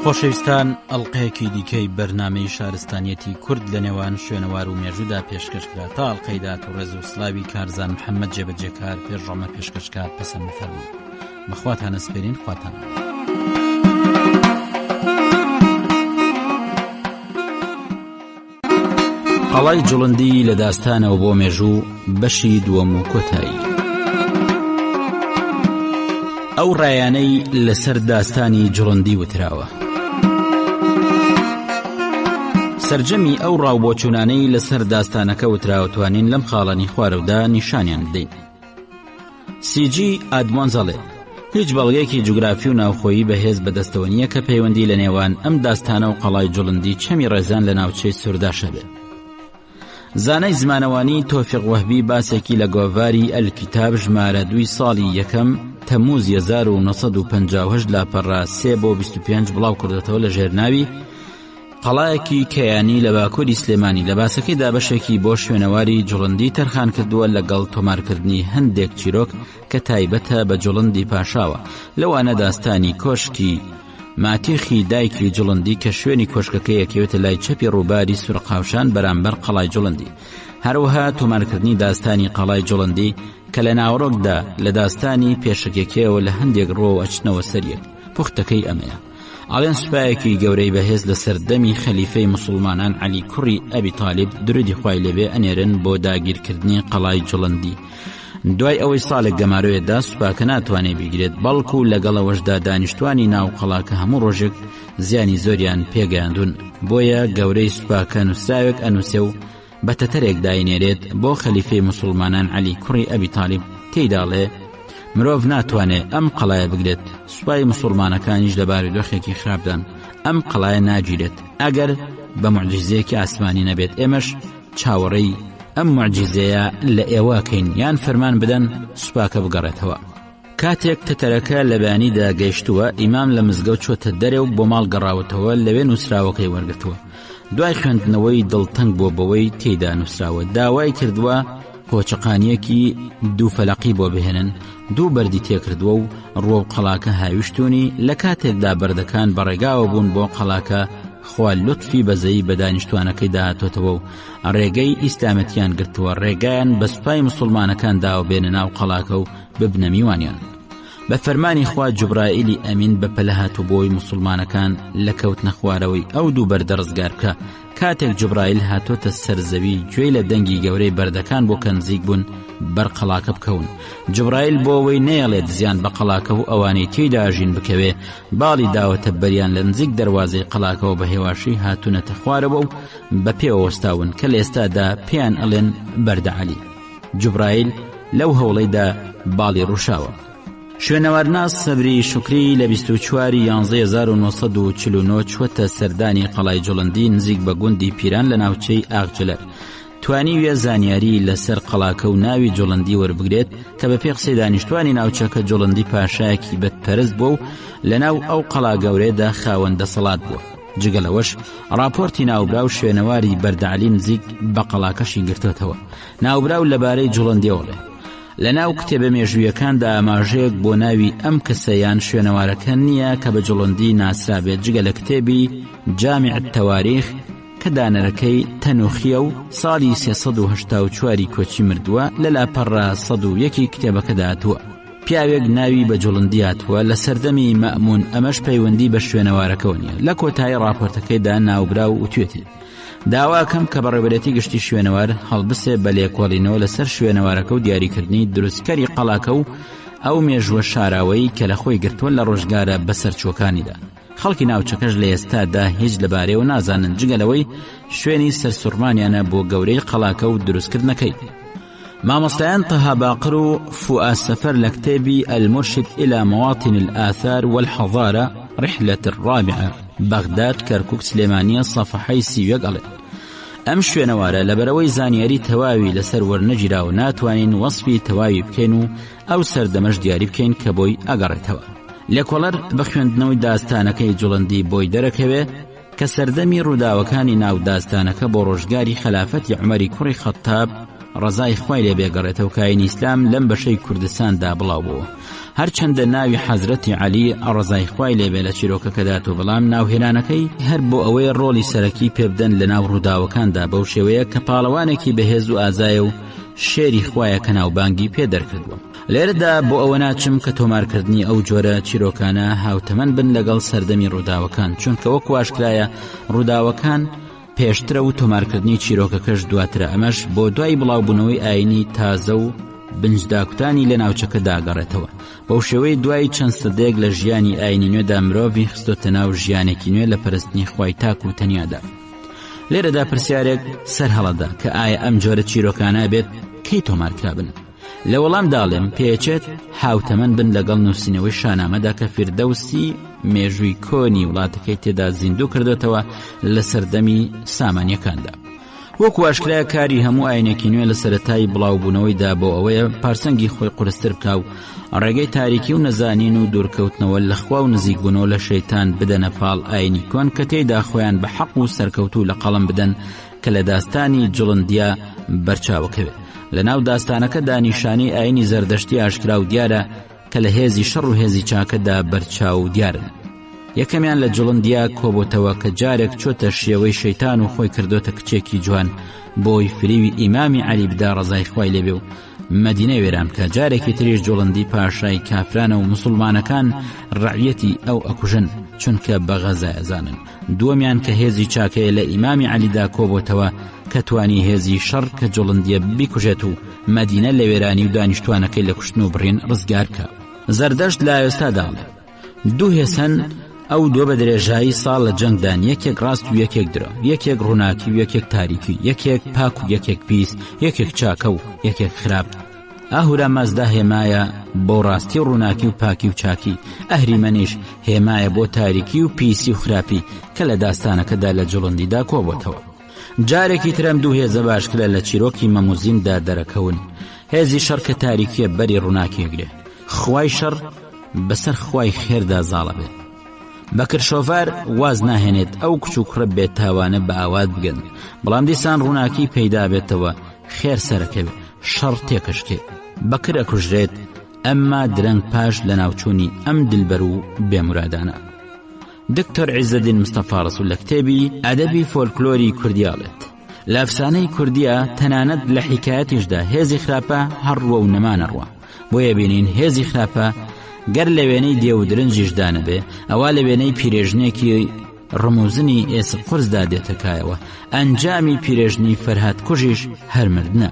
خۆشەویستان، ئەڵقەیەکی دیکەی بەرنامەی شارستانیەتی کورد لە نێوان شوێنەوار و مێژوودا پێشکەشکرا. تا ئەڵقەی داهات و ڕێز و سڵاوی کارزان محەممەد جێبەجێکار پێشڕۆمە پێشکەشکات پەسەند بفەرموو. بەخواتان ئەسپێرین، خواتان. قەڵای جوڵندی لە داستانەوە بۆ مێژوو بەشی دووەم و کۆتایی. ئەو ڕایانەی لەسەر داستانی جوڵندی وتراوە. سەرجەمی ئەو ڕاوبۆچوونانەی لەسەر داستانەکە وتراوەتوانین لەم خاڵانی خوارەودا نیشانیان بدەین. سیجی ئادمۆنزەڵێ هیچ بەڵگەیەکی جوگرافی و ناوخۆیی بەهێز بەدەستەوە نییە کە پەیوەندی لە نێوان ئەم داستانە و قەڵای جوڵندی چەمی ڕێزان لە ناوچەی سوورداشە بێ. زانای زمانەوانی تۆفیق وەهبی باسێکی لە گۆڤاری ئەلکیتاب ژمارە 2 ساڵی یەکەم تەمووز 1950 لاپەڕا 3 بۆ 25 بڵاو کردێتەوە لە ژێرناوی قەڵایەکی کەیانی لە باکووری سلێمانی. لە باسەکەیدا بەشێکی بۆ شوێنەواری جوڵندی تەرخان کردووە لەگەڵ تۆمارکردنی هەندێک چیرۆک کە تایبەتە بە جوڵندی پاشاوە. لەوانە داستانی کۆشکی ماتیخی دایکی جوڵندی کە شوێنی کۆشکەکە یەکەوێتە لای چەپی ڕووباری سوورقاوشان بەرامبەر قەڵای جوڵندی. هەروەها تۆمارکردنی داستانی قەڵای جوڵندی کە لە ناوڕۆکدا لە داستانی پێشەکێکەوە لە هەندێک ڕۆ ئەچنەوە سەریەک. پوختەکەی ئەمەیە: ئاڵێن سوپایەکی گەورەی بەهێز لە سەردەمی خەلیفەی مسلمانان عەلی کوڕی ئەبی تاالب درودی خوای لەبێ ئەنێرن بۆ داگیرکردنی قەڵای جوڵندی. دوای ئەوەی ساڵێک گەمارۆیەدا سوپاکە ناتوانێ بیگرێت، بەڵکو لەگەڵەوەشدا دانیشتوانی ناو قەڵاکە هەموو ڕۆژێک زیانی زۆریان پێگەیاندون. بۆیە گەورەی سوپاکە نووسراوێک ئەنووسێ و بە تەتەرێک داینێرێت بۆ خەلیفەی مسلمانان عەلی کوڕی ئەبی تاالب. تێیداڵێ مرۆڤ ناتوانێت ئەم قەڵایە بگرێت. سوپای مسلمانەکانیش لە بارودۆخێکی خراپدان ئەم قەڵایە ناگیرێت ئەگەر بە موعجیزەیەکی ئاسمانی نەبێت. ئێمەش چاوەڕێی ئەم موعجیزەیە لە ئێواکەین یان فەرمان بدەن سوپاکە بگەڕێتەوە. کاتێک تەتەرەکە لە بەیانیدا گەیشتووە، ئیمام لە مزگەوت چۆتە دەرێ و بۆ ماڵ گەڕاوەتەوە، لەوێ نووسراوەکەی وەرگرتووە. دوای خوێندنەوەی دڵتەنگ بۆ بەوەی تێیدا نووسراوە، داوای کردووە کۆچەقانیەکی دوو فەلەقی بۆ بهێنن. دوو بەردی تێکردووە و ڕۆ قەڵاکە هاویشتونی. لە کاتێکدا بەردەکان بەڕێگاوە بوون بۆ قەڵاکە، خوا لوتفی بەزەیی بە دانیشتوانەکەی داهاتۆتەوە و ڕێگەی ئیسلامەتیان گرتووە. ڕێگایان بە سوپای مسلمانەکان داوە بێنە ناو قەڵاکە و ببنە میوانیان. بە فەرمانی خوا جوبرائیلی ئەمین بە پەلە هاتوو بۆی مسلمانەکان لە کەوتنە خوارەوەی ئەو دوو بەردە ڕزگار بکە. کاتێک جوبرائیل هاتۆتە سەرزەوی، گوێی لە دەنگی گەورەی بەردەکان بۆ کە نزیک بوون بەر قەڵاکە بکەون. جوبرائیل بۆ ئەوەی نەیەڵێت زیان بە قەڵاکە و ئەوانەی تێیدا ژین بکەوێ، باڵی داوەتە بەریان لە نزیک دەروازەی قەڵاکەوە بە هێواشی هاتوونەتە خوارەوە و بە پێوە وەستاون کە لە ئێستادا پێیان ئەڵێن بەردە عەلی. جوبرائیل لەو هەوڵەیدا باڵی ڕووشاوە. شوێنەوارناس سەبری شوکری لە 24 یانزەی 1949 چوەتە سەردانی قەڵای جوڵندی نزیک بە گوندی پیران لە ناوچەی ئاغجلەر. توانی وێ زانیاری لەسەر قەڵاکە و ناوی جوڵندی وەربگرێت کە بە پێ قسەی دانیشتوانی ناوچەکە جوڵندی پاشایەکی بەدپەرست بووە و لەناو ئەو قەڵا گەورەیەدا خاوەندە سەڵات بووە. جگەلەوەش راپۆرتی ناوبرا و شوێنەواری بەردەعەلی نزیک بە قەڵاکەشی گرتوتەوە. ناوبرا و لەبارەی جوڵندیەوەڵێ لە ناو کتێبە مێژوویەکاندا ئاماژەیەک بۆ ناوی ئەم کەسەیان شوێنەوارەکە نییە کە بە جوڵندی ناسرابێت جگە لە کتێبی جامع التەواریخ کە دانەرەکەی تەنوخیە و ساڵی 384 کۆچی مردووە لە لاپەڕە 101 کتێبەکەدا هاتووە. پیاوێک ناوی بە جوڵندی هاتووە لە سەردەمی مەئمون، ئەمەش پەیوەندی بە شوێنەوارەکەەوە نیە. لە کۆتایی راپۆرتەکەیدا ناوبرا و وتوێتی داواکەم کە بەڕێوەبەرەتی گشتی شوێنەوار هەڵبسێ بە لێکۆڵینەوە لەسەر شوێنەوارەکە و دیاریکردنی دروستکەری قەڵاکە و ئەو مێژووە شاراوەی کە لە خۆی گرتووە لە ڕۆژگارە بەسەر چۆکانیدا. خەڵکی ناوچەکەش لە ئێستادا هیچ لەبارەیەوە نازانن جگەلەوەی شوێنی سەرسوڕمانیانە بۆ گەورەی قەڵاکە و دروستکردنەکەی. مامۆستایان طه باقر و فؤاد سەفەر لە کتێبی المرشد إلى مواطن الآثار والحضارة رحلة الرابعة بغداد كركوك سليمانية صفحي 31 ئەڵێ ئەم شوێنەوارە لەبەرەوەی زانیاری تەواوی لەسەر وەرنەگیرا و ناتوانین وەسفی تەواوی بکەین و ئەو سەردەمەش دیاری بکەین کە بۆی ئەگەڕێتەوە. لێکۆڵەر بە خوێندنەوەی داستانەکەی جوڵندی بۆی دەرەکەوێ کە سەردەمی ڕووداوەکانی ناو داستانەکە بۆ ڕۆژگاری خلافەتی عومەری کوڕی خەتاب ڕزای خوای لێ بێگەڕێتەوە کە ئاینی ئیسلام لەم بەشەی کوردستاندا بڵاو بووە. هەرچەندە ناوی حەزرەتی عەلی ڕزای خوای لێ بێ لە چیرۆکەکەدات و بەڵام ناوهێنانەکەی هەر بۆ ئەوەی ڕۆڵی سەرەکی پێبدەن لە ناو ڕووداوەکاندا بەو شێوەیە کە پاڵەوانێکی بەهێز و ئازایە و شێری خوایە کە ناوبانگی پێدەرکردووە. لێرەدا بۆ ئەوە ناچم کە تۆمارکردنی ئەو جۆرە چیرۆکانە هاوتەمەن بن لەگەڵ سەردەمی ڕووداوەکان، چونکە وەکو ئاشکرایە ڕووداوەکان پێشترە و تۆمارکردنی چیرۆکەکەش دواترە. ئەمەش بۆ دوای بڵاوبوونەوەی ئاینی تازە و بنجداکوتانی لە ناوچەکەدا گەڕێتەوە. بەو شێوەی دوای چەند سەدەیەک لە ژیانی ئاینی نوێدا مرۆڤی خستۆتە ناو ژیانێکی نوێ لە پەرستنی خوای تاک و تەنیادا. لێرەدا پرسیارێک سەر هەڵەدا کە ئایا ئەم جۆرە چیرۆکانە بێت کەی تۆمارکرابن؟ لە وەڵام داڵێم پێچێت هاوتەمەن بن لەگەڵ نووسینەوەی شانامەدا کە فیردەوسی مێژووی کۆنی وڵاتەکەی تێدا زیندوو کردوتەوە لە سەردەمی سامانیەکاندا. وەکو ئاشکرایە کاری هەموو ئاینێکی نوێ لە سەرەتای بڵاوبوونەوەیدا بۆ ئەوەیە پارسەنگی خۆی قورستر بکا و ڕێگەی تاریکی و نەزانین و دوورکەوتنەوە لە خوا و نزیکبوونەوە لە شەیتان بدەنە پاڵ ئاینی کۆن کە تێیدا خۆیان بە حەق و سەرکەوتوو لە قەڵم بدەن کە لە داستانی جوڵندیا بەرچاوەکەوێت. لە ناو داستانەکەدا نیشانەی ئاینی زەردەشتی ئاشکرا و دیارە کە لە هێزی شەڕ و هێزی چاکەدا بەرچاو و دیارن. یەکەمیان لە جوڵندیا کۆبۆتەوە کە جارێک چۆتە شێوەی شەیتان و خۆی کردوتە کچێکی جوان بۆی فریوی ئیمامی عەلی بدا ڕزای خوای لێبێ و مەدینەی وێران کە جارێکی تریش جوڵندی پاشای کافرانە و مسلمانەکان ڕەعیەتی ئەو ئەکوژن چونکە بە غەزا ئەزانن. دووەمیان کە هێزی چاکەیە لە ئیمامی عەلیدا کۆبۆتەوە کە توانی هێزی شەڕ کە جوڵندیە بیکوژێت و مەدینە لە وێرانی و دانیشتوانەکەی لە کوشتن و بڕین ڕزگارکە. زەردەشت لە ئێستا داڵێ دوو هێسن ئەو دۆ بە درێژایی ساڵ لە جەنگدان، یەکێک ڕاست و یەکێک درۆ، یەکێک ڕووناکی و یەکێک تاریکی، یەکێک پاک و یەکێک پیس، یەکێک چاکە و یەکێک خراپ. ئاهورا مازدا هێمایە بۆ ڕاستی و ڕووناکی و پاکی و چاکی، ئەهریمەنیش هێمایە بۆ تاریکی و پیسی و خراپی کە لە داستانەکەدا لە جوڵندیدا کۆبۆتەوە. جارێکی ترم دوو هێزە باشکرا لە چیرۆکی مەموزیندا دەرەکەون. هێزی شەڕ کە تاریکیە بەری ڕووناکیەگرێ، خوای شەڕ بەسەر خوای خێردا زاڵە بێت. بە کرشۆڤار واز ناهێنێت ئەو کچ و کوڕە بێت تاوانە بە ئاوات بگەن، بەڵام دیسان ڕووناکی پەیدا بێتەوە خێر سەرەکەوێت، شەڕ تێکەشکێت، بەکر ئەکوژرێت. ئەمما درەنگ پاش لە ناوچوونی ئەم دلبەر و بێمورادانە. دکتۆر عیزەدین مستەفا ڕەسوول لە کتێبی ئەدەبی فۆلکلۆری کوردیاڵێت لە ئەفسانەی کوردیە تەنانەت لە حیکایەتیشدا هێزی خراپە هەڕوە و نەمانەڕوە. بۆیە بینین هێزی خراپە گەر لە وێنەی دێ و درنجیشدانە بێ ئەوە لە وێنەی پیرێژنێکی ڕموزنی ئێسق قورسدا دێتەکایەوە. ئەنجامی پیرێژنی فەرهاد کوژیش هەرمردنە.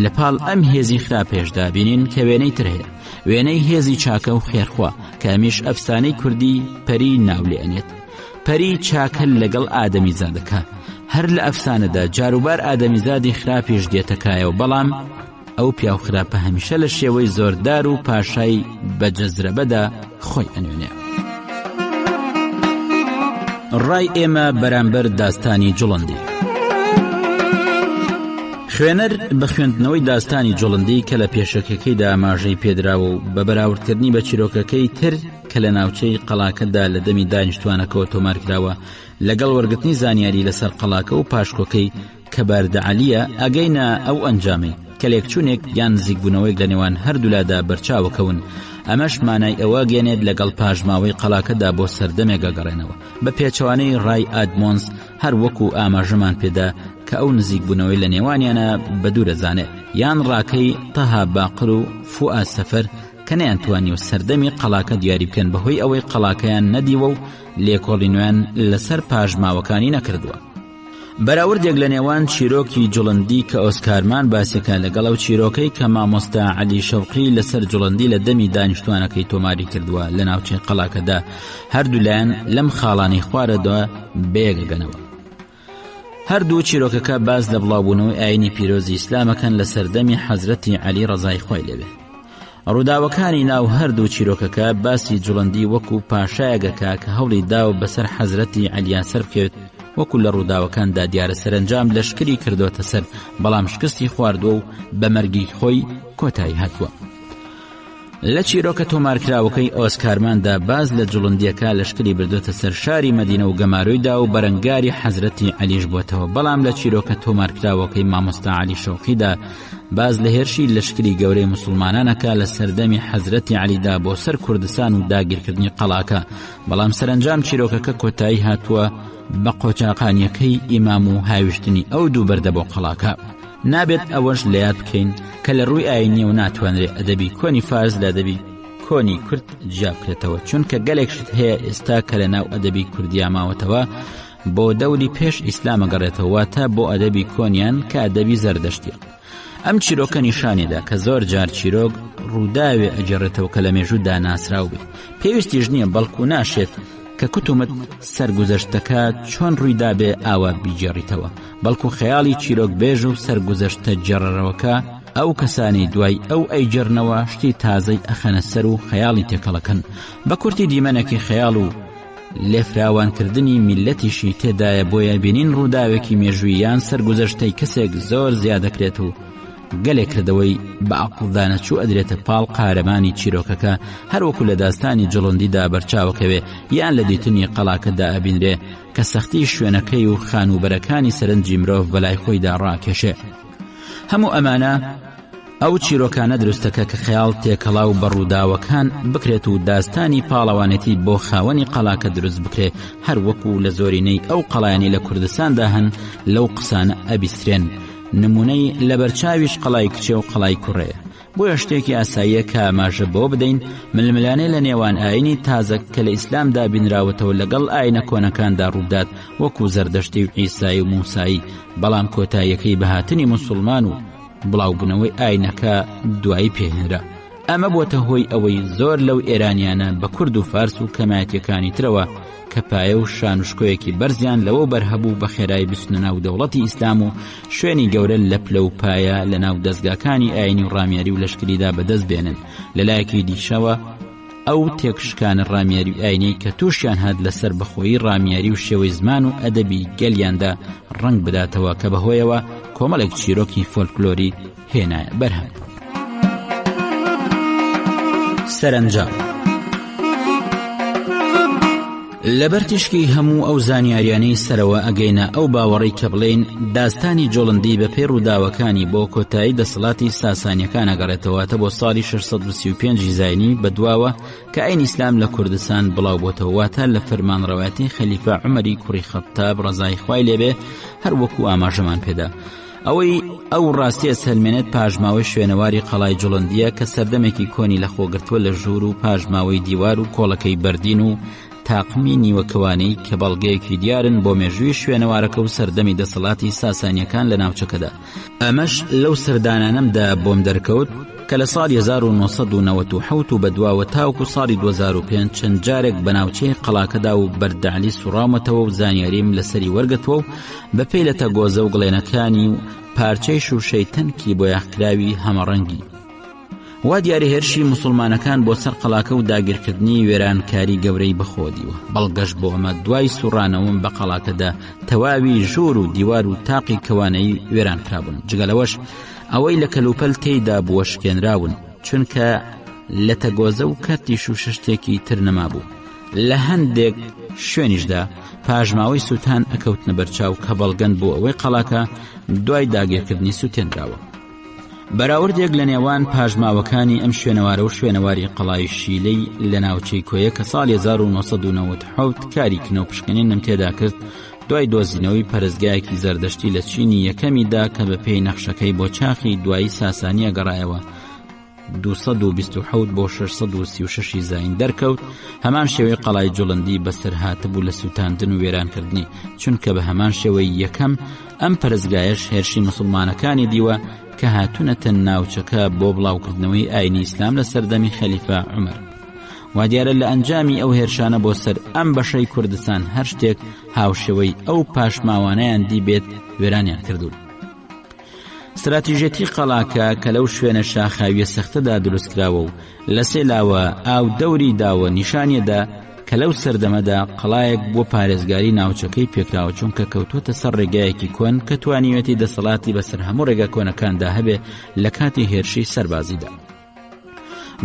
لە پاڵ ئەم هێزی خراپێشدا بینین کە وێنەی تر هەیە، وێنەی هێزی چاکە و خێرخوا کە ئەمیش ئەفسانەی کوردی پەری ناولێنێت. پەری چاکە لەگەڵ ئادەمیزادەکە، هەر لە ئەفسانەدا جاروبار ئادەمیزادی خراپیش دێتەکایەوە، بەڵام ئەو پیاو خراپە هەمیشە لە شێوەی زۆردار و پاشای بەجەزرەبەدا خۆی ئەنوێنێ. ڕای ئێمە بەرامبەر داستانی جوڵندی. خوێنەر بە خوێندنەوەی داستانی جوڵندی کە لە پێشەکەکەیدا ئاماژەی پێدراوە و بە بەراوردکردنی بە چیرۆکەکەی تر کە لە ناوچەی قەڵاکەدا لە دەمی دانیشتوانەکەەوە تۆمارکراوە لەگەڵ وەرگرتنی زانیاری لەسەر قەڵاکە و پاشکۆکەی کە باردەعەلیە ئەگەینە ئەو ئەنجامەی کە لێکچوونێک یان نزیکبوونەوەیک لە نێوان هەردوولادا بەرچاوەکەون. ئەمەش مانای ئەوە گەێنێت لەگەڵ پاژماوەی قەڵاکەدا بۆ سەردەمێک گەڕێنەوە بە پێچەوانەی ڕای ئادمۆنز هەر وەکو ئاماژەمان پێدا کە ئەو نزیکبوونەوەی لە نێوانیانە بەدوورەزانێت یان ڕاکەی تەها باقر و فوئاد سەفەر کە نەیانتوانی و سەردەمی قەڵاکە دیاری بکەن بەهۆی ئەوەی قەڵاکەیان نەدیوە و لێکۆڵینویان لەسەر پاژماوەکانی نەکردووە. بەراوردێک لە نێوان چیرۆکی جوڵندی کە ئۆسکارمان باسیەکە لەگەڵ ئەو چیرۆکەی کە مامۆستا عەلی شەوقی لەسەر جوڵندی لە دەمی دانیشتوانەکەی تۆماری کردووە لە ناوچەی قەڵاکەدا هەردوو لایەن لەم خاڵانەی خوارەوە بەیەکگەنەوە. هەردوو چیرۆکەکە باز لە بڵاوبوونەوەی ئاینی پیرۆزی ئیسلامەکەن لە سەردەمی حەزرەتی عەلی ڕەزای خوای لێبێ. ڕووداوەکانی ناو هەردوو چیرۆکەکە باسی جوڵندی وەکو پاشایەگەکە کە هەوڵی داو بەسەر حەزرەتی عەلیان سەر بکەوێت وەکو لە ڕووداوەکاندا دیارە سەرنجام لەشکری کردوتە سەر بەڵام شکستی خواردووە و بە مەرگی خۆی کۆتایی هاتووە. لە چیرۆکە تۆمارکراوەکەی ئۆسکارماندا باز لە جوڵندیەکە لەشکری بردوتە سەر شاری مەدینە و گەمارویدا و بەرەنگاری حەزرەتی عەلیش بووەتەوە. بەڵام لە چیرۆکە تۆمارکراوەکەی مامۆستا عەلی شەوقیدا باز لە هێرشی لەشکری گەورەی مسلمانانەکە لە سەردەمی حەزرەتی عەلیدا بۆ سەر کوردستان و داگیرکردنی قەڵاکە. بەڵام سەرنجام چیرۆکەکە کۆتایی هاتووە بە قۆچاقانیەکەی ئیمام و هاویشتنی ئەو دوو بەردە بۆ قەڵاکە. نابێت ئەوەش لە یاد بکەین کە لە ڕووی ئاینی و ناتوانرێت ئەدەبی کۆنی فارس لە ئەدەبی کۆنی کورد جیا بکرێتەوە چونکە گەلێکشت هەیە ئێستا کە لە ناو ئەدەبی کوردیا ماوەتەوە بۆ دەوری پێش ئیسلامە گەڕێتەوە تا بۆ ئەدەبی کۆنیان کە ئەدەبی زەردەشتی. ئەم چیرۆکە نیشانێدا کە زۆر جار چیرۆک ڕووداوێ ئەجێڕێتەوە کە لە مێژوودا ناسراو بێت. پێویستیش نییە بەڵکو ناشێت کە کوتومت سەرگوزەشتەکە چۆن ڕوویدا بێ ئاوا بیجێڕیتەوە، بەڵکو خەیاڵی چیرۆک بێژ و سەرگوزەشتە جێڕەرەوەکە ئەو کەسانی دوای ئەو ئەیجێڕنەوە شتی تازەی ئەخەنە سەر و خەیاڵی تێکەڵەکەن. بە کورتی دیمەنێکی خەیاڵ و لێفراوانکردنی میلەتیشی تێدایە بۆیە بینین ڕووداوێکی مێژووی یان سەرگوزەشتەی کەسێک زۆر زیادەکرێت و گەلێکردەوەی بە عەقڵدانەچوو ئەدرێتە پاڵ قارەمانی چیرۆکەکە هەروەکو لە داستانی جوڵندیدا بەرچاوەکەوێ یان لە دیتنی قەڵاکەدا ئەبینرێ کە سەختی شوێنەکەی و خانوبەرەکانی سەرنجی مرۆڤ بەلای خۆیدا ڕاکێشێ. هەموو ئەمانە ئەو چیرۆکانە دروستەکە کە خەیاڵ تێکەڵا و بەڕووداوەکان بکرێت و داستانی پاڵەوانێتی بۆ خاوەنی قەڵاکە دروست بکرێ هەر وەکو لە زۆرینەی ئەو قەڵایانی لە کوردستاندا هەن لەو قسانە ئەبیسترێن. نمونەی لە بەرچاویش قەڵای کچێ و قەڵای کوڕەیە. بۆیە شتێکی ئاساییە کە ئاماژە بۆ بدەین ململانێ لە نێوان ئاینی تازە کە لە ئیسلامدا بینراوەتەوە لەگەڵ ئاینە کۆنەکاندا ڕوودات وەکو زەردەشتی و عیسایی و موسایی، بەڵام کۆتاییەکەی بەهاتنی موسڵمان و بڵاوبوونەوەی ئاینەکە دوایی پێهێنرا. ئەمە بۆتە هۆی ئەوەی زۆر لەو ئێرانیانە بە کورد و فارس و کەمایەتیەکانی ترەوە کە پایە و شانوشکۆیەکی بەرزیان لەوە بەرهەبوو بە خێرای بچنە ناو دەوڵەتی ئیسلام و شوێنی گەورە لە پلە و پایە لە ناو دەستگاکانی ئاینی و ڕامیاری و لەشکریدا بەدەست بێنن. لەلایەکی دیشەوە ئەو تێکشکانە ڕامیاری و ئاینەی کە تووشیان هات لەسەر بەخۆیی ڕامیاری و شێوەی زمان و ئەدەبی گەلیاندا ڕەنگ بداتەوە کە بەهۆیەوە کۆمەڵێک چیرۆکی فۆلکلۆری هێنایە بەرهەم. سەرنجام لەبەر تشکی هەموو ئەو زانیاریانەی سەرەوە ئەگەینە ئەو باوەڕی کە بڵێن داستانی جوڵندی بە پێ ڕووداوەکانی بۆ کۆتایی دەسەڵاتی ساسانیەکان ئەگەڕێتەوەتە بۆ ساڵی 635 زاینی بەدواوە کە ئاین ئیسلام لە کوردستان بڵاو بۆتەوە واتە لە فەرمانڕەواتی خەلیفە عومەری کوڕی خەتاب ڕەزای خوای لێبێ هەر وەکو ئاماژەمان پێدا. ئەوەی ئەو ڕاستیە سەلمێنێت پاژماوەی شوێنەواری قەڵای جوڵندیە کە سەردەمێکی کۆنی لە خۆگرتووە لە ژوور و پاژماوەی دیوار و کۆڵەکەی بەردین و تاقمی نیوەکەوانەی کە بەڵگەیەکی دیارن بۆ مێژووی شوێنەوارەکە و سەردەمی دەسەڵاتی ساسانیەکان لە ناوچەکەدا. ئەمەش لەو سەردانانەمدا بۆم دەرکەوت کە لە ساڵی 1997 و بەدواوە تاوکو ساڵی 2005 چەند جارێک بە ناوچەی قەڵاکەدا و بەردەعلی سوڕامەتەوە و زانیاریم لەسەری وەرگتووە و بەپێی لە تەگۆزە و گڵێنەکانی و پارچەی شوشەی تەنکی بۆ یاخکراوی هەمەڕەنگی. وا دیارە هێرشی مسلمانەکان بۆ سەر قەڵاکە و داگیرکردنی وێرانکاری گەورەی بەخۆدیوە. بەڵگەشت بۆ ئەمە دوای سوڕانەوەم بە قەڵاکەدا تەواوی ژوور و دیوار و تاقی کەوانەی وێرانکرابوون. جگەلەوەش ئەوەی لە کەلوپەل تێیدا بووە شکێنراون، چونکە لە تەگۆزە و کەرتیش و شتێکی تر نەمابوو. لە هەندێک شوێنیشدا پاژماوەی سووتان ئەکەوتنە بەرچاو کە بەڵگەن بۆ ئەوەی قەڵاکە دوای داگیرکردنی سووتێنراوە. بەراوردێک لە نێوان پاژماوەکانی ئەم شوێنەوارە و شوێنەواری قەڵای شیلەی لە ناوچەی کۆیە کە ساڵی 1997 کاری کنەوپشکنینم تێدا کرد دوای دۆزینەوەی پەرستگایەکی زەردەشتی لە چینی یەکەمیدا کە بە پێی نەخشەکەی بۆ چاخی دوایی ساسانیە گەڕایەوە 227 بۆ 636 زاین دەرکەوت. هەمان شێوەی قەڵای جوڵندی بەسەر هاتبوو لە سووتاندن و وێرانکردنی، چونکە بە هەمان شێوەی یەکەم ئەم پەرستگایەش هێرشی مسلمانەکانی دیوە کە هاتوونەتە ناوچەکە بۆ بڵاوکردنەوەی ئاینی ئیسلام لە سەردەمی خەلیفە عومەر. وا دیارە لە ئەنجامی ئەو هێرشانە بۆ سەر ئەم بەشەی کوردستان هەر شتێک هاوشێوەی ئەو پاشماوانەیان دی بێت وێرانیان کردوون. استراتیژێتی قەڵاکە کە لەو شوێنە شاخاویە سەختەدا دروستکراوە و لە سێلاوە ئاو دەوری داوە نیشانیەدا کە لەو سەردەمەدا قەڵایەک بۆ پارێزگاری ناوچەکەی پێکراوە، چونکە کەوتوتە سەر ڕێگایەکی کۆن کە توانیوێتی دەسەڵاتی بەسەر هەموو ڕێگە کۆنەکاندا هەبێ لە کاتی هێرشی سەربازیدا.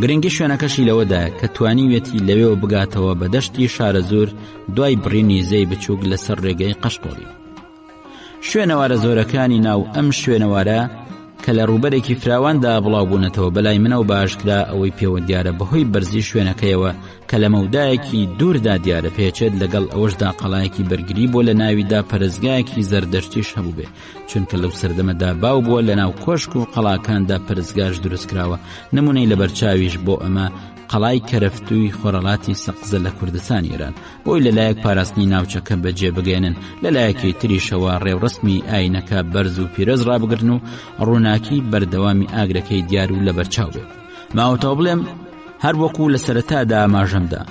گرنگی شوێنەکەشی لەوەدا کە توانیوێتی لەوێەوە بگاتەوە بە دەشتی شارەزور دوای بڕینی زەی بچووک لەسەر ڕێگەی قەشقۆڵی. شوێنەوارە زۆرەکانی ناو ئەم شوێنەوارە کە لە ڕووبەرێکی فراواندا بڵاو بوونەتەوە بەلای منەوە باشکرا ئەوەی پێوە دیارە بەهۆی بەرزی شوێنەکەیەوە کە لە مەودایەکی دووردا دیارە پێچێت، لەگەڵ ئەوەشدا قەڵایەکی بەرگری بۆ لە ناویدا پەرستگایەکی زەردەشتیش هەبوو بێ، چونکە لەو سەردەمەدا باو بووە لە ناو کۆشک و قەڵاکاندا پەرستگاش دروستکراوە. نمونەی لەبەرچاویش بۆ ئەمە قەڵای کەرەفتووی خۆرەڵاتی سەقزە لە کوردستان ئێران، بۆی لەلایەک پاراستنی ناوچەکە بەجێ بگەێنن، لەلایەکی تریشەوە ڕێوڕسمی ئاینەکە بەرز و پیرۆز ڕابگرن و ڕووناکی بەردەوامی ئاگرەکەی دیار و لەبەرچاو بێت. ماوەتەوە بڵێم هەر وەکو لە سەرەتادا ئاماژەمدا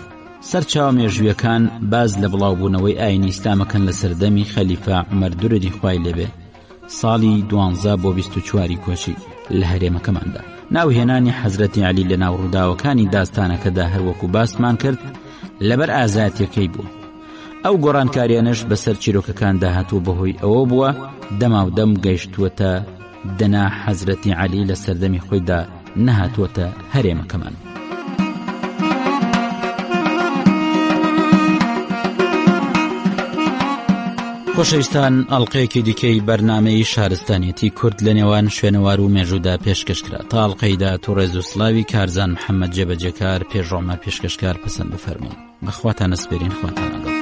سەرچاو مێژوویەکان باز لە بڵاوبوونەوەی ئاینی ئیسلامەکەن لە سەردەمی خەلیفە عومەر دوورەدی خوای لێبێ ساڵی 12 بۆ 24 کۆچی لە هەرێمەکەماندا. ناوهێنانی حەزرەتی عەلی لە ناو ڕووداوەکانی داستانەکەدا هەروەکو باسمان کرد لەبەر ئازاتیەکەی بوو. ئەو گۆڕانکاریانش بەسەر چیرۆکەکاندا هاتوو بەهۆی ئەوە بووە دەماودەم گەیشتووەتە دەنا حەزرەتی عەلی لە سەردەمی خۆیدا نەهاتووەتە هەرێمەکەمان. خۆشەویستان، ئەڵقەیەکی دیکەی بەرنامەی شارستانیەتی کورد لە نێوان شوێنەوار و مێژوودا پێشکەشکرا. تا ئەڵقەیدا تووڕێز و سڵاوی کارزان محەممەد جێبەجێکار پێشڕۆمە پێشکەشکار پەسەند بفەرموون. بەخواتان ئەسپێرین، خواتان ئەگەڵ.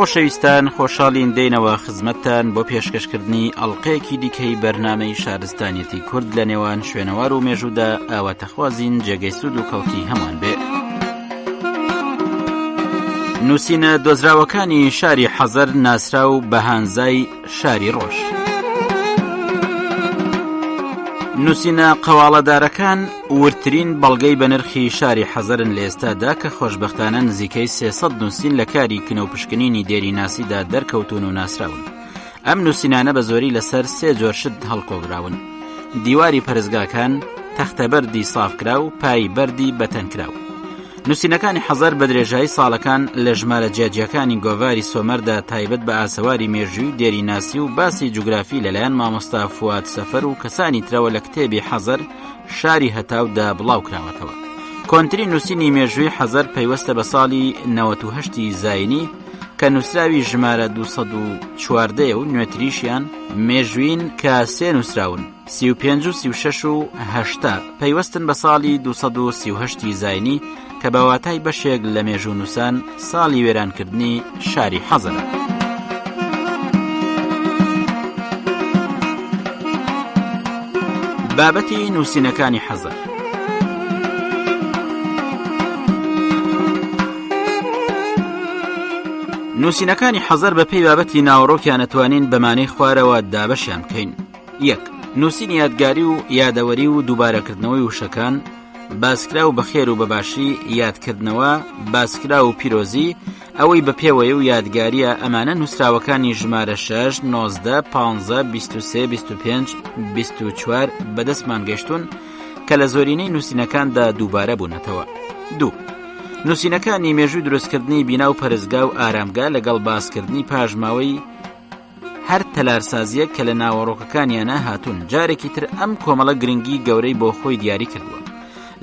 خۆشەویستان، خۆشحاڵین دێنەوە خزمەتتان بۆ پێشکەشکردنی ئەڵقەیەکی دیکەی بەرنامەی شارستانیەتی کورد لە نێوان شوێنەوار و مێژوودا ئاواتەخوازین جێگەی سوود و کەوتی هەمان بێ. نووسینە دۆزراوەکانی شاری حەزەر ناسرا و بەهانزای شاری ڕۆژ. نووسینە قەواڵەدارەکان ورترین بەڵگەی بە نرخی شاری حەزەرن لە ئێستادا کە خۆشبەختانە نزیکەی 300 نووسین لە کاری کنەوپشکنینی دێری ناسیدا دەرکەوتون و ناسراون. ئەم نووسینانە بە زۆری لەسەر 3 جۆر شت هەڵکۆگراون: دیواری پەرستگاکان، تەختەبەردی سافکرا و پای بەردی بەتەنکراو. نووسینەکانی حەزەر بە درێژایی ساڵەکان لە ژمارە جیاجیەکانی گۆڤاری سۆمەردا تایبەت بە ئاسەواری مێژووی دێری ناسی و باسی جوگرافی لەلایەن مامۆستا فواد سەفەر و کەسانی ترەوە لە کتێبی حەزەر شاری هەتاودا بڵاو کراوەتەوە. کۆنتری نووسینی مێژووی حەزەر پەیوەستە بە ساڵی 98 زاینی کە نووسراوی ژمارە 214 و نوێتریشیان مێژوین کە 3 نووسراون 35 و 36 و 80 پەیوەستن بە ساڵی 238 زاینی کە بەواتای بەشێک لە مێژوو نووسان ساڵی وێرانکردنی شاری حەزەرە. بابەتی نووسینەکانی حەزەر. نووسینەکانی حەزەر بە پێی بابەتی ناوڕۆکیان ئەتوانین بەمانەی خوارەوە دابەشیان بکەین. 1. نووسین یادگاری و یادەوەری و دووبارەکردنەوەی وشەکان باسکرا و بەخێر و بەباشی یادکردنەوە، باسکرا و پیرۆزی ئەوەی بە پێوەیە و یادگاریە. ئەمانە نووسراوەکانی ژمارە 6، 19، 15، 23، 25، 24 بەدەستمان گەشتون کە لە زۆرینەی نووسینەکاندا دووبارە بوونەتەوە. 2. نووسینەکانی مێژووی دروستکردنی بینا و پەرزگا و ئارامگا لەگەڵ باسکردنی پاژماوەی هەر تەلارسازیە کە لە ناوەڕۆکەکانیانە هاتوون. جارێکی تر ئەم کۆمەڵە گرنگی گەورەی بۆ خۆی دیاری کردووە.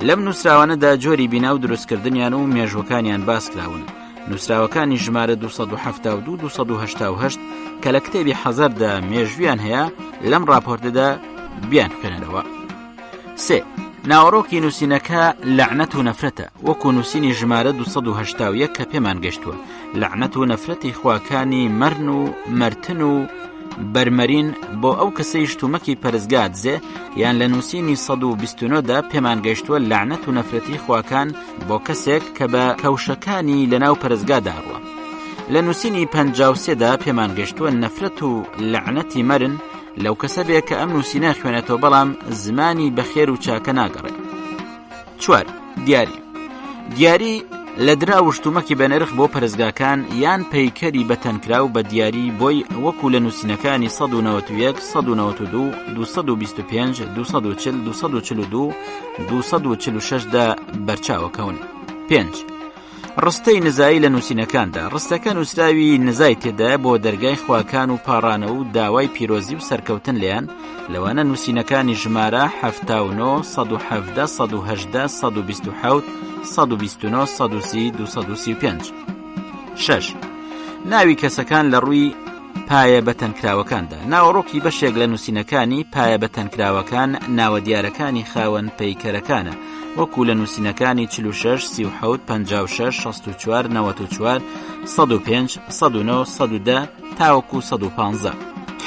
لەم نووسراوانەدا جۆری بینا و دروستکردنیان و مێژوەکانیان باس کراون. نووسراوەکانی ژمارە 272 و 288 کە لە کتێبی حەزەردا مێژویان هەیە لەم راپۆرتەدا بیان خوێنەرەوە. 3. ناوەڕۆکی نووسینەکە لەعنەت و نەفرەتە، وەکو نووسینی ژمارە 281 کە پێمان گەشتووە. لەعنەت و نەفرەتی خواکانی مەرن و مەرتن و بەرمەرین بۆ ئەو کەسەی شتومەکی پەرزگا دزێ، یان لە نووسینی 129دا پێمان گەشتووە لەعنەت و نەفرەتی خواکان بۆ کەسێک کە بە کەوشەکانی لەناو پەرزگادا ڕوە. لە نووسینی 53دا پێمان گەشتووە نەفرەت و لەعنەتی مەرن لەو کەسە بێ کە ئەم نووسینە خوێنێتەوە بەڵام زمانی بەخێر و چاکە ناگەڕێ. 4. دیاری لە درا و شتومەکی بەنرخ بۆ پەرزگاکان یان پەیکەری بەتەنکراو بە دیاری بۆی وەکو لە نووسینەکانی 191، 192، 225، 240، 242، 246دا بەرچاوەکەون. 5. ڕستەی نزایی لە نووسینەکاندا. ڕستەکە نووسراوی نزای تێدایە بۆ دەرگای خواکان و پاڕانە و داوای پیرۆزی و سەرکەوتن لێیان. لەوانە نووسینەکانی ژمارە 79، 117، 118، 127، 129، 130، 235. 6. ناوی کەسەکان لە ڕووی پایە بەتەنکراوەکاندا. ناوەڕۆکی بەشێک لە نووسینەکانی پایە بەتەنکراوەکان ناوە دیارەکانی خاوەن پەیکەرەکانە، وەکو لە نووسینەکانی 46، 37، 56، 64، 94، 105، 109، 110 تاوەکو 115.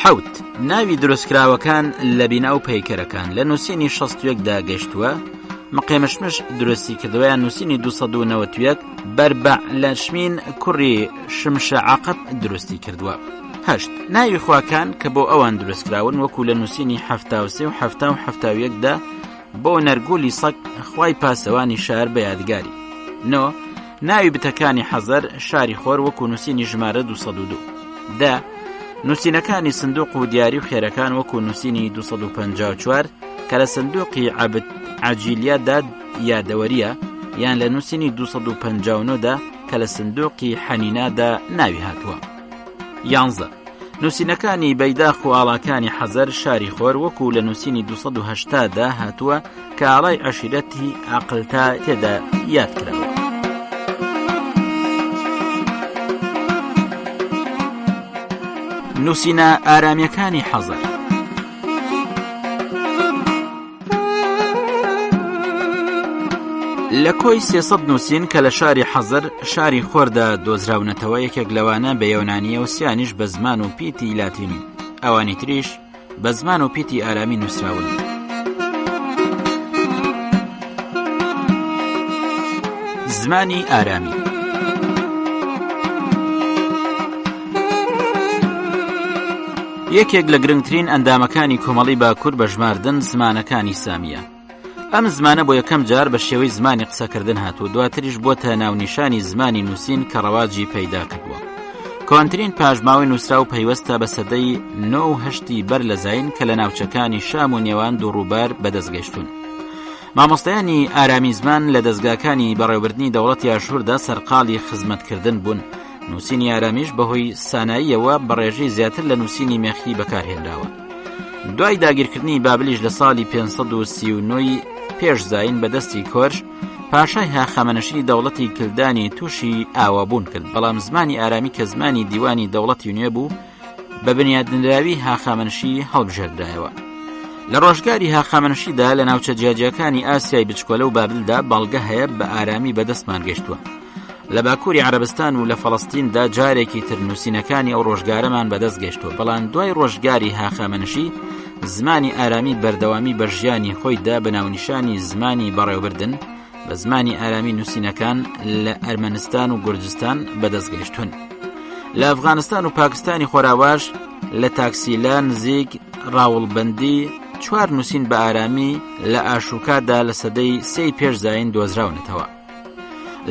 7. ناوی دروستکراوەکان لە بینا و پەیکەرەکان لە نووسینی 61دا گەشتووە. مقێمەشمش درستی کردووە. نووسینی 291 بەربع لە شمین کوڕی شمشە عەقب درستی کردووە. 8. ناوی خواکان کە بۆ ئەوان دروستکراون وەکو لە نووسینی 73 و 71دا بۆ نەرگولی سەگ خوای پاسەوانی شار بە یادگاری. 9. ناوی بتەکانی حەزەر شاری خۆر وەکو نووسینی ژمارە 202. 10. نووسینەکانی سندوق و دیاری و خێرەکان وەکو نووسینی 254 کە لە سندوقی عەبد عەجیلیادا یادەوەریە، یان لە نووسینی 259دا کە لە سندوقی حەنینادا ناوی هاتووە. 11. نووسینەکانی بەیداخ و ئاڵاکانی حەزەر شاری خۆر وەکو لە نووسینی 280دا هاتووە کە ئاڵای عەشیرەتی عەقڵتا تێدا یاد کراوە. نووسینە ئارامیەکانی حەزەر. لە کۆی 300 نووسین کە لە شاری حەزەر شاری خۆردا دۆزراونەتەوە. یەکێک لەوانە بە یۆنانیە و سیانیش بە زمان و پیتی لاتینی، ئەوانی تریش بە زمان و پیتی ئارامی نووسراون. زمانی ئارامی. یەکێک لە گرنگترین ئەندامەکانی کۆمەڵی باکوور بە ژماردن زمانەکانی سامیە. ئەم زمانە بۆ یەکەم جار بە شێوەی زمانی قسەکردن هاتوو، دواتریش بۆتە ناونیشانی زمانی نووسین کە ڕەواجی پەیدا کردووە. کۆنترین پاژماوەی نووسرا و پەیوەستە بە سەدەی 9 و 8 بەر لە زاین کە لە ناوچەکانی شام و نێوان دووڕووبار بەدەستگەشتون. مامۆستایانی ئارامی زمان لە دەستگاکانی بەڕێوەبردنی دەوڵەتی ئاشووردا سەرقاڵی خزمەتکردن بوون. نووسینی ئارامیش بەهۆی ساناییەوە بەڕێژەی زیاتر لە نووسینی مێخی بەکارهێنراوە. دوای داگیرکردنی بابلیش لە ساڵی 539 پێش زاین بەدەستی کۆرش، پاشای هاخامنەشی دەوڵەتی کلدانی تووشی ئاوابوون کرد، بەڵام زمانی ئارامی کە زمانی دیوانی دەوڵەتی نوێ بوو بە بنیادنراوی هاخامنەشی هەڵبژێردرایەوە. لە ڕۆژگاری هاخامنەشیدا لە ناوچە جیاجیەکانی ئاسیای بچکۆلە و بابلدا بەڵگە هەیە بە ئارامی بەدەستمان گەشتووە. لە باکووری عەرەبستان و لە فەڵەستیندا جارێکی تر نووسینەکانی ئەو ڕۆژگارەمان بەدەست گەشتووە، بەڵام دوای ڕۆژگاری هاخامنەشی زمانی ئارامی بەردەوامی بە ژیانی خۆیدا بە ناونیشانی زمانی بەڕێوەبردن بە زمانی ئارامی نووسینەکان لە ئەرمەنستان و گورجستان بەدەستگەشتون. لە ئەفغانستان و پاکستانی خۆراواش لە تاکسیلا نزیک ڕاوڵبندی 4 نووسین بە ئارامی لە ئاشوکادا لە سەدەی 3 پێش زاین دۆزراونەتەوە.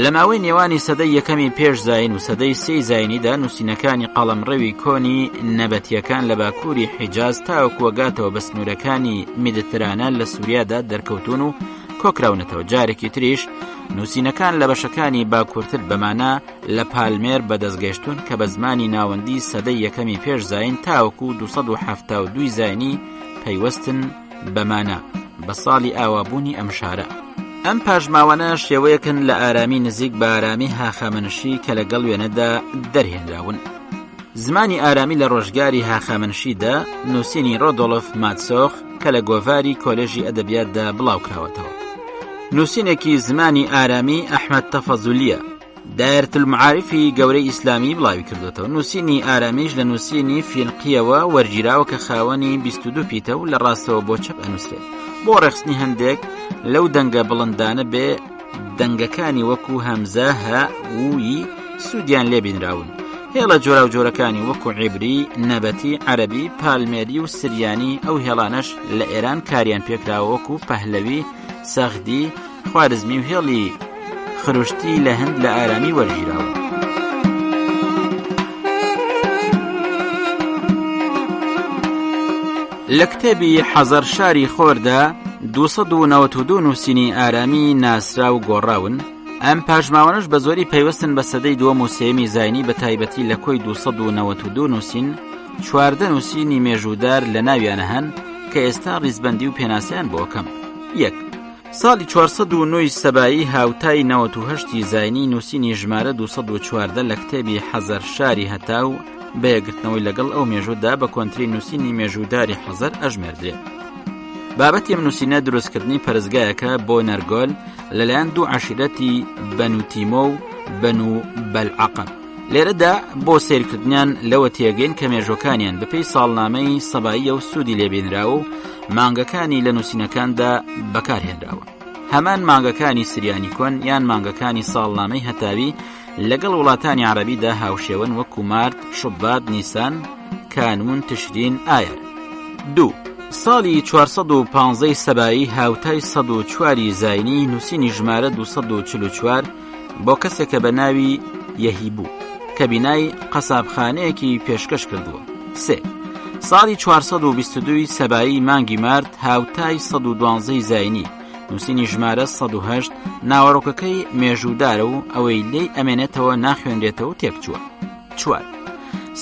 لە ماوەی نێوانی سەدەی یەکەمی پێش زاین و سەدەی 3 زاینیدا نووسینەکانی قەڵەمڕەوی کۆنی نەبەتیەکان لە باکووری حیجاز تاوەکو وەگاتەوە بە سنوورەکانی میدیترانە لە سووریادا دەرکەوتون و کۆکراونەتەوە. جارێکی تریش نووسینەکان لە بەشەکانی باکوورتر بەمانە لە پالمێر بەدەستگەشتون کە بە زمانی ناوەندی سەدەی یەکەمی پێش زاین تاوەکو 272 زاینی پەیوەستن بەمانە بە ساڵی ئاوابوونی ئەم شارە. ئەم پاژماوانە شێوەیەکن لە ئارامی نزیک بە ئارامی هاخامنشی کە لەگەڵ وێنەدا دەرهێنراون. زمانی ئارامی لە ڕۆژگاری هاخامنشیدا نووسینی ڕۆدۆڵف ماتسۆخ کە لە گۆڤاری کۆلێژی ئەدەبیاتدا بڵاوکراوەتەوە. نووسینێکی زمانی ئارامی ئەحمەد تەفەزولیە دایرەت المعارفی گەورەی ئیسلامی بڵاوی کردوێتەوە. نووسینی ئارامیش لە نووسینی فینقیەوە وەرگیراوە کە خاوەنی 22 پیتە و لە ڕاستەوە بۆ چەپ ئەنووسرێت. بۆ ڕێخستنی هەندێک لەو دەنگە بڵندانە بێ دەنگەکانی وەکو هەمزە هە وی سوودیان لێبینراون. هێڵە جۆرا و جۆرەکانی وەکو عیبری، نەبەتی، عەرەبی، پالمێری و سریانی ئەو هێڵانەش لە ئێران کاریان پێکراوە وەکو پەهلەوی، سەغدی، خوارزمی و هێڵی خروشتی لە هەند لە ئارامی وەرگیراوە. لە کتێبی حەزەر شاری خۆردا 292 نووسینی ئارامی ناسرا و گۆڕاون. ئەم پاژماوانش بە زۆری پەیوەستن بە سەدەی دووەم و سێمی زاینی بە تایبەتی لە کۆی 292 نووسین 14 نووسینی مێژوودار لە ناویانە هەن کە ئێستا ڕیزبەندی و پێناسیان بۆ کەم. 1. ساڵی 409 سەبایی هاوتای 98 زاینی نووسینی ژمارە 214 لە کتێبی حەزەر شاری هەتاو بەیەگرتنەوەی لەگەڵ ئەو مێژوودا بە کۆنتری نووسینی مێژووداری حەزەر ئەژمێردرێت. بابەتی ئەم نووسینە دروستکردنی پەرستگایەکە بۆ نەرگۆل لەلایەن دوو عەشیرەتی بەنو تیمۆ و بەنو بەلعەقەب. لێرەدا بۆ سیرکردنیان لەوە تێگەین کە مێژۆکانیان بەپێی ساڵنامەی سەباییە و سوودی لێبێنراوە و مانگەکانی لە نووسینەکاندا بەکارهێنراوە. هەمان مانگەکانی سریانی کۆن یان مانگەکانی ساڵنامەی هەتاوی لەگەڵ وڵاتانی عەرەبیدا هاوشێون وەکو مارد، شوبات، نیسان، کانون، تشرین، ئایار. 2. ساڵی 415 سەبایی هاوتای 104 زاینی نووسینی ژمارە 244 بۆ کەسێکە بە ناوی یەهیبوو کە بینای قەسابخانەیەکی پێشکەش کردووە. 3. ساڵی 422 سەبایی مانگی مارد هاوتای 112 زاینی نووسینی ژمارە 108 ناوەڕۆکەکەی مێژوودارە و ئەوەی لێی ئەمێنێتەوە ناخوێنرێتەوە و تێکچووە. 4.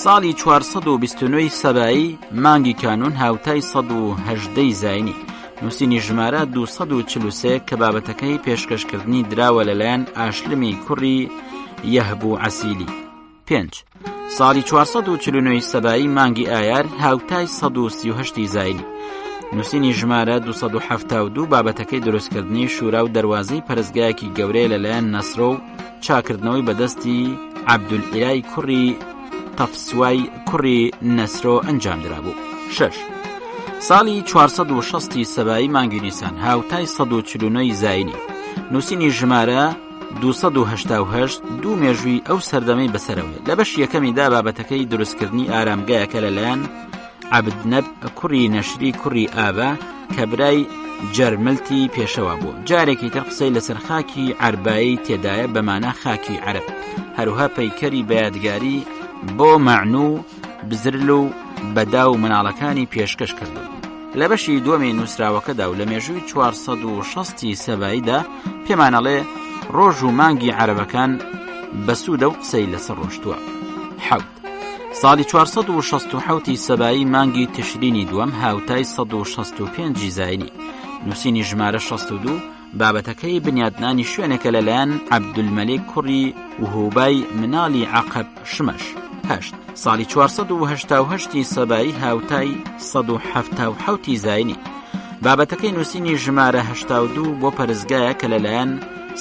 ساڵی 429 سەبایی مانگی کانون هاوتای 118 زاینی نووسینی ژمارە 243 کە بابەتەکەی پێشکەشکردنی دراوە لەلایەن ئاشلمی کوڕی یەهبوو عەسیلی. 5. ساڵی 449 سەبایی مانگی ئایار هاوتای 138 زاینی نووسینی ژمارە 272 بابەتەکەی دروستکردنی شورا و دەواازەی پەرستگایەکی گەورەی لەلایەن نەسرۆ و چاکردنەوەی بەدەستی عەبدولئیلای کوڕی تەفسوای کوڕی نەسرۆ ئەنجام درابوو. 6. ساڵی 460 سەبایی مانگی نیسان هاوتای 149 زاینی نووسینی ژمارە 288 دوو مێژووی ئەو سەردەمەی بەسەرەوەی لە بەش یەکەمیدا بابەتەکەی دروستکردنی ئارامگایەکە لەلایەن عەبدنەب کوڕی نەشری کوڕی ئابا کە برای جەرملتی پێشەوە بوو. جارێکی تر قسەی لەسەر خاکی عەربایی تێدایە بەمانە خاکی عەرب. هەروها پەیکەری بەیادگاری بۆ مەعنوو بزرل و بەدا و مناڵەکانی پێشکەش کردو. لە بەشی دووەمی نووسراوەکەدا و لە مێژووی 460 سەباییدا پێمانەڵێ ڕۆژ و مانگی عەرەبەکان بەسوودە و قسەی لەسەر ڕۆشتووە. 7. ساڵی 467 سەبایی مانگی تشرینی دووەم هاوتای 165 زاینی نووسینی ژمارە 62 بابەتەکەی بنیادنانی شوێنێکە لەلایەن عەبدولمەلیک کوڕی وهوبای مناڵی عەقەب شمەش. 8. ساڵی 488 سەبایی هاوتای 177 زاینی بابەتەکەی نووسینی ژمارە 82 بۆ پەرستگایە کە لەلایەن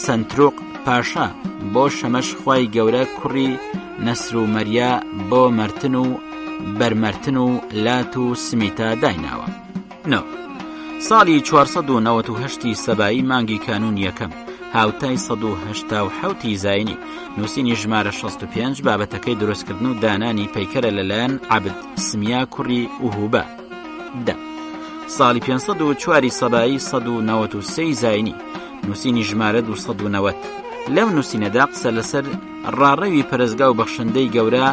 سنتروق پاشا بۆ شەمەش خوای گەورە کوڕی نەسر و مەریا بۆ مەرتن و بەرمەرتن و لات و سمیتا دایناوە. 9. ساڵی 498 سەبایی مانگی کانون یەکەم هاوتای 187 زاینی نووسینی ژمارە 65 بابەتەکەی دروستکردن و دانانی پەیکەرە لەلایەن عەبد سمیا کوڕی وهوبە. 10. ساڵی 504 سەبایی 193 زاینی نووسینی ژمارە 290 لەو نووسینەدا قسە لەسەر ڕاڕەوی پەرستگا و بەخشندەی گەورە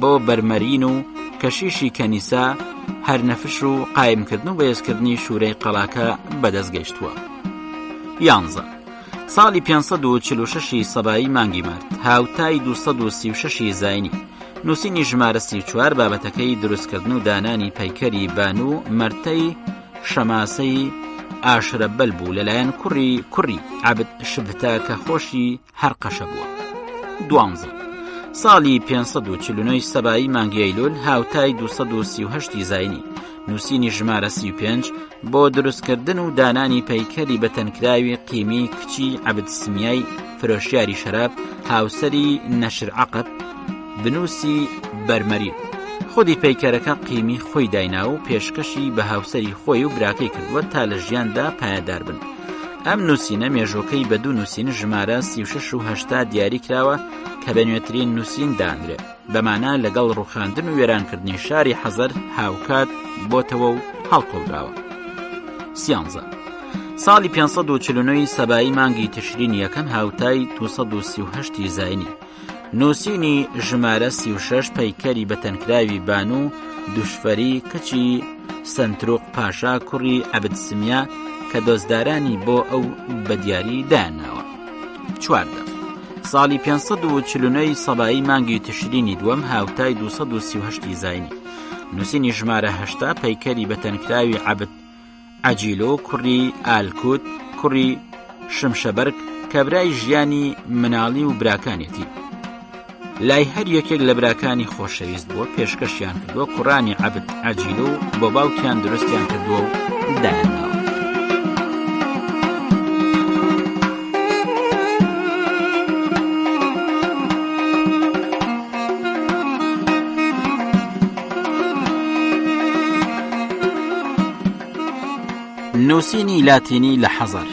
بۆ بەرمەرین و کەشیشی کەنیسا هەرنەفش و قایمکردن و بەهێزکردنی شوورەی قەڵاکە بەدەستگەیشتووە. 11 ساڵی 546 سەبایی مانگی مارد هاوتای 236 زاینی نووسینی ژمارە 34 بابەتەکەی دروستکردن و دانانی پەیکەری بانوو مەرتەی شەماسەی ئاشرە بەل بوو لەلایەن کوڕی عەبد شبتە کە خۆشی هەر قەشە بووە. 12 ساڵی 549 سەبایی مانگی ئەیلۆل هاوتای 238 زاینی نووسینی ژمارە 35 بۆ دروستکردن و دانانی پەیکەری بەتەنکراوی قیمی کچی عەبد سمیای فرۆشیاری شەراب هاوسەری نەشر عەقب بنووسی بەرمەرین. خودی پەیکەرەکە قیمی خۆی داینا و پێشکەشی بە هاوسەری خۆی و براکەی کردووە تا لە ژیاندا پایەدار بن. ئەم نووسینە مێژۆکەی بە دوو نووسین ژمارە 36 و 80 دیاری کراوە کە بە نوێترین نووسین دانرێت بەمانە لەگەڵ ڕوخاندن و وێرانکردنی شاری حەزەر هاوکات بۆتەوە و هەڵقۆڵراوە. 13 ساڵی 549 سەبایی مانگی تشرین یەکەم هاوتای 238 زاینی نووسینی ژمارە 36 پەیکەری بەتەنکراوی بانوو دوشفەری کچی سنتروق پاشا کوڕی عەبد سمیا کە دۆزدارانی بۆ ئەو بەدیاری داناوە. 14 ساڵی 549 سەبایی مانگی تشرینی دووەم هاوتای 238 زاینی نووسینی ژمارە 8 پەیکەری بەتەنکراوی عەبد عەجیلۆ کوڕی ئالکوت کوڕی شمشەبەرگ کە برای ژیانی مناڵی و براکانێتی لای هەر یەکێک لە براکانی خۆشەویست بووە پێشکەشیان کردووە کوڕانی عەبد عەجیلۆ بۆ باوکیان دروستیان کردووە و دایاناوە. نووسینی لاتینی لە حەزەر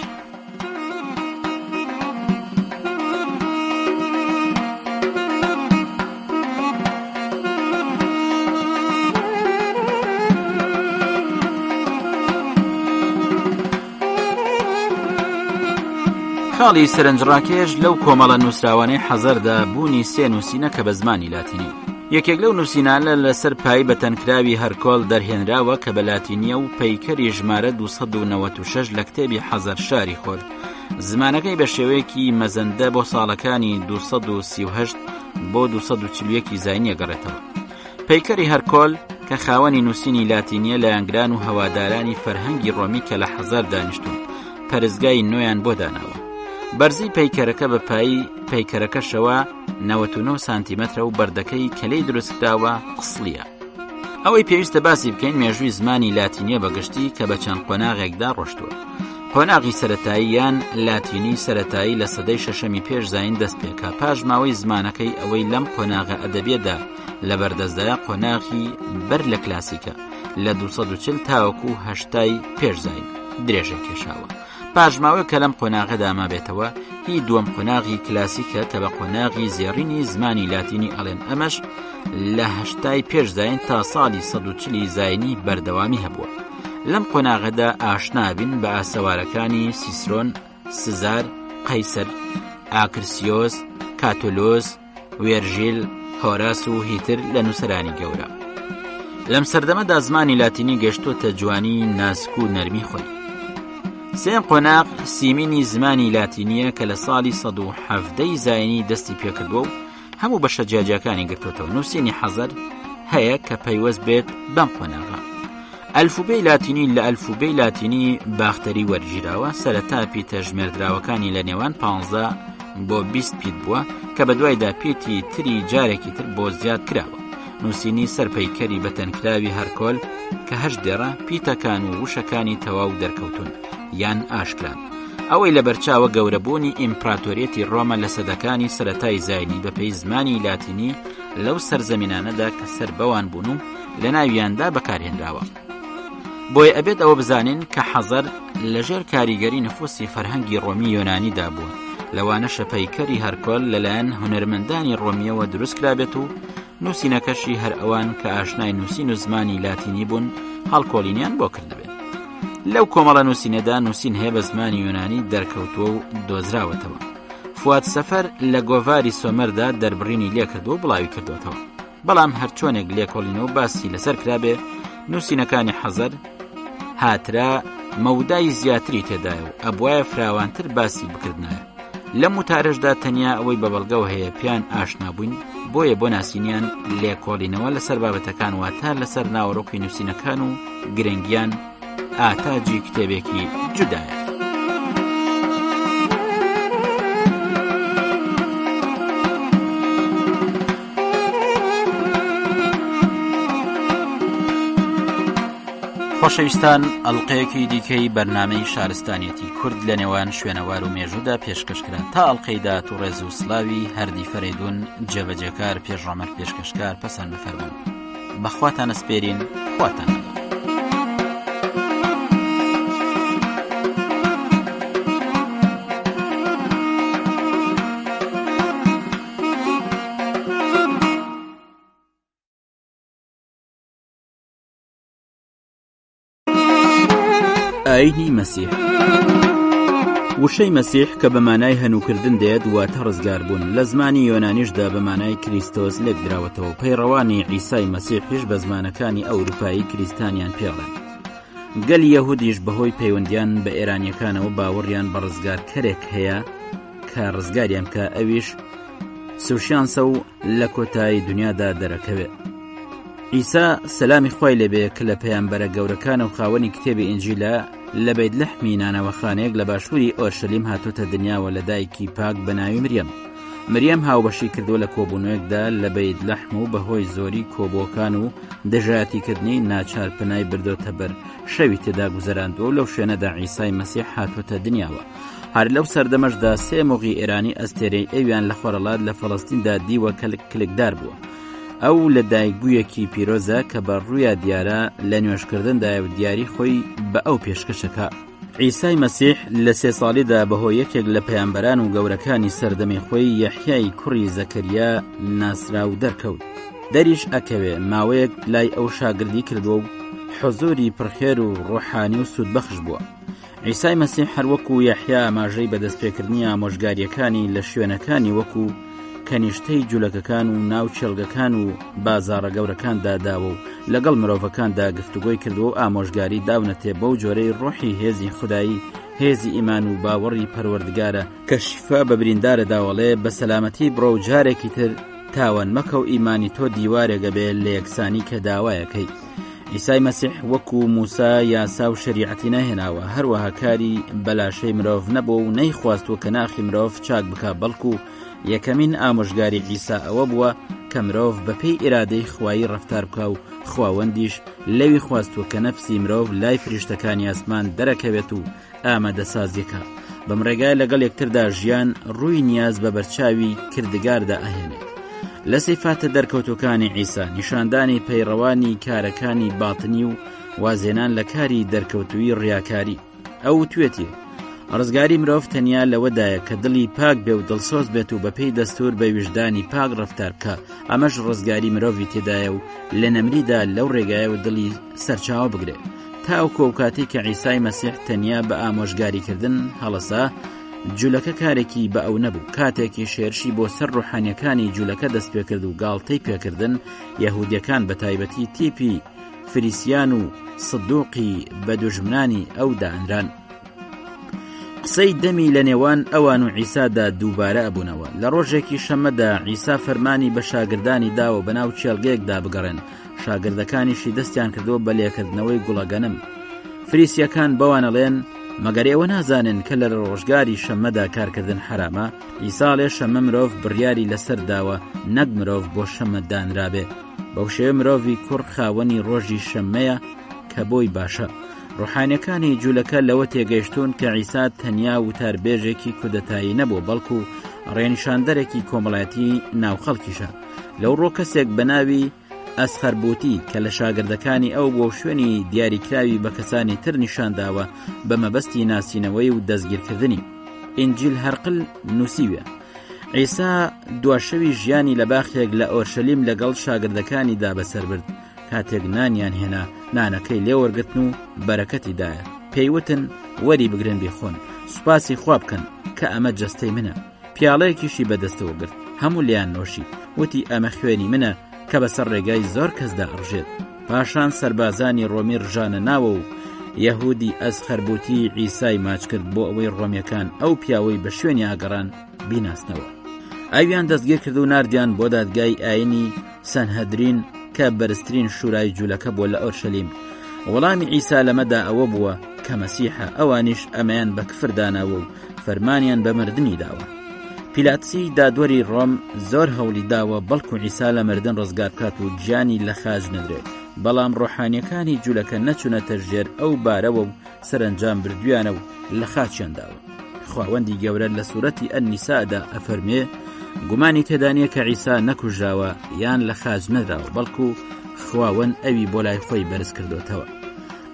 خاڵی سەرنجڕاکێش لەو کۆمەڵە نووسراوانەی حەزەردا بوونی سێ نووسینە کە بە زمانی لاتینی یەکێک لەو نووسینانە لەسەر پای بەتەنکراوی هەرکۆڵ دەرهێنراوە کە بە لاتینیە و پەیکەری ژمارە 296 لە کتێبی حەزەر شاری خۆر زمانەکەی بە شێوەیەکی مەزەندە بۆ ساڵەکانی 238 بۆ 241 زاینی ئەگەڕێتەوە. پەیکەری هەرکۆڵ کە خاوەنی نووسینی لاتینیە لە یانگران و هەوادارانی فەرهەنگی ڕۆمی کە لە حەزەر دانیشتون پەرستگای نوێیان بۆ داناوە. بەرزی پەیکەرەکە بە پایی پەیکەرەکەشەوە 99 سانتیمەترە و بەردەکەی کەلەی دروستکراوە قسڵیە. ئەوەی پێویستە باسی بکەین مێژووی زمانی لاتینیە بەگشتی کە بە چەند قۆناغێکدا ڕۆشتووە. قۆناغی سەرەتایی یان لاتینی سەرەتایی لە سەدەی شەشەمی پێش زاین دەست پێکا پاش ماوەی زمانەکەی ئەوەی لەم قۆناغە ئەدەبێدا لە بەردەستدایە قۆناغی بەر لە کلاسیکە لە 240 تاوەکو هەشتای پێش زاین درێژە کێشاوە. پاژماوە کە لەم قۆناغەدا مابێتەوە هی دووەم قۆناغی کلاسیکە کە بە قۆناغی زێڕینی زمانی لاتینی ئەڵێن ئەمەش لە هەشتای پێش زاین تا ساڵی 140 زاینی بەردەوامی هەبووە. لەم قۆناغەدا ئاشنابین بە ئاسەوارەکانی سیسرۆن، سزار، قەیسەر، ئاکرسیۆس، کاتۆلۆس، وێرژیل، هۆراس و هیتر لە نووسەرانی گەورە. لەم سەردەمەدا زمانی لاتینی گەشتۆتە جوانی ناسک و نەرمی خۆی. سێم قۆناغ سیمینی زمانی لاتینیە کە لە ساڵی 117 زاینی دەستی پێکردووە و هەموو بەشە جیاجیەکانی گرتوتەوە. نووسینی حەزەر هەیە کە پەیوەست بێت بەم قۆناغە. ئەلفوبێی لاتینی لە ئەلفوبێی لاتینی باختەری وەرگیراوە سەرەتا پیتە ژمێردراوەکانی لە نێوان 15 بۆ 20 پیت بووە کە بە دوایدا پیتی تری جارێکی تر بۆ زیاد کراوە. نووسینی سەرپەیکەری بەتەنکراوی هەرکۆل کە هەشت دێڕە پیتەکان و وشەکانی تەواو دەرکەوتون یان ئاشکران. ئەوەی لە بەرچاوە گەورەبوونی ئیمپراتۆریەتی ڕۆمە لە سەدەکانی سەرەتای زاینی بەپێی زمانی لاتینی لەو سەرزەمینانەدا کە سەر بەوان بوون و لە ناویاندا بەکارهێنراوە. بۆیە ئەبێت ئەوە بزانین کە حەزەر لەژێر کاریگەری نفوسی فەرهەنگی ڕۆمی یۆنانیدا بووە. لەوانەشە پەیکەری هەرکۆل لەلایەن هونەرمەندانی ڕۆمیەوە دروست کرابێت و نووسینەکەشی هەر ئەوان کە ئاشنای نووسین و زمانی لاتینی بوون هەڵکۆڵینیان بۆ کردبێت. لەو کۆمەڵە نووسینەدا نووسین هەیە بە زمانی یۆنانی دەرکەوتووە و دۆزراوەتەوە. فواد سەفەر لە گۆڤاری سۆمەردا دەربڕینی لێ کردو و بڵاوی کردوێتەوە. بەڵام هەرچۆنێک لێکۆڵینەوە باسی لەسەر کرابێ نووسینەکانی حەزەر هاترا مەودای زیاتری تێدایە و ئەبوایە فراوانتر باسی بکردنایە. لەم وتارەشدا تەنیا ئەوەی بە بەڵگەو هەیە پیان ئاشنا بووین، بۆیە بۆ ناسینیان لێکۆڵینەوە لەسەر بابەتەکان واتە لەسەر ناوەڕۆکی نووسینەکان و گرنگیان ئاتاجی کتێبێکی جودایە. خۆشەویستان، ئەڵقەیەکی دیکەی بەرنامەی شارستانیەتی کورد لە نێوان شوێنەوار و مێژوودا پێشکەشکرا. تا ئەڵقەی داهات و ڕێز و سڵاوی هەردی فەرەیدون جێبەجێکار پێشڕۆمەر پێشکەشکار پەسەند بفەرمون. بەخواتان ئەسپێرین، خواتان لەگەڵ. ئاینی مەسیح. وشەی مەسیح کە بە مانای هەنووکردن دێت واتە ڕزگار بوون، لە زمانی یۆنانیشدا بە مانای کریستۆس لێک دراوەتەوە. پەیڕەوانی عیسای مەسیحیش بە زمانەکانی ئەوروپایی کریستانیان پێڵێن. گەلی یەهودیش بەهۆی پەیوەندیان بە ئێرانیەکانەوە باوەڕیان بە ڕزگارکەرێک هەیە کە ڕزگاریان کە ئەویش سوشیانسە و لە کۆتایی دنیادا دەرەکەوێت. عیسا سەلامی خوای لێبێ کە لە پەیامبەرە گەورەکانە و خاوەنی کتێبی ئینجیلە لە بەیتلەحمی نانەوەخانەیەک لە باشووری ئۆرشەلیم هاتوتە دنیاوە لە دایکی پاک بە ناوی مریەم هاوبەشی کردووە لە کۆبوونەوەیەکدا لە بەیتلەحم و بەهۆی زۆری کۆبووەکان و دژایەتیکردنی ناچار پنای بردۆتە بەر شەوی تێدا گوزەراندووە و لەو شوێنەدا عیسای مەسیح هاتوتە دنیاوە. هەر لەو سەردەمەشدا سێ مۆغی ئێرانی ئەستێرەی ئەویان لە خۆرەڵات لە فەڵەستیندا دیوە کلکدار بووە. ئەو لە دایکبوویەکی پیرۆزە کە بە ڕوویە دیارە لە نوێشکردندایە و دیاری خۆی بە ئەو پێشکەشەکە. عیسای مەسیح لە 3 ساڵیدا بەهۆی یەکێک لە پەیامبەران و گەورەکانی سەردەمی خۆی یەحیای کوڕی زەکەریا ناسرا و دەرکەوت. دەریش ئەکەوێ ماوەیەک لای ئەو شاگردی کردووە و حزوری پرخێر و ڕوحانی و سوودبەخش بووە. عیسای مەسیح هەروەکو یەحیا ئاماژەی بەدەستپێکردنی ئامۆژگاریەکانی لە شوێنەکانی وەکو کەنیشتەی جوولەکەکان و ناوچێڵگەکان و بازاڕە گەورەکاندا داوە و لەگەڵ مرۆڤەکاندا گفتوگۆی کردو و ئامۆژگاری داونەتێ بەو جۆرەی ڕۆحی هێزی خودایی، هێزی ئیمان و باوەڕی پەروەردگارە کە شیفا بە بریندارە داوەڵێ بە سەلامەتی بڕۆ و جارێکی تر تاوان مەکە و ئیمانی تۆ دیوارێگە بێ لە یەکسانی کە داوایەکەی. عیسای مەسیح وەکو موسا یاسا و شریعەتی نەهێناوە، هەروەها کاری بەلاشەی مرۆڤ نەبوو و نەیخواستوە کە ناخی مرۆڤ چاک بکە، بەڵکو یەکەمین ئامۆژگاری عیسا ئەوە بووە کە مرۆڤ بەپێی ئیرادەی خوایی ڕەفتار بکە و خواوەندیش لەوی خواستوە کە نەفسی مرۆڤ لای فریشتەکانی ئاسمان دەرەکەوێت و ئامادەسازیەکە بەم ڕێگای لەگەڵ یەکتردا ژیان ڕووی نیاز بە بەرچاوی کردگاردا ئەهێنێت. لە سیفاتە دەرکەوتوەکانی عیسا نیشاندانی پەیڕەوانی کارەکانی باتنی و وازێنان لە کاری دەرکەوتووی ڕیاکاری. ئەو توێتی ڕزگاری مرۆڤ تەنیا لەوەدایە کە دڵی پاک بێ و دڵسۆز بێت و بەپێی دەستور بە ویژدانی پاک ڕەفتار بکە. ئەمەش ڕزگاری مرۆڤی تێدایە و لە نەمریدا لەو ڕێگایە و دڵی سەرچاوە بگرێ. تا ئەو کۆکاتی کە عیسای مەسیح تەنیا بە ئامۆژگاریکردن هەڵەسا، جوولەکە کارێکی بە ئەو نەبوو. کاتێکی شێرشی بۆ سەر ڕوحانیەکانی جوولەکە دەست پێکرد و گاڵتەی پێکردن، یەهودیەکان بە تایبەتی تیپی فریسیان و سدوقی بە دوژمنانی ئەو دانران. قسەی دەمی لە نێوان ئەوان و عیسادا دووبارە ئەبوونەوە. لە ڕۆژێکی شەمەدا عیسا فەرمانی بە شاگردانی داوە بەناو چێڵگەیەکدا بگەڕێن. شاگردەکانیشی دەستیان کردووە بە لێکردنەوەی گوڵەگەنم. فریسیەکان بەوانەڵێن مەگەر ئێوە نازانن کە لە ڕۆژگاری شەمەدا کارکردن حرامە؟ ئیساڵێ شەمە مرۆڤ بڕیاری لەسەر داوە نەک مرۆڤ بۆ شەمە دانرابێ. بەو شێوە مرۆڤی کوڕ خاوەنی ڕۆژی شەمەیە کە بۆی باشە. ڕوحانیەکانی جوولەکە لەوە تێگەیشتون کە عیسا تەنیا وتاربێژێکی کودەتایی نەبوو، بەڵکو ڕێنیشاندەرێکی کۆمەڵایەتی ناوخەڵکیشە. لەو ڕۆ کەسێک بە ناوی ئەسخەربوتی کە لە شاگردەکانی ئەو بۆ شوێنی دیاریکراوی بە کەسانی تر نیشانداوە بە مەبەستی ناسینەوەی و دەستگیرکردنی. ئینجیل هەرقل نووسیوە. عیسا دواشەوی ژیانی لە باخێک لە ئۆرشەلیم لەگەڵ شاگردەکانیدا بەسەر برد. کاتێک نانیان هێنا، نانەکەی لێوەرگرتن و بەرەکەتی دایە. پێیوتن وەری بگرن بێخۆن سوپاسی خوا بکەن کە ئەمە جەستەی منە. پیاڵەیەکیشی بەدەستەوە گرت هەموو لیان نۆشی وتی ئەمە خوێنی منە کە بەسەر ڕێگای زۆر کەسدا ئەڕژێت. پاشان سەربازانی ڕۆمی ڕژانە ناوە و یەهودی ئەزخەربوتی عیسای ماچ کرد بۆ ئەوەی ڕۆمیەکان ئەو پیاوەی بە شوێنی ئاگەڕان بیناسنەوە. ئەویان دەستگیر کرد و ناردیان بۆ دادگای ئاینی سەنهەدرین کە بەرزترین شورای جوولەکە بۆ لە ئۆرشەلیم. وەڵامی عیسا لەمەدا ئەوە بووە کە مەسیحە، ئەوانیش ئەمەیان بە کفر داناوە و فەرمانیان بە مردنی داوە. پیلاتسی دادوەری ڕۆم زۆر هەوڵی داوە بەڵکو عیسا لە مردن ڕزگار بکات و گیانی لە خاج نەدرێت، بەڵام ڕۆحانیەکانی جوولەکە نەچوونەتە ژێر ئەو بارەوە و سەرنجام بردویانە و لە خاچیان داوە. خواوەندی گەورە لە سوورەتی ئەنیسادا ئەفەرمێ گومانی تێدانیە کە عیسا نەکوژراوە یان لە خاج نەدراوە، بەڵکو خواوەند ئەوی بۆ لای خۆی بەرز کردوتەوە.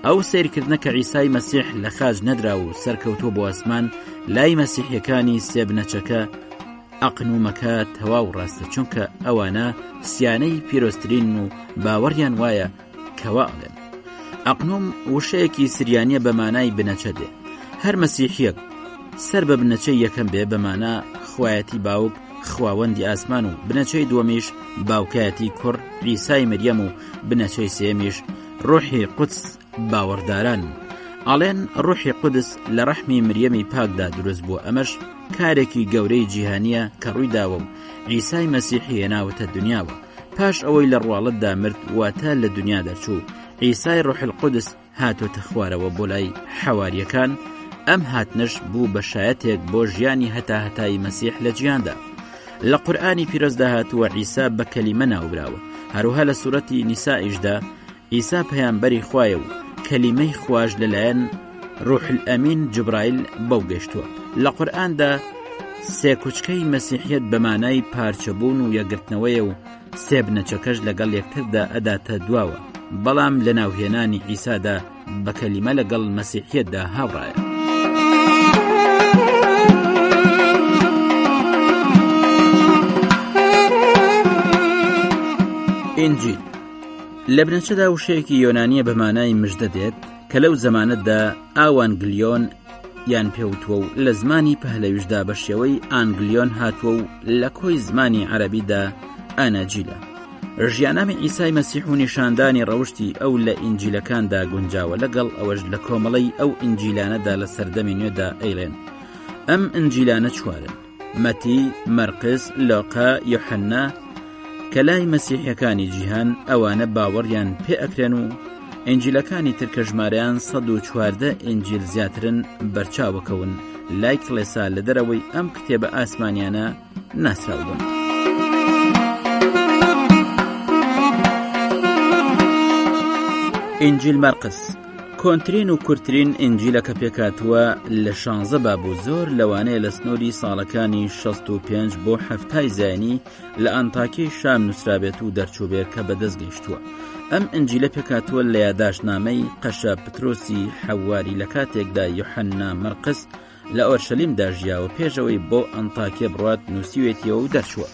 ئەو سیرکردنە کە عیسای مەسیح لە خاج نەدرا و سەرکەوتۆ بۆ ئاسمان لای مەسیحیەکانی سێبنەچەکە ئەقنومەکە تەواو ڕاستە، چونکە ئەوانە سیانەی پیرۆسترین و باوەڕیان وایە کەوا ئەڵێن. ئەقنوم وشەیەکی سریانیە بە مانای بنەچە دێ. هەر مەسیحیەک سەر بە بنەچەی یەکەم بێ بەمانە خوایەتی باوک خواوەندی ئاسمان و بنەچەی دووەمیش باوکایەتی کوڕ عیسای مریەم و بنەچەی سێمیش ڕۆحی قودس باوەڕداران. ئەڵێن ڕۆحی قودس لە ڕەحمی مریەمی پاکدا دروست بووە. ئەمەش کارێکی گەورەی جیهانیە کە ڕوویداوە و عیسای مەسیحی هێناوەتە دنیاوە. پاش ئەوەی لە ڕواڵەتدا مرد واتە لە دنیا دەرچوو، عیسای ڕۆح القودس هاتۆتە خوارەوە بۆ لای حەواریەکان. ئەم هاتنش بوو بە شایەتێک بۆ ژیانی هەتاهەتایی مەسیح لە جیهاندا. لە قورئانی پیرۆزدا هاتووە عیسا بە کەلیمە ناوبراوە. هەروها لە سوورەتی نیسائیشدا عیسا پەیامبەری خوایە و کەلیمەی خواش لەلایەن ڕوح الئەمین جبرائیل بەو گەشتووە. لە قورئاندا سێ کوچکەی مەسیحیەت بە مانای پارچەبوون و یەکگرتنەوەیە و سێ بنەچەکەش لەگەڵ یەکتردا ئەداتە دواوە، بەڵام لە ناوهێنانی عیسادا بە کەلیمە لەگەڵ مەسیحیەتدا هاوڕایە. ئینجیل لە بنەچەدا وشەیەکی یۆنانیە بە مانای مژدە دێت کە لەو زەمانەتدا ئاوانگلیۆن یان پێوتووە و لە زمانی پەهلەویشدا بە شێوەی ئانگلیۆن هاتووە و لە کۆی زمانی عەرەبیدا ئاناجیلە. ژیاننامەی عیسای مەسیح و نیشاندانی ڕەوشتی ئەو لە ئینجیلەکاندا گونجاوە، لەگەڵ ئەوەش لە کۆمەڵەی ئەو ئینجیلانەدا لە سەردەمی نوێدا ئەیڵێن. ئەم ئینجیلانە چوارن: مەتی، مەرقس، لۆقا، یۆحەنا، کە لای مەسیحیەکانی جیهان ئەوانە باوەڕیان پێ ئەکرێن و ئینجیلەکانی تر کە ژمارەیان 114 ئینجیل زیاترن بەرچاوەکەون لای کڵێسا لە دەرەوەی ئەم کتێبە ئاسمانیانە ناسراوبوون. ئینجیل مەرقس کۆنترین و کورتترین ئینجیلە کە پێکاتووە لە 16 باب و زۆر لەوانەیە لە سنووری ساڵەکانی 65 بۆ 7 زاینی لە ئەنتاکیای شام نووسرابێت و دەرچووبێت کە بەدەست گەیشتووە. ئەم ئینجیلە پێکاتووە لە یادداشتنامەی قەشە پترۆسی حەواری لە کاتێکدا یوحەنا مەرقس لە ئۆرشەلیمدا ژیاوە پێشەوەی بۆ ئەنتاکیە بڕات نووسیوێتیەوە و دەرچووە.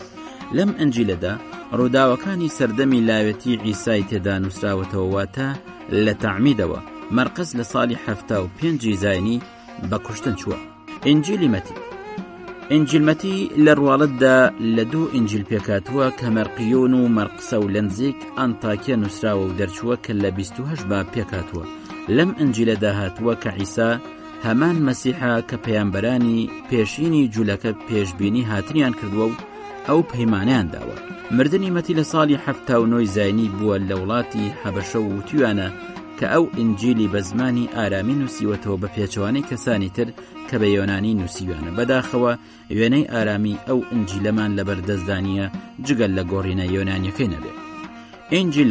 لەم ئینجیلەدا ڕووداوەکانی سەردەمی لاوێتی عیسای تێدا نووسراوەتەوە، واتە لە تەعمیدەوە مەرقس لە ساڵی 75 زاینی بە کوشتن چووە. ئینجیلی مەتی لە ڕواڵەتدا لە دوو ئینجیل پێکاتووە کە مەرقیۆن و مەرقسە و لە نزیک ئەنتاکیە نووسراوە و دەرچووە کە لە 28 باب پێکاتووە. لەم ئینجیلەدا هاتووە کە عیسا هەمان مەسیحە کە پەیامبەرانی پێشینی جوولەکە پێشبینی هاتنیان کردووە و ئەو پەیمانیان داوە. مردنی مەتی لە ساڵی 79 زاینی بووە لە وڵاتی حەبەشە و وتیوانە کە ئەو ئینجیلی بە زمانی ئارامی نووسیوەتەوە بە پێچەوانەی کەسانی تر کە بە یۆنانی نووسیوانە. بەداخەوە وێنەی ئارامی ئەو ئینجیلەمان لەبەردەستدانیە جگەل لە گۆڕینە یۆنانیەکەی نەبێت. ئینجیل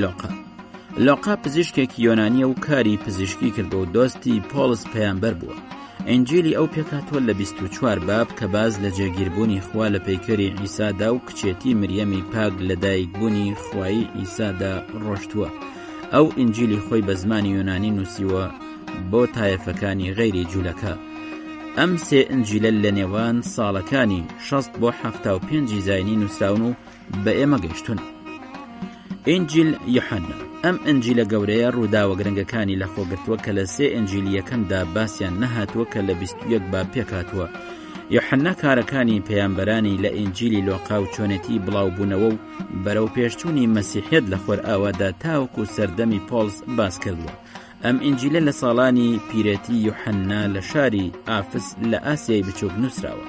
لۆقا پزیشکێکی یۆنانیە و کاری پزیشکی کردو و دۆستی پۆلس پەیامبەر بووە. ئینجیلی ئەو پێکاتوە لە 24 باب کە باز لە جێگیربوونی خوا لە پەیکەری عیسادا و کچێتی مریەمی پاک لە دایکبوونی خوایی عیسادا ڕۆشتووە. ئەو ئینجیلی خۆی بە زمانی یۆنانی نووسیوە بۆ تایەفەکانی غەیری جوولەکە. ئەم سێ ئینجیلە لە نێوان ساڵەکانی 60 بۆ 75 زاینی نووسراون و بە ئێمە گەیشتون. ئینجیل یوحەنا ئەم ئەنجیلە گەورەیە ڕووداوە گرنگەکانی لەخۆگرتووە کە لە 3 ئەنجیلی یەکەمدا باسییان نەهاتووە کە لە 21 با پێکهاتووە. یوحەنا کارەکانی پەیامبەرانی لە ئینجیلی لۆقا و چۆنێتی بڵاوبوونەوە و بەرەو پێشچوونی مەسیحیەت لە خۆر ئاوادا تاوەکو سەردەمی پۆلس باس کردووە. ئەم ئینجیلە لە ساڵانی پیرەتی یوحەنا لە شاری ئافس لە ئاسیای بچووک نووسراوە.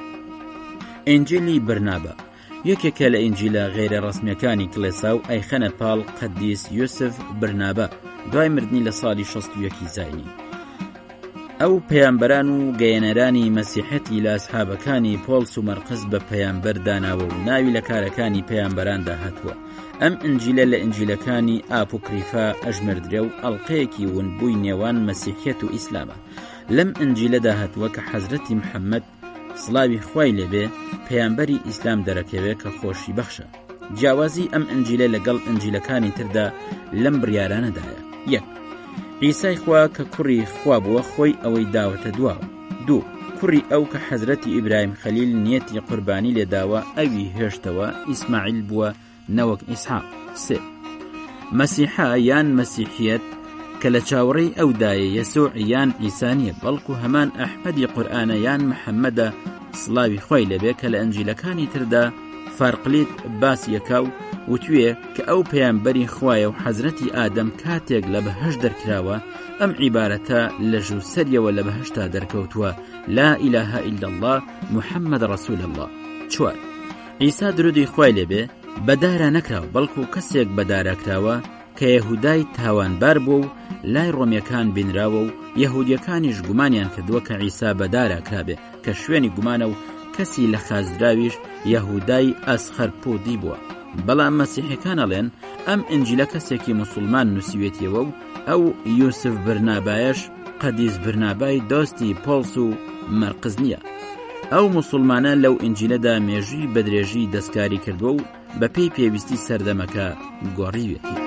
ئینجیلی بەرنابە یەکێکە لە ئینجیلە غێرە ڕەسمیەکانی کڵێسا و ئەیخەنە پاڵ قەدیس یوسف بەرنابە دوای مردنی لە ساڵی 61 زاینی. ئەو پەیامبەران و گەیەنەرانی مەسیحەتی لە ئەسحابەکانی پۆلس و مەرقس بە پەیامبەر داناوە و ناوی لە کارەکانی پەیامبەراندا هاتووە. ئەم ئینجیلە لە ئینجیلەکانی ئاپۆکریفا ئەژمێردرێ و ئەڵقەیەکی ونبووی نێوان مەسیحیەت و ئیسلامە. لەم ئینجیلەدا هاتووە کە حەزرەتی محەممەد سڵاوی خوای لێبێ پەیامبەری ئیسلام دەرەکەوێت کە خۆشی بەخشە. جیاوازی ئەم ئینجیلە لەگەڵ ئینجیلەکانی تردا لەم بڕیارانەدایە. 1. عیسای خوا کە کوڕی خوا بووە خۆی ئەوەی داوەتە دواوە. 2. کوڕی ئەو کە حەزرەتی ئیبراهیم خەلیل نیەتی قوربانی لێداوە ئەوی هێشتەوە ئیسماعیل بووە نەوەک ئیسحاق. 3. مەسیحا یان مەسیحیەت کە لە چاوەڕێی ئەودایە یەسوع یان ئیسا نیە بەڵکو هەمان ئەحمەدی قورئانە یان محەممەدە سڵاوی خۆی لەبێ کە لە ئەنجیلەکانی تردا فارقلیت باسی یەکا و وتوێ کە ئەو پەیامبەری خوایە و حەزرەتی ئادەم کاتێک لە بەهەشت دەرکراوە ئەم عیبارەتە لە ژوو سەریەوە لە بەهەشتا دەرکەوتووە لا ئیلاهە ئیلا الله محەممەد ڕەسوول الله. 4. ئیسا درودی خوای لێبێ بەدارە نەکراوە بەڵکو کەسێک بەدارەکراوە کە یەهودای تاوانبار بوو و لای ڕۆمیەکان بینراوە و یەهودیەکانیش گومانیان کردووە کە عیسا بەدارەکرابێ کە شوێنی گومانە و کەسی لە خازدراویش یەهودای ئەسخەرپۆدی بووە. بەڵام مەسیحەکان ئەڵێن ئەم ئینجیلە کەسێکی موسڵمان نووسیوێتیەوە و ئەو یوسف بەرنابایەش قەدیس بەرنابای دۆستی پۆلس و مەرقس نییە. ئەو موسڵمانە لەو ئینجیلەدا مێژووی بەدرێژی دەستکاری کردووە و بە پێی پێویستی سەردەمەکە گۆڕیوێتی.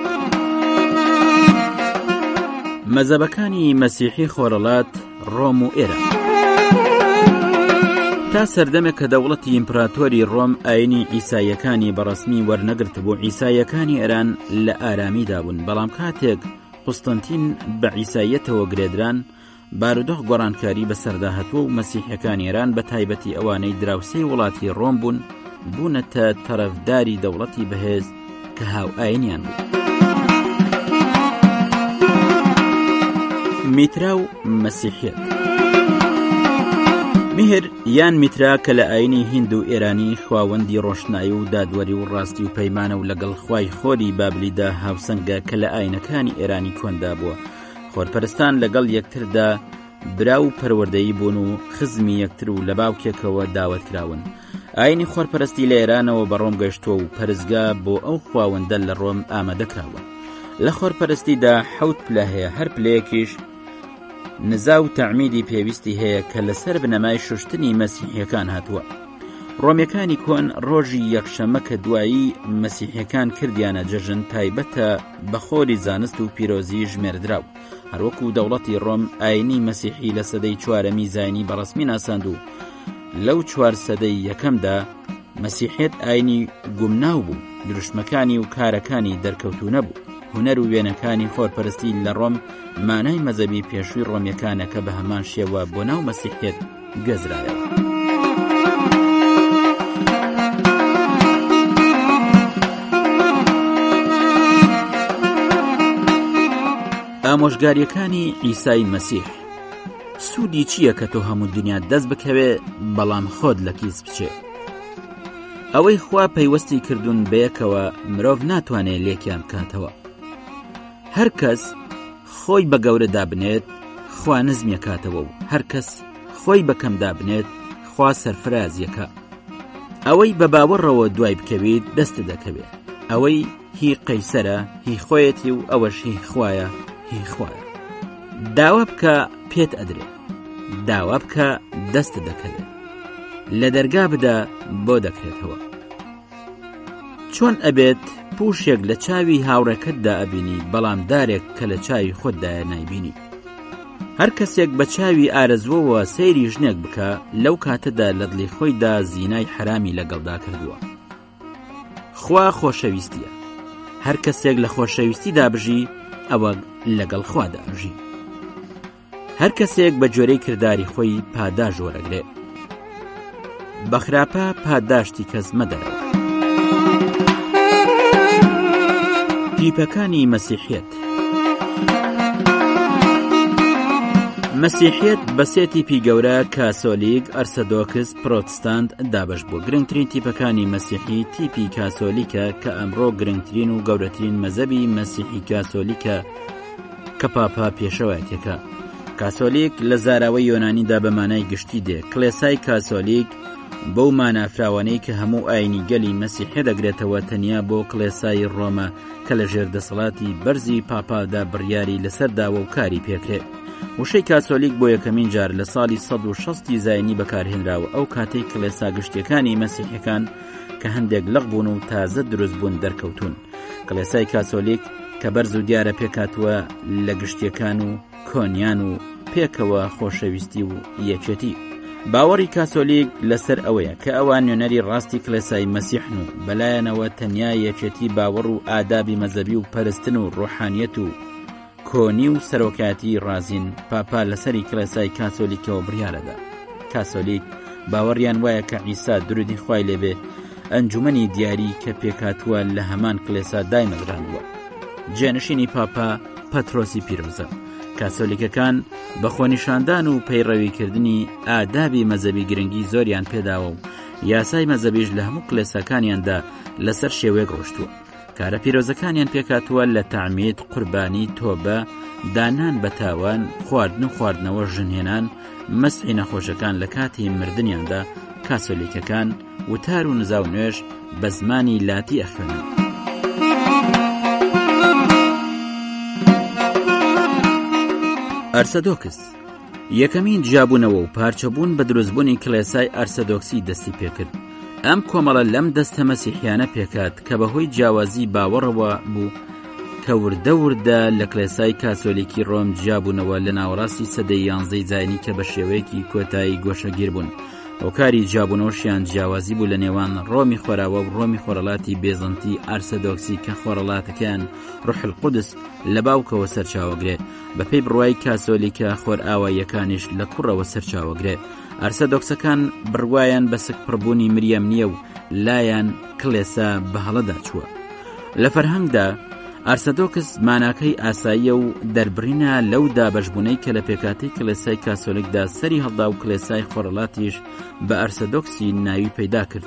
مەزەبەکانی مەسیحی خۆرەڵات ڕۆم و ئێران تا سەردەمێک کە دەوڵەتی ئیمپراتۆری ڕۆم ئاینی ئیساییەکانی بەڕەسمی وەرنەگرت بوو ئیساییەکانی ئێران لە ئارامیدا بوون. بەڵام کاتێک قوستەنتین بە ئیساییەتەوە گرێدران بارودۆخ گۆڕانکاری بەسەردا هاتووە و مەسیحیەکانی ئێران بە تایبەتی ئەوانەی دراوسەی وڵاتی ڕۆم بوون بوونەتە تەرەفداری دەوڵەتی بەهێز کە هاو ئاینیان بوو. میترا و مەسیحیەت. میهر یان میترا کە لە ئاینی هیند و ئێرانی خواوەندی ڕۆشنایی و دادوەری و ڕاستی و پەیمانە و لەگەڵ خوای خۆری بابلیدا هاوسەنگە کە لە ئاینەکانی ئێرانی کۆندا بووە. خۆرپەرستان لەگەڵ یەکتردا برا و پەروەردەیی بوون و خزمی یەکتر و لە باوکێکەوە داوەت کراون. ئاینی خۆرپەرستی لە ئێرانەوە بە ڕۆم گەشتووە و پەرزگا بۆ ئەو خواوەندە لە ڕۆم ئامادەکراوە. لە خۆرپەرستیدا 7 پلە هەیە، هەر پلەیەکیش نزا و تەعمیدی پێویستی هەیە کە لەسەر بنەمای شوشتنی مەسیحیەکان هاتووە. ڕۆمیەکانی کۆن ڕۆژی یەکشەمە کە دوایی مەسیحیەکان کردیانە جەژن تایبەتە بە خۆری زانست و پیرۆزی ژمێردراو. هەروەکو دەوڵەتی ڕۆم ئاینی مەسیحی لە سەدەی 4 زاینی بەڕەسمی ناساند و لەو 4 سەدەی یەکەمدا مەسیحیەت ئاینی گومناو بوو، دروشمەکانی و کارەکانی دەرکەوتو نەبوو. هونەر و وێنەکانی خۆرپەرستی لە ڕۆم مانای مەزەبی پێشووی ڕۆمیەکانەکە بە هەمان شێوە بۆ ناو مەسیحیەت گەزرایەوە. ئامۆژگاریەکانی عیسای مەسیح. سوودی چییە کە تۆ هەموو دنیا دەست بکەوێ بەڵام خۆت لە کیس بچێ؟ ئەوەی خوا پەیوەستی کردوون بەیەکەوە مرۆڤ ناتوانێت لێکیان بکاتەوە. هەر کەس خۆی بە گەورەدا بنێت خوا نزمیەکاتەوە و هەر کەس خۆی بەکەمدا بنێت خوا سەرفرازیەکە. ئەوەی بە باوەڕەوە دوای بکەوێت دەست دەکەوێت. ئەوەی هی قەیسەرە هی خۆیەتی و ئەوەش هی خوایە هی خوایە. داوا بکە پێت ئەدرێ، داوا بکە دەست دەکەوێت، لە دەرگا بدە بۆ دەکرێتەوە. چۆن ئەبێت پوشێک لە چاوی هاوڕێکەتدا ئەبینی بەڵام دارێک کە لە چاوی خۆتدایە نایبینی. هەر کەسێک بە چاوی ئارەزوەوە سەیری ژنێک بکە لەو کاتەدا لە دڵی خۆیدا زینای حرامی لەگەڵدا کردووە. خوا خۆشەویستیە. هەر کەسێک لە خۆشەویستی دابژی ئەوە لەگەڵ خوادا ئەژی. هەر کەسێک بە جۆرەی کردداری خۆی پاداش وەرەگرێ. بەخراپە پاداشتی کەس مەدەرەوە. تیپەکانی مەسیحیەت. مەسیحیەت بە سێ تیپی گەورە کاسۆلیک، ئەرسەدۆکس، پرۆتستانت دابەش بوو. گرنگترین تیپەکانی مەسیحی تیپی کاسۆلیکە کە ئەمڕۆ گرنگترین و گەورەترین مەزەبی مەسیحی کاسۆلیکە کە پاپا پێشەوایەتێکە. کاسۆلیک لە زاراوەی یۆنانیدا بە مانای گشتی دێ. کڵێسای کاسۆلیک بەو مانافراوانەی کە هەموو ئاینی گەلی مەسیحی دەگرێتەوە تەنیا بۆ کڵێسای ڕۆمە کە لە ژێردەسەڵاتی بەرزی پاپادا بڕیاری لەسەرداوە و کاری پێکرێ. وشەی کاسۆلیک بۆ یەکەمین جار لە ساڵی 160 زاینی بەکارهێنراوە. ئەو کاتەی کڵێسا گشتیەکانی مەسیحیەکان کە هەندێک لەغ بوون و تازە دروست بوون دەرکەوتون. کڵێسای کاسۆلیک کە بەرز و دیارە پێکاتوە لە گشتیەکان و کۆنیان و پێکەوە خۆشەویستی و یەکێتی. باوەڕی کاسۆلیک لەسەر ئەوەیە کە ئەوان نوێنەری ڕاستی کڵێسای مەسیحن و بەلایەنەوە تەنیا یەکێتی باوەڕ و ئادابی مەزەبی و پەرستن و ڕۆحانیەت و کۆنی و سەرۆکاتی ڕازین. پاپا لەسەری کڵێسای کاسۆلیکەوە بڕیارەدا. کاسۆلیک باوەڕیان وایە کە عیسا درودی خوای لێبێ ئەنجومەنی دیاری کە پێکاتوە لە هەمان کڵێسا دایمەگرانوە. جێنشینی پاپا پەترۆسی پیرۆزە. کاسۆلیکەکان بە خۆنیشاندان و پەیڕەویکردنی ئادابی مەزەبی گرنگی زۆریان پێداوە و یاسای مەزەبیش لە هەموو کڵێسەکانیاندا لەسەر شێوەیەک ڕۆشتووە. کارە پیرۆزەکانیان پێکاتوە لە تەعمید، قوربانی، تۆبە، دانان بە تاوان، خواردن و خواردنەوە ژنهێنان، مەسحی نەخۆشەکان لە کاتی مردنیاندا. کاسۆلیکەکان وتار و نزا و نوێژ بە زمانی لاتی ئەخوێنن. ئەرسەدۆکس یەکەمین جیابوونەوە و پارچەبوون بە دروستبوونی کڵێسای ئەرسەدۆکسی دەستی پێکرد. ئەم کۆمەڵە لەم دەستە مەسیحیانە پێکات کە بەهۆی جیاوازی باوەڕەوە بوو کە وردە لە کڵێسای کاسۆلیکی ڕۆم جیابوونەوە لە ناوەڕاستی سەدەی 11 زاینی کە بە شێوەیەکی کۆتایی گۆشەگیر بوون. هۆکاری جیابوونەوەشیان جیاوازی بوو لە نێوان ڕۆمی خۆراوە و ڕۆمی خۆرەڵاتی بێزەنتی ئەرسەدۆکسی کە خۆرەڵاتەکەیان ڕوح القودس لە باوکەوە سەرچاوەگرێ. بەپێی بڕوای کاسۆلیکە خۆر ئاواییەکانیش لە کوڕەوە سەرچاوەگرێ. ئەرسەدۆکسەکان بڕوایان بە سک پڕبوونی مریەم نییە و لایەن کڵێسا بە هەڵەدا چووە. لە فەرهەنگدا ئەرسەدۆکس ماناکەی ئاساییە و دەربڕینە لەو دابەشبوونەی کە لە پێکاتی کڵێسای کاسۆلیکدا سەری هەڵدا و کڵێسای خۆرەڵاتیش بە ئەرسەدۆکسی ناوی پەیدا کرد.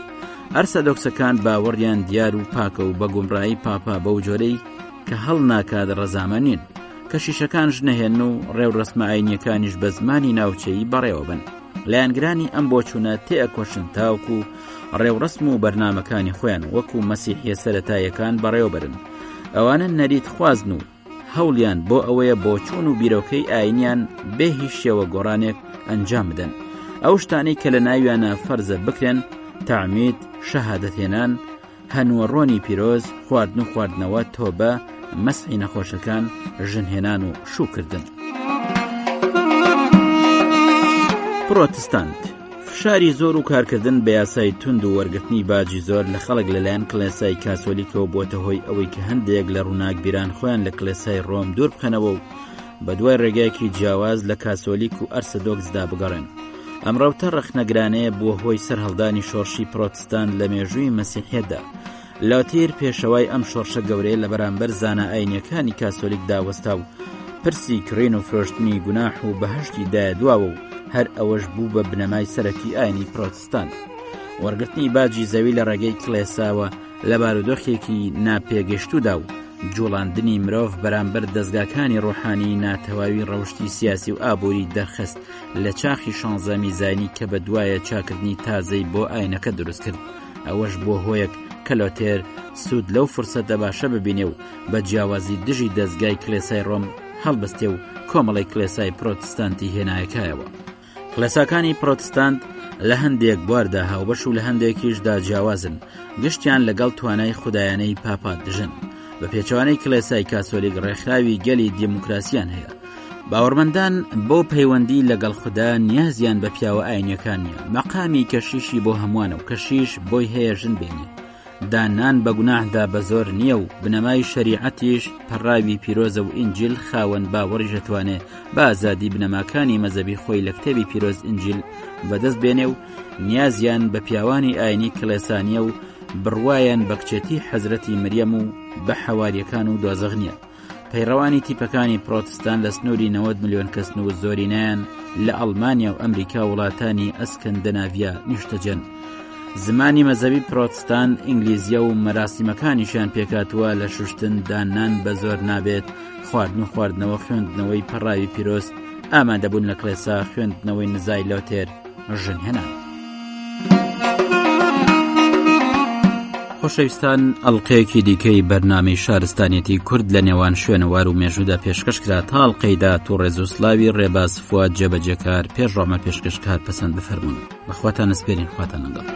ئەرسەدۆکسەکان باوەڕیان دیار و پاکە و بە گومڕایی پاپا بەو جۆرەی کە هەڵ ناکات ڕەزامەنین. کەشیشەکان ژنەهێن و ڕێوڕەسمە ئاینیەکانیش بە زمانی ناوچەیی بەڕێوە بن. لایەنگرانی ئەم بۆچوونە تێئەکۆشن تاوکو ڕێوڕەسم و بەرنامەکانی خۆیان وەکو مەسیحیە سەرەتاییەکان بەڕێوەبرن. ئەوانە نەریت خوازن و هەوڵیان بۆ ئەوەیە بۆچوون و بیرۆکەی ئاینیان بێ هیچ شێوە گۆڕانێک ئەنجام بدەن. ئەو شتانەی کە لە ناویانە فەرزە بکرێن: تەعمید، شەهادەتهێنان، هەنووەڕۆنی پیرۆز، خواردن و خواردنەوە، تۆبە، مەسحی نەخۆشەکان، ژنهێنان و شوکردن. پرۆتستانت فشاری زۆر و کارکردن بە یاسای تند و وەرگرتنی باجی زۆر لە خەڵک لەلایەن کڵێسای کاسۆلیکەوە بۆتە هۆی ئەوەی کە هەندێک لە ڕووناکبیران خۆیان لە کڵێسای ڕۆم دوور بخەنەوە و بە دوای ڕێگایەکی جیاواز لە کاسۆلیک و ئەرسەدۆکسدا بگەڕێن. ئەم ڕەوتە ڕەخنەگرانەیە بووە هۆی سەرهەڵدانی شۆڕشی پرۆتستان لە مێژووی مەسیحیەتدا. لاتیر پێشەوای ئەم شۆڕشە گەورەیە لە بەرامبەر زانە ئاینیەکانی کاسۆلیکدا وەستا و پرسی کڕین و فرۆشتنی گوناح و بەهەشتی دایەدواوە و هەر ئەوەش بوو بە بنەمای سەرەکی ئاینی پرۆتستان. وەرگرتنی باجی زەوی لە ڕێگەی کڵێساوە لە بارودۆخێکی ناپێگەشتوودا و جوڵاندنی مرۆڤ بەرامبەر دەستگاکانی ڕۆحانی ناتەواوی ڕەوشتی سیاسی و ئابووری دەرخست لە چاخی 16 زاینی کە بە دوایە چاکردنی تازەی بۆ ئاینەکە دروست کرد. ئەوەش بۆ هۆیەک کە لۆتێر سوود لەو فرسەتە باشە ببینێ و بە جیاوازی دژی دەستگای کڵێسای ڕۆم هەڵبستێ و کۆمەڵی کڵێسای پرۆتستانتی هێنایەکایەوە. کڵێساکانی پرۆتستانت لە هەندێک بواردا هاوبەش و لە هەندێکیشدا جیاوازن، گشتیان لەگەڵ توانای خودایانەی پاپا دژن. بە پێچەوانەی کڵێسای کاسۆلیک ڕێکخراوی گەلی دیموکراسیان هەیە. باوەڕمەندان بۆ پەیوەندی لەگەڵ خوددا نیازیان بە پیاوە ئاینیەکان نییە. مەقامی کەشیشی بۆ هەمووانە و کەشیش بۆی هەیە ژن بێنێ. دانان بە گوناحدا بە زۆر نییە و بنەمای شەریعەتیش پەڕاوی پیرۆزە و ئینجیل خاوەن باوەڕی دەتوانێت بە ئازادی بنەماکانی مەزەبی خۆی لە کتێبی پیرۆز ئینجیل بەدەست بێنێ و نیازیان بە پیاوانی ئاینی کڵێسانیە و بڕوایان بە کچێتی حەزرەتی مریەم و بە حەواریەکان و دۆزەغ نییە. پەیڕەوانی تیپەکانی پرۆتستان لە سنووری 90 ملیۆن کەسن و زۆرینەیان لە ئەڵمانیا و ئەمریکا وڵاتانی ئەسکەندەناڤیا نیشتەجەن. زمانی مەزەبی پرۆتستان ئینگلیزیە و مەراسیمەکانیشیان پێکاتووە لە شوشتن دانان بە زۆر نابێت، خواردن و خواردنەوە خوێندنەوەی پەڕاوی پیرۆز، ئامادەبوون لە کڵێسا، خوێندنەوەی نزای لەوتێر، ژنهێنان. خۆشەویستان، ئەڵقەیەکی دیکەی بەرنامەی شارستانیەتی کورد لە نێوان شوێنەوار و مێژوودا پێشکەش کرا تا ئەڵقەیدا تو ڕێز و سلاوی ڕێباز فواد جێبەجێکار پێشڕۆمە پێشکەشکار پەسەند بفەرمون. بەخواتان نسپێرین، خواتان لەگەڵ.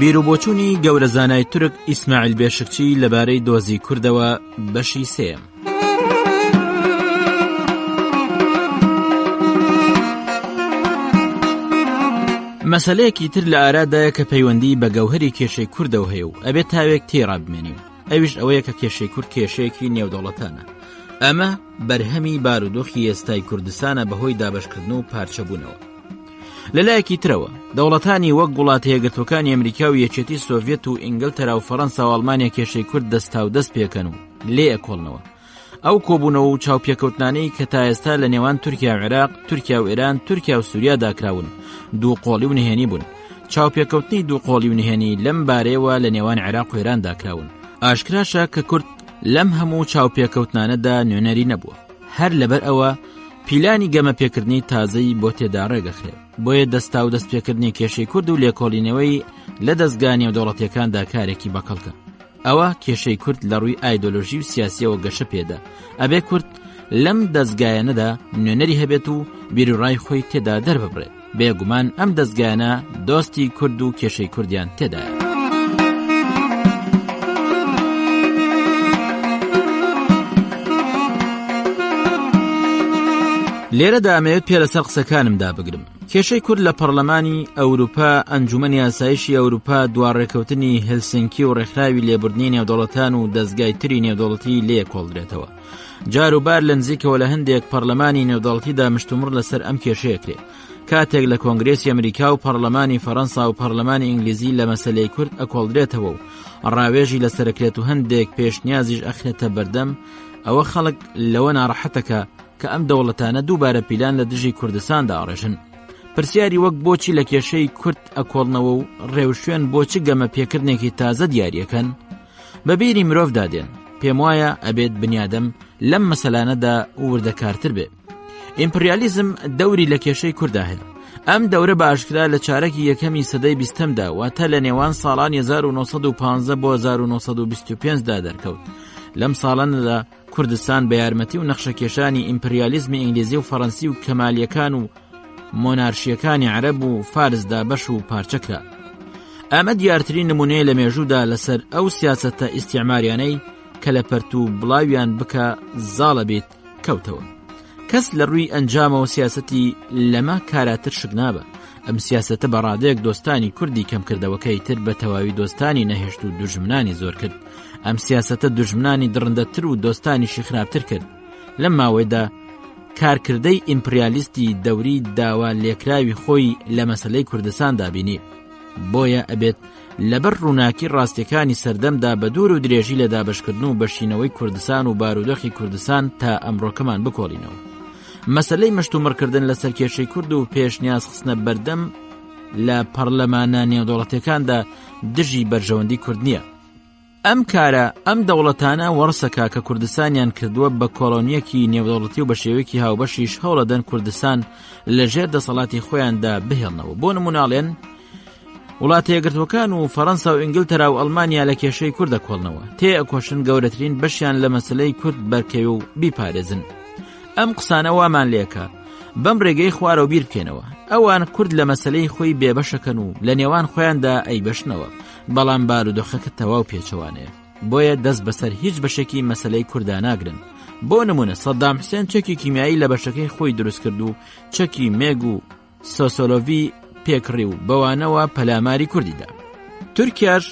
بیرروبۆچوونی گەورە زانای تورک ئیسماعیل بێشکچی لەبارەی دۆزی کوردەوە بەشی سێم. مەسەلەیەکی تر لە ئارادایە کە پەیوەندی بە گەوهری کێشەی کوردەوە هەیە و ئەبێت تاوێک تێڕا بمێنی و ئەویش ئەوەیە کە کێشەی کورد کێشەیەکی نێودەوڵەتانە. ئەمە بەرهەمی بارودۆخی ئێستای کوردستانە بەهۆی دابەشکردن و پارچەبوونەوە. لەلایەکی ترەوە دەوڵەتانی وەک وڵاتە یەکگرتوەکانی ئەمریکا و یەکێتی سۆڤێت و ئینگلتەرا و فەڕەنسا و ئەڵمانیا کێشەی کورد دەستا و دەست پێکەن و لێ ئەکۆڵنەوە. ئەو کۆبوونەوە و چاوپێکەوتنانەی کە تا ئێستا لە نێوان تورکیا و عێراق، تورکیا و ئێران، تورکیا و سووریا داکراون دووقۆڵی و نهێنی بوون. چاوپێکەوتنی دووقۆڵی و نهێنی لەم بارەیەوە لە نێوان عێراق و ئێران داکراون. ئاشکراشە کە کورد لەم هەموو چاوپێکەوتنانەدا نوێنەری نەبووە. هەر لەبەر ئەوە پیلانی گەمە پێکردنی تازەی بۆ تێدا ڕێگەخرێت. بۆیە دەستا و دەست پێکردنی کێشەی کورد و لێکۆڵینەوەی لە دەستگانی و دەوڵەتیەکاندا کارێکی بەکەڵکە. ئەوە کێشەی کورد لە ڕووی ئایدۆلۆژی و سیاسیەوە گەشە پێدا. ئەبێ کورد لەم دەستگایەنەدا نوێنەری هەبێت و بیرروڕای خۆی تێدا دەرببڕێت. بێگومان ئەم دەستگایەنە دۆستی کورد و کێشەی کوردیان تێدایە. لێرەدا ئەمەوێت پێ لەسەر قسەکانمدا بگرم. کێشەی کورد لە پەرلەمانی ئەوروپا، ئەنجومەنی یاسایشی ئەوروپا، دوارڕێکەوتنی هێلسینکی و ڕێکخراوی لێبوردنی نێودەوڵەتان و دەستگای تری نێودەوڵەتی لێ کۆڵدرێتەوە. جاروبار لە نزیکەوە لە هەندێک پەرلەمانی نێودەوڵەتیدا مشتومڕ لەسەر ئەم کێشەیەکرێت. کاتێک لە کۆنگرێسی ئەمریکا و پەرلەمانی فەڕەنسا و پەرلەمانی ئینگلیزی لە مەسەلەی کورد ئەکۆڵدرێتەوە و ڕاوێژی لەسەرکرێت و هەندێک پێشنیازیش ئەخرێتە بەردەم، ئەوە خەڵک لەوە ناڕەحەتەکە کە ئەم دەوڵەتانە دووبارە پیلان لە دژی کوردستاندا ئاڕێژن. پرسیاری وەک بۆچی لە کێشەی کورد ئەکۆڵنەوە و ڕێوشوێن بۆچی گەمە پێکردنێکی تازە دیاریەکەن بەبیری مرۆڤ دادێن. پێم وایە ئەبێت بنیادەم لەم مەسەلانەدا وردەکارتر بێ. ئیمپریالیزم دەوری لە کێشەی کووردا هەیە. ئەم دەورە بە ئاشکرا لە چارەکی یەکەمی سەدەی 20دا واتە لە نێوان ساڵانی 1915 بۆ 1925دا دەرکەوت. لەم ساڵانەدا کوردستان بە یارمەتی و نەخشەکێشانی ئیمپریالیزمی ئینگلیزی و فەڕەنسی و کەمالیەکان و مۆنارشیەکانی عەرەب و فارسدا بەش و پارچەکرا. ئەمە دیارترین نمونەیە لە مێژوودا لەسەر ئەو سیاسەتە ئیستیعماریانەی کە لە پەرت و بڵاویان بکە زاڵە بێت کەوتەوە. کەس لە ڕووی ئەنجامەوە سیاسەتی لەمە کاراتر شک نابە. ئەم سیاسەتە بە ڕادەیەک دۆستانی کوردی کەم کردەوەکەی تر بە تەواوی دۆستانی نەهێشت و دوژمنانی زۆر کرد. ئەم سیاسەتە دوژمنانی دڕندەتر و دۆستانیشی خراپتر کرد. لەم ماوەیەدا کارکردەی ئیمپریالیستی دەوری داوا لێکراوی خۆی لە مەسەلەی کوردستان دابینی. بۆیە ئەبێت لەبەر ڕووناکی ڕاستیەکانی سەردەمدا بە دوور و درێژی لە دابشکردن و بەشینەوەی کوردستان و بارودۆخی کوردستان تا ئەمڕۆکەمان بکۆڵینەوە. مەسەلەی مەشتومڕکردن لەسەر کێشەی کورد و پێشنیاز خستنە بەردەم لە پەرلەمانە نێودەوڵەتیەکاندا دژی بەرژەوەندی کورد نییە. ئەم کارە ئەم دەوڵەتانە وەڕسەکە کە کوردستانیان کردووە بە کۆڵۆنیەکی نێودەوڵەتی و بە شێوەیەکی هاوبەشیش هەوڵەدەن کوردستان لەژێر دەسەڵاتی خۆیاندا بهێڵنەوە. بۆ نموناڵێن وڵاتە یەکگرتوەکان و فەڕەنسا و ئینگلتەرا و ئەڵمانیا لە کێشەی کورد دەکۆڵنەوە، تێ ئەکۆشن گەورەترین بەشیان لە مەسەلەی کورد بەرکەوێ و بیپارێزن. ئەم قسانە وامان لێکە بەم ڕێگەی خوارەوە بیر بکەنەوە. ئەوان کورد لە مەسەلەی خۆی بێبەشەکەن و لە نێوان خۆیاندا ئەیبەشنەوە، بەڵام بارودۆخەکە تەواو پێچەوانەیە، بۆیە دەست بەسەر هیچ بەشێکی مەسەلەی کووردا ناگرن. بۆ نمونە سەدام حوسێن چەکی کیمیایی لە بەشەکەی خۆی دروست کرد و چەکی مێگ و سۆسۆلۆڤی پێکڕی و بەوانەوە پەلاماری کوردیدا. تورکیاش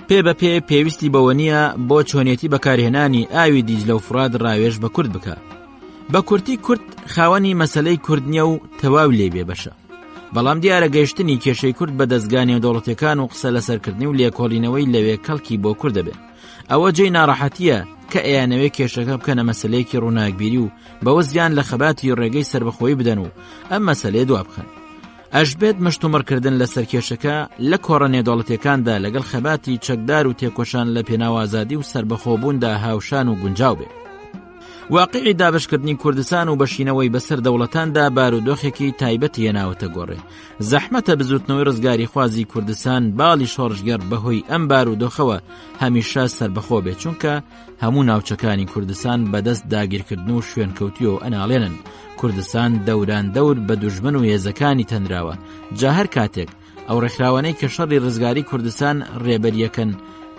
پێ بە پێ پێویستی بەوە نییە بۆ چۆنیەتی بەکارهێنانی ئاوی دیجلە و فرات ڕاوێژ بە کورد بکە. بە کورتی کورد خاوەنی مەسەلەی کورد نییە و تەواو لێ بێبەشە، بەڵام دیارە گەیشتنی کێشەی کورد بە دەستگانی دەوڵەتەکان و قسە لەسەرکردنی و لێکۆڵینەوەی لەوێ کەڵکی بۆ کورد دەبێت. ئەوە جێی ناڕەحەتیە کە ئەیانەوێ کێشەکە بکەنە مەسەلەیەکی ڕووناکبیری و بەوە زیان لە خەباتی ڕێگەی سربەخۆیی بدەن و ئەم مەسەلەیە دوا بخەن. ئەشبێت مشتومڕکردن لەسەر کێشەکە لە کۆڕە نێودەوڵەتیەکاندا لەگەڵ خەباتی چەکدار و تێکۆشان لە پێناوازادی و سربەخۆبووندا هاوشان و گونجاو بێ. واقعی دابشکردنی کوردستان و بەشینەوەی بەسەر دەوڵەتاندا بارودۆخێکی تایبەتی هێناوەتە گۆڕێ. زەحمەتە بزوتنەوەی ڕزگاری خوازی کوردستان باڵی شۆڕژگەر بەهۆی ئەم بارودۆخەوە هەمیشە سربەخۆ بێت، چونکە هەموو ناوچەکانی کوردستان بەدەست داگیرکردن و شوێنکەوتیەوە ئەناڵێنن. کوردستان دەوران دەور بە دوژمن و هێزەکانی تەنراوە. جا هەر کاتێک ئەو ڕێکخراوانەی کە شەڕی ڕزگاری کوردستان ڕێبەریەکەن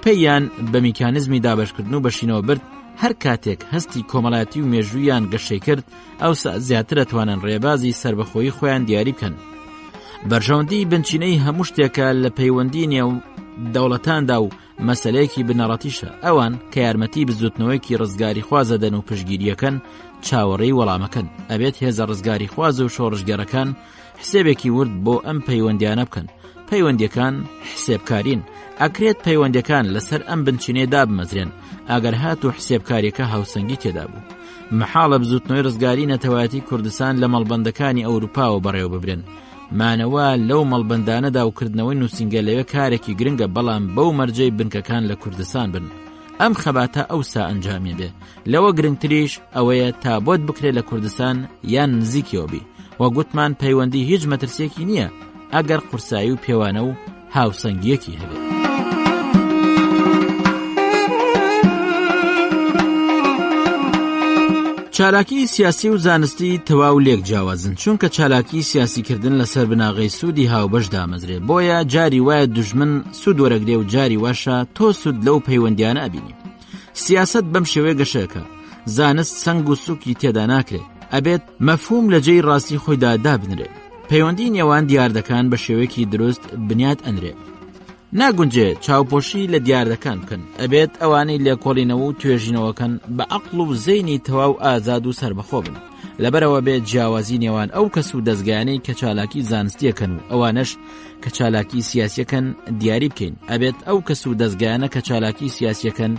پێیان بە میکانیزمی دابشکردن و بەشینەوە برد، هەر کاتێک هەستی کۆمەڵاتی و مێژوویان گەشەی کرد، ئەوسا زیاتر دەتوانن ڕێبازی سربەخۆیی خۆیان دیاری بکەن. بەرژەوەندی بنچینەی هەموو شتێکە لە پەیوەندی نێو دەوڵەتاندا و مەسەلەیەکی بنەڕەتیشە. ئەوان کە یارمەتی بزوتنەوەیکی ڕزگاری خوازەدەن و پشگیریەکەن چاوەڕێی وەڵامەکەن. ئەبێت هێزە ڕزگاری خوازە و شۆڕژگەرەکان حسێبێکی ورد بۆ ئەم پەیوەندیانە بکەن. پەیوەندیەکان حسێبکارین، ئەکرێت پەیوەندیەکان لەسەر ئەم بنچینێدا بمەزرێن ئەگەر هات و حسێبکاریەکە هاوسەنگی تێدا بوو. محاڵە بزوتنەوەی ڕزگاری نەتەوایەتی کوردستان لە مەڵبەندەکانی ئەوروپاوە بەڕێوە ببرێن. مانەوە لەو مەڵبەندانەدا و کردنەوەی نووسینگە لەوێ کارێکی گرنگە، بەڵام بەو مەرجەی بنکەکان لە کوردستان بن. ئەم خەباتە ئەوسا ئەنجامی بێ. لەوە گرنگتریش ئەوەیە تا بۆت بکرێت لە کوردستان یان نزیکیەوە بی. وە گوتمان پەیوەندی هیچ مەترسێکی نییە ئەگەر قورسایی و پێوانە و هاوسەنگیەکی هەبێت. چالاکی سیاسی و زانستی تەواو لێک جیاوازن، چونکە چالاکی سیاسیکردن لەسەر بناغی سوودی هاوبەش دامەزرێ. بۆیە جاری وایە دوژمن سوود وەرەگرێ و جاری واشە تۆ سوود لەو پەیوەندیانە ئەبینی. سیاست بەم شێوەیە گەشەکە، زانست سەنگ و سووکی تێدا ناکرێت، ئەبێت مەفهوم لە جێی ڕاستی خۆیدا دابنرێ. پەیوەندی نێوان دیاردەکان بە شێوەیەکی دروست بنیاد ئەنرێ. ناگونجێ چاوپۆشی لە دیاردەکان بکەن، ئەبێت ئەوانەی لێکۆڵینەوە و توێژینەوەکەن بە عەقڵ و زەینی تەواو ئازاد و سربەخۆ بن. لەبەرەوە بێت جیاوازی نێوان ئەو کەس و دەستگایانەی کە چالاکی زانستیەکەن و ئەوانەش کە چالاکی سیاسیەکەن دیاری بکەین. ئەبێت ئەو کەس و دەستگایانە کە چالاکی سیاسیەکەن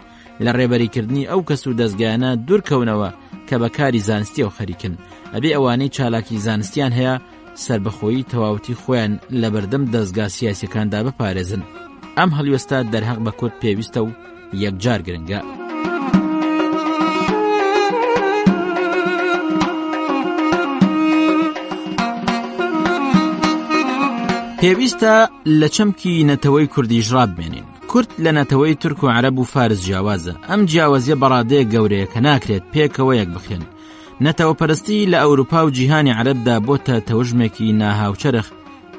لە ڕێبەریکردنی ئەو کەس و دەستگایانە دوورکەونەوە کە بەکاری زانستیەوە خەریکن. ئەبێ ئەوانەی چالاکی زانستیان هەیە سربەخۆیی تەواوەتی خۆیان لە بەردەم دەستگا سیاسیەکاندا بپارێزن. ئەم هەڵوێستا دەرهەق بە کورد پێویستە و یەکجار گرنگە. پێویستە لە چەمکی نەتەوەی کوردی ژڕاب بمێنین. کورد لە نەتەوەی تورک و عەرەب و فارس جیاوازە. ئەم جیاوازیە بەڕادەیە گەورەیە کە ناکرێت پێکەوە یەک بخێن. نەتەوەپەرستی لە ئەوروپا و جیهانی عەرەبدا بۆتە تەوژمێکی ناهاوچەرخ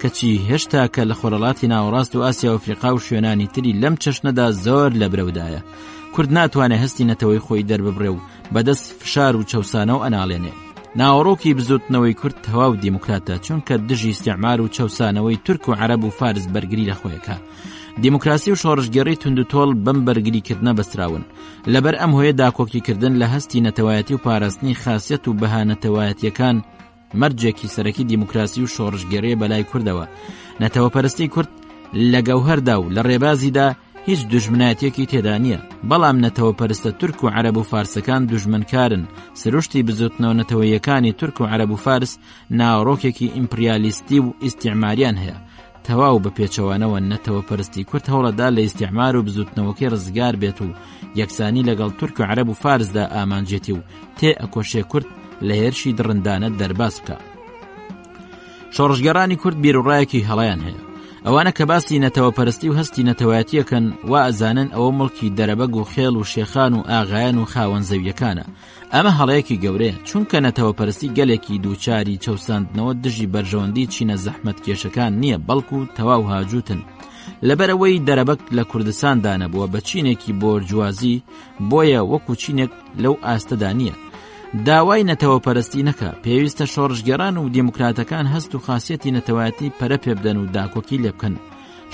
کەچی هێشتا کە لە خۆرەڵاتی ناوەڕاست و ئاسیا و ئەفریقا و شوێنانی تری لەم چەشنەدا زۆر لە برەودایە. کورد ناتوانێت هەستی نەتەوەی خۆی دەرببڕێ و بەدەست فشار و چەوسانە و ئەناڵێنێ. ناوەڕۆکی بزوتنەوەی کورد تەواو دیموکراتە، چونکە دژی استیعمار و چەوسانەوەی تورک و عەرەب و فارس بەرگری لە خۆیەکە. دیموکراسی و شۆڕژگەڕی توندوتۆڵ بەم بەرگریکردنە بەستراون. لەبەر ئەم هۆیە داکۆکیکردن لە هەستی نەتەوایەتی و پاراستنی خاسیەت و بەهانەتەوایەتیەکان مەرجێکی سەرەکی دیموکراسی و شۆڕژگەڕیە بەلای کوردەوە. نەتەوەپەرستی کورد لە گەوهەردا و لە ڕێبازیدا هیچ دوژمنایەتێکی تێدا نییە، بەڵام نەتەوەپەرستە تورک و عەرەب و فارسەکان دوژمنکارن. سروشتی بزوتنەوە نەتەوەیەکانی تورک و عەرەب و فارس ناوەڕۆکێکی ئیمپریالیستی و ئیستیعماریان هەیە. تەواو بە پێچەوانەوە نەتەوەپەرستی کورد هەوڵەدا لە ئیستیعمار و بزوتنەوەکەی ڕزگار بێت و یەکسانی لەگەڵ تورک و عەرەب و فارسدا ئامانجێتی و تێ ئەکۆشێ کورد لە هێرشی دڕندانە دەرباس بکە. شۆڕژگەڕانی کورد بیرروڕایەکی هەڵەیان هەیە. ئەوانە کە باسی نەتەوەپەرستی و هەستی نەتەوایەتیەکەن وا ئەزانن ئەوە مڵکی دەرەبەگ و خێڵ و شێخان و ئاغایان و خاوەن زەویەکانە. ئەمە هەڵەیەکی گەورەیە، چونکە نەتەوەپەرستی گەلێکی دووچاری چەوساندنەوە دژی بەرژەوەندی چینە زەحمەت کێشەکان نییە، بەڵکو تەواو هاجووتن. لەبەرەوەی دەرەبەگ لە کوردستاندا نەبووە بە چینێکی بۆرجوازی، بۆیە وەکو چینێک لەو ئاستەدا نییە. داوای نەتەوەپەرستی نەکە، پێویستە شۆڕژگەران و دیموکراتەکان هەست و خاسیەتی نەتەوایەتی پەرە پێبدەن و داکۆکی لێ بکەن.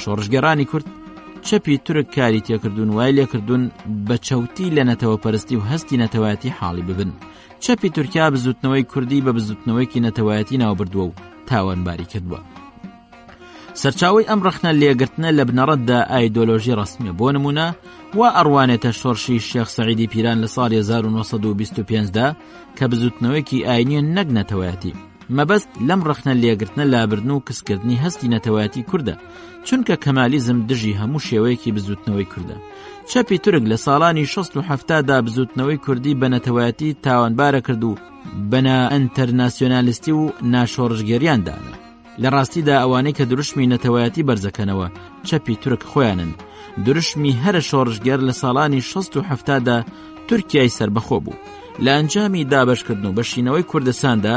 شۆڕژگەرانی کورد چەپی تورک کاری تێکردون وای لێکردون بە چەوتی لە نەتەوەپەرستی و هەستی نەتەوایەتی حاڵی ببن. چەپی تورکیا بزوتنەوەی کوردی بە بزوتنەوەیکی نەتەوایەتی ناوبردووە و تاوانباری کردووە. سەرچاوی ئەم ڕخنە لێگرتنە لە بنەڕەتدا ئایدۆلۆژی ڕەسمیە. بۆ نمونە وا ئەڕوانێتە شۆڕشی شێخ سەعیدی پیران لە ساڵی 1925دا کە بزوتنەوەیکی ئاینیە نەک نەتەوایەتی. مەبەست لەم ڕخنە لێگرتنە لابردن و کەسکردنی هەستی نەتەوایەتی کووردە، چونکە کەمالیزم دژی هەموو شێوەیەکی بزوتنەوەی کووردە. چەپی تورک لە ساڵانی 1970دا بزوتنەوەی کوردی بە نەتەوایەتی تاوانبارە کرد و بەنا ئەنتەرناسیۆنالیستی و ناشۆڕژگەریاندانە. لە ڕاستیدا ئەوانەی کە دروشمی نەتەوایەتی بەرزەکەنەوە چەپی تورک خۆیانن. دروشمی هەرە شۆڕژگەر لە ساڵانی 1970دا تورکیای سربەخۆ بوو. لە ئەنجامی دابەشکردن و بەشینەوەی کوردستاندا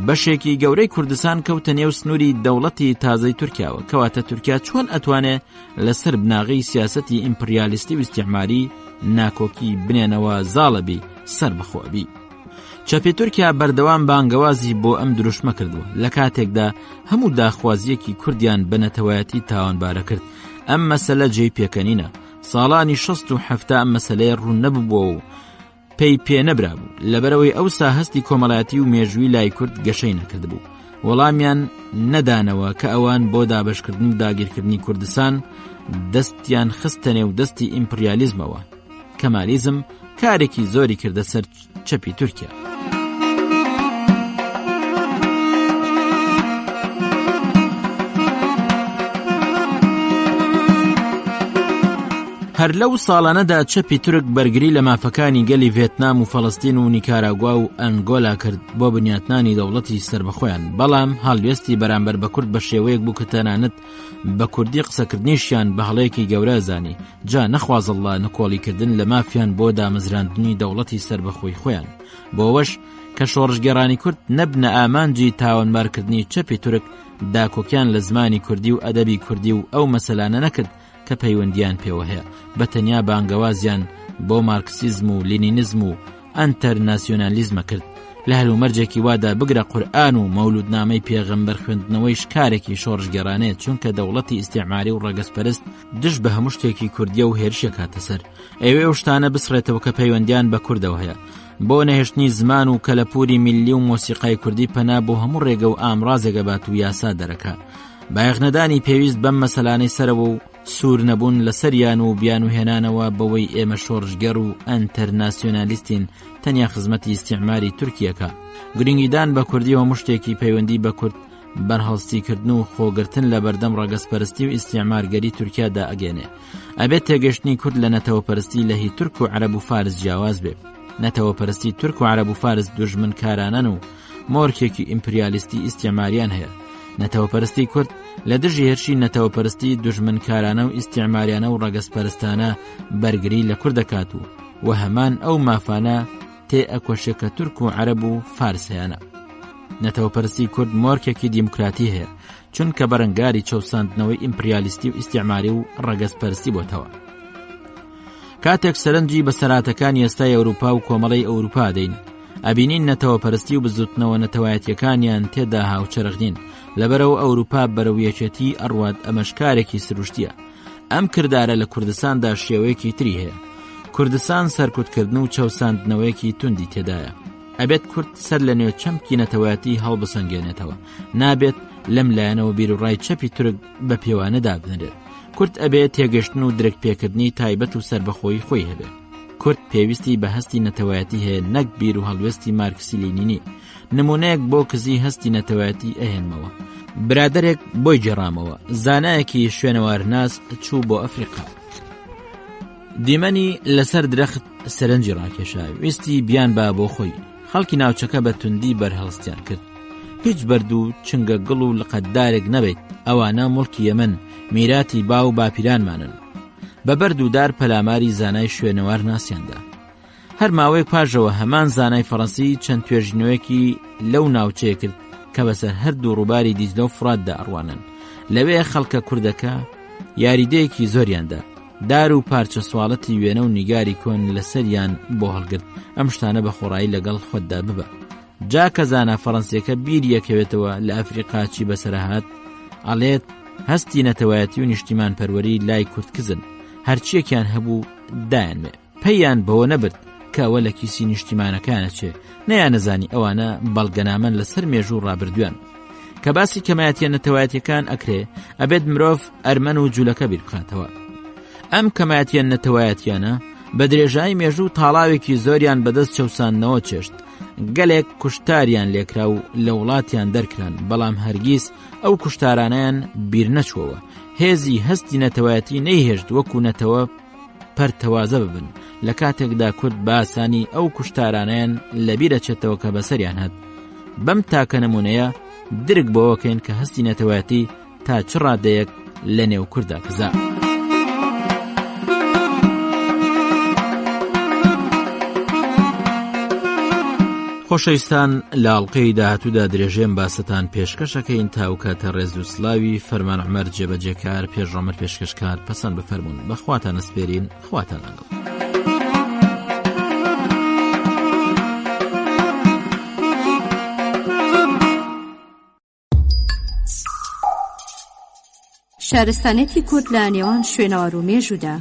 بەشێکی گەورەی کوردستان کەوتە نێو سنووری دەوڵەتی تازەی تورکیاوە، کەواتە تورکیا چۆن ئەتوانێت لەسەر بناغی سیاسەتی ئیمپریالیستی و استیعماری ناکۆکی بنێنەوە زاڵەبی سربەخۆبی. چەپی تورکیا بەردەوام بانگەوازی بۆ ئەم دروشمە کردووە. لە کاتێکدا هەموو داخوازیەکی کوردیان بە نەتەوایەتی تاوانبارە کرد. ئەم مەسەلە جێی پێکەنینە. ساڵانی 1970 ئەم مەسەلەیە ڕوون نەبووە و پێی پێ نەبرابوو، لەبەرەوەی ئەوسا هەستی کۆمەڵایەتی و مێژووی لای کورد گەشەی نەکردبوو. وەڵامیان نەدانەوە کە ئەوان بۆ دابەشکردن و داگیرکردنی کوردستان دەستیان خستە نێو دەستی ئیمپریالیزمەوە. کەمالیزم کارێکی زۆری کردە سەر چەپی تورکیا. هەر لەو ساڵانەدا چەپی تورک بەرگری لە مافەکانی گەلی ڤێتنام و فەڵەستین و نیکاراگوا و ئەنگۆلا کرد بۆ بنیاتنانی دەوڵەتی سربەخۆیان. بەڵام هەڵوێستی بەرامبەر بە کورد بە شێوەیەک بوو کە تەنانەت بە کوردی قسەکردنیشیان بە هەڵەیەکی گەورە زانی. جا نەخوازەڵڵا نەکۆڵیکردن لە مافیان بۆ دامەزراندنی دەوڵەتی سربەخۆی خۆیان. بۆوەش کە شۆڕژگەرانی کورد نەبنە ئامانجی تاوانبارکردنی چەپی تورک، داکۆکیان لە زمانی کوردی و ئەدەبی کوردی و ئەو مەسەلانە نەکرد کە پەیوەندیان پێوە هەیە، بە تەنیا بانگەوازیان بۆ مارکسیزم و لینینزم و ئەنتەرناسیۆنالیزمە کرد. لە هەلومەرجێکی وادا بگرە قورئان و مەولودنامەی پێغەمبەر خوێندنەوەی شکارێکی شۆڕژگەرانەیە، چونکە دەوڵەتی ئیستیعماری و ڕەگەزپەرست دژ بە هەموو شتێکی کوردیە و هێرشێک هاتە سەر. ئەوێ ئەو شتانە بسڕێتەوە کە پەیوەندیان بە کوردەوە هەیە، بۆ نەهێشتنی زمان و کەلەپوری میلی و مۆسیقای کوردی پەنا بۆ هەموو ڕێگە و ئامڕازێگە بات و یاسا دەرەکە. بایەخنەدانی پێویست بەم مەسەلانەی سەرەوە و سوور نەبوون لە سەریان و بیان و هێنانەوە بەوەی ئێمە شۆڕژگەر و ئەنتەرناسیۆنالیستین تەنیا خزمەتی ئیستیعماری تورکیەکە. گرنگیدان بە کوردی و مشتێکی پەیوەندی بە کورد بەرهەڵستیکردن و خۆگرتن لە بەردەم ڕەگەزپەرستی و ئیستیعمارگەری تورکیادا ئەگەنێ. ئەبێت تێگەشتنی کورد لە نەتەوەپەرستی لە هی تورک و عەرەب و فارس جیاواز بێ. نەتەوەپەرستی تورک و عەرەب و فارس دوژمن کارانن و مۆرکێکی ئیمپریالیستی ئیستیعماریان هەیە. نەتەوەپەرستی کورد لە دژی هێرشی نەتەوەپەرستی دوژمنکارانە و ئیستیعماریانە و ڕەگەزپەرستانە بەرگری لە کورد دەکات و هەمان ئەو مافانە تێ ئەکۆشێ کە تورک و عەرەب و فارسیانە. نەتەوەپەرستی کورد مۆرکێکی دیموکراتی هەیە، چونکە بەرەنگاری چەوساندنەوەی ئیمپریالیستی و ئیستیعماری و ڕەگەزپەرستی بۆتەوە. کاتێک سەرنجی بەسەراتەکانی ئێستای ئەوروپا و کۆمەڵی ئەوروپا دەین، ئەبینین نەتەوەپەرستی و بزوتنەوە نەتەوایەتیەکانیان تێدا هاوچەرخنین. لەبەرەوە ئەوروپا بەرەویەکێتی ئەڕوات ئەمەشکارێکی سروشتیە. ئەم کردارە لە کوردستاندا شێوەیەکی تری هەیە. کوردستان سەرکوتکردن و چەوساندنەوەیەکی توندی تێدایە. ئەبێت کورد سەر لە نوێ چەمکی نەتەوایەتی هەڵبسەنگێنێتەوە، نابێت لەم لایەنەوە بیرڕای چەپی تورک بە پێوانەدا بنرێت. کورد ئەبێت تێگەشتن و درێکپێکردنی تایبەت و سربەخۆی خۆی هەبێت. کورد پێویستی بە هەستی نەتەوایەتی هەیە، نەک بیر و هەڵوێستی مارکسی لینینی. نمونەیەک بۆ کزی هەستی نەتەوایەتی ئەهێنمەوە. برادێک بۆی جێڕامەوە، زانایەکی شوێنەوارناس چوو بۆ ئەفریقا. دیمەنی لەسەر درەخت سەرنجی ڕاکێشا، ویستی بیان با بۆ خۆی. خەڵکی ناوچەکە بە توندی بەرهەڵستیان کرد. هیچ بەرد و چنگە گڵ و لقەتدارێک نەبێت. ئەوانە مڵکی یەمەن میراتی با و باپیرانمانن. بە بەرد و دار پەلاماری زانای شوێنەوار ناسیاندا. هەر ماوەیەک پاشەوە هەمان زانای فەڕەنسی چەند توێژینەوەیەکی لەو ناوچەیە کرد کە بەسەر هەردوو ڕووباری دیزلە و فراتدا ئەڕوانن. لەوێ خەڵکە کوردەکە یاریدەیەکی زۆریاندا. دار و پارچە سواڵەتی وێنە و نیگاری کۆن لەسەریان بۆ هەڵگرت. ئەم شتانە بە خۆڕایی لەگەڵ خۆتدا ببە. جا کە زانا فەڕەنسیەکە بیری یەکەوێتەوە لە ئەفریقاچی بەسەرهات ئەڵێت هەستی نەتەوایەتی و نیشتیمان پەروەری لای کورتکزن. هەرچیەکیان هەبوو دایانوێ. پەیان بەوە نەبرد کە ئەوە لە کیسی نیشتیمانەکانە چێ. نەیان نەزانی ئەوانە بەڵگەنامەن لەسەر مێژوو ڕابردووان. کە باسی کەمایەتیە نەتەوایەتیەکان ئەکرێ ئەبێت مرۆڤ ئەرمەن و جوولەکە بیر بکاتەوە. ئەم کەمایەتیە نەتەوایەتیانە بە درێژایی مێژوو تاڵاوێکی زۆریان بەدەست چەوساندنەوە چێشت. گەلێک کوشتاریان لێکرا و لە وڵاتیان دەرکران، بەڵام هەرگیز ئەو کوشتارانیان بیر نەچووەوە. هێزی هەستی نەتەوایەتی نەیهێشت وەکو نەتەوە پەرتەوازە ببن لە کاتێکدا کورد باسانی ئەو کوشتارانیان لەبیرە چێتەوە کە بەسەریان هەت. بەم تاکە نمونەیە درک بۆوەکەین کە هەستی نەتەوایەتی تا چ ڕادەیەک لە نێو کووردا کزا. خۆشەویستان، لە ئاڵلقەی داهاتوودا درێژێم باستان پێشکەشەکەین تا و کاتە ڕێز و سلاوی فەرمان عومەر جێبەجێکار پێشڕۆمەر پێشکەشکار پەسەند بفەرمونون. بەخواتان ئەسپێرین، خواتان لەگەڵ. شارستانێتی کورد لە نێوان شوێنەوار و مێژوودا.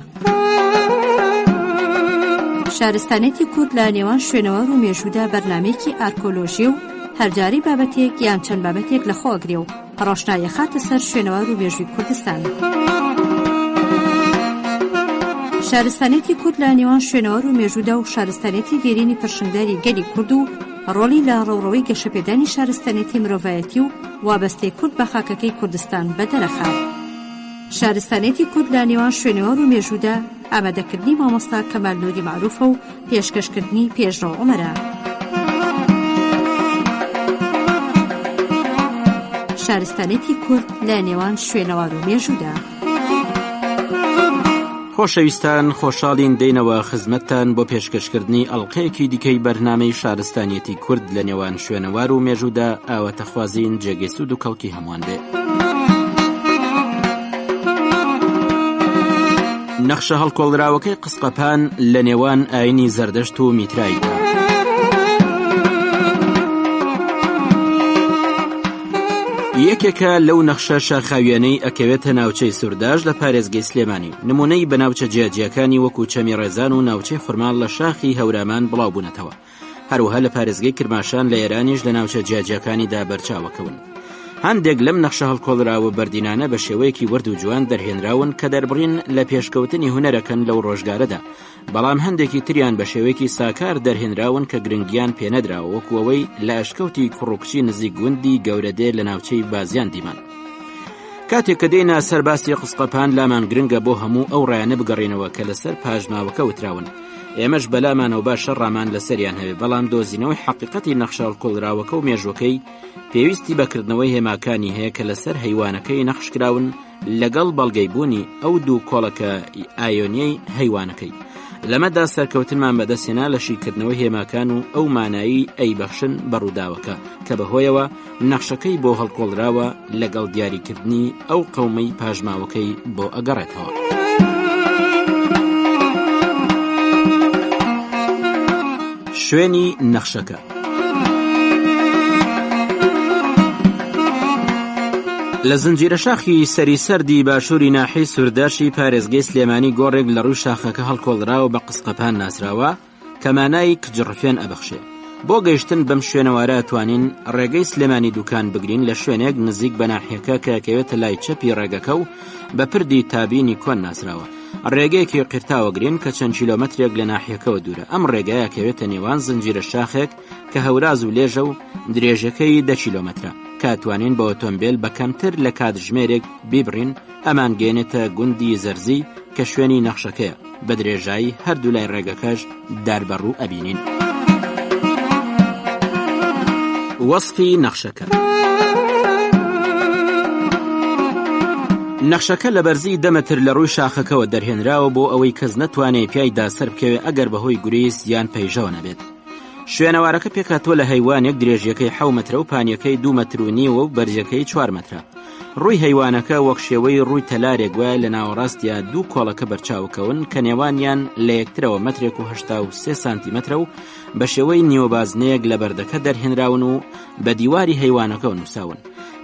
شارستانێتی کورد لە نێوان شوێنەوار و مێژوودا بەرنامەیەکی ئارکۆلۆژی و هەرجاری بابەتێک یان چەند بابەتێک لە خۆگرێ و ڕۆشنایە خاتە سەر شوێنەوار و مێژووی کوردستان. شارستانێتی کورد لە نێوان شوێنەوار و مێژوودا و شارستانێتی دێرینی پرشنگداری گەلی کورد و ڕۆڵی لە ڕێوڕەوەی گەشەپێدانی شارستانێتی مرۆڤایەتی و وابەستەی کورد بە خاکەکەی کوردستان بەدەرەخات. شارستانێتی کورد لە نێوان شوێنەوار و مێژوودا ئامادەکردنی مامۆستا کەمال نووری معروفە و پێشکەشکردنی پێشڕۆ عومەرە. شارستانێتی کورد لە نێوان شوێنەوار و مێژوودا. خۆشەویستان، خۆشحاڵین دێنەوە خزمەتتان بۆ پێشکەشکردنی ئەڵلقەیەکی دیکەی بەرنامەی شارستانیەتی کورد لە نێوان شوێنەوار و مێژوودا. ئاواتەخوازین جێگەسوود و کەڵکی هەمووان بێ. نەخشە هەڵکۆڵراوەکەی قسقەپان لە نێوان ئاینی زەردەشت و میترایدا. یەکێکە لەو نەخشە شاخاویانەی ئەکەوێتە ناوچەی سوورداش لە پارێزگای سلێمانی. نمونەی بە ناوچە جیاجیەکانی وەکو چەمی ڕێزان و ناوچەی خورماڵ لە شاخی هەورامان بڵاو بوونەتەوە. هەروەها لە پارێزگای کرماشان لە ئێرانیش لە ناوچە جیاجیەکانیدا بەرچاوەکەون. هەندێک لەم نەخشە هەڵکۆڵراوە بەردینانە بە شێوەیەکی ورد و جوان دەرهێنراون کە دەربڕین لە پێشکەوتنی هونەرەکەن لەو ڕۆژگارەدا. بەڵام هەندێکی تریان بە شێوەیەکی ساکار دەرهێنراون کە گرنگیان پێنەدراوە، وەکو ئەوەی لە ئەشکەوتی کوڕوکچی نزیک گوندی گەورەدێ لە ناوچەی بازیان دیمان. کاتێک کە دێنا سەرباسی قسقەپان لامان گرنگە بۆ هەموو ئەو ڕایانە بگەڕێنەوە کە لەسەر پاژماوەکە وتراون. ئێمەش بەلامانەوە باشە ڕامان لەسەریان هەوێ، بەڵام دۆزینەوەی حەقیقەتی نەخشە هەڵکۆڵراوەکە و مێژوەکەی پێویستی بەکردنەوەی هێماکانی هەیە کە لەسەر هەیوانەکەی نەخشکراون لەگەڵ بەڵگەیبوونی ئەو دوو کۆڵەکە ئایۆنیەی هەیوانەکەی. لەمەدا سەرکەوتنمان بەدەستێنا لە شیکردنەوەی هێماکان و ئەو مانایی ئەیبەخشن بە ڕووداوەکە کە بەهۆیەوە نەخشەکەی بۆ هەڵکۆڵراوە لەگەڵ دیاریکردنی ئەو قەومەی پاژماوەکەی بۆ ئەگەڕێتەوە. شوێنی نەخشەکە. لە زنجیرە شاخی سەریسەردی باشووری ناحی سوورداشی پارێزگای سلێمانی گۆڕێک لە ڕووی شاخەکە هەڵکۆڵراوە بە قسقەپان ناسراوە کە مانای کجڕفێن ئەبەخشێ. بۆ گەیشتن بەم شوێنەوارە توانین ڕێگەی سلێمانی دوکان بگرین لە شوێنێک نزیک بە ناحیەکە کە ئەکەوێتە لای چەپی ڕێگەکە و بە پردی تابینی کۆن ناسراوە. ڕێگەیەکی قرتاوەگرین کە چەند کیلۆمەترێک لە ناحیەکەوە دوورە. ئەم ڕێگایە ئەکەوێتە نێوان زنجیرە شاخێک کە هەوراز و لێژە و درێژەکەی 10 کیلۆمەترە کاتوانین بە ئۆتۆمبیل بە کەمتر لە کاتژمێرێک بیبڕین. ئەمان گێنێتە گوندی زەرزی کە شوێنی نەخشەکەیە. بە درێژایی هەردوو لای ڕێگەکەش داربەڕوو ئەبینین. وەسفی نەخشەکە. نەخشەکە لە بەرزی 10 متر لە ڕووی شاخەکەەوە دەرهێنراوە بۆ ئەوەی کەس نەتوانێت پیایدا سەر بکەوێت ئەگەر بەهۆی گوریز یان پەیژەوە نەبێت. شوێنەوارەکە پێکاتوە لە هەیوانێک درێژیەکەی 7 مترە و پانیەکەی 2 متر و نیوە و بەرزەکەی 4 مترە. ڕووی هەیوانەکە وەک شێوەی ڕووی تەلارێک وایە لە ناوەڕاستیا دوو کۆڵەکە بەرچاوکەون کە نێوانیان لە یەکترەوە مترێک و 83 سانتیمەترە و بە شێوەی نیوەبازنەیەک لە بەردەکە دەرهێنراون و بە دیواری هەیوانەکە نووساون.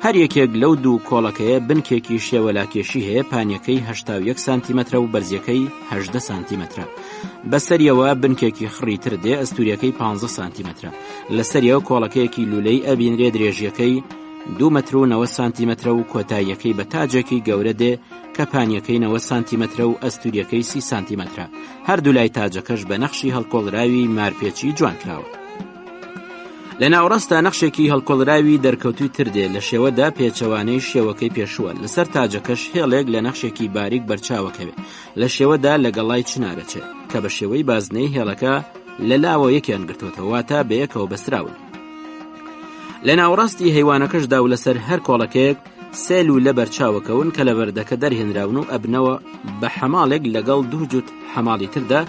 هەر یەکێک لەو دوو کۆڵەکەیە بنکێکی شێوەلاکێشی هەیە، پانیەکەی 81 سانتیمەترە و بەرزەکەی 18 سانتیمەترە. بەسەریەوە بنکێکی خڕیتر دێ، ئەستوریەکەی 15 سانتیمەترە. لەسەریەوە کۆڵەکەیەکی لولەی ئەبینرێ، درێژیەکەی 2 متر و 90 سانتیمەترە و کۆتاییەکەی بە تاجێکی گەورە دێ کە پانیەکەی 90 سانتیمەترە و ئەستوریەکەی 30 سانتیمەترە. هەردوو لای تاجەکەش بە نەخشی هەڵکۆڵراوی مارپێچی جوان کراوە. لە ناوەڕاستا نەخشێکی هەڵکۆڵراوی دەرکەوتوی تر دێ، لە شێوەدا پێچەوانەی شێوەکەی پێشووە، لەسەر تاجەکەش هێڵێک لە نەخشێکی باریک بەرچاوەکەوێت، لە شێوەدا لە گەڵای چنارەچێت کە بە شێوەی بازنەی هێڵەکە لە لاوە یەکیان گرتوتەوە، واتە بەیەکەوە بەستراون. لە ناوەڕاستی هەیوانەکەشدا و لەسەر هەر کۆڵەکەیەک سێل و لە بەرچاوەکەون کە لە بەردەکە دەرهێنراون و ئەبنەوە بە حەماڵێک لەگەڵ دوو جوت حەماڵی تردا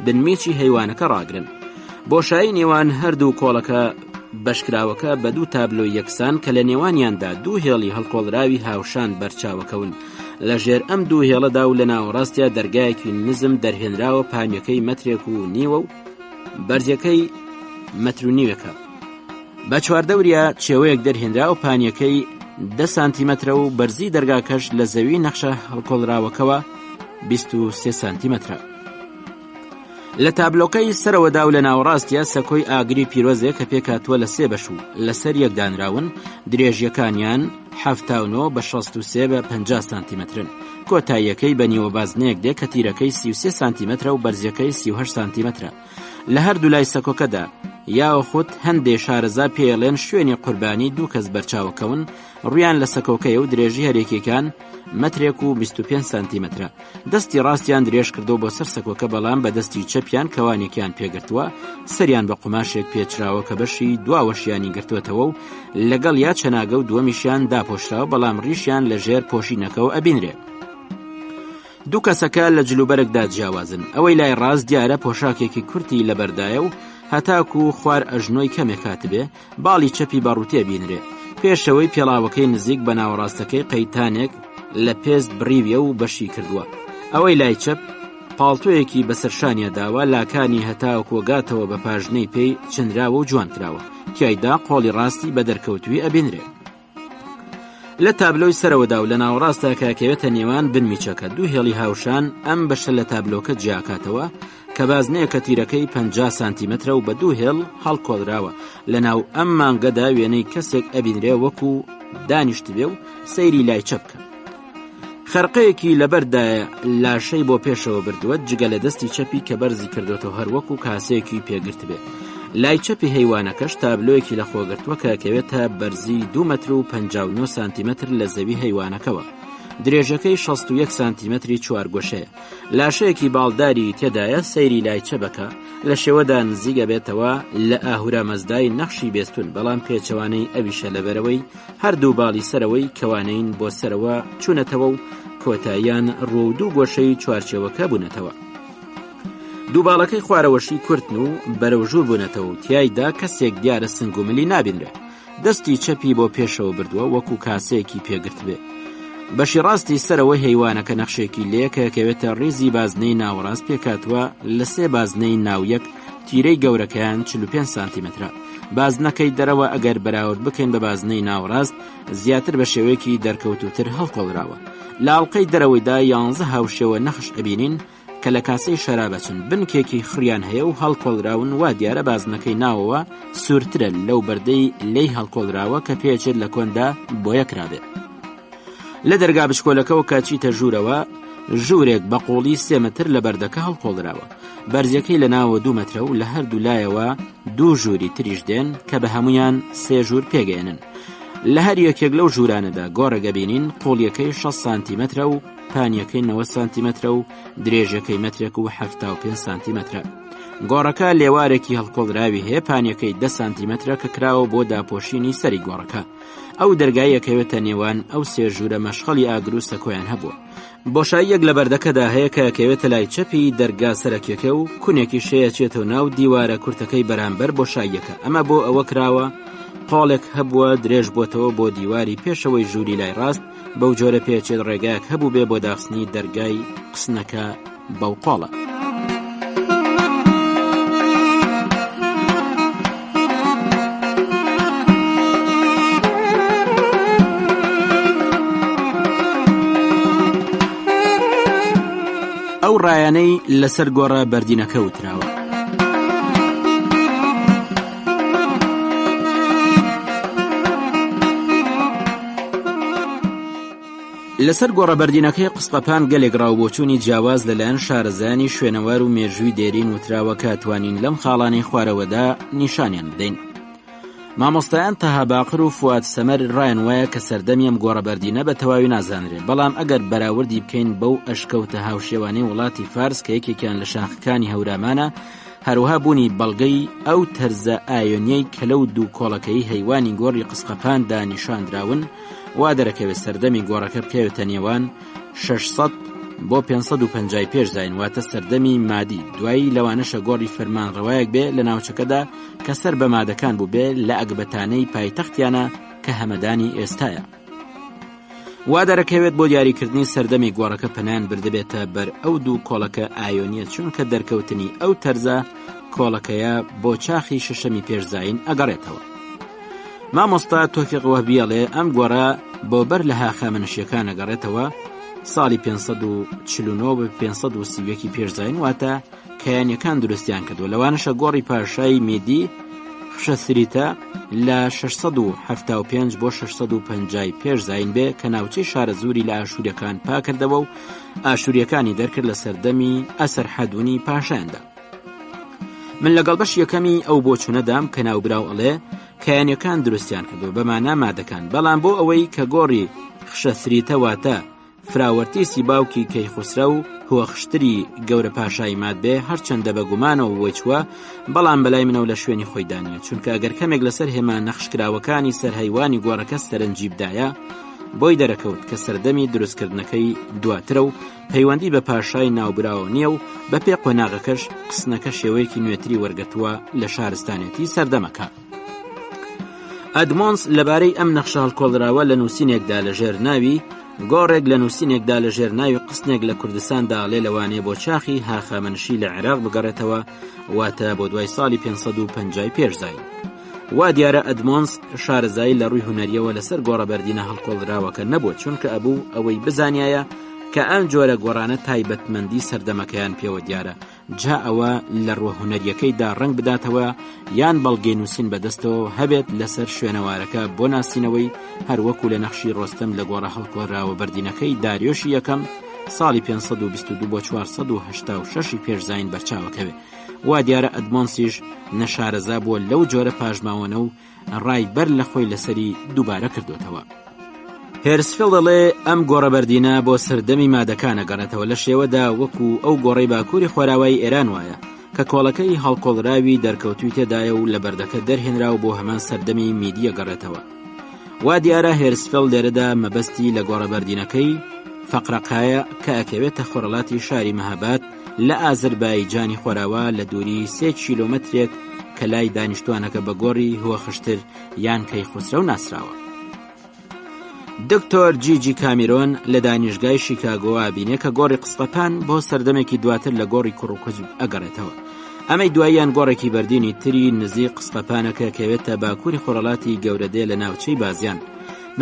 بنمێکی هەیوانەکە ڕاگرن. بۆشایی نێوان هەردوو کۆڵەکە بەشکراوەکە بە دوو تابلۆ یەکسان کە لە نێوانیاندا دوو هێڵی هەڵکۆڵراوی هاوشان بەرچاوەکەون. لە ژێر ئەم دوو هێڵەدا و لە ناوەڕاستیا دەرگایەکی نزم دەرهێنراوە، پانیەکەی مەترێک و نیوە و بەرزەکەی مەتر و نیوەکە. بە چواردەوریا چێوەیەک دەرهێنرا و پانیەکەی 10 سانتیمەترە و بەرزی دەرگاکەش لە زەوی نەخشە هەڵکۆڵراوەکەوە 23 سانتیمەترە. لە تابلۆکەی سەرەوەدا و لە ناوەڕاستیا سەکۆی ئاگری پیرۆزێک کە پێکاتوە لە 3 بەش و لەسەر یەکدانراون، درێژیەکانیان 79 بە 63 بە 50 سانتیمەترن. کۆتاییەکەی بە نیوەبازنەیەک دێ کە تیرەکەی 33 سانتیمەترە و بەرزەکەی 38 سانتیمەترە. لە هەردوو لای سەکۆکەدا یاوەخۆت هەندێ شارەزا پێڵێن شوێنی قوربانی دوو کەس بەرچاوەکەون، ڕویان لە سەکۆکەیە و درێژی هەرێکێکان مەترێک و 25 سانتیمەترە. دەستی ڕاستیان درێژ کردو بۆ سەر سەکۆکە، بەڵام بە دەستی چەپیان کەوانێکیان پێگرتووە، سەریان بە قوماشێک پێچراوە کە بەشی دواوەشیانی گرتوێتەوە و لەگەڵ یا چەناگە و دووەمیشیان داپۆشراوە، بەڵام ڕیشیان لە ژێر پۆشینەکەەوە ئەبینرێ. دوو کەسەکە لە جلوبەرێکدا جیاوازن. ئەوەی لای ڕاست دیارە پۆشاکێکی کورتی لەبەردایە و هەتاکو خوار ئەژنۆی کەمێک هاتبێ، باڵی چەپی بەڕووتێ بینرێ. پێشەوەی پێڵاوەکەی نزیک بە ناوەڕاستەکەی قەیتانێک لە پێست بڕیویە و بەشی کردووە. ئەوەی لای چەپ پاڵتۆیەکی بەسەرشانیە داوە، لاکانی هەتاوکۆگاتەوە بە پاژنەی پێی چنراوە و جوان کراوە، تیایدا قۆڵی ڕاستی بە دەرکەوتوی ئەبینرێ. لە تابلۆی سەرەوەدا و لە ناوەڕاستە کاکەوێتە نێوان بنمیچەکە دوو هێڵی هاوشان، ئەم بەشە لە تابلۆکە جیاکاتەوە کە بازنەیە کە تیرەکەی 50 سانتیمەترە و بە دوو هێڵ هەڵکۆڵراوە. لە ناو ئەم مانگەدا وێنەی کەسێک ئەبینرێ وەکو دانیشت بێ و سەیری لای چەپکە. خەرقەیەکی لەبەردایە لاشەی بۆ پێشەوە بردووە، جگە لە دەستی چەپی کە بەرزی کردوێتەوە هەر وەکو کاسەیەکی پێگرت بێ. لای چەپی هەیوانەکەش تابلۆیەکی لە خۆگرتووە کە کەوێتە بەرزی 2 متر و 59 سانتیمەتر لە زەوی هەیوانەکەوە. درێژەکەی 61 سانتیمەتری چوارگۆشەیە. لاشەیەکی باڵداری تێدایە، سەیری لای چەبەکە لە شێوەدا نزیگە بێتەوە لە ئاهورا مەزدای نەخشی بێستون، بەڵام پێچەوانەی ئەویشە لەبەرەوەی هەردوو باڵی سەرەوەی کەوانەین بۆ سەرەوە چوونەتەوە و کۆتاییان ڕۆ و دوو گۆشەی چوارچێوەکە بوونەتەوە. دووباڵەکەی خوارەوەشی کورتن و بەرەو ژوور بوونەتەوە و تیایدا کەسێک دیارە سنگوملی نابینرێ. دەستی چەپی بۆ پێشەوە بردووە وەکو کاسەیەکی پێگرت بێ. بەشی ڕاستی سەرەوە هەیوانەکە نەخشێکی لێکە کەوێتە ڕێزی بازنەی ناوەڕاست پێکاتوە لە 3 بازنەی ناویەک، تیرەی گەورەکەیان 45 سانتیمەترە. بازنەکەی دەرەوە ئەگەر بەراورد بکەین بە بازنەی ناوەڕاست زیاتر بە شێوەیەکی دەرکەوتوتر هەڵکۆڵراوە. لاڵقەی دەرەوەیدا 11 هاوشێوە نەخش ئەبینین کە لە کاسەی شەرابەچن، بنکێکی خڕیان هەیە و هەڵکۆڵراون، وا دیارە بازنەکەی ناوەوە سوورترە لەو بەردەی لی هەڵکۆڵراوە کە پێچێت لە کۆندا بۆ یەکرابێت. لە دەرگا بچکۆلەکەەوە کاچیتە ژوورەوە، ژوورێک بە قۆڵی 3 متر لە بەردەکە هەڵکۆڵراوە. بەرزەکەی لە ناوە 2 مترە و لە هەردوو لایەوە دوو ژووری تریش دێن کە بە هەمویان 3 ژوور پێگەێنن. لە هەر یەکێک لەو ژوورانەدا گۆڕەگە بینین، قۆڵیەکەی 6 سانتیمەترە و پانیەکەی 90 سانتیمەترە و درێژەکەی مترێک و 75 سانتیمەترە. گۆڕەکە لێوارێکی هەڵکۆڵراوی هەیە، پانیەکەی 10 سانتیمەترە کە کراوە بۆ داپۆشینی سەری گۆڕەکە. ئەو دەرگایەکەوێتە نێوان ئەو سێ ژوورە مەشخەڵی ئاگر و سەکۆیان هەبووە. بۆشاییەک لە بەردەکەدا هەیە کە کەوێتە لای چەپی دەرگا سەرەکیەکە و کونێکی شەیە چێتەوە ناو دیوارە کورتەکەی بەرامبەر بۆشاییەکە. ئەمە بۆ ئەوە کراوە قۆڵێک هەبووە درێژ بۆتەوە بۆ دیواری پێشەوەی ژووری لای ڕاست، بەو جۆرە پێچێت ڕێگایەک هەبوو بێ بۆ داخستنی دەرگای قسنەکە بەو قۆڵە. ئەو ڕایانەی لەسەر گۆڕە بەردینەکە وتراوە. لەسەر گۆڕە بەردینەکەی قسقەپان گەلێک ڕاوبۆچوونی جیاواز لەلایەن شارەزانی شوێنەوار و مێژووی دێرین وتراوە کە توانین لەم خاڵانەی خوارەوەدا نیشانیان بدەین. مامۆستایان تەها باقر و فواد سەمەر ڕایان وایە کە سەردەمی ئەم گۆڕە بەردینە بە تەواوی نازانرێت، بەڵام ئەگەر بەراوردی بکەین بەو ئەشکەوتە هاوشێوانەی وڵاتی فارس کە یەکێکیان لە شاخەکانی هەورامانە، هەروها بوونی بەڵگەی ئەو تەرزە ئایۆنیەی کە لەو دوو کۆڵەکەی هەیوانی گۆڕی قسقەپاندا نیشاندراون، وا دەرەکەوێت سەردەمی گۆڕەکە بکەوێتە نێوان 600 بۆ 550 پێش زاین، واتە سەردەمی مادی. دوایی لەوانەشە گۆڕی فەرمانڕەوایەک بێ لە ناوچەکەدا کە سەر بە مادەکان بوو بێ لە ئەگبەتانەی پایتەختیانە کە هەمەدانی ئێستایە. وا دەرەکەوێت بۆ دیاریکردنی سەردەمی گۆڕەکە پەنایان بردبێتە بەر ئەو دوو کۆڵەکە ئایۆنیە، چونکە دەرکەوتنی ئەو تەرزە کۆڵەکەیە بۆ چاخی شەشەمی پێش زاین ئەگەڕێتەوە. مامۆستا تۆفیق وەهبیەڵێ ئەم گۆڕە بۆ بەر لە هاخامنشیەکان ئەگەڕێتەوە ساڵی 549 بە 531 پێش زاین، واتە کەیانیەکان دروستیان کردووە. لەوانەشە گۆڕی پاشای میدی خشەسریتە لە 675 بۆ 650 پێش زاین بێ کە ناوچەی شارە زووری لە ئاشوریەکان پاکردەوە و ئاشوریەکانی دەرکرد لە سەردەمی ئەسەر حەدونی پاشایاندا. من لەگەڵ بەش یەکەمی ئەو بۆچوونەدام کە ناوبراو ئەڵێ کەیانیەکان دروستیان کردووە بەمانە مادەکان، بەڵام بۆ ئەوەی کە گۆڕی خشەسریتە واتە فراوەرتیسی باوکی کەیخوسرە و هۆخشتری گەورە پاشای ماد بێ هەرچەندە بە گومانەوە وەچوە، بەڵام بەلای منەوە لە شوێنی خۆی دانیە، چونکە ئەگەر کەمێک لەسەر هێما نەخشکراوەکانی سەرهەیوانی گۆڕەکە سەرنجی بدایە، بۆی دەرەکەوت کە سەردەمی دروستکردنەکەی دواترە و پەیوەندی بە پاشای ناوبراوە نییە و بە پێ قۆناغەکەش قسنەکە شێوەیەکی نوێتری وەرگرتووە لە شارستانێتی سەردەمەکە. ئەدمۆنس لەبارەی ئەم نەخشە هەڵکۆڵراوە لە نووسینێکدا لە ژێر ناوی گۆڕێک لە نووسینێکدا لە ژێر ناوی قسنێک لە کوردستاندا ئەڵێ لەوانەیە بۆ چاخی هاخامنشی لە عێراق بگەڕێتەوە، واتە بۆ دوای ساڵی 550 پێش زاین. وا دیارە ئەدمۆنس شارەزایی لە ڕووی هونەریەوە لەسەر گۆڕە بەردینە هەڵکۆڵراوەکە نەبووە، چونکە ئەبوو ئەوەی بزانایە کە ئەم جۆرە گۆڕانە تایبەتمەندی سەردەمەکەیان پێوە دیارە، جا ئەوە لە ڕووە هونەریەکەیدا ڕەنگ بداتەوە یان بەڵگەی نووسین بەدەستەوە هەبێت لەسەر شوێنەوارەکە بۆ ناسینەوەی، هەروەکو لە نەخشی ڕۆستەم لە گۆڕە هەڵکۆڵراوە بەردینەکەی داریۆشی یەکەم ساڵی 522 بۆ 486 پێش زاین بەرچاوەکەوێ. وا دیارە ئەدمۆنسیش نەشارەزا بووە لەو جۆرە پاژماوەنە و ڕای بەر لە خۆی لەسەری دووبارە کردوتەوە. هێرسفێڵ دەڵێ ئەم گۆڕە بەردینە بۆ سەردەمی مادەکانە گەڕێتەوە لە شێوەدا وەکو ئەو گۆڕەی باکووری خۆراوایی ئێران وایە کە کۆڵەکەی هەڵکۆڵراوی دەرکەوتوی تێدایە و لە بەردەکە دەرهێنرا و بۆ هەمان سەردەمی میدیە گەڕێتەوە. وا دیارە هێرسفێڵ لێرەدا مەبەستی لە گۆڕە بەردینەکەی فەقرەقایە کە ئەکەوێتە خۆرەڵاتی شاری مەهاباد لە ئازەربایجانی خۆراوە لە دووری 3 کیلۆمەترێک کە لای دانیشتوانەکە بە گۆڕی هۆخشتر یان کەیخوسرە و ناسراوە. دکتۆر جیجی کامیرۆن لە دانیشگای شیکاگۆ بینێ کە گۆڕی قسقەپان بۆ سەردەمێکی دواتر لە گۆڕی کوڕوکوز ئەگەڕێتەوە. ئەمەی دواییان گۆڕێکی بەردینی تری نزیک قسقەپانەکە کەوێتە باکووری خۆرەڵاتی گەورەدێ لە ناوچەی بازیان.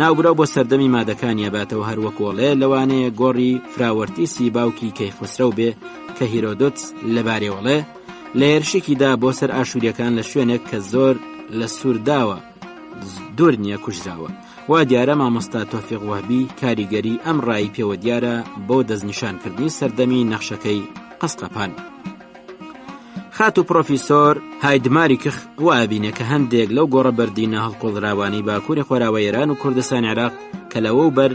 ناوبراو بۆ سەردەمی مادەکانی ئەباتەوە هەروەکۆڵێ لەوانەیە گۆڕی فراوەرتیسی باوکی کەیخوسرە و بێ کە هیرۆدۆتس لەبارەوەڵێ لە هێرشێکیدا بۆ سەر ئاشوریەکان لە شوێنێک کە زۆر لە سوورداوە دوور نییە کوژراوە. وا دیارە مامۆستا تۆفیق وەهبی کاریگەری ئەم ڕایی پێوە دیارە بۆ دەستنیشانکردنی سەردەمی نەخشەکەی قسقەپان. خات و پرۆفیسۆر هایدماری کخ وابینێ کە هەندێک لەو گۆڕە بەردینە هەڵکۆڵراوانی باکووری خۆراوە ئێران و کوردستان عێراق کە لەوە بەر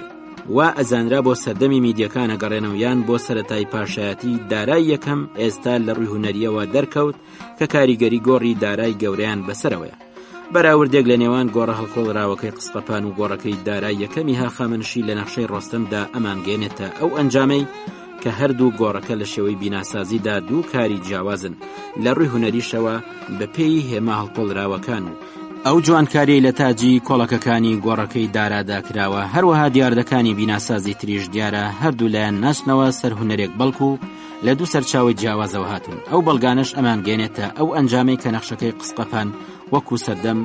وا ئەزانرا بۆ سەردەمی میدیەکانە گەڕێنەوەیان بۆ سەرەتای پاشایەتی دارای یەکەم ئێستا لە ڕووی هونەریەوە دەرکەوت کە کاریگەری گۆڕی دارای گەورەیان بەسەرەوەیە. بەراوردێک لە نێوان گۆڕە هەڵکۆڵراوەکەی قسقەپان و گۆڕەکەی دارای یەکەمی هاخامنشی لە نەخشەی ڕۆستەمدا ئەمانگەێنێتە ئەو ئەنجامەی کە هەردوو گۆڕەکە لە شێوەی بیناسازیدا دوو کاری جیاوازن لە ڕووی هونەریشەوە بە پێی هێما هەڵکۆڵراوەکان و ئەو جوانکاری لە تاجی کۆڵەکەکانی گۆڕەکەی دارادا کراوە. هەروەها دیاردەکانی بیناسازی تریش دیارە هەردوو لایەن ناچنەوە سەر هونەرێک بەڵکو لە دوو سەرچاوی جیاوازەوە هاتون. ئەو بەڵگانش ئەمانگەێنێتە ئەو ئەنجامەی کە نەخشەکەی قسقەپان وەکو سەردەم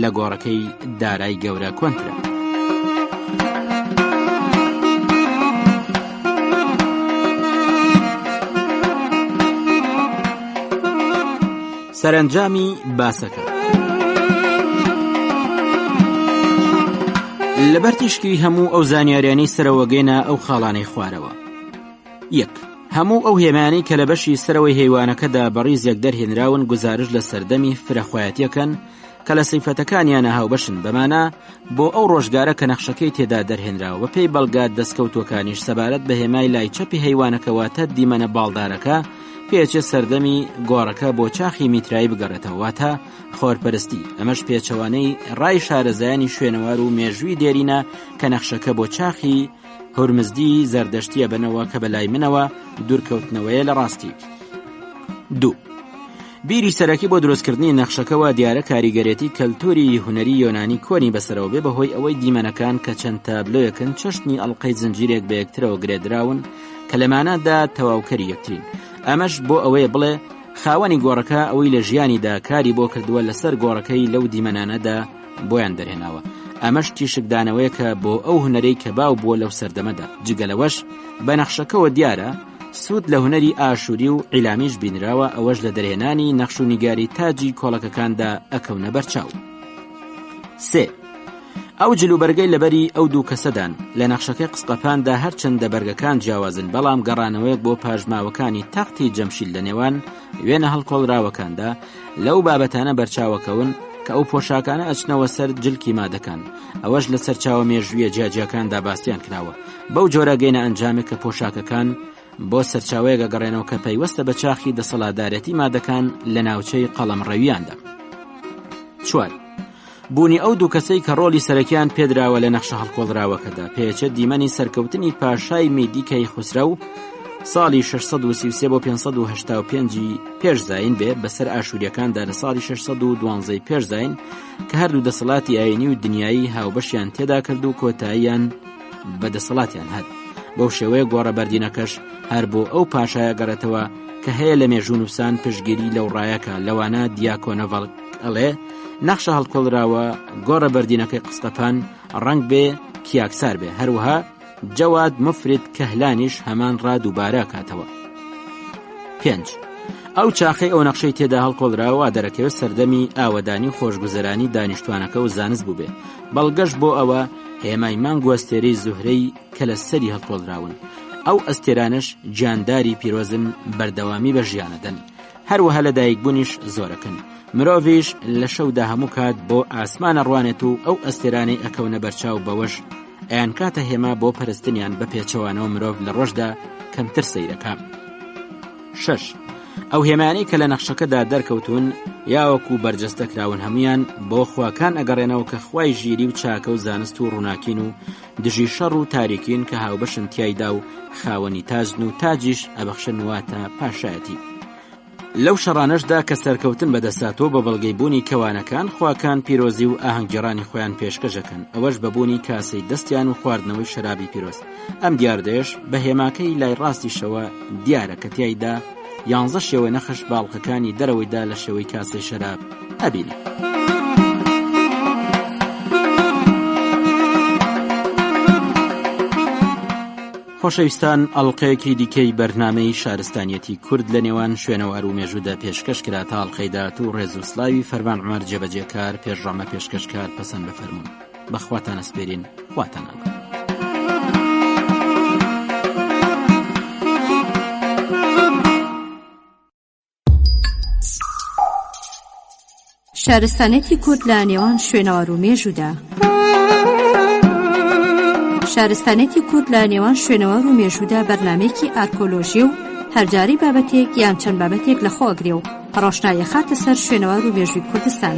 لە گۆڕەکەی دارای گەورە کۆنترە. سەرنجامی باسەکە لەبەر تیشکی هەموو ئەو زانیاریانی سەرەوەگەینە ئەو خاڵانەی خوارەوە. 1. هەموو ئەو هێمانەی کە لە بەشی سەرەوەی هەیوانەکەدا بەڕیزێک دەرهێنراون گزارش لە سەردەمی فرەخوایەتیەکەن کە لە سیفەتەکانیانە هاوبەشن، بەمانە بۆ ئەو ڕۆژگارە کە نەخشەکەی تێدا دەرهێنراوە بە پێی بەڵگات دەستکەوتوەکانیش سەبارەت بە هێمای لای چەپی هەیوانەکەواتە دیمەنە باڵدارەکە پێچێ سەردەمی گۆڕەکە بۆ چاخی میترایی بگەڕێتەوە، واتە خۆرپەرستی. ئەمەش پێچەوانەی ڕای شارەزایانی شوێنەوار و مێژووی دێرینە کە نەخشەکە بۆ چاخی هورمزدی زەردەشتیە بنەوە کە بەلای منەوە دوورکەوتنەوەیە لە ڕاستی. 2. بیری سەرەکی بۆ دروستکردنی نەخشەکەەوە دیارە کاریگەرێتی کەلتوری هونەری یۆنانی کۆنی بەسەرەوە بێ بەهۆی ئەوەی دیمەنەکان کە چەند تابلۆیەکن چەشنی ئەڵقەی زنجیرێک بە یەکترەوە گرێدراون کە لەمانەدا تەواوکەری یەکترین. ئەمەش بۆ ئەوەیە بڵێ خاوەنی گۆڕەکە ئەوەی لە ژیانیدا کاری بۆ کردووە لەسەر گۆڕەکەی لەو دیمەنانەدا بۆیان دەرهێناوە. ئەمەش تیشکدانەوەیە کە بۆ ئەو هونەرەی کە باو بووە لەو سەردەمەدا. جگەلەوەش بە نەخشەکەەوە دیارە سوود لە هونەری ئاشووری و عیلامیش بینراوە، ئەوەش لە دەرهێنانی نەخش و نیگاری تاجی کۆڵەکەکاندا ئەکەونە بەرچاو. 3. ئەو جلوبەرگەی لەبەری ئەو دوو کەسەدان لە نەخشەکەی قسقەپاندا هەرچەندە بەرگەکان جیاوازن، بەڵام گەڕانەوەیەک بۆ پاژماوەکانی تەختی جەمشید لە نێوان وێنە هەڵکۆڵراوەکاندا لەو بابەتانە بەرچاوەکەون کە ئەو پۆشاکانە ئەچنەوە سەر جلکی مادەکان. ئەوەش لە سەرچاوە مێژوویە جیاجیاکاندا باستیان کراوە. بەو جۆرە گەینە ئەنجامێک کە پۆشاکەکان بۆ سەرچاوەیەگە گەڕێنەوە کە پەیوەستە بە چاخی دەسەڵاتدارەتی مادەکان لە ناوچەی قەڵەمڕەویاندا. 4. بوونی ئەو دوو کەسەی کە ڕۆلی سەرەکیان پێدراوە لە نەخشە هەڵکۆڵراوەکەدا پێچە دیمەنی سەرکەوتنی پاشای میدیکەی خوسرە و ساڵی 633 بۆ 585 پێشزاین بێ بەسەر ئاشووریەکاندا لە ساڵی 612 پێشزاین کە هەردوو دەسەڵاتی ئاینی و دنیایی هاوبەشیان تێدا کرد و کۆتاییان بە دەسەڵاتیان هەد. بەو شێوەیە گۆڕە بەردینەکەش هەر بۆ ئەو پاشایە گەڕێتەوە کە هەیە لە مێژوو نووسان پشگیری لەو ڕایەکە لەوانە دیاکۆنەڤەڵ ئەڵێ نەخشە هەڵکۆڵراوە گۆڕە بەردینەکەی قسقەپان ڕەنگ بێ کیاکسار بێ، هەروەها جەواد مفرد کەهلانیش هەمان ڕادووبارە کاتەوە. 5. ئەو چاخەی ئەو نەخشەی تێدا هەڵکۆڵراوە دەرەکەوێت سەردەمی ئاوەدانی و خۆشگوزەرانی دانیشتوانەکە و زانست بووبێ، بەڵگەشت بۆ ئەوە هێمای مانگ و ئەستێرەی زوهرەی کە لە سەری هەڵکۆڵراون. ئەو ئەستێرانش گیانداری پیرۆزن بەردەوامی بە ژیانەدەن، هەروەها لە دایکبوونیش زۆرەکەن. مرۆڤیش لە شەودا هەموو کات بۆ ئاسمانە ڕوانێت و ئەو ئەستێرانەی ئەکەونە بەرچاو بەوەش ئەیان کاتە هێما بۆ پەرستنیان بە پێچەوانەوە مرۆڤ لە ڕۆژدا کەمتر سەیرەکە. 6. ئەو هێمانەی کە لە نەخشەکەدا دەرکەوتون یاوەکو بەرجەستە کراون هەمویان بۆ خواکان ئەگەڕێنەوە کە خوای ژیری و چاکە و زانست و ڕووناکین و دژی شەڕ و تاریکین کە هاوبەشن تیایدا و خاوەنی تاجن و تاجیش ئەبەخشن واتە پاشایەتی. لەو شەڕانەشدا کە سەرکەوتن بەدەساتەوە بە بەڵگەی بوونی کەوانەکان خواکان پیرۆزی و ئاهەنگگێڕانی خۆیان پێشکەشەکەن، ئەوەش بەبوونی کاسەی دەستیان و خواردنەوەی شەرابی پیرۆز. ئەم دیاردەیەش بە هێماکەی لای ڕاستیشەوە دیارە کە تیایدا 11 شێوە نەخش باڵقەکانی دەرەوەیدا لە شێوەی کاسەی شەراب ئەبینی. خۆشەویستان، ئەڵلقەیەکی دیکەی بەرنامەی شارستانیەتی کورد لە نێوان شوێنەوار و مێژوودا پێشکەش کرا تا ئەڵلقەی داهاتوو و ڕێز و سلاوی فەرمان عومەر جێبەجێکار پێشڕامە پێشکەشکار پەسەند بفەرمون. بەخواتان ئەسپێرین، خواتان ئەڵێ. شارستانێتی کورد لە نێوان شوێنەوار و مێژوودا. شارستانێتی کورد لە نێوان شوێنەوار و مێژوودا بەرنامەیەکی ئارکۆلۆژی و هەرجاری بابەتێک یان چەند بابەتێک لە خۆگرێ و ڕۆشنایە خاتە سەر شوێنەوار و مێژووی کوردستان.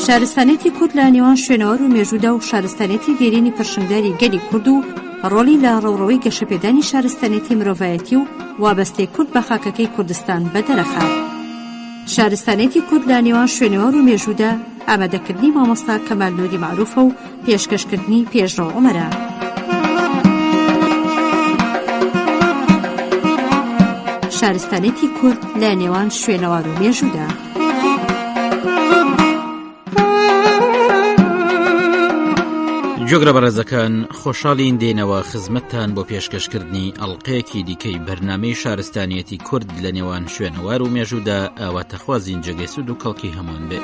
شارستانێتی کورد لە نێوان شوێنەوار و مێژوودا و شارستانێتی دێرینی پرشنگداری گەلی کورد و ڕۆڵی لە ڕێوڕەوەی گەشەپێدانی شارستانێتی مرۆڤایەتی و وابەستەی کورد بە خاکەکەی کوردستان بەدەرەخات. شارستانێتی کورد لە نێوان شوێنەوار و مێژوودا ئامادەکردنی مامۆستا کەمال نووری معروفە و پێشکەشکردنی پێشڕۆ عومەرە. شارستانێتی کورد لە نێوان شوێنەوار و مێژوودا. جۆگرە بەڕێزەکان، خۆشحاڵین دێنەوە خزمەتتان بۆ پێشکەشکردنی ئەڵلقەیەکی دیکەی بەرنامەی شارستانیەتی کورد لە نێوان شوێنەوار و مێژوودا ئاواتەخوازین جێگەی سوود و کەڵکی هەمووان بێ.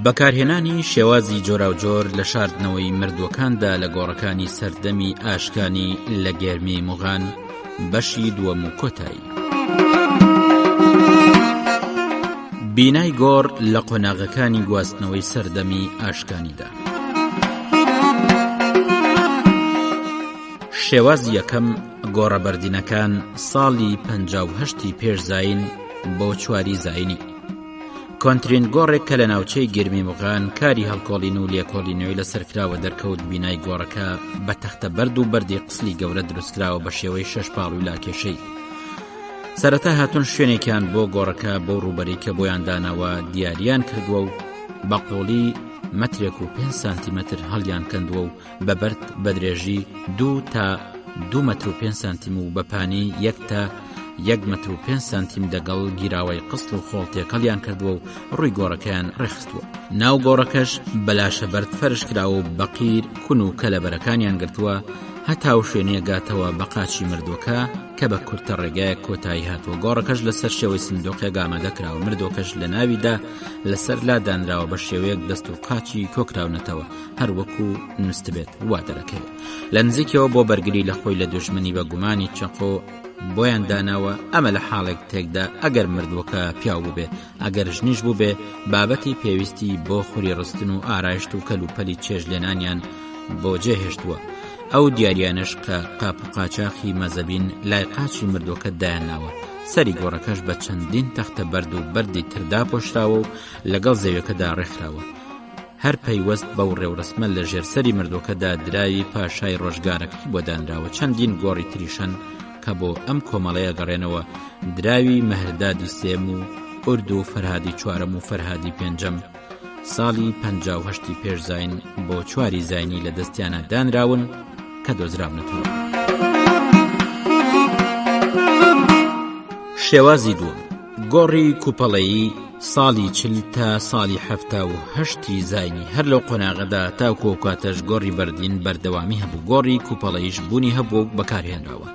بەکارهێنانی شێوازی جۆراوجۆر لە شاردنەوەی مردوەکاندا لە گۆڕەکانی سەردەمی ئاشکانی لە گێرمی موغان بەشی دووەم و کۆتایی. بینای گۆڕ لە قۆناغەکانی گواستنەوەی سەردەمی ئاشکانیدا. شێوازی یەکەم گۆڕەبەردینەکان ساڵی 58 پێش زاین بۆ 4 زاینی. کۆنترین گۆڕێک کە لە ناوچەی گرمی موغان کاری هەڵکۆڵین و لێکۆڵینەوەی لەسەرکراوە دەرکەوت بینای گۆڕەکە بە تەختە بەرد و بەردی قسلی گەورە دروستکراوە بە شێوەی 6 پاڵ و لاکێشەی. سەرەتا هاتون شوێنێکیان بۆ گۆڕەکە بۆ ڕوبەری کە بۆیان داناوە دیاریان کردووە و بە قۆڵی مەترێک و 5 سانتیمەتر هەڵیان کەندووە و بە بەرد بە درێژی 2 تا 2 مەتر و 5 سانتیم و بەپانی 1 تا 1 مەتر و 5 سانتیم دەگەڵ گیراوەی قسڵ و خۆڵتێکەڵیان کردووە و ڕووی گۆڕەکەیان ڕێخستووە. ناو گۆڕەکەش بەلاشە بەرد فەرش کراوە و بەقیر کون و کەلەبەرەکانیان گرتووە هەتا و شوێنەیە گاتەوە بە قاچی مردوەکە کە بە کورتە ڕێگایە کۆتایی هاتووە. گۆڕەکەش لەسەر شێوەی سندۆقێک ئامادەکراوە، مردۆکەش لە ناویدا لەسەر لا دانراوە بە شێوەیەک دەست و قاچی کۆکراونەتەوە هەر وەکو نووست بێت وا دەرەکەوێت. لە نزیکەوە بۆ بەرگری لە خۆی لە دوژمنی بە گومانی چەقۆ بۆیان داناوە ئەمە لە حاڵێک تێکدا ئەگەر مردوەکە پیاو بووبێ ئەگەر ژنیش بووبێ بابەتی پێویستی بۆ خوری ڕستن و ئارایشت و کەلوپەلی چێژ لێنانیان بۆ جێهێشتووە. ئەو دیاریانش کە قاپ و قاچاقی مەزەبین لای قاچی مردوەکە دایانناوە. سەری گۆڕەکەش بە چەندین تەختە بەرد و بەردی تردا پۆشراوە و لەگەڵ زەویەکەدا ڕێکراوە. هەر پەیوەست بەو ڕێوڕسمە لە ژێرسەری مردوەکەدا دراوی پاشای ڕۆژگارەکەی بۆ دانراوە. چەندین گۆڕی تریشەن کە بۆ ئەم کۆمەڵەیە گەڕێنەوە دراوی مەهردادی سێم و ئورد و فەرهادی چوارەم و فەرهادی پێنجەم ساڵی 58 پێش زاین بۆ 4 زاینی لە دەستیانە دانراون کە دۆزراونەتەوە. شێوازی دووەم گۆڕی کوپەڵەیی ساڵی 40 تا ساڵی 78 زاینی. هەر لەو قۆناغەدا تاوکو و کاتەش گۆڕی بەردین بەردەوامی هەبوو. گۆڕی کوپەڵەییش بوونی هەبوو بەکارهێنراوە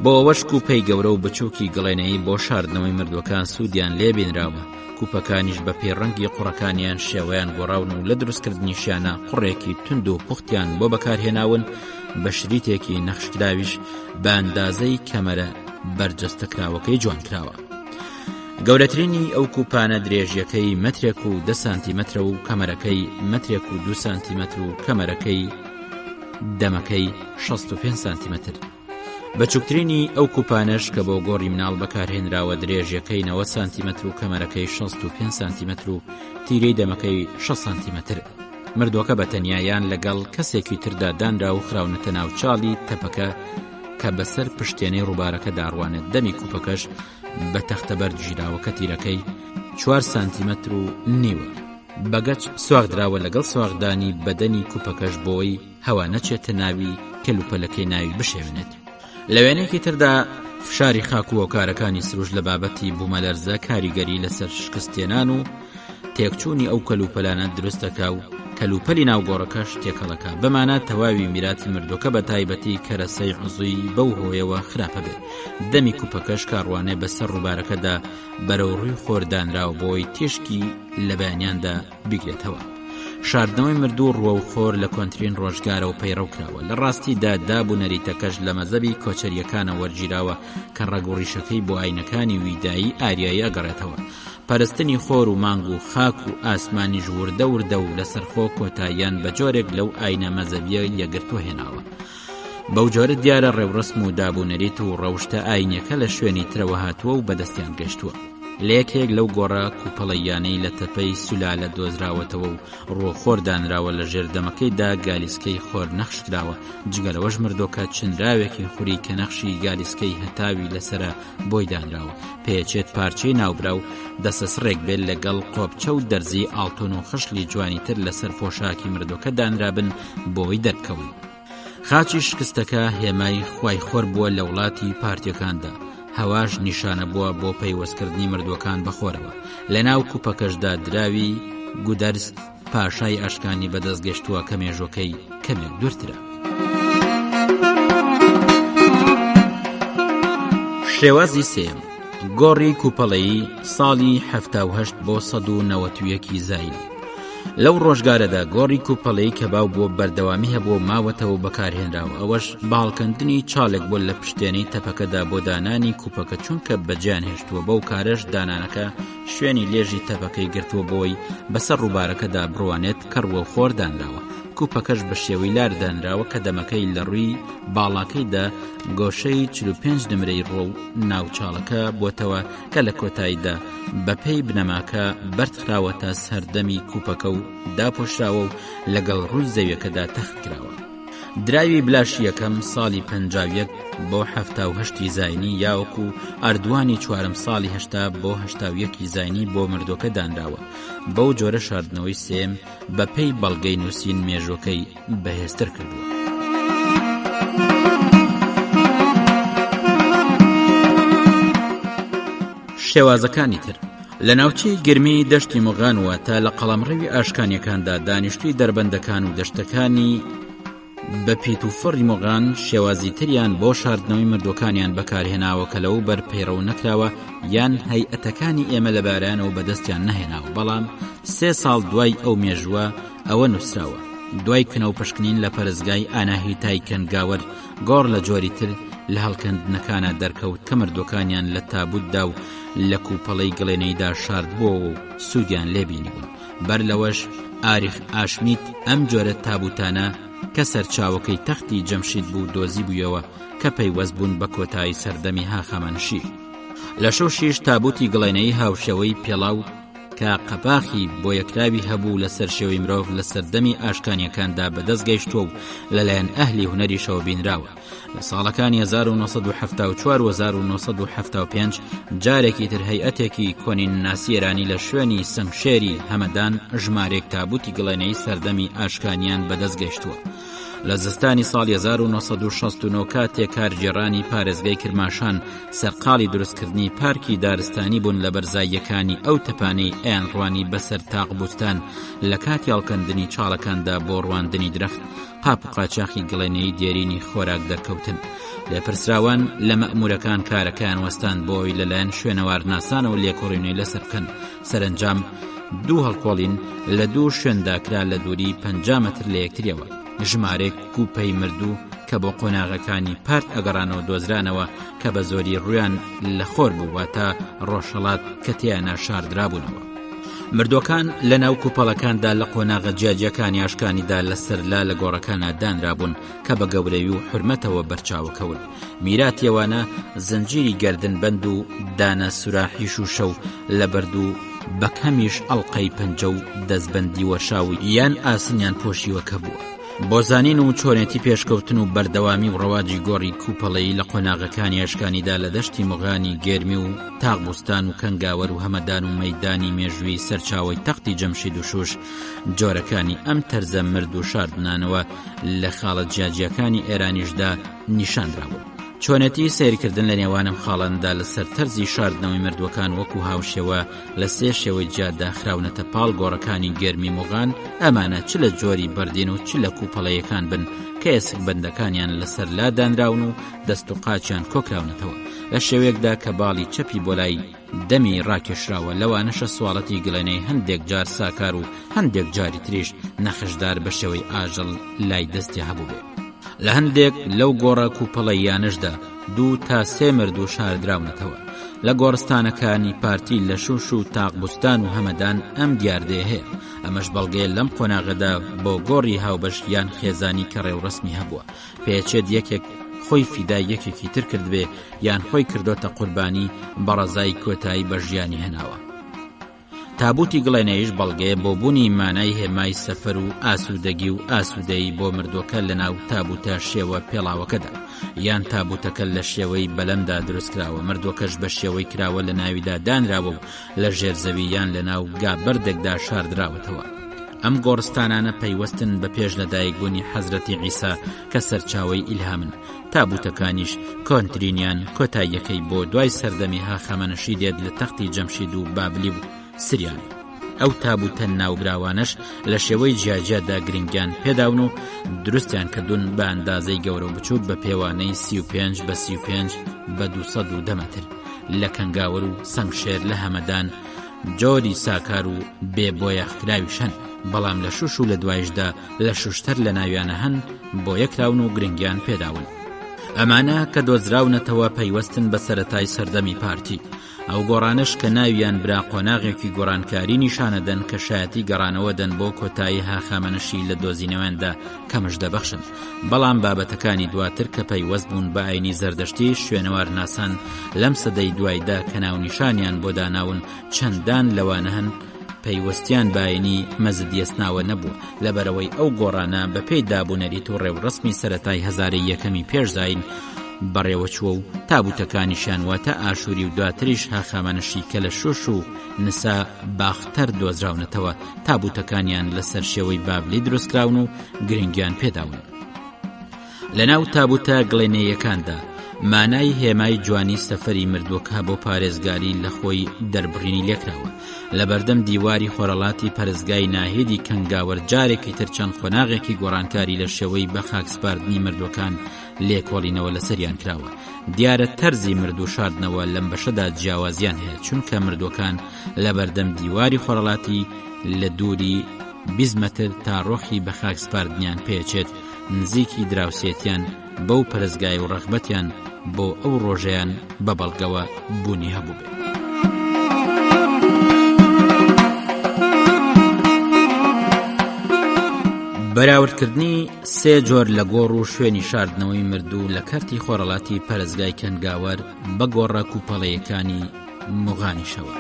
بۆ ئەوەش کوپەی گەورە و بچووکی گڵێنەی بۆ شاردنەوەی مردوەکان سوودیان لێبێنراوە. کوپەکانیش بە پێڕەنگی قوڕەکانیان شێوەیان گۆڕاون و لە دروستکردنیشیانە قوڕێکی تند و پوختیان بۆ بەکارهێناون بە شریتێکی نەخشکراویش بە ئەندازەی کەمەرە بەرجەستەکراوەکەی جوان کراوە. گەورەترینی ئەو کوپانە درێژیەکەی مەترێک و 10 سانتیمەترە و کەمەرەکەی مەترێک و 2 سانتیمەتر و کەمەرەکەی دەمەکەی 65 سانتیمەتر. بەچووکترینی ئەو کوپانەش کە بۆ گۆڕی مناڵ بەکارهێنراوە درێژیەکەی 90 سانتیمەتر و کەمەرەکەی 65 سانتیمەتر و تیرەی دەمەکەی 6 سانتیمەتر. مردوەکە بەتەنیایان لەگەڵ کەسێکی تردا دانرا و خراونەتە ناو چاڵی تەپەکە کە بەسەر پشتێنەی ڕووبارەکە داڕوانێت. دەمی کوپەکەش بە تەختە بەرد ژیراوە کە تیرەکەی 4 سانتیمەتر و نیوە. بەگەچ سواغدراوە لەگەڵ سواغدانی بەدەنی کوپەکەش بۆی هەوا نەچێتە ناوی کەلوپەلەکەی ناوی بشێونێت. لە وێنەیەکی تردا فشاری خاک و کارەکانی سروش لە بابەتی بوومەلەرزە کاریگەری لەسەر شکستێنان و تێکچوونی ئەو کەلوپەلانە دروستەکە و کەلوپەلی ناوگۆڕەکەش تێکەڵەکە بەمانە تەواوی میراتی مردوەکە بە تایبەتی کەرەسەی عزووی بەو هۆیەوە خراپە بێت. دەمی کوپەکەش کاڕوانێ بەسەر ڕووبارەکەدا بەرەو ڕووی خۆردانراوە بۆی تێشکی لە بەیانیاندا بیگرێتەوە. شاردنەوەی مردوو ڕوە و خۆر لە کۆنترین ڕۆژگارە و پەیڕەو کراوە. لە ڕاستیدا دابوو نەریتەکەش لە مەزەبی کۆچەریەکانە وەرگیراوە کە ڕەگوڕیشەکەی بۆ ئاینەکانی ویدایی ئاریایی ئەگەڕێتەوە. پەرستنی خۆر و مانگ و خاک و ئاسمانی ژووردە وردە و لەسەرخۆ کۆتاییان بە جۆرێک لەو ئاینە مەزەبیە یەگرتوە هێناوە. بەو جۆرە دیارە ڕێوڕسم و دابوونەریت و ڕەوشتە ئاینەکە لە شوێنی ترەوە هاتووە و بەدەستیان گەشتووە. لە یەکێک لەو گۆڕە کوپەڵەیانەی لە تەپەی سولالە دۆزراوەتەوە و ڕۆخۆر دانراوە لە ژێردەمەکەیدا گالیسکەی خۆر نەخشراوە. جگەرەوەش مردۆکە چنراوێکی خوری کە نەخشی گالیسکەی هەتاوی لەسرە بۆی دانراوە. پێچێت پارچەی ناوبرا و دەسەسڕێک بێت لەگەڵ قۆپچە و دەرزی ئاڵتۆن و خشلی جوانی تر لەسەر پۆشاکی مردۆکە دانرابن بۆی دەرکەون. خاچی شکستەکە هێمای خوای خۆر بووە لە وڵاتی پارتیەکاندا. هەواش نیشانە بووە بۆ پەیوەستکردنی مردوەکان بەخۆرەوە. لە ناو کوپەکەشدا دراوی گودەرز پاشای ئاشکانی بەدەستگەشتووە کە مێژۆکەی کەمێک دوورترە. شێوازی سێم گۆڕی کوپەڵەیی ساڵی 78 بۆ 1990 زایلی. لەو ڕۆژگارەدا گۆڕی کوپەڵەیی کە باو بۆ بەردەوامی هەبوو ماوەتەوە بەکارهێنراوە. ئەوەش باڵکەندنی چاڵێک بۆ لە پشتێنەی تەپەکەدا بۆ دانانی کوپەکە چونکە بەجیان هێشتووە. بەو کارەش دانانەکە شوێنی لێژی تەپەکەی گرتووە بۆی بەسەر ڕووبارەکەدا بڕوانێت کە ڕووە خۆر دانراوە. کوپەکەش بە شێوەی لار دانراوە کە دەمەکەی لە ڕووی باڵاکەیدا گۆشەی 45 نمرەی ڕۆ و ناوچاڵەکە بۆتەوە کە لە کۆتاییدا بەپێی بنەماکە بەردخراوەتە سەردەمی کوپەکە و داپۆشراوە و لەگەڵ ڕووی زەویەکەدا تەخت کراوە. دراوی بلاشی یەکەم ساڵی 51 بۆ 78 زاینی یاوەکو ئەردوانی چوارم ساڵی 80 بۆ 81 زاینی بۆ مردۆکە دانراوە. بەو جۆرە شاردنەوەی سێم بەپێی بەڵگەی نووسین مێژۆکەی بەهێزتر کردووە. شێوازەکانی تر لە ناوچەی گرمی دەشتی مۆغانوە تا لە قەڵەمڕەوی ئاشکانیەکاندا دانیشتووی دەربەندەکان و دەشتەکانی بە پیت و فڕی مۆغان شێوازی تریان بۆ شاردنەوەی مردوەکانیان بەکارهێناوە کە لەو بەر پەیڕەو نەکراوە یان هەیئەتەکانی ئێمە لە بارانەوە بەدەستیان نەهێناوە. بەڵام 3 ساڵ دوای ئەو مێژووە ئەوە نووسراوە. دوای کنە و پشکنین لە پەرزگای ئاناهیتای کەنگاوەر گۆڕ لە جۆری تر لە هەڵکەندنەکانە دەرکەوت کە مردوەکانیان لە تابوتدا و لە کوپەڵەی گڵێنەیدا شارد بووە و سوودیان لێبینی بوون. بەر لەوەش ئاریخ ئاشمیت ئەم جۆرە تابوتانە کە سەرچاوەکەی تەختی جەمشید بوو دۆزی بوویەوە کە پەیوەست بوون بە کۆتایی سەردەمی هاخەمەنشی. لە شەو 6 تابوتی گڵێنەی هاوشەوەی پێڵاو کە قەپاخی بۆ یەکراوی هەبوو لەسەر شێوەی مرۆڤ لە سەردەمی ئاشکانیەکاندا بەدەست گەیشتووە و لەلایەن ئەهلی هونەریشەوە بینراوە. لە ساڵەکانی 1974 و 1975 جارێکی تر هەیئەتێکی کۆنین ناسی ئێرانی لە شوێنی سەمشێری هەمەدان ژمارێک تابوتی گڵێنەی سەردەمی ئاشکانیان بەدەست گەیشتووە. لە زستانی ساڵی 1969 کاتێک کارگێڕانی پارێزگای کرماشان سەرقاڵی دروستکردنی پارکی دارستانی بوون لە بەرزاییەکانی ئەو تەپانەی ئەیانڕوانی بەسەر تاقبوستان لە کاتی هەڵکەندنی چاڵەکاندا بۆ ڕواندنی درەخت قاپ و قاچاقی گڵێنەی دێرینی خۆراک دەرکەوتن. لێپرسراوان لە مەئمورەکان کارەکەیان وەستان بۆی لەلایەن شوێنەوار ناسانەوە لێکۆڕینەوەی لەسەر بکەن. سەرنجام 2 هەڵکۆڵین لە 2 شوێنداکرا لە دووری 50 مەتر لە یەکتریەوە. ژمارێک کوپەی مردوو کە بۆ قۆناغەکانی پارت ئەگەڕانەوە دۆزرانەوە کە بە زۆری ڕویان لە خۆر بوو تا ڕۆژهەڵات کە تیانە شاردرابوونەوە. مردوەکان لە ناو کوپەڵەکاندا لە قۆناغە جیاجیەکانی ئاشکانیدا لەسەرلا لە گۆڕەکانە دانرابوون کە بە گەورەوی و حرمەتەوە بەرچاوەکەون. میراتیەوانە زنجیری گەردنبەند و دانە سوراحیش و شەو لە بەرد و بەکەمیش ئەڵقەی پەنجە و دەستبەندی وەشاوی یان ئاسنیان پۆشیوەکە بووە. بۆ زانین و چۆنێتی پێشکەوتن و بەردەوامی و ڕەواجی گۆڕی کوپەڵەیی لە قۆناغەکانی ئاشکانیدا لە دەشتی مۆغانی گێرمی و تاغبوستان و کەنگاوەر و هەمەدان و مەیدانی مێژووی سەرچاوی تەختی جەمشید و شوش جۆرەکانی ئەم تەرزە مرد و شاردنانەوە لە خاڵە جیاجیەکانی ئێرانیشدا نیشاندراوە. چۆنەتی سیرکردن لە نێوانم خاڵەندا لەسەر تەرزی شاردنەوەی مردوەکان وەکو هاوشێوە لە سێ شێوەی جیاددا خراونەتە پاڵ گۆڕەکانی گەرمی موغان ئەمانە چ لە جۆری بەردین و چ لە کوپەڵەیەکان بن کە ئێسک بەندەکانیان لەسەر لا دانراون و دەست و قاچیان کۆکراونەتەوە لە شێوەیەکدا کە باڵی چەپی بۆ لای دەمی ڕاکێشراوە لەوانەشە سواڵەتی گڵێنەی هەندێک جار ساکار و هەندێک جاری تریش نەخشدار بە شێوەی ئاژەڵ لای دەستی هەبوو بێ لە هەندێک لەو گۆڕە کوپەڵەیانشدا 2 تا 3 مرد و شاردراونەتەوە لە گۆڕستانەکانی پارتی لە شوش و تاقبوستان و هەمەدان ئەم دیاردەیە هەیە ئەمەش بەڵگەیە لەم قۆناغەدا بۆ گۆڕی هاوبەش یان خێزانی کە ڕێوڕسمی هەبووە پێچێت یەکێک خۆی فیدا یەکێکی تر کرد بێ یان خۆی کردۆتە قوربانی بەڕەزای کۆتایی بە ژیانی هێناوە تابوتی گڵێنەیش بەڵگەیە بۆ بوونی مانای هێمای سەفەر و ئاسوودەگی و ئاسوودەی بۆ مردوەکە لە ناو تابوتە شێوە پێڵاوەکەدا یان تابوتەکە لە شێوەی بەلەمدا دروستکراوە مردوەکەش بە شێوەی کراوە لە ناویدا دانراوە و لە ژێرزەوی یان لە ناو گابەردێکدا شاردراوەتەوە ئەم گۆڕستانانە پەیوەستن بە پێش لەدایکبوونی حەزرەتی عیسا کە سەرچاوەی ئیلهامن تابوتەکانیش کۆنترینیان کۆتاییەکەی بۆ دوای سەردەمی هاخەمەنەشی دێت لە تەختی جەمشید و بابلی و سریان ئەو تابوتە ناوبراوانش لە شێوەی جیاجیادا گرنگیان پێداون و دروستیان کردوون بە ئەندازەی گەورە و بچووک بە پێوانەی 35 بە 35 بە 210 مەتر لە کەنگاوەر و سەنگشێر لە هەمەدان جۆری ساکار و بێ بۆیەخکراویش هەن بەڵام لە شوش و لە دوایشدا لە شوشتر لە ناویانە هەن بۆ یەکراون و گرنگیان پێداون ئەمانە کە دۆزراونەتەوە پەیوەستن بە سەرەتای سەردەمی پارتی ئەو گۆڕانش کە ناویان برا قۆناغێکی گۆڕانکاری نیشانەدەن کە شایەتی گەڕانەوە دەن بۆ کۆتایی هاخامەنەشی لە دۆزینەوەیاندا کەمش دەبەخشن بەڵام بابەتەکانی دواتر کە پەیوەست بوون بە ئاینی زەردەشتی شوێنەوار ناسان لەم سەدەی دوایدا کە ناونیشانیان بۆ داناون چەندان لەوانە هەن پەیوەستیان باینی مەزدیەستناوە نەبوو لەبەرەوەی ئەو گۆڕانە بە پێی دابوونەریت و ڕێوڕسمی سەرەتای هەزاری یەکەمی پێشزاین بەڕێوەچووە و تابوتەکانیشان واتە ئاشووری و دواتریش هاخامەنەشی کە لە شوش و نسا باختەر دۆزراونەتەوە تابوتەکانیان لەسەر شێوەی بابلی دروستکراون و گرنگیان پێداون لەناو تابوتە گڵێنەیەکاندا مانای هێمای جوانی سەفەری مردووەکە بۆ پارێزگاری لە خۆی دەربڕینی لێکراوە لە بەردەم دیواری خۆرەڵاتی پەرستگای ناهێدی کەنگاوەر جارێکی تر چەند خۆناغێکی گۆڕانکاری لە شێوەی بە خاکسپاردنی مردوەکان لێکۆڵینەوە لەسەریان کراوە دیارە تەرزی مردوو شاردنەوە لەم بەشەدا جیاوازیان هەیە چونکە مردوەکان لە بەردەم دیواری خۆرەڵاتی لە دووری 20 مەتر تا ڕۆخی بە خاکسپاردنیان پێچێت نزیکی دراوسێتیان بەو پەرستگای و ڕەغبەتیان بۆ ئەو ڕۆژەیان بە بەڵگەوە بوونی هەبوو بێت بەراوردکردنی سێ جۆر لە گۆڕ و شوێنی شاردنەوەی مردوو لە کارتی خۆرەڵاتی پەرستگای کەنگاوەر بە گۆڕە کوپەڵەیەکانی موغانیشەوە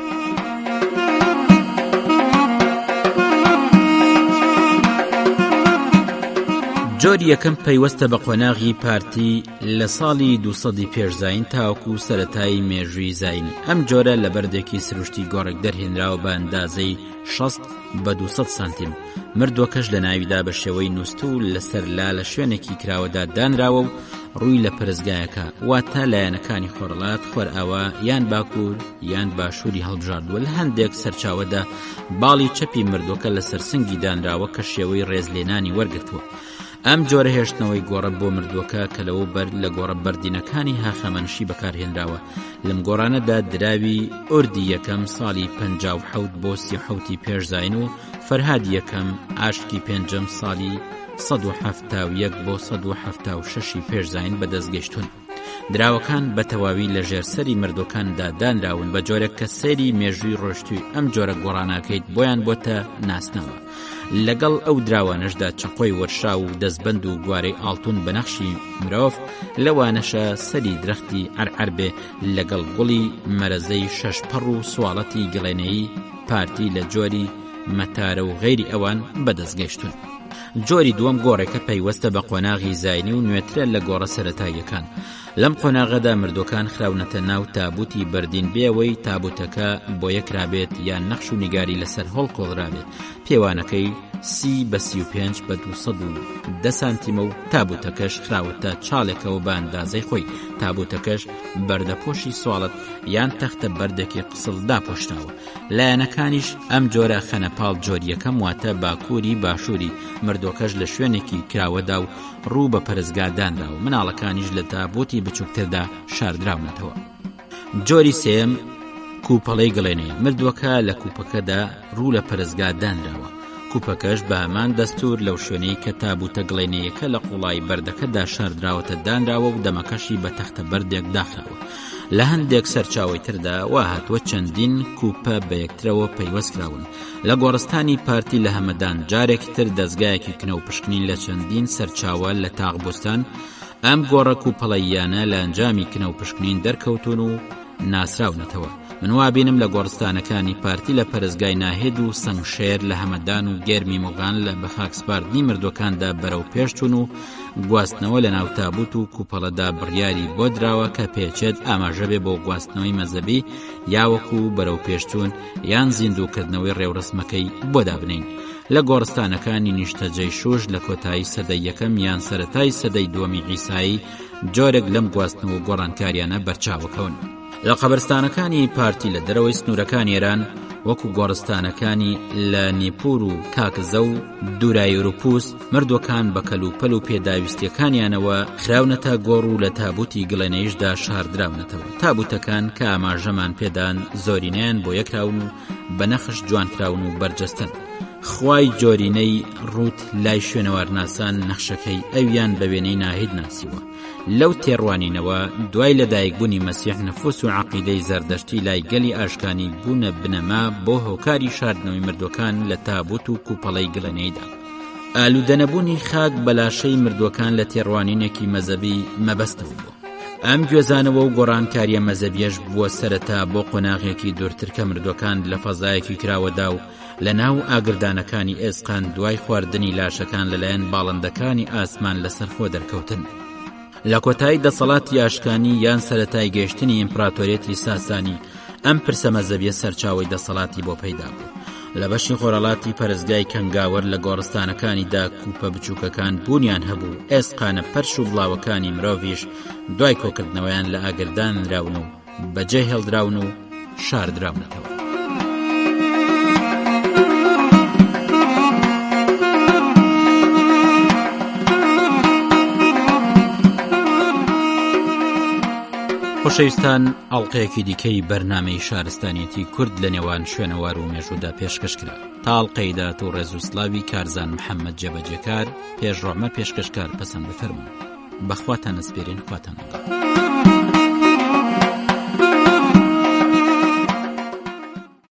جۆری یەکەم پەیوەستە بە قۆناغی پارتی لە ساڵی 200 پێشزاین تاوەکو سەرەتایی مێژووی زاین ئەم جۆرە لە بەردێکی سروشتی گۆڕێک دەرهێنراوە بە ئەندازەی 60 بە 200 سانتیم مردوەکەش لە ناویدا بە شێوەی نووست و لەسەر لا لە شوێنێکی کراوەدا دانراوە و ڕووی لە پەرستگایەکە واتە لایەنەکانی خۆرەڵات خۆرئاوا یان باکوور یان باشووری هەڵبژاردووە لە هەندێک سەرچاوەدا باڵی چەپی مردوەکە لەسەر سنگی دانراوە کە شێوەی ڕێزلێنانی وەرگرتووە ئەم جۆرە هێشتنەوەی گۆڕە بۆ مردووەکە کە لەوە بەر لە گۆڕە بەردینەکانی هاخەمەنشی بەکارهێنراوە لەم گۆڕانەدا دراوی ئوردی یەکەم ساڵی 57 بۆ 37 پێشزاین و فەرهادی یەکەم ئاشتی پێنجەم ساڵی 171 بۆ 176 پێشزاین بەدەستگەیشتون دراوەکان بە تەواوی لە ژێرسەری مردوەکاندا دانراون بە جۆرێک کە سەیری مێژووی ڕۆشتووی ئەم جۆرە گۆڕاناکەیت بۆیان بۆتە ناسنەوە لەگەڵ ئەو دراوانشدا چقۆی وەرشا و دەستبەند و گوارەی ئاڵتون بە نەخشی مرۆڤ لەوانەشە سەری درەختی عەرعەر بێ لەگەڵ گوڵی مەرەزەی شەشپەڕ و سواڵەتی گڵێنەیی پارتی لە جۆری مەتارە و غەیری ئەوان بەدەستگەیشتون جۆری دووەم گۆڕێکە پەیوەستە بە قۆناغی زاینی و نوێترە لە گۆڕە سەرەتاییەکان لەم قۆناغەدا مردوەکان خراونەتە ناو تابوتی بەردین بێەوەی تابوتەکە بۆ یەکرابێت یان نەخش و نیگاری لەسەر هەڵ کۆڵرابێت. پێوانەکەی 30/35 بە 210 سانتیمە و تابوتەکەش خراوەتە چاڵێکەوە بە ئەندازەی خۆی. تابوتەکەش بەردەپۆشی سواڵت یان تەختە بەردێکی قسڵ داپۆشراوە. لایەنەکانیش ئەم جۆرە خەنەپاڵ جۆریەکەم واتە باکووری باشووری مردوەکەش لە شوێنێکی کراوەدا و ڕوو بە پەرزگاداندا و مناڵەکانیش لە تابوتی بچووکتردا شاردراونەتەوە. جۆری سێم کوپەڵەی گڵێنەیە. مردوەکە لە کوپەکەدا ڕوو لە پەرزگادانراوە. کوپەکەش بە هەمان دەستور لەو شوێنەی کە تابوتە گڵێنەیەکە لە قوڵای بەردەکەدا شاردراوەتە دانراوە و دەمەکەشی بە تەختە بەردێک داخراوە. لە هەندێک سەرچاوی تردا وا هاتووە چەندین کوپە بە یەکترەوە پەیوەست کراون. لە گۆڕستانی پارتی لە هەمەدان جارێکی تر دەستگایەکی کنەو پشکنین لە چەندین سەرچاوە لە تاغبستان ئەم گۆڕە کوپەڵەییانە لە ئەنجامی کنەو پشکنین دەرکەوتون و ناسراونەتەوە. من وابینم لە گۆڕستانەکانی پارتی لە پەرزگای ناهێد و سەنگشێر لە هەمەدان و گێرمی موغان لە بەخاکسپاردنی مردوەکاندا بەرەو پێشچوون و گواستنەوە لە ناو تابوت و کوپەڵەدا بڕیاری بۆ دراوە کە پێچێت ئاماژە بێ بۆ گواستنەوەی مەزەبی یاوەکو بەرەو پێشچوون یان زیندووکردنەوەی ڕێوڕسمەکەی بۆ دابنین. لە گۆڕستانەکانی نیشتەجەی شوش لە کۆتایی سەدەی یەکەم یان سەرەتای سەدەی دووەمی عیسایی جۆرێک لەم گواستنەوە گۆڕانکاریانە بەرچاوەکەون. لە قەبرستانەکانی پارتی لە دەرەوەی سنوورەکانی ئێران وەکو گۆڕستانەکانی لە نیپور و کاکزە و دوورای ئوروپوس مردوەکان بە کەلوپەل و پێداویستیەکانیانەوە خراونەتە گۆڕ و لە تابوتی گڵێنەیشدا شاردراونەتەوە. تابوتەکان کە ئاماژەمان پێدان زۆرینەیان بۆ یەکراون و بە نەخش جوانکراون و بەرجەستن. خوای جۆرینەی ڕوت لای شوێنەوارناسان نەخشەکەی ئەویان بە وێنەی ناهید ناسیوە. لەو تێڕوانینەوە دوای لەدایکبوونی مەسیح نەفوس و عەقیدەی زەردەشتی لای گەلی ئاشکانی بوونە بنەما بۆ هۆکاری شاردنەوەی مردوەکان لە تابوت و کوپەڵەی گڵێنەیدا. ئالوودەنەبوونی خاک بەلاشەی مردوەکان لە تێڕوانینێکی مەزەبی مەبەستەوە بوو. ئەم گوێزانەوە و گۆڕانکاریە مەزەبیەش بووە سەرەتا بۆ قۆناغێکی دوورتر کە مردوەکان لە فەزایەکی کراوەدا و لە ناو ئاگردانەکانی ئێسقان دوای خواردنی لاشەکان لەلایەن باڵندەکانی ئاسمان لەسەر خۆ دەرکەوتن. لە کۆتایی دەسەڵاتی ئاشکانی یان سەرەتای گەیشتنی ئیمپراتۆریەتی ساسانی ئەم پرسە مەزەبیە سەرچاوی دەسەڵاتی بۆ پەیدا بوو. لە بەشی خۆرەڵاتی پەرستگای کەنگاوەر لە گۆڕستانەکانیدا کوپە بچووکەکان بوونیان هەبوو. ئێسقانە پەرش و بڵاوەکانی مرۆڤیش دوای کۆکردنەوەیان لە ئاگردان راون و بەجێ هێڵدراون و شاردراونەتەوە. خۆشەویستان، ئەڵقەیەکی دیکەی بەرنامەی شارستانیەتی کورد لە نێوان شوێنەوار و مێژوودا پێشکەشکرا. تا ئەڵقەیدا و ڕێز و سلاوی کارزان محەممەد جێبەجێکار پێشڕۆمە پێشکەشکار پەسەند بفەرمون. بەخواتان ئەسپێرین، خواتان